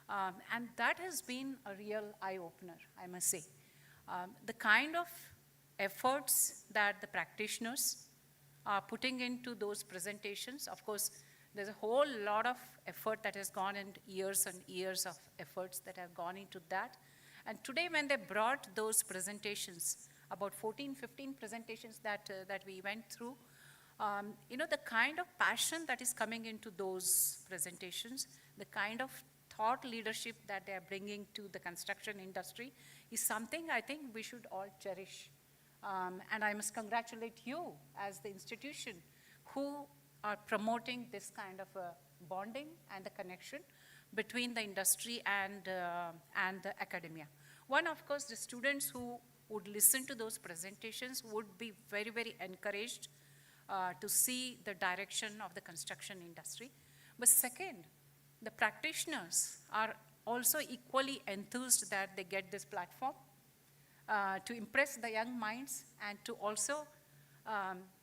And that has been a real eye-opener, I must say. The kind of efforts that the practitioners are putting into those presentations, of course, there's a whole lot of effort that has gone in, years and years of efforts that have gone into that. And today when they brought those presentations, about 14, 15 presentations that we went through. You know, the kind of passion that is coming into those presentations, the kind of thought leadership that they are bringing to the construction industry is something I think we should all cherish. And I must congratulate you as the institution who are promoting this kind of a bonding and the connection between the industry and the academia. One, of course, the students who would listen to those presentations would be very, very encouraged to see the direction of the construction industry. But second, the practitioners are also equally enthused that they get this platform to impress the young minds and to also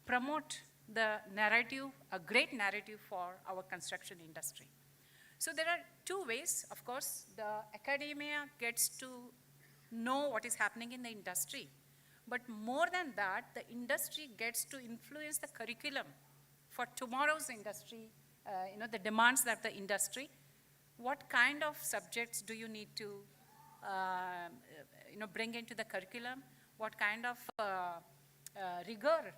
promote the narrative, a great narrative for our construction industry. So there are two ways. Of course, the academia gets to know what is happening in the industry. But more than that, the industry gets to influence the curriculum for tomorrow's industry, you know, the demands that the industry. What kind of subjects do you need to, you know, bring into the curriculum? What kind of rigor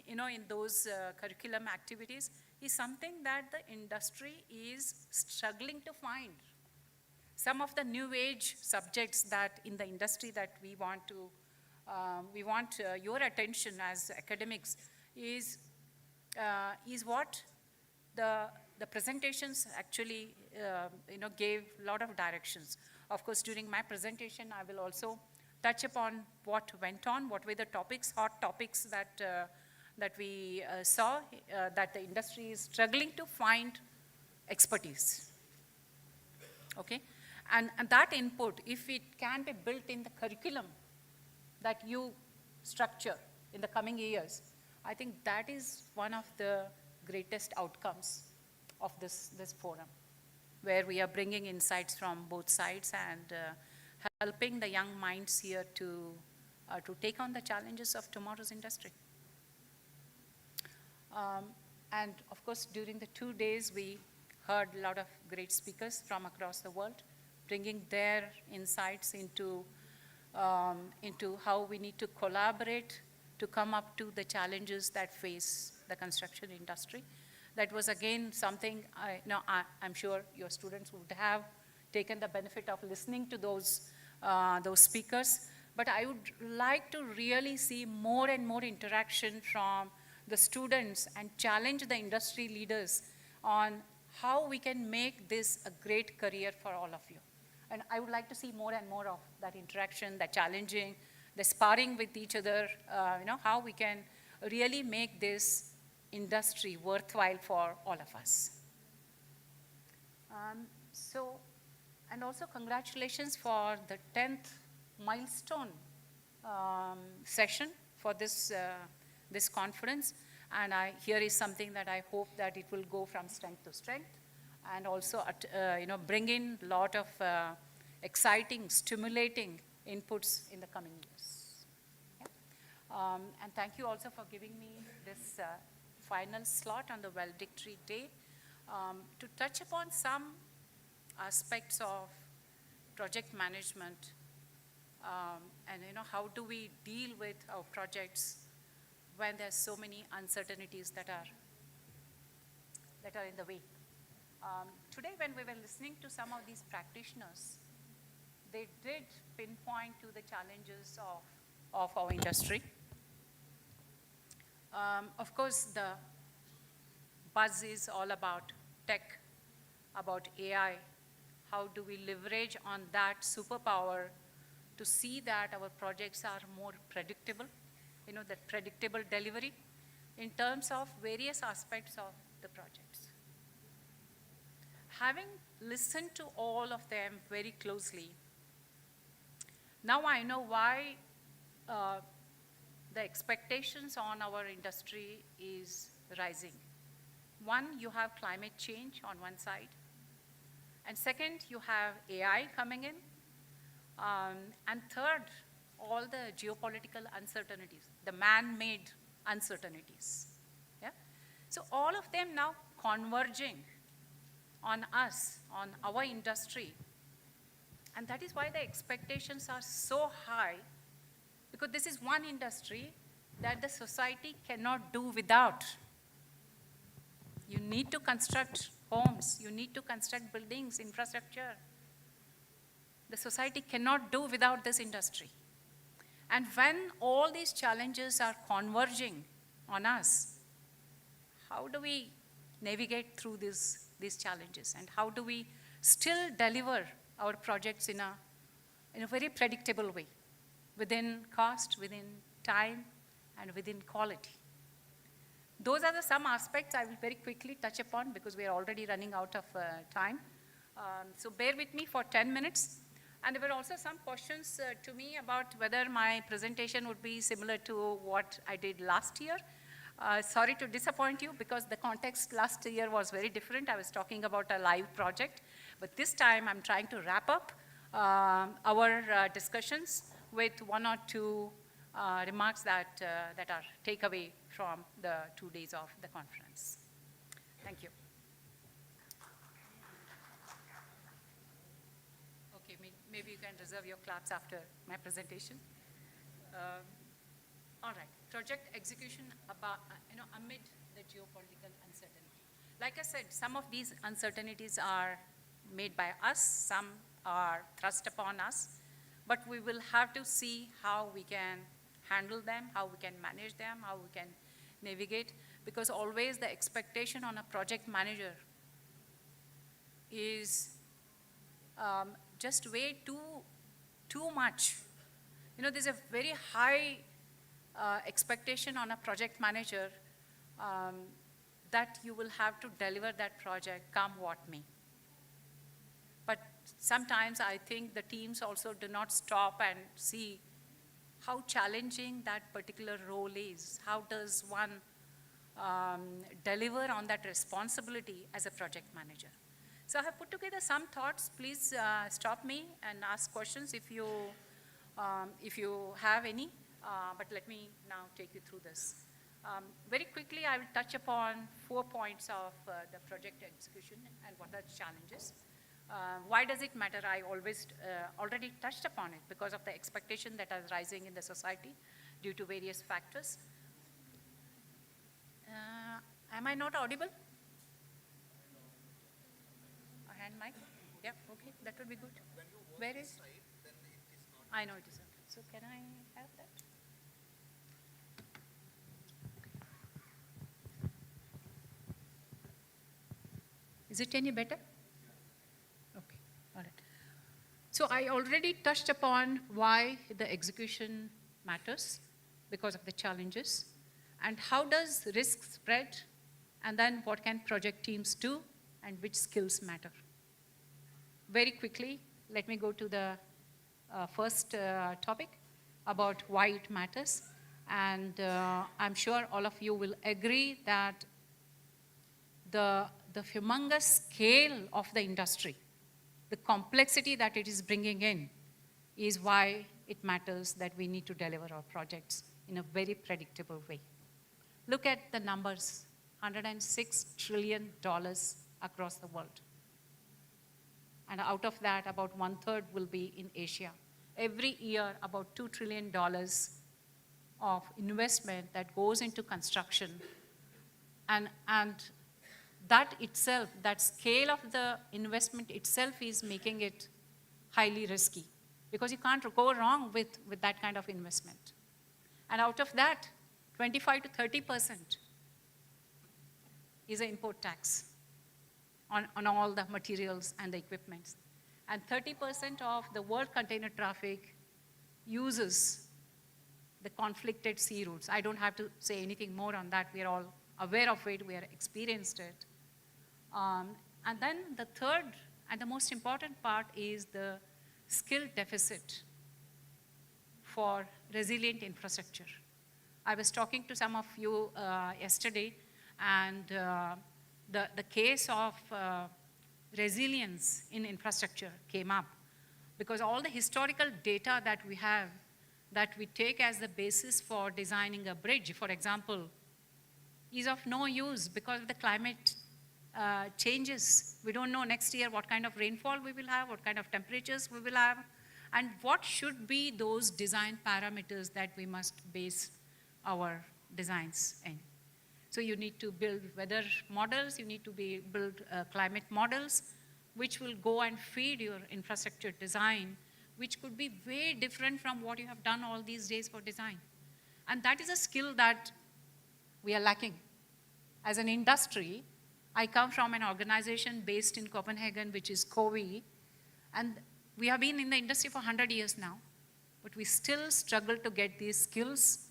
in those curriculum activities is something that the industry is struggling to find. Some of the new age subjects that in the industry that we want your attention as academics is what the presentations actually gave a lot of directions. Of course, during my presentation, I will also touch upon what went on, what were the topics, hot topics that we saw, that the industry is struggling to find expertise. Okay, and that input, if it can be built in the curriculum that you structure in the coming years, I think that is one of the greatest outcomes of this forum, where we are bringing insights from both sides and helping the young minds here to take on the challenges of tomorrow's industry. And of course, during the 2 days, we heard a lot of great speakers from across the world, bringing their insights into how we need to collaborate to come up to the challenges that face the construction industry. That was again something I'm sure your students would have taken the benefit of listening to those speakers. But I would like to really see more and more interaction from the students and challenge the industry leaders on how we can make this a great career for all of you. And I would like to see more and more of that interaction, that challenging, the sparring with each other, how we can really make this industry worthwhile for all of us. And also congratulations for the 10th milestone session for this conference. And here is something that I hope that it will go from strength to strength, and also bring in a lot of exciting, stimulating inputs in the coming years. Yeah. And thank you also for giving me this final slot on the valedictory day to touch upon some aspects of project management and how do we deal with our projects when there's so many uncertainties that are in the way. Today, when we were listening to some of these practitioners, they did pinpoint to the challenges of our industry. Of course, the buzz is all about tech, about AI. How do we leverage on that superpower to see that our projects are more predictable, that predictable delivery in terms of various aspects of the projects. Having listened to all of them very closely, now I know why the expectations on our industry is rising. One, you have climate change on one side. And second, you have AI coming in. And third, all the geopolitical uncertainties, the man-made uncertainties. Yeah? So all of them now converging on us, on our industry. And that is why the expectations are so high, because this is one industry that the society cannot do without. You need to construct homes, you need to construct buildings, infrastructure. The society cannot do without this industry. And when all these challenges are converging on us, how do we navigate through these challenges? And how do we still deliver our projects in a very predictable way, within cost, within time, and within quality? Those are some aspects I will very quickly touch upon because we are already running out of time. So bear with me for 10 minutes. And there were also some questions to me about whether my presentation would be similar to what I did last year. Sorry to disappoint you because the context last year was very different. I was talking about a live project. But this time I'm trying to wrap up our discussions with one or two remarks that are takeaway from the 2 days of the conference. Thank you. Okay, maybe you can reserve your claps after my presentation. All right. project execution amid the geopolitical uncertainty. Like I said, some of these uncertainties are made by us, some are thrust upon us, but we will have to see how we can handle them, how we can manage them, how we can navigate, because always the expectation on a project manager is just way too much. There's a very high expectation on a project manager that you will have to deliver that project come what may. But sometimes I think the teams also do not stop and see how challenging that particular role is. How does one deliver on that responsibility as a project manager? So I have put together some thoughts. Please stop me and ask questions if you have any, but let me now take you through this. Very quickly, I will touch upon 4 points of the project execution and what are the challenges. Why does it matter? I always already touched upon it because of the expectation that is rising in the society due to various factors. Am I not audible? A hand mic? Yeah, okay, that would be good. Where is? I know it is okay. So can I have that? Is it any better? Okay, all right. So I already touched upon why the execution matters because of the challenges, and how does risk spread, and then what can project teams do, and which skills matter. Very quickly, let me go to the first topic about why it matters. And I'm sure all of you will agree that the humongous scale of the industry, the complexity that it is bringing in, is why it matters that we need to deliver our projects in a very predictable way. Look at the numbers, $106 trillion across the world. And out of that, about 1/3 will be in Asia. Every year, about $2 trillion of investment that goes into construction. And that itself, that scale of the investment itself is making it highly risky, because you can't go wrong with that kind of investment. And out of that, 25 to 30% is an import tax on all the materials and the equipments. And 30% of the world container traffic uses the conflicted sea routes. I don't have to say anything more on that. We are all aware of it. We have experienced it. And then the third and the most important part is the skill deficit for resilient infrastructure. I was talking to some of you yesterday, and the case of resilience in infrastructure came up, because all the historical data that we have, that we take as the basis for designing a bridge, for example, is of no use because of the climate changes. We don't know next year what kind of rainfall we will have, what kind of temperatures we will have, and what should be those design parameters that we must base our designs in. So you need to build weather models, you need to build climate models, which will go and feed your infrastructure design, which could be way different from what you have done all these days for design. And that is a skill that we are lacking. As an industry, I come from an organization based in Copenhagen, which is COVI, and we have been in the industry for 100 years now, but we still struggle to get these skills.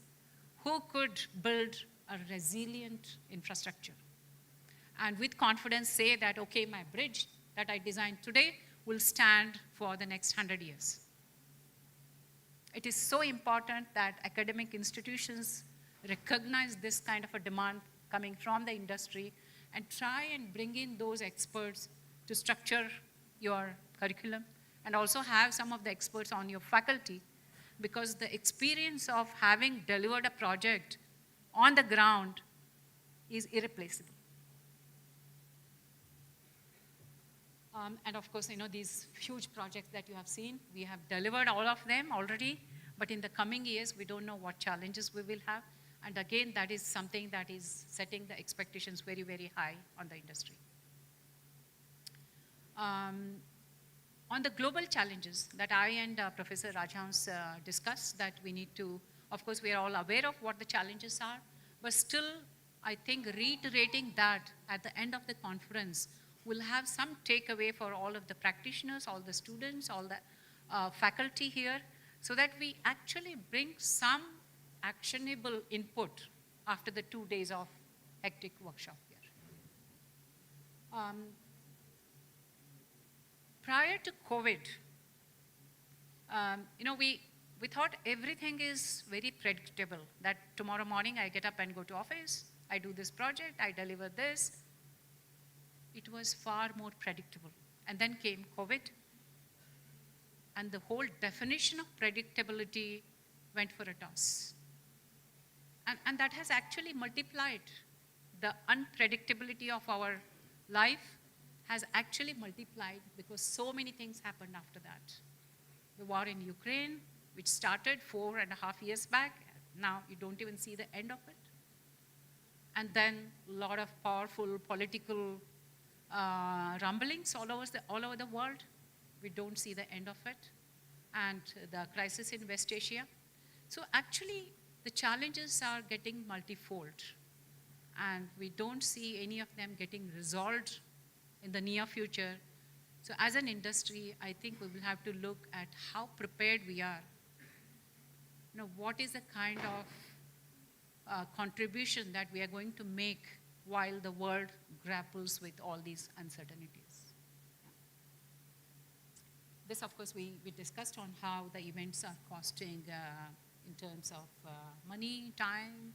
Who could build a resilient infrastructure and with confidence say that, okay, my bridge that I designed today will stand for the next 100 years. It is so important that academic institutions recognize this kind of a demand coming from the industry and try and bring in those experts to structure your curriculum, and also have some of the experts on your faculty, because the experience of having delivered a project on the ground is irreplaceable. And of course, these huge projects that you have seen, we have delivered all of them already, but in the coming years, we don't know what challenges we will have. And again, that is something that is setting the expectations very, very high on the industry. On the global challenges that I and Professor Rajhans discussed, that we need to, of course, we are all aware of what the challenges are, but still, I think reiterating that at the end of the conference will have some takeaway for all of the practitioners, all the students, all the faculty here, so that we actually bring some actionable input after the 2 days of hectic workshop here. Prior to COVID, we thought everything is very predictable, that tomorrow morning I get up and go to office, I do this project, I deliver this. It was far more predictable. And then came COVID, and the whole definition of predictability went for a toss. And that has actually multiplied. The unpredictability of our life has actually multiplied because so many things happened after that. The war in Ukraine, which started 4.5 years back, now you don't even see the end of it. And then a lot of powerful political rumblings all over the world. We don't see the end of it. And the crisis in West Asia. So actually, the challenges are getting multifold. And we don't see any of them getting resolved in the near future. So as an industry, I think we will have to look at how prepared we are. What is the kind of contribution that we are going to make while the world grapples with all these uncertainties. This, of course, we discussed on how the events are costing in terms of money, time,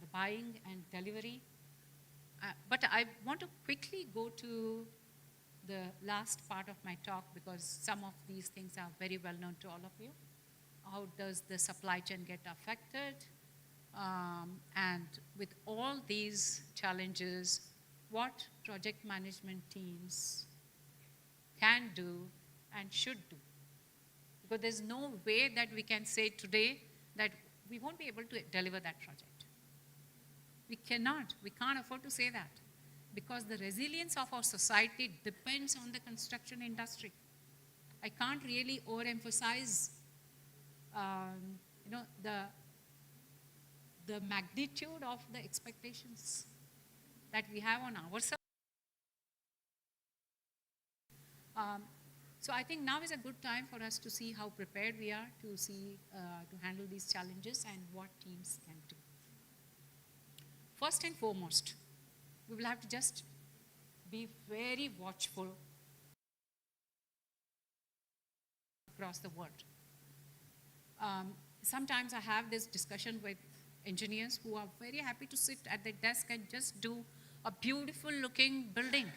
the buying and delivery. But I want to quickly go to the last part of my talk because some of these things are very well known to all of you. How does the supply chain get affected? And with all these challenges, what project management teams can do and should do. Because there's no way that we can say today that we won't be able to deliver that project. We can't afford to say that because the resilience of our society depends on the construction industry. I can't really overemphasize the magnitude of the expectations that we have on ourselves. So I think now is a good time for us to see how prepared we are to handle these challenges and what teams can do. First and foremost, we will have to just be very watchful across the world. Sometimes I have this discussion with engineers who are very happy to sit at their desk and just do a beautiful looking building,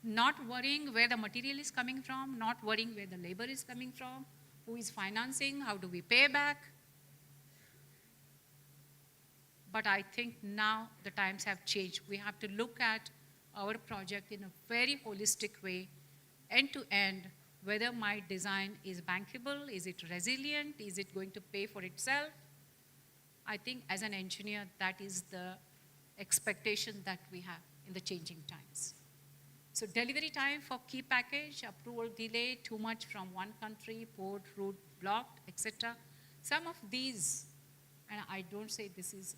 not worrying where the material is coming from, not worrying where the labor is coming from, who is financing, how do we pay back. But I think now the times have changed. We have to look at our project in a very holistic way, end to end, whether my design is bankable, is it resilient, is it going to pay for itself. I think as an engineer, that is the expectation that we have in the changing times. So delivery time for key package, approval delay, too much from one country, port, route blocked, etc. Some of these, and I don't say this is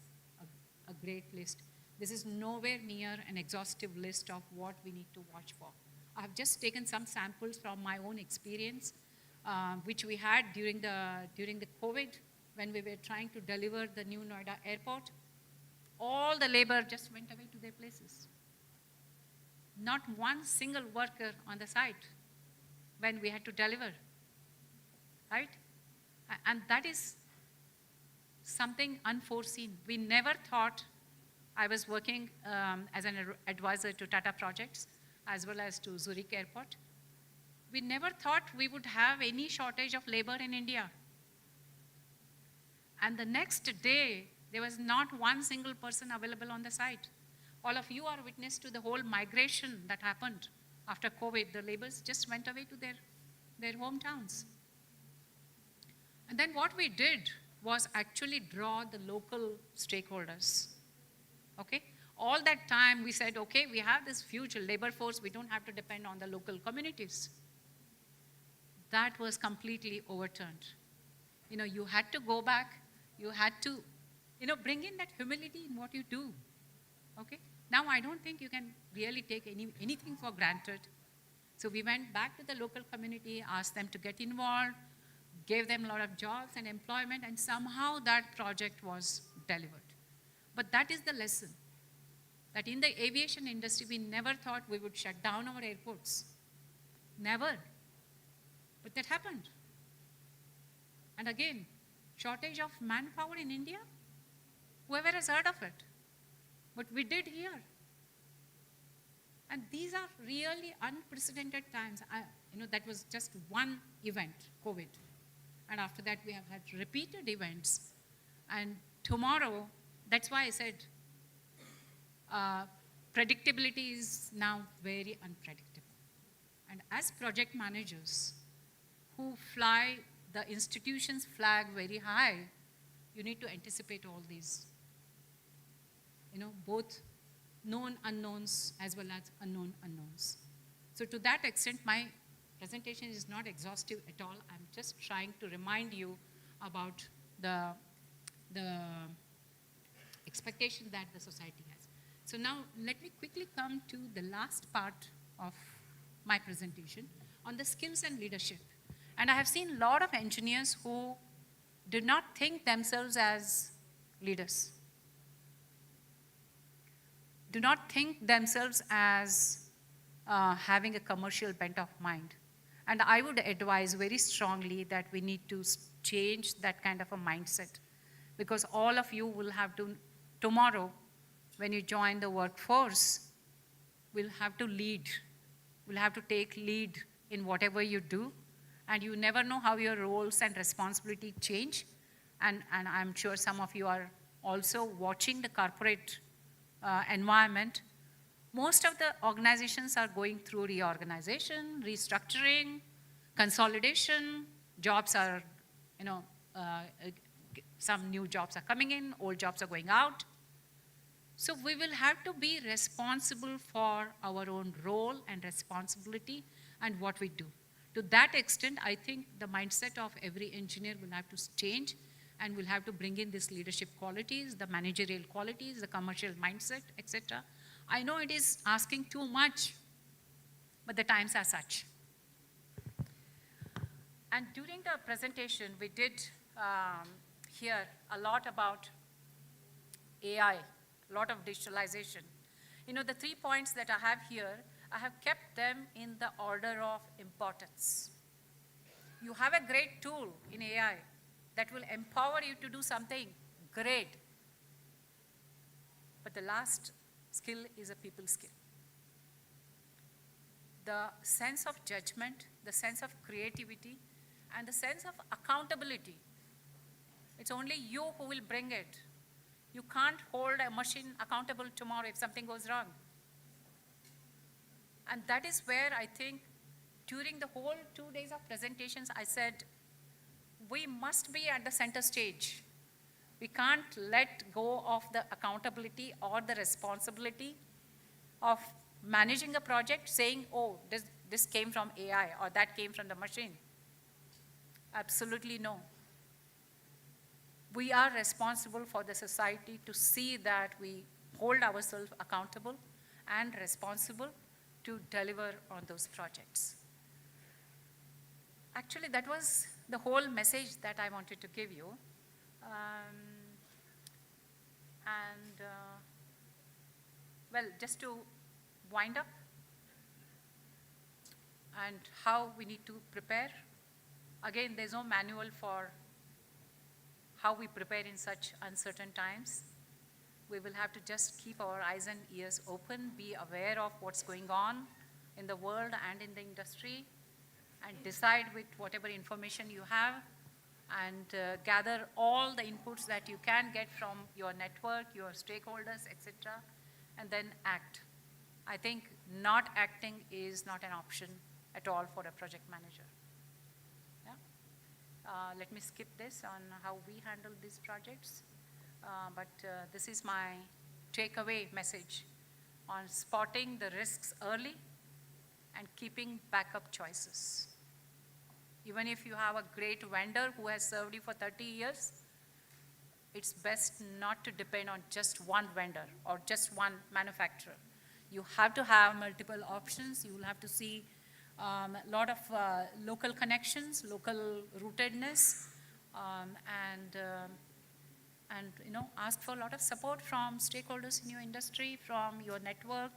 a great list. This is nowhere near an exhaustive list of what we need to watch for. I have just taken some samples from my own experience, which we had during the COVID, when we were trying to deliver the new Noida airport. All the labor just went away to their places. Not one single worker on the site when we had to deliver, right? And that is something unforeseen. We never thought. I was working as an advisor to Tata Projects as well as to Zurich Airport. We never thought we would have any shortage of labor in India. And the next day, there was not one single person available on the site. All of you are witness to the whole migration that happened after COVID. The laborers just went away to their hometowns. And then what we did was actually draw the local stakeholders. Okay? All that time we said, okay, we have this huge labor force, we don't have to depend on the local communities. That was completely overturned. You had to go back, you had to, bring in that humility in what you do. Okay? Now I don't think you can really take anything for granted. So we went back to the local community, asked them to get involved, gave them a lot of jobs and employment, and somehow that project was delivered. But that is the lesson, that in the aviation industry, we never thought we would shut down our airports. Never. But that happened. And again, shortage of manpower in India? Whoever has heard of it? But we did here. And these are really unprecedented times. That was just one event, COVID. And after that, we have had repeated events. And tomorrow, that's why I said, predictability is now very unpredictable. And as project managers who fly the institution's flag very high, you need to anticipate all these, both known unknowns as well as unknown unknowns. So to that extent, my presentation is not exhaustive at all. I'm just trying to remind you about the expectation that the society has. So now let me quickly come to the last part of my presentation on the skills and leadership. And I have seen a lot of engineers who did not think themselves as leaders, do not think themselves as having a commercial bent of mind. And I would advise very strongly that we need to change that kind of a mindset, because all of you will have to, tomorrow, when you join the workforce, will have to lead, will have to take lead in whatever you do, and you never know how your roles and responsibility change. And I'm sure some of you are also watching the corporate environment. Most of the organizations are going through reorganization, restructuring, consolidation. Jobs are, some new jobs are coming in, old jobs are going out. So we will have to be responsible for our own role and responsibility and what we do. To that extent, I think the mindset of every engineer will have to change, and we'll have to bring in these leadership qualities, the managerial qualities, the commercial mindset, etc. I know it is asking too much, but the times are such. And during the presentation, we did hear a lot about AI, a lot of digitalization. The 3 points that I have here, I have kept them in the order of importance. You have a great tool in AI that will empower you to do something great. But the last skill is a people skill. The sense of judgment, the sense of creativity, and the sense of accountability. It's only you who will bring it. You can't hold a machine accountable tomorrow if something goes wrong. And that is where I think during the whole 2 days of presentations, I said, we must be at the center stage. We can't let go of the accountability or the responsibility of managing a project, saying, oh, this came from AI or that came from the machine. Absolutely no. We are responsible for the society to see that we hold ourselves accountable and responsible to deliver on those projects. Actually, that was the whole message that I wanted to give you. Well, just to wind up and how we need to prepare. Again, there's no manual for how we prepare in such uncertain times. We will have to just keep our eyes and ears open, be aware of what's going on in the world and in the industry, and decide with whatever information you have, and gather all the inputs that you can get from your network, your stakeholders, etc., and then act. I think not acting is not an option at all for a project manager. Let me skip this on how we handle these projects. But this is my takeaway message on spotting the risks early and keeping backup choices. Even if you have a great vendor who has served you for 30 years, it's best not to depend on just one vendor or just one manufacturer. You have to have multiple options. You will have to see a lot of local connections, local rootedness, and ask for a lot of support from stakeholders in your industry, from your network,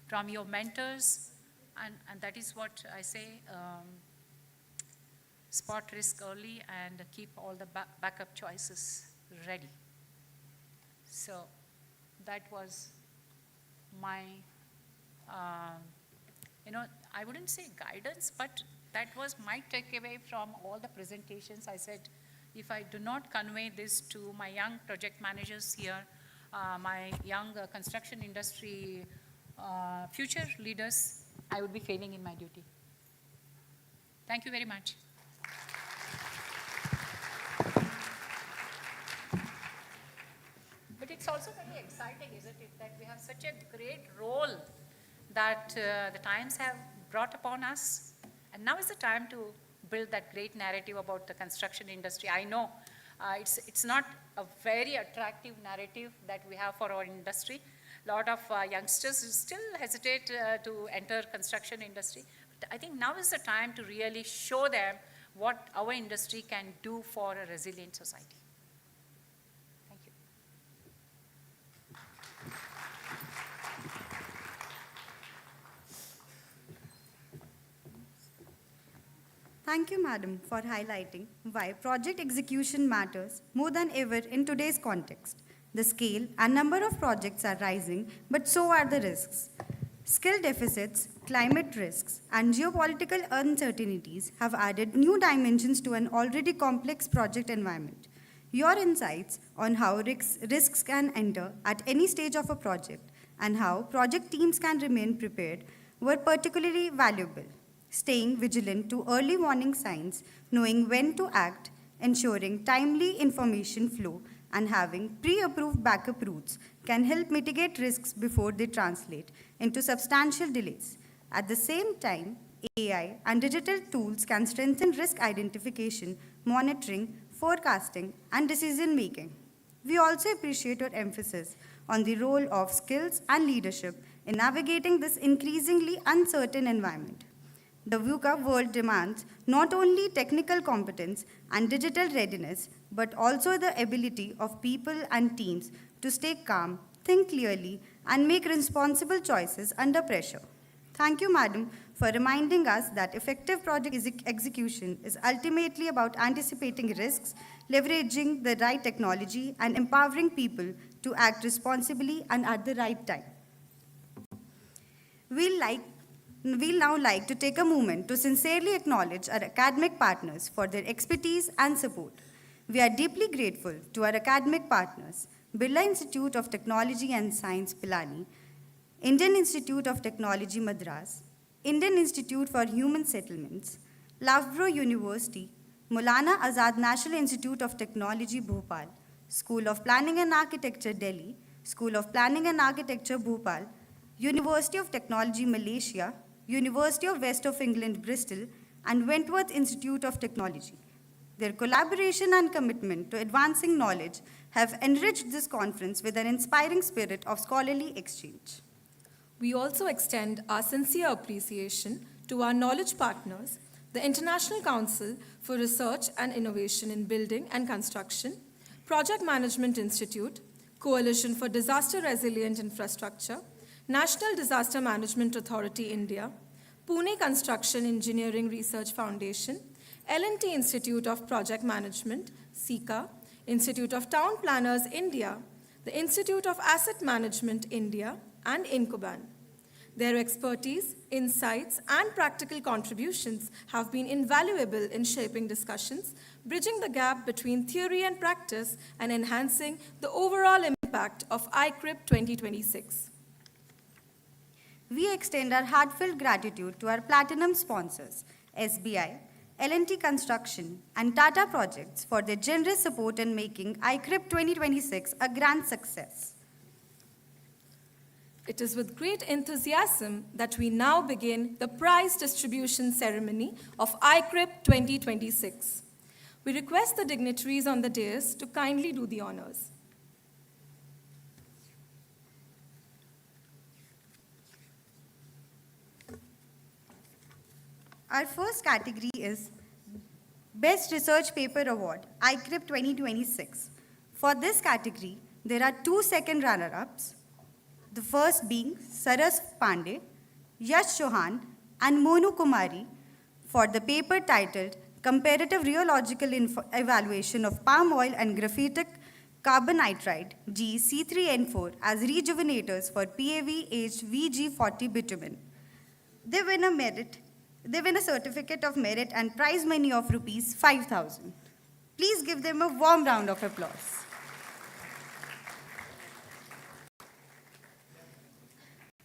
from your mentors, and that is what I say, spot risk early and keep all the backup choices ready. So that was my, I wouldn't say guidance, but that was my takeaway from all the presentations. I said, if I do not convey this to my young project managers here, my young construction industry future leaders, I would be failing in my duty. Thank you very much. But it's also very exciting, isn't it, that we have such a great role that the times have brought upon us. And now is the time to build that great narrative about the construction industry. I know it's not a very attractive narrative that we have for our industry. A lot of youngsters still hesitate to enter construction industry. But I think now is the time to really show them what our industry can do for a resilient society. Thank you. Thank you, Madam, for highlighting why project execution matters more than ever in today's context. The scale and number of projects are rising, but so are the risks. Skill deficits, climate risks, and geopolitical uncertainties have added new dimensions to an already complex project environment. Your insights on how risks can enter at any stage of a project and how project teams can remain prepared were particularly valuable. Staying vigilant to early warning signs, knowing when to act, ensuring timely information flow, and having pre-approved backup routes can help mitigate risks before they translate into substantial delays. At the same time, AI and digital tools can strengthen risk identification, monitoring, forecasting, and decision-making. We also appreciate your emphasis on the role of skills and leadership in navigating this increasingly uncertain environment. The VUCA world demands not only technical competence and digital readiness, but also the ability of people and teams to stay calm, think clearly, and make responsible choices under pressure. Thank you, Madam, for reminding us that effective project execution is ultimately about anticipating risks, leveraging the right technology, and empowering people to act responsibly and at the right time. We'll now like to take a moment to sincerely acknowledge our academic partners for their expertise and support. We are deeply grateful to our academic partners, Birla Institute of Technology and Science, Pilani, Indian Institute of Technology, Madras, Indian Institute for Human Settlements, Loughborough University, Maulana Azad National Institute of Technology, Bhopal, School of Planning and Architecture, Delhi, School of Planning and Architecture, Bhopal, University of Technology, Malaysia, University of West of England, Bristol, and Wentworth Institute of Technology. Their collaboration and commitment to advancing knowledge have enriched this conference with an inspiring spirit of scholarly exchange. We also extend our sincere appreciation to our knowledge partners, the International Council for Research and Innovation in Building and Construction, Project Management Institute, Coalition for Disaster Resilient Infrastructure, National Disaster Management Authority, India, Pune Construction Engineering Research Foundation, L&T Institute of Project Management, SICA, Institute of Town Planners, India, the Institute of Asset Management, India, and Incuban. Their expertise, insights, and practical contributions have been invaluable in shaping discussions, bridging the gap between theory and practice, and enhancing the overall impact of ICCRIP 2026. We extend our heartfelt gratitude to our platinum sponsors, SBI, L&T Construction, and Tata Projects for their generous support in making ICCRIP 2026 a grand success. It is with great enthusiasm that we now begin the prize distribution ceremony of ICCRIP 2026. We request the dignitaries on the dais to kindly do the honors. Our first category is Best Research Paper Award, ICCRIP 2026. For this category, there are 2 second runner-ups, the first being Saras Pandey, Yash Chauhan, and Monu Kumari for the paper titled Comparative Rheological Evaluation of Palm Oil and Graphitic Carbonitride GC3N4 as Rejuvenators for PAV-aged VG40 bitumen. They win a certificate of merit and prize money of rupees 5,000. Please give them a warm round of applause.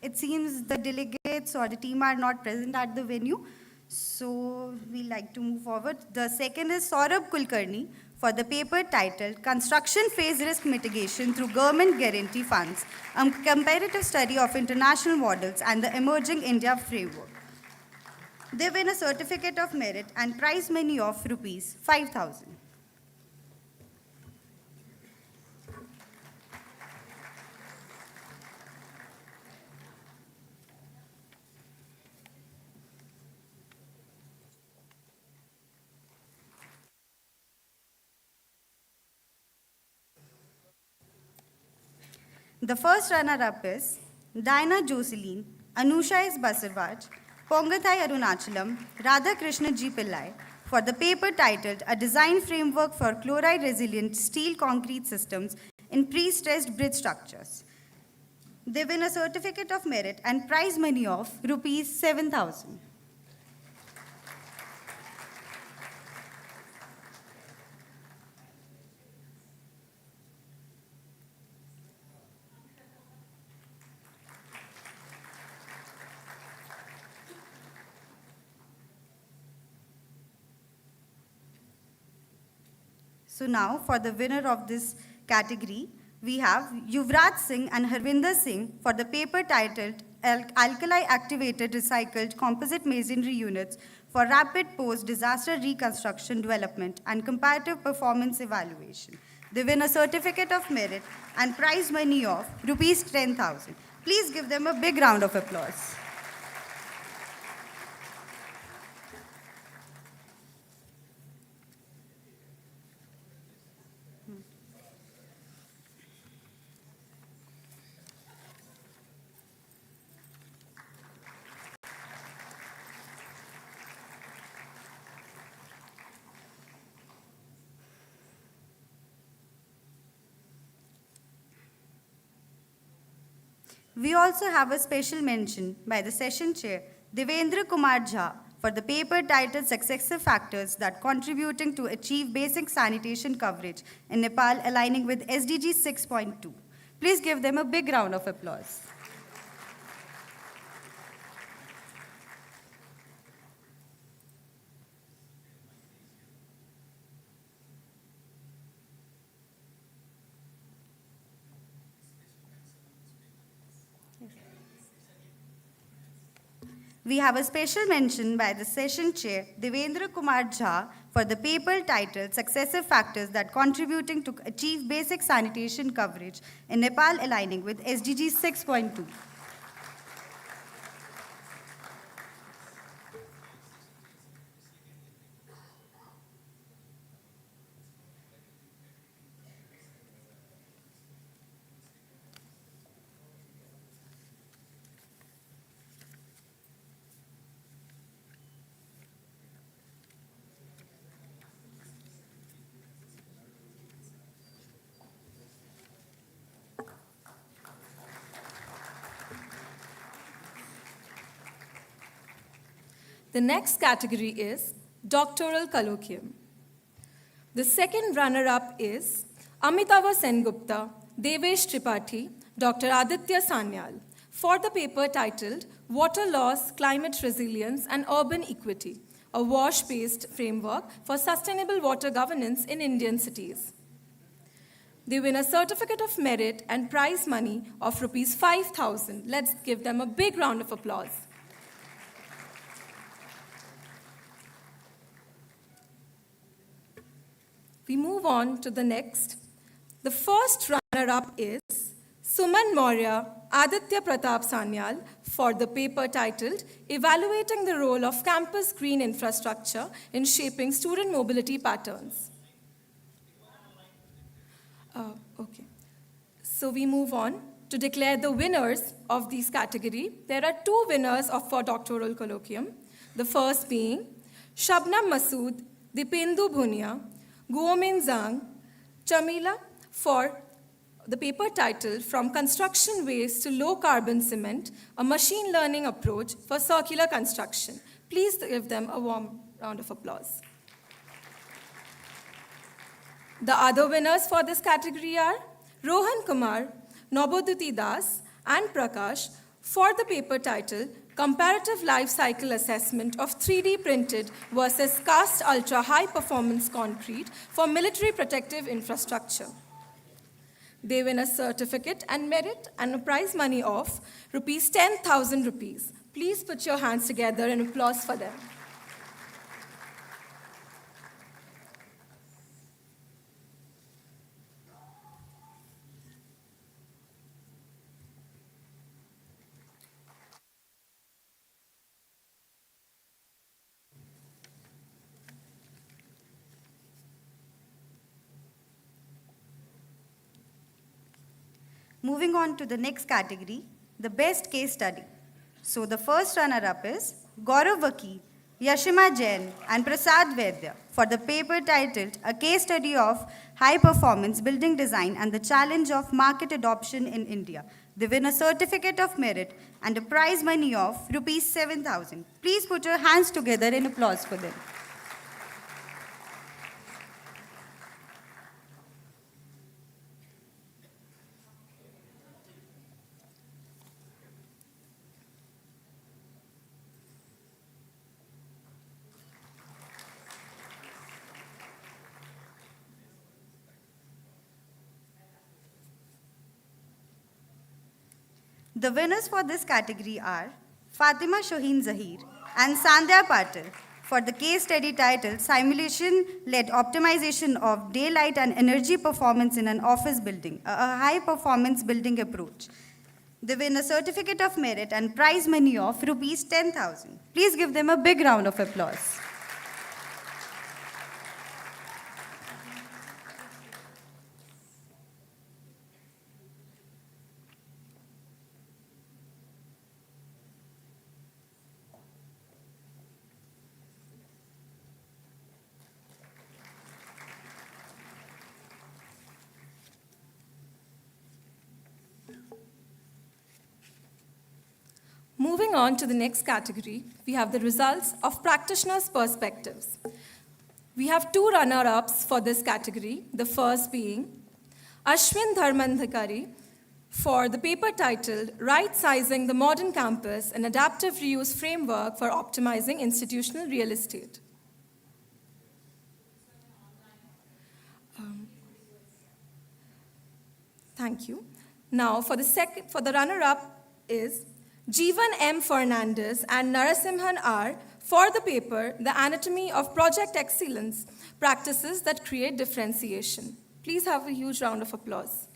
It seems the delegates or the team are not present at the venue, so we like to move forward. The second is Saurabh Kulkarni for the paper titled Construction Phase Risk Mitigation Through Government Guarantee Funds, a comparative study of international models and the emerging India framework. They win a certificate of merit and prize money of rupees 5,000. The first runner-up is Diana Jocelyn, Anusha S. Basarwaj, Pongathai Arunachalam, Radhakrishna G. Pillai for the paper titled A Design Framework for Chloride-Resilient Steel Concrete Systems in Pre-Stressed Bridge Structures. They win a certificate of merit and prize money of rupees 7,000. So now, for the winner of this category, we have Yuvraj Singh and Harvinder Singh for the paper titled Alkali Activated Recycled Composite Masonry Units for Rapid Post-Disaster Reconstruction Development and Comparative Performance Evaluation. They win a certificate of merit and prize money of rupees 10,000. Please give them a big round of applause. We also have a special mention by the session chair, Devendra Kumar Jha, for the paper titled Successive Factors That Contributing to Achieve Basic Sanitation Coverage in Nepal Aligning with SDG 6.2. Please give them a big round of applause. We have a special mention by the session chair, Devendra Kumar Jha, for the paper titled Successive Factors That Contributing to Achieve Basic Sanitation Coverage in Nepal Aligning with SDG 6.2. The next category is Doctoral Colloquium. The second runner-up is Amitava Sengupta, Devesh Tripathi, Dr. Aditya Sanyal, for the paper titled Water Loss, Climate Resilience and Urban Equity, a WASH-based framework for sustainable water governance in Indian cities. They win a certificate of merit and prize money of rupees 5,000. Let's give them a big round of applause. We move on to the next. The first runner-up is Suman Maurya Aditya Pratap Sanyal for the paper titled Evaluating the Role of Campus Green Infrastructure in Shaping Student Mobility Patterns. Okay. So we move on to declare the winners of this category. There are two winners for doctoral colloquium. The first being Shabnam Masood, Dipendu Bhunia, Guomin Zhang, Chamila for the paper titled From Construction Waste to Low Carbon Cement, a Machine Learning Approach for Circular Construction. Please give them a warm round of applause. The other winners for this category are Rohan Kumar, Nobodhuti Das, and Prakash for the paper titled Comparative Life Cycle Assessment of 3D Printed versus Cast Ultra High Performance Concrete for Military Protective Infrastructure. They win a certificate and merit and a prize money of rupees 10,000 rupees. Please put your hands together and applause for them. Moving on to the next category, the best case study. So the first runner-up is Gaurav Vakil, Yashima Jain, and Prasad Vaidya for the paper titled A Case Study of High Performance Building Design and the Challenge of Market Adoption in India. They win a certificate of merit and a prize money of rupees 7,000. Please put your hands together in applause for them. The winners for this category are Fatima Shoheen Zahir and Sandhya Patil for the case study titled Simulation-Led Optimization of Daylight and Energy Performance in an Office Building, a high-performance building approach. They win a certificate of merit and prize money of rupees 10,000. Please give them a big round of applause. Moving on to the next category, we have the results of practitioners' perspectives. We have two runner-ups for this category, the first being Ashwin Dharmandhikari for the paper titled Right-Sizing the Modern Campus, an Adaptive Reuse Framework for Optimizing Institutional Real Estate. Thank you. Now, for the runner-up is Jeevan M. Fernandez and Narasimhan R. for the paper, The Anatomy of Project Excellence, Practices that Create Differentiation. Please have a huge round of applause.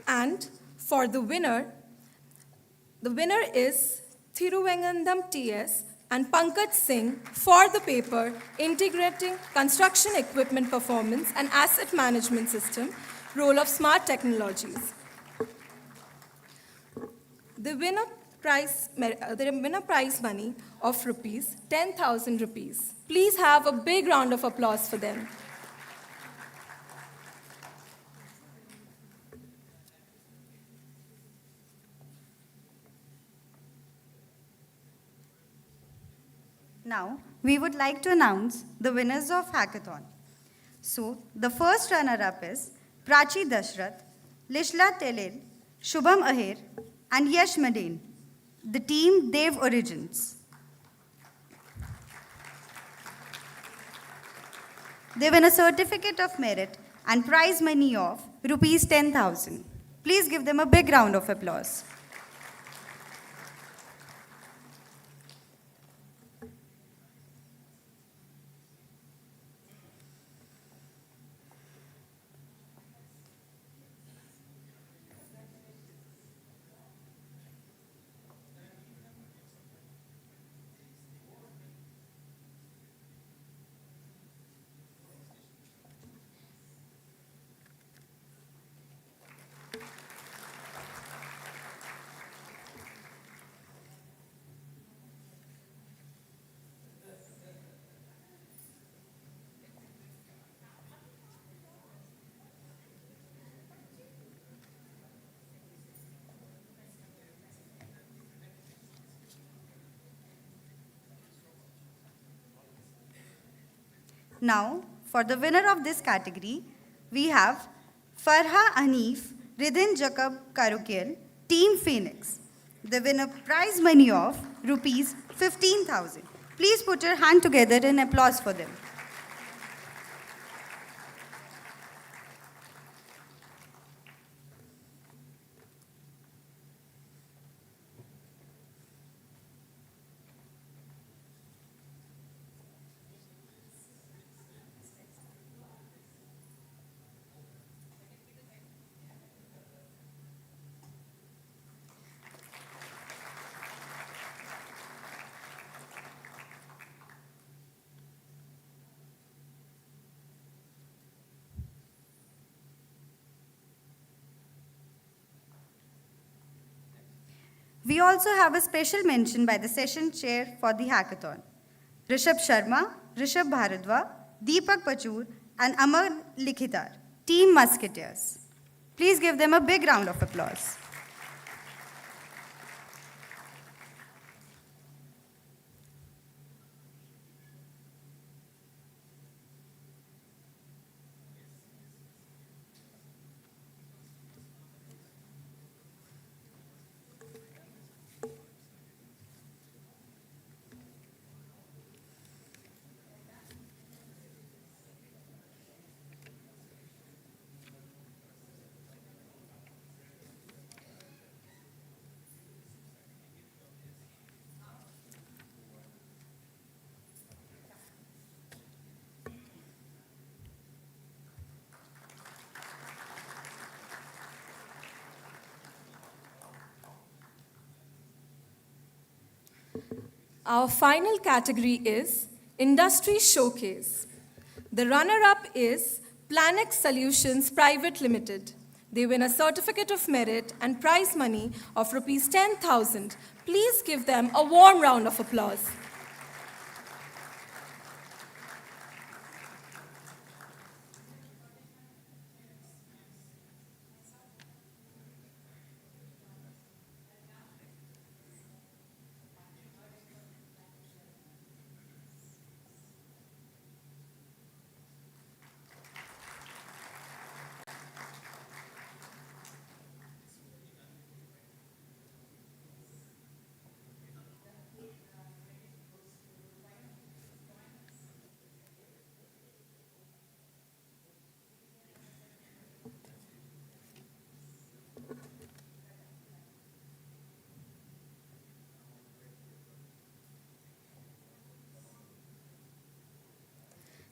And for the winner is Thiruvengandam T.S. and Pankaj Singh for the paper, Integrating Construction Equipment Performance and Asset Management System, Role of Smart Technologies. The winner prize money of rupees 10,000 rupees. Please have a big round of applause for them. Now, we would like to announce the winners of Hackathon. So, the first runner-up is Prachi Dashrath, Lishla Telil, Shubham Ahir, and Yash Madin, the team Dev Origins. They win a certificate of merit and prize money of rupees 10,000. Please give them a big round of applause. Now, for the winner of this category, we have Farha Anif Ridin Jacob Karukiel, Team Phoenix. They win a prize money of rupees 15,000. Please put your hand together in applause for them. We also have a special mention by the session chair for the hackathon. Rishabh Sharma, Rishabh Bharadwa, Deepak Pachur, and Amar Likhitar, Team Musketeers. Please give them a big round of applause. Our final category is Industry Showcase. The runner-up is Planex Solutions Private Limited. They win a certificate of merit and prize money of rupees 10,000. Please give them a warm round of applause.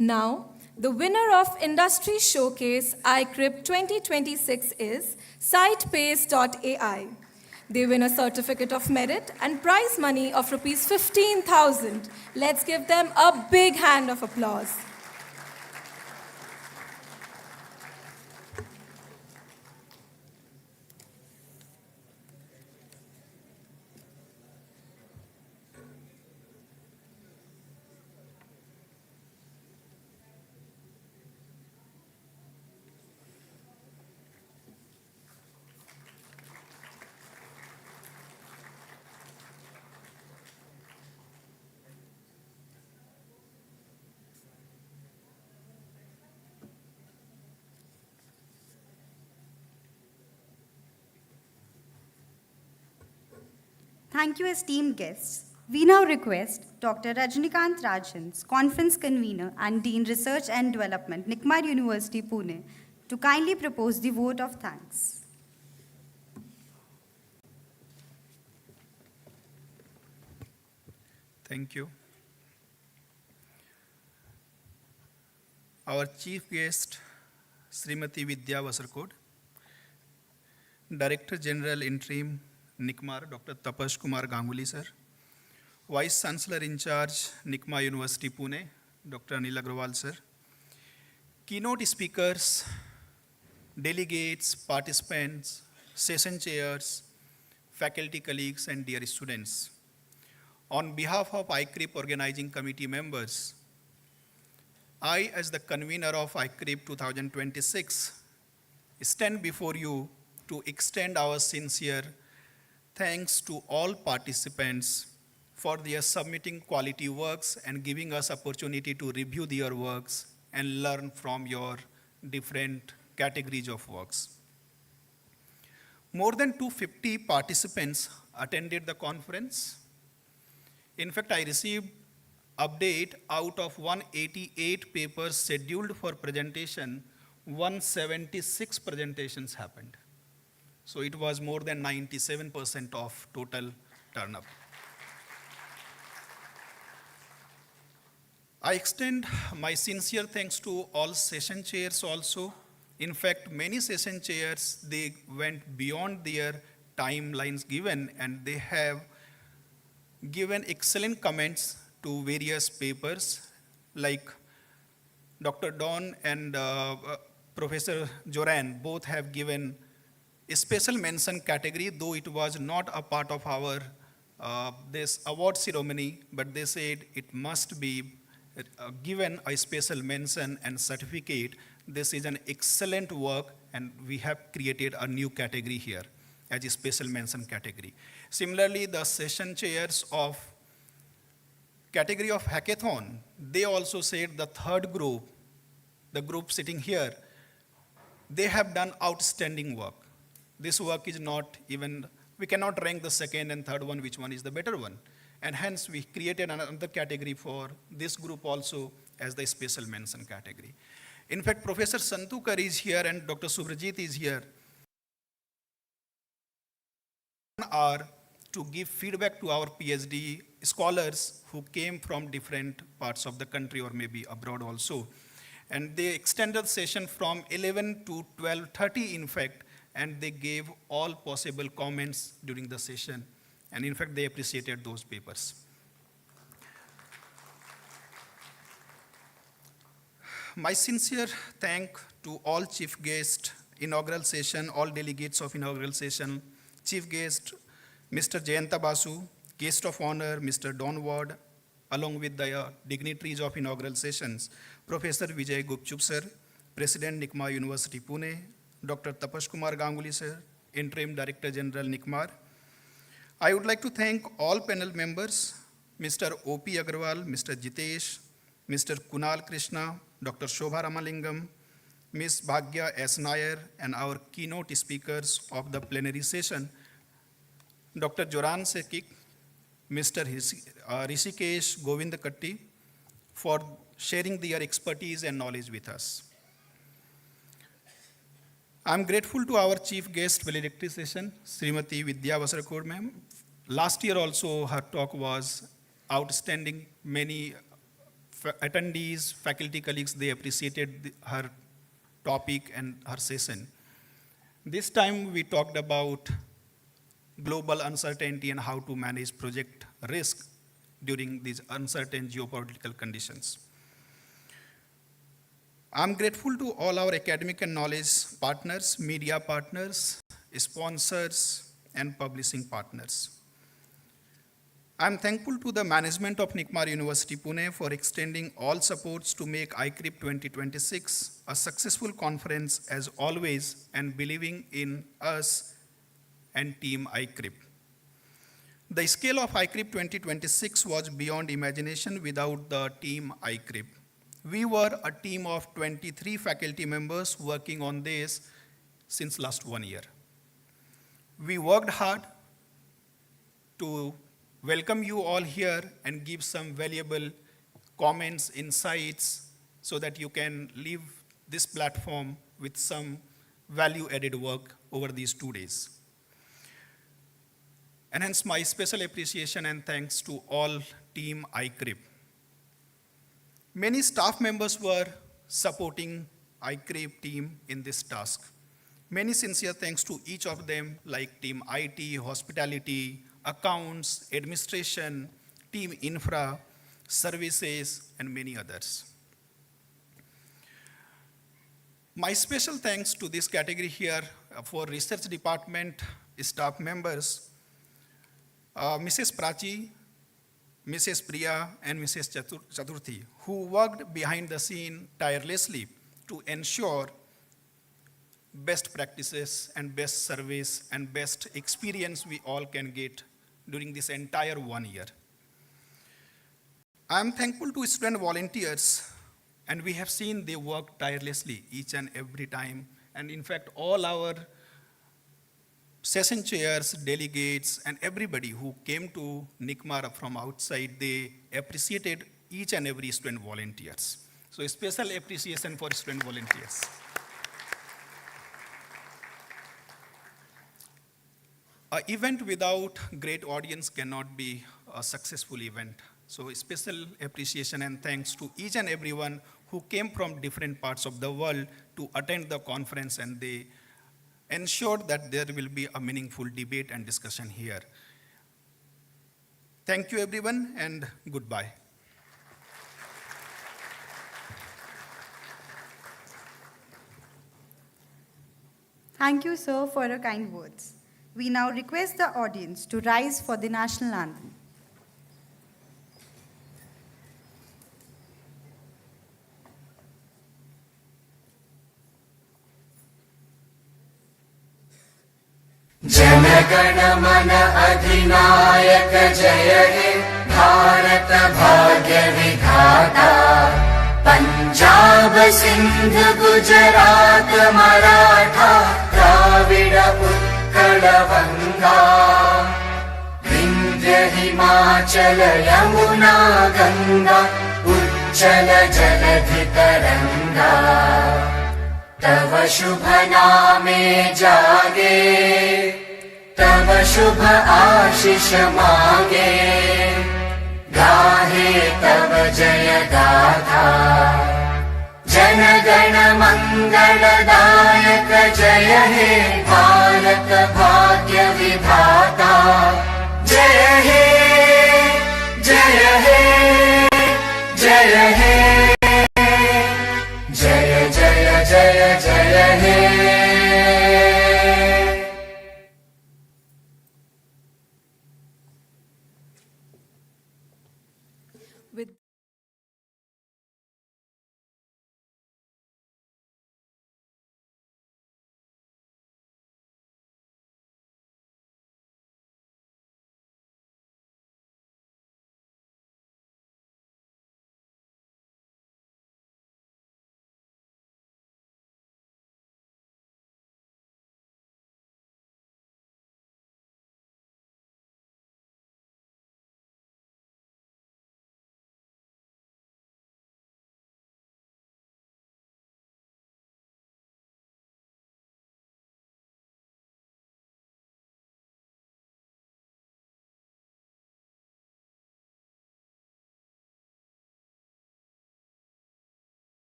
Now, the winner of Industry Showcase ICCRIP 2026 is SitePace.ai. They win a certificate of merit and prize money of rupees 15,000. Let's give them a big hand of applause. Thank you, esteemed guests. We now request Dr. Rajnikant Rajans, Conference Convener and Dean Research and Development, NICMAR University, Pune, to kindly propose the vote of thanks. Thank you. Our chief guest, Srimati Vidya Vasarkod, Director General Interim, NICMAR, Dr. Tapash Kumar Ganguly, sir, Vice Chancellor in charge, NICMAR University, Pune, Dr. Anil Agrawal, sir, keynote speakers, delegates, participants, session chairs, faculty colleagues, and dear students. On behalf of ICCRIP organizing committee members, I, as the convener of ICCRIP 2026, stand before you to extend our sincere thanks to all participants for their submitting quality works and giving us opportunity to review their works and learn from your different categories of works. More than 250 participants attended the conference. In fact, I received update out of 188 papers scheduled for presentation, 176 presentations happened. So it was more than 97% of total turnout. I extend my sincere thanks to all session chairs also. In fact, many session chairs, they went beyond their timelines given, and they have given excellent comments to various papers, like Dr. Don and Professor Joran both have given a special mention category, though it was not a part of our this award ceremony, but they said it must be given a special mention and certificate. This is an excellent work, and we have created a new category here as a special mention category. Similarly, the session chairs of category of hackathon, they also said the third group, the group sitting here, they have done outstanding work. This work is not even, we cannot rank the second and third one, which one is the better one. And hence we created another category for this group also as the special mention category. In fact, Professor Santukar is here and Dr. Subrajit is here. Are to give feedback to our PhD scholars who came from different parts of the country or maybe abroad also. And they extended session from 11 to 12:30 in fact, and they gave all possible comments during the session. And in fact, they appreciated those papers. My sincere thanks to all chief guests, inaugural session, all delegates of inaugural session, chief guest, Mr. Jayanta Basu, guest of honor, Mr. Don Ward, along with the dignitaries of inaugural sessions, Professor Vijay Gupchup sir, President NICMAR University Pune, Dr. Tapash Kumar Ganguly sir, Interim Director General NICMAR. I would like to thank all panel members, Mr. O.P. Agrawal, Mr. Jitesh, Mr. Kunal Krishna, Dr. Shobha Ramalingam, Ms. Bhagya S. Nair, and our keynote speakers of the plenary session, Dr. Joran Sekik, Mr. Rishikesh Govindakatti, for sharing their expertise and knowledge with us. I'm grateful to our chief guest valedictory session, Srimati Vidya Vasarkod ma'am. Last year also her talk was outstanding. Many attendees, faculty colleagues, they appreciated her topic and her session. This time we talked about global uncertainty and how to manage project risk during these uncertain geopolitical conditions. I'm grateful to all our academic and knowledge partners, media partners, sponsors, and publishing partners. I'm thankful to the management of NICMAR University Pune for extending all supports to make ICCRIP 2026 a successful conference as always, and believing in us and Team ICCRIP. The scale of ICCRIP 2026 was beyond imagination without the Team ICCRIP. We were a team of 23 faculty members working on this since last 1 year. We worked hard to welcome you all here and give some valuable comments, insights, so that you can leave this platform with some value-added work over these 2 days. And hence my special appreciation and thanks to all team ICCRIP. Many staff members were supporting ICCRIP team in this task. Many sincere thanks to each of them, like team IT, hospitality, accounts, administration, team infra, services, and many others. My special thanks to this category here for research department staff members, Mrs. Prachi, Mrs. Priya, and Mrs. Chaturthi, who worked behind the scene tirelessly to ensure best practices and best service and best experience we all can get during this entire 1 year. I am thankful to student volunteers, and we have seen they work tirelessly each and every time. And in fact, all our session chairs, delegates, and everybody who came to NICMAR from outside, they appreciated each and every student volunteers. So a special appreciation for student volunteers. An event without great audience cannot be a successful event. So a special appreciation and thanks to each and everyone who came from different parts of the world to attend the conference, and they ensured that there will be a meaningful debate and discussion here. Thank you everyone, and goodbye. Thank you, sir, for your kind words. We now request the audience to rise for the national anthem. जनगण मन अधिनायक जय हे भारत भाग्य विधाता पंजाब सिंध गुजरात मराठा द्राविड उत्कल गंगा विंध्य हिमाचल यमुना गंगा उज्जल जलधि तरंगा तव शुभ नामे जागे तव शुभ आशीष मांगे गाहे तव जय गाथा जन गण मंगलदायक जय हे भारत भाग्य विधाता जय हे जय हे जय हे जय जय जय जय हे With